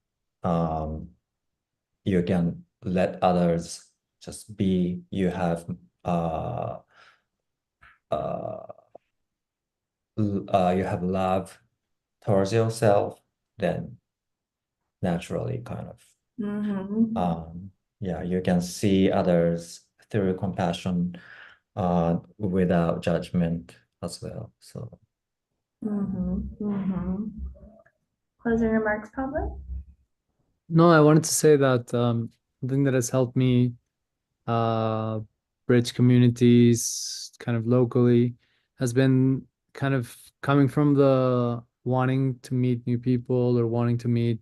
you can let others just be. You have love towards yourself, then naturally kind of you can see others through compassion without judgment as well. So Closing remarks, Pablo? No, I wanted to say that something that has helped me bridge communities kind of locally has been kind of coming from the wanting to meet new people, or wanting to meet,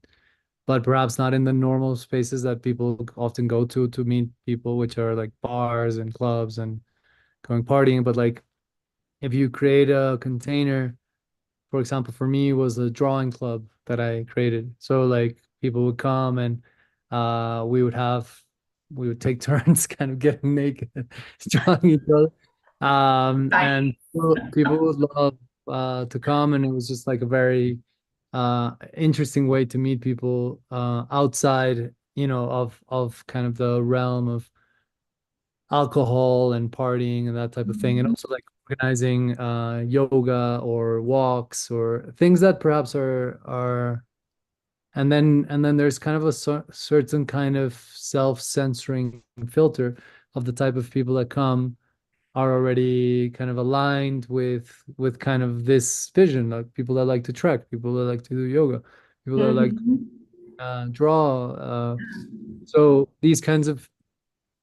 but perhaps not in the normal spaces that people often go to meet people, which are like bars and clubs and going partying. But like, if you create a container, for example, for me, it was a drawing club that I created. So like, people would come and we would take turns kind of getting naked, drawing each other. And people would love to come, and it was just like a very interesting way to meet people outside, of kind of the realm of alcohol and partying and that type of thing. And also like organizing yoga or walks or things that perhaps are and then there's kind of a certain kind of self-censoring filter of the type of people that come are already kind of aligned with kind of this vision, like people that like to trek, people that like to do yoga, people that like to draw. So these kinds of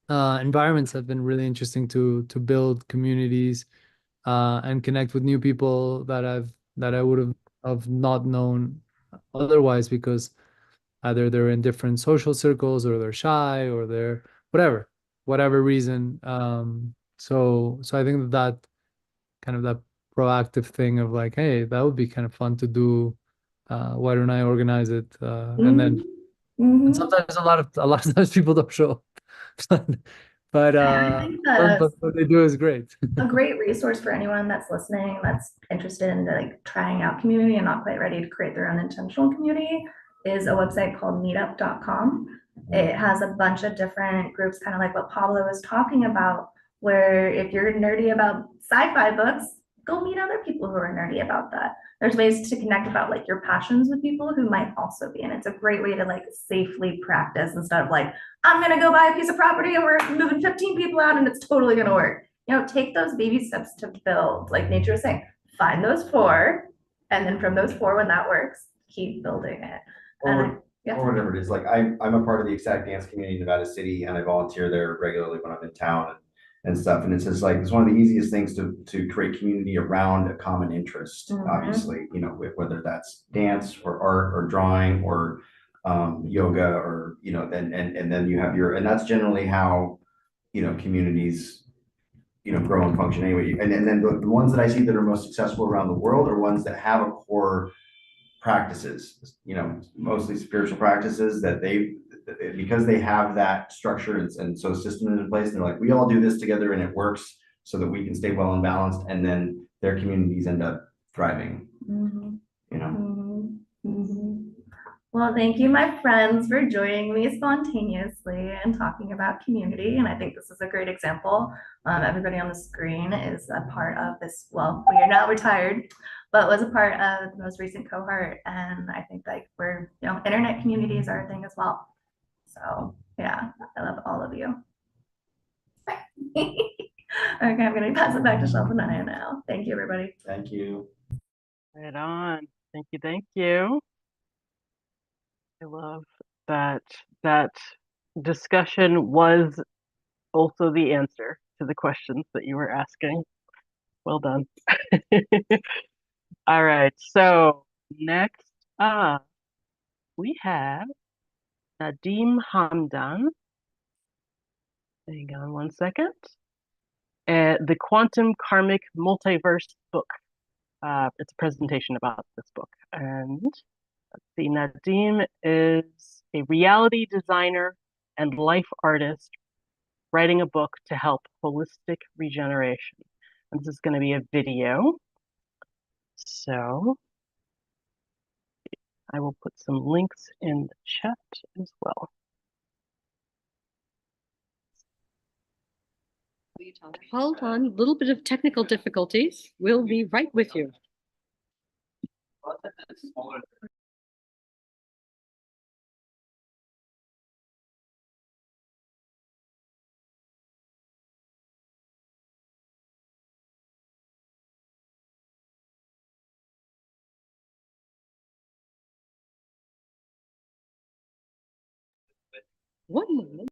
environments have been really interesting to build communities and connect with new people that I would have not known otherwise, because either they're in different social circles or they're shy or they're whatever reason. So I think that kind of that proactive thing of like, hey, that would be kind of fun to do. Why don't I organize it? And then and sometimes a lot of times people don't show up. but I think that but what they do is great. a great resource for anyone that's listening, that's interested in like trying out community and not quite ready to create their own intentional community, is a website called meetup.com. It has a bunch of different groups, kind of like what Pablo was talking about, where if you're nerdy about sci-fi books, go meet other people who are nerdy about that. There's ways to connect about like your passions with people who might also be, and it's a great way to like safely practice instead of like, I'm gonna go buy a piece of property and we're moving 15 people out and it's totally gonna work. You know, take those baby steps to build, like nature was saying, find those 4, and then from those 4, when that works, keep building it. Or whatever it is. Like I'm a part of the ecstatic dance community in Nevada City, and I volunteer there regularly when I'm in town and stuff. And it's just like, it's one of the easiest things to create community around a common interest, obviously, you know, whether that's dance or art or drawing or yoga or, you know, and then you have and that's generally how, you know, communities, you know, grow and function anyway. And then the ones that I see that are most successful around the world are ones that have a core practices, you know, mostly spiritual practices that because they have that structure and so system in place, they're like, we all do this together and it works so that we can stay well and balanced, and then their communities end up thriving, you know. Well, thank you, my friends, for joining me spontaneously and talking about community. And I think this is a great example. Everybody on the screen is a part of this. Well, we are now retired, but was a part of the most recent cohort. And I think like we're, you know, internet communities are a thing as well. So yeah, I love all of you. Okay, I'm going to pass it back to Shelfanaya now. Thank you, everybody. Thank you. Right on. Thank you. Thank you. I love that discussion was also the answer to the questions that you were asking. Well done. All right. So next up, we have Nadim Hamdan. Hang on one second. The Quantum Karmic Multiverse book. It's a presentation about this book. And let's see, Nadim is a reality designer and life artist writing a book to help holistic regeneration. And this is going to be a video. So I will put some links in the chat as well. Hold on, a little bit of technical difficulties. We'll be right with you. One moment.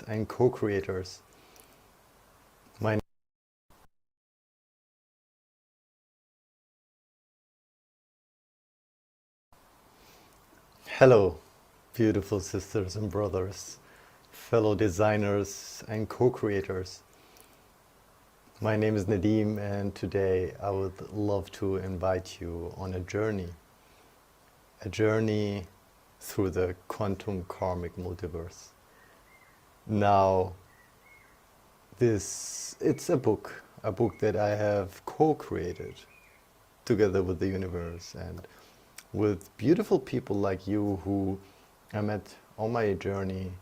And co-creators. Hello, beautiful sisters and brothers, fellow designers and co-creators. My name is Nadim, and today I would love to invite you on a journey a journey through the quantum karmic multiverse. Now, it's a book that I have co-created together with the universe and with beautiful people like you who I met on my journey,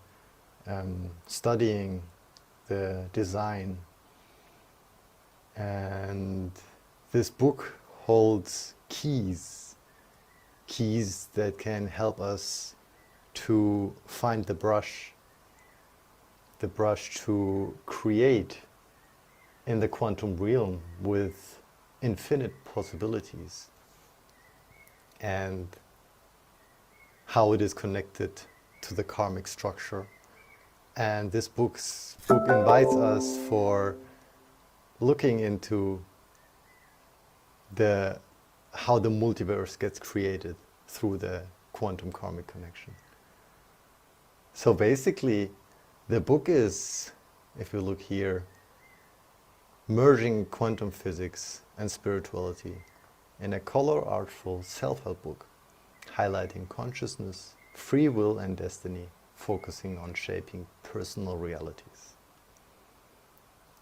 studying the design. And this book holds keys that can help us to find the brush to create in the quantum realm with infinite possibilities, and how it is connected to the karmic structure. And this book invites us for looking into how the multiverse gets created through the quantum karmic connection. So basically, the book is, if you look here, merging quantum physics and spirituality in a color artful self-help book, highlighting consciousness, free will and destiny, focusing on shaping personal realities.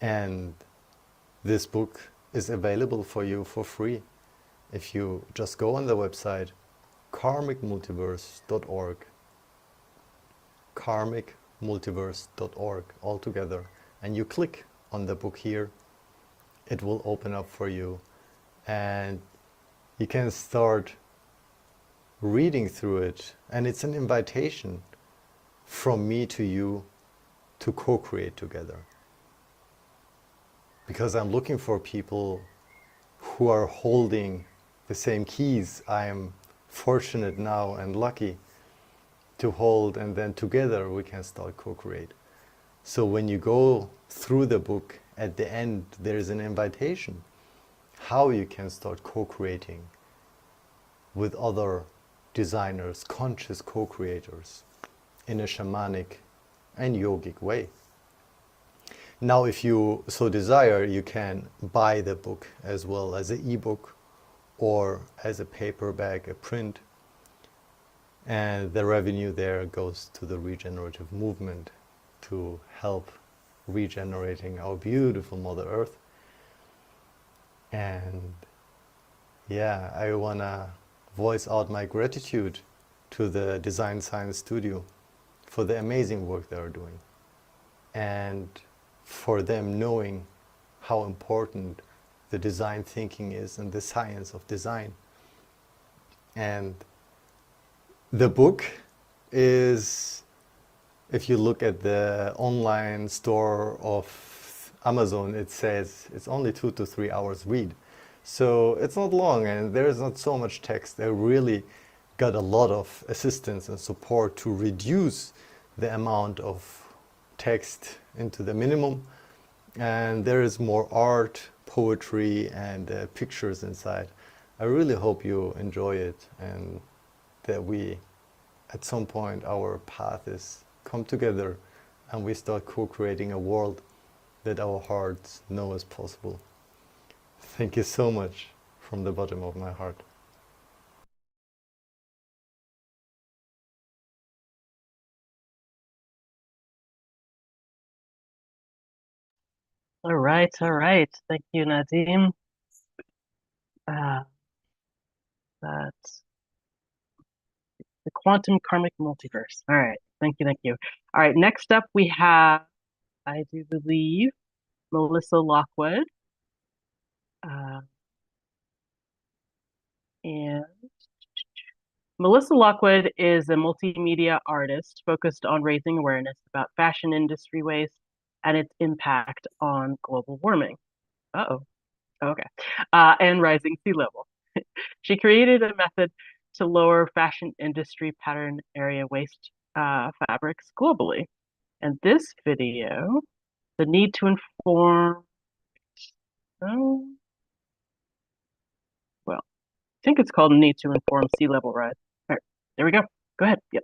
And this book is available for you for free if you just go on the website karmicmultiverse.org, karmicmultiverse.org all together, and you click on the book here. It will open up for you and you can start reading through it, and it's an invitation from me to you to co-create together, because I'm looking for people who are holding the same keys I am fortunate now and lucky to hold, and then together we can start co-create. So when you go through the book, at the end there is an invitation how you can start co-creating with other designers, conscious co-creators, in a shamanic and yogic way. Now, if you so desire, you can buy the book as well as an ebook or as a paperback, a print, and the revenue there goes to the regenerative movement to help regenerating our beautiful Mother Earth. And yeah, I wanna voice out my gratitude to the Design Science Studio for the amazing work they are doing, and for them knowing how important the design thinking is and the science of design. And the book is, if you look at the online store of Amazon, it says it's only 2 to 3 hours read. So it's not long and there is not so much text. They really got a lot of assistance and support to reduce the amount of text into the minimum. And there is more art, poetry, and pictures inside. I really hope you enjoy it, and that we, at some point, our paths come together and we start co-creating a world that our hearts know is possible. Thank you so much from the bottom of my heart. All right, all right. Thank you, Nadim. That's the quantum karmic multiverse. All right, thank you, thank you. All right, next up we have, I do believe, Melissa Lockwood. And Melissa Lockwood is a multimedia artist focused on raising awareness about fashion industry waste and its impact on global warming. Okay. And rising sea level. She created a method to lower fashion industry pattern area waste fabrics globally. And this video, the need to inform, well, I think it's called Need to Inform Sea Level Rise. All right, there we go. Go ahead. Yep.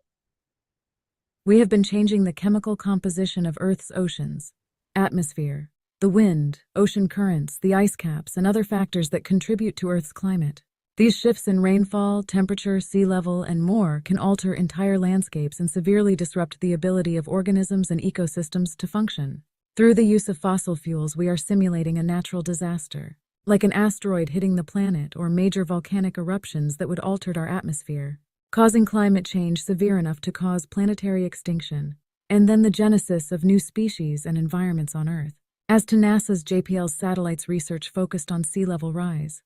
We have been changing the chemical composition of Earth's oceans, atmosphere, the wind, ocean currents, the ice caps, and other factors that contribute to Earth's climate. These shifts in rainfall, temperature, sea level, and more can alter entire landscapes and severely disrupt the ability of organisms and ecosystems to function. Through the use of fossil fuels, we are simulating a natural disaster, like an asteroid hitting the planet or major volcanic eruptions that would alter our atmosphere, causing climate change severe enough to cause planetary extinction, and then the genesis of new species and environments on Earth. As to NASA's JPL's satellites research focused on sea level rise,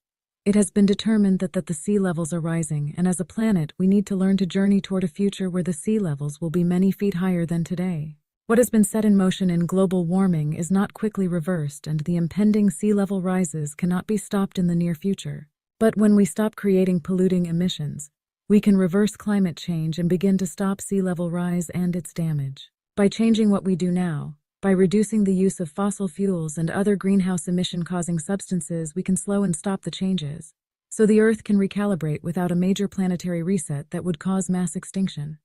it has been determined that the sea levels are rising, and as a planet, we need to learn to journey toward a future where the sea levels will be many feet higher than today. What has been set in motion in global warming is not quickly reversed, and the impending sea level rises cannot be stopped in the near future. But when we stop creating polluting emissions, we can reverse climate change and begin to stop sea level rise and its damage. By changing what we do now, by reducing the use of fossil fuels and other greenhouse emission-causing substances, we can slow and stop the changes, so the Earth can recalibrate without a major planetary reset that would cause mass extinction.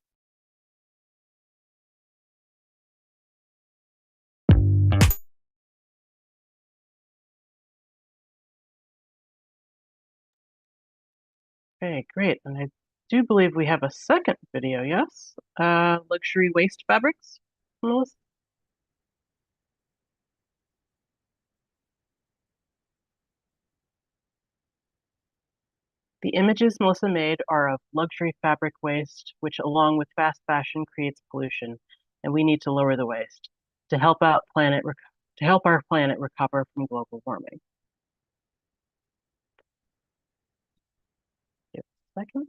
Okay, great. And I do believe we have a second video, yes? Luxury waste fabrics, Melissa? The images Melissa made are of luxury fabric waste, which along with fast fashion creates pollution, and we need to lower the waste to help our planet recover from global warming. Give a second.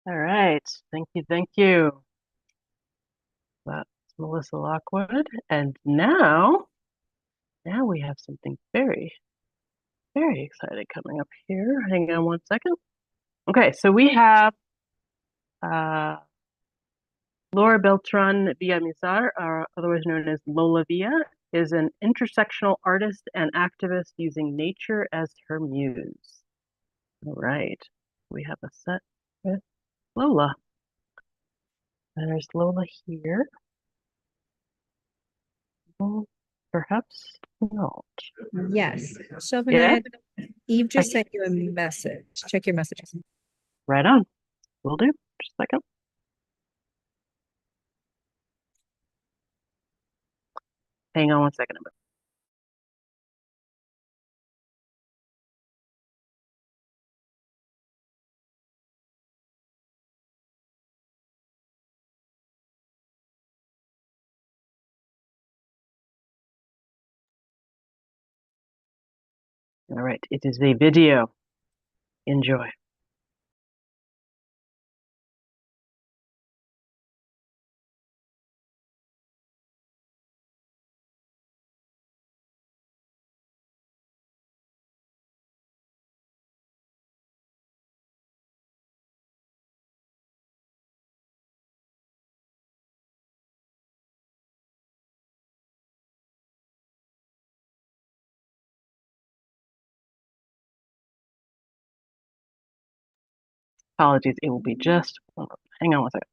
All right, thank you, thank you. That's Melissa Lockwood. And now we have something very, very exciting coming up here. Hang on one second. Okay, so we have Laura Beltran Villamizar, otherwise known as Lola Villa, is an intersectional artist and activist using nature as her muse. All right, we have a set with Lola. There's Lola here. Well, perhaps not. Yes. Yeah. Shovanet, Eve just sent you a message. Check your messages. Right on. Will do. Just a second. Hang on one second. All right, it is a video. Enjoy. Apologies, it will be just, hang on one second.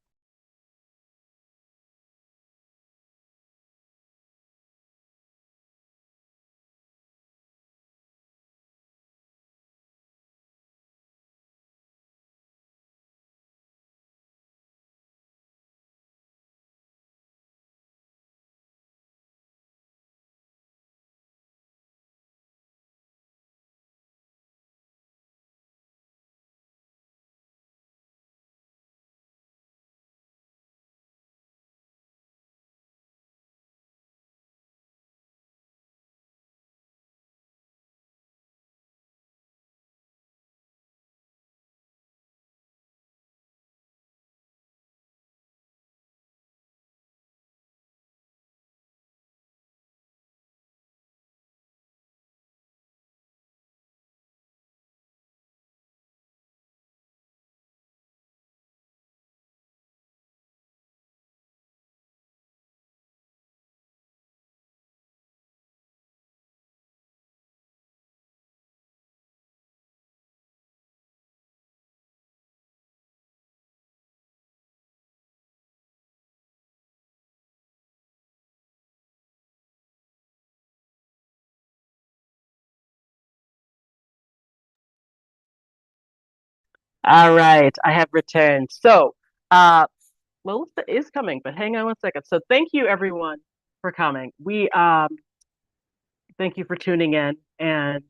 All right, I have returned. So, Melissa is coming, but hang on one second. So thank you everyone for coming. We thank you for tuning in, and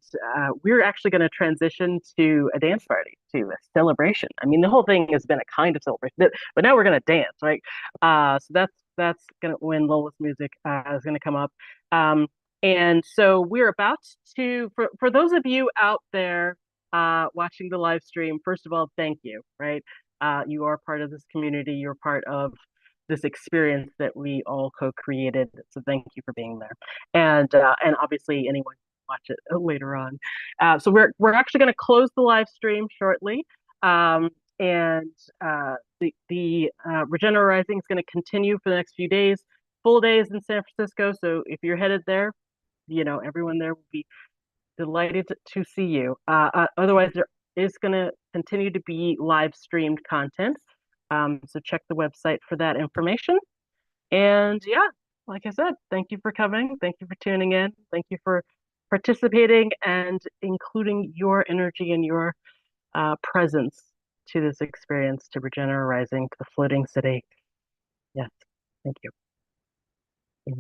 we're actually going to transition to a dance party, to a celebration. I mean, the whole thing has been a kind of celebration, but now we're going to dance, right? So that's gonna when Lola's music is going to come up, and so we're about to for those of you out there watching the live stream. First of all, thank you, right? You are part of this community. You're part of this experience that we all co-created. So thank you for being there, and obviously anyone can watch it later on. So we're actually going to close the live stream shortly, and the Regenerating is going to continue for the next few days, full days in San Francisco. So if you're headed there, you know everyone there will be delighted to see you. Otherwise, there is going to continue to be live streamed content. So check the website for that information. And yeah, like I said, thank you for coming. Thank you for tuning in. Thank you for participating and including your energy and your presence to this experience, to Regenerating, to the floating city. Yes, thank you.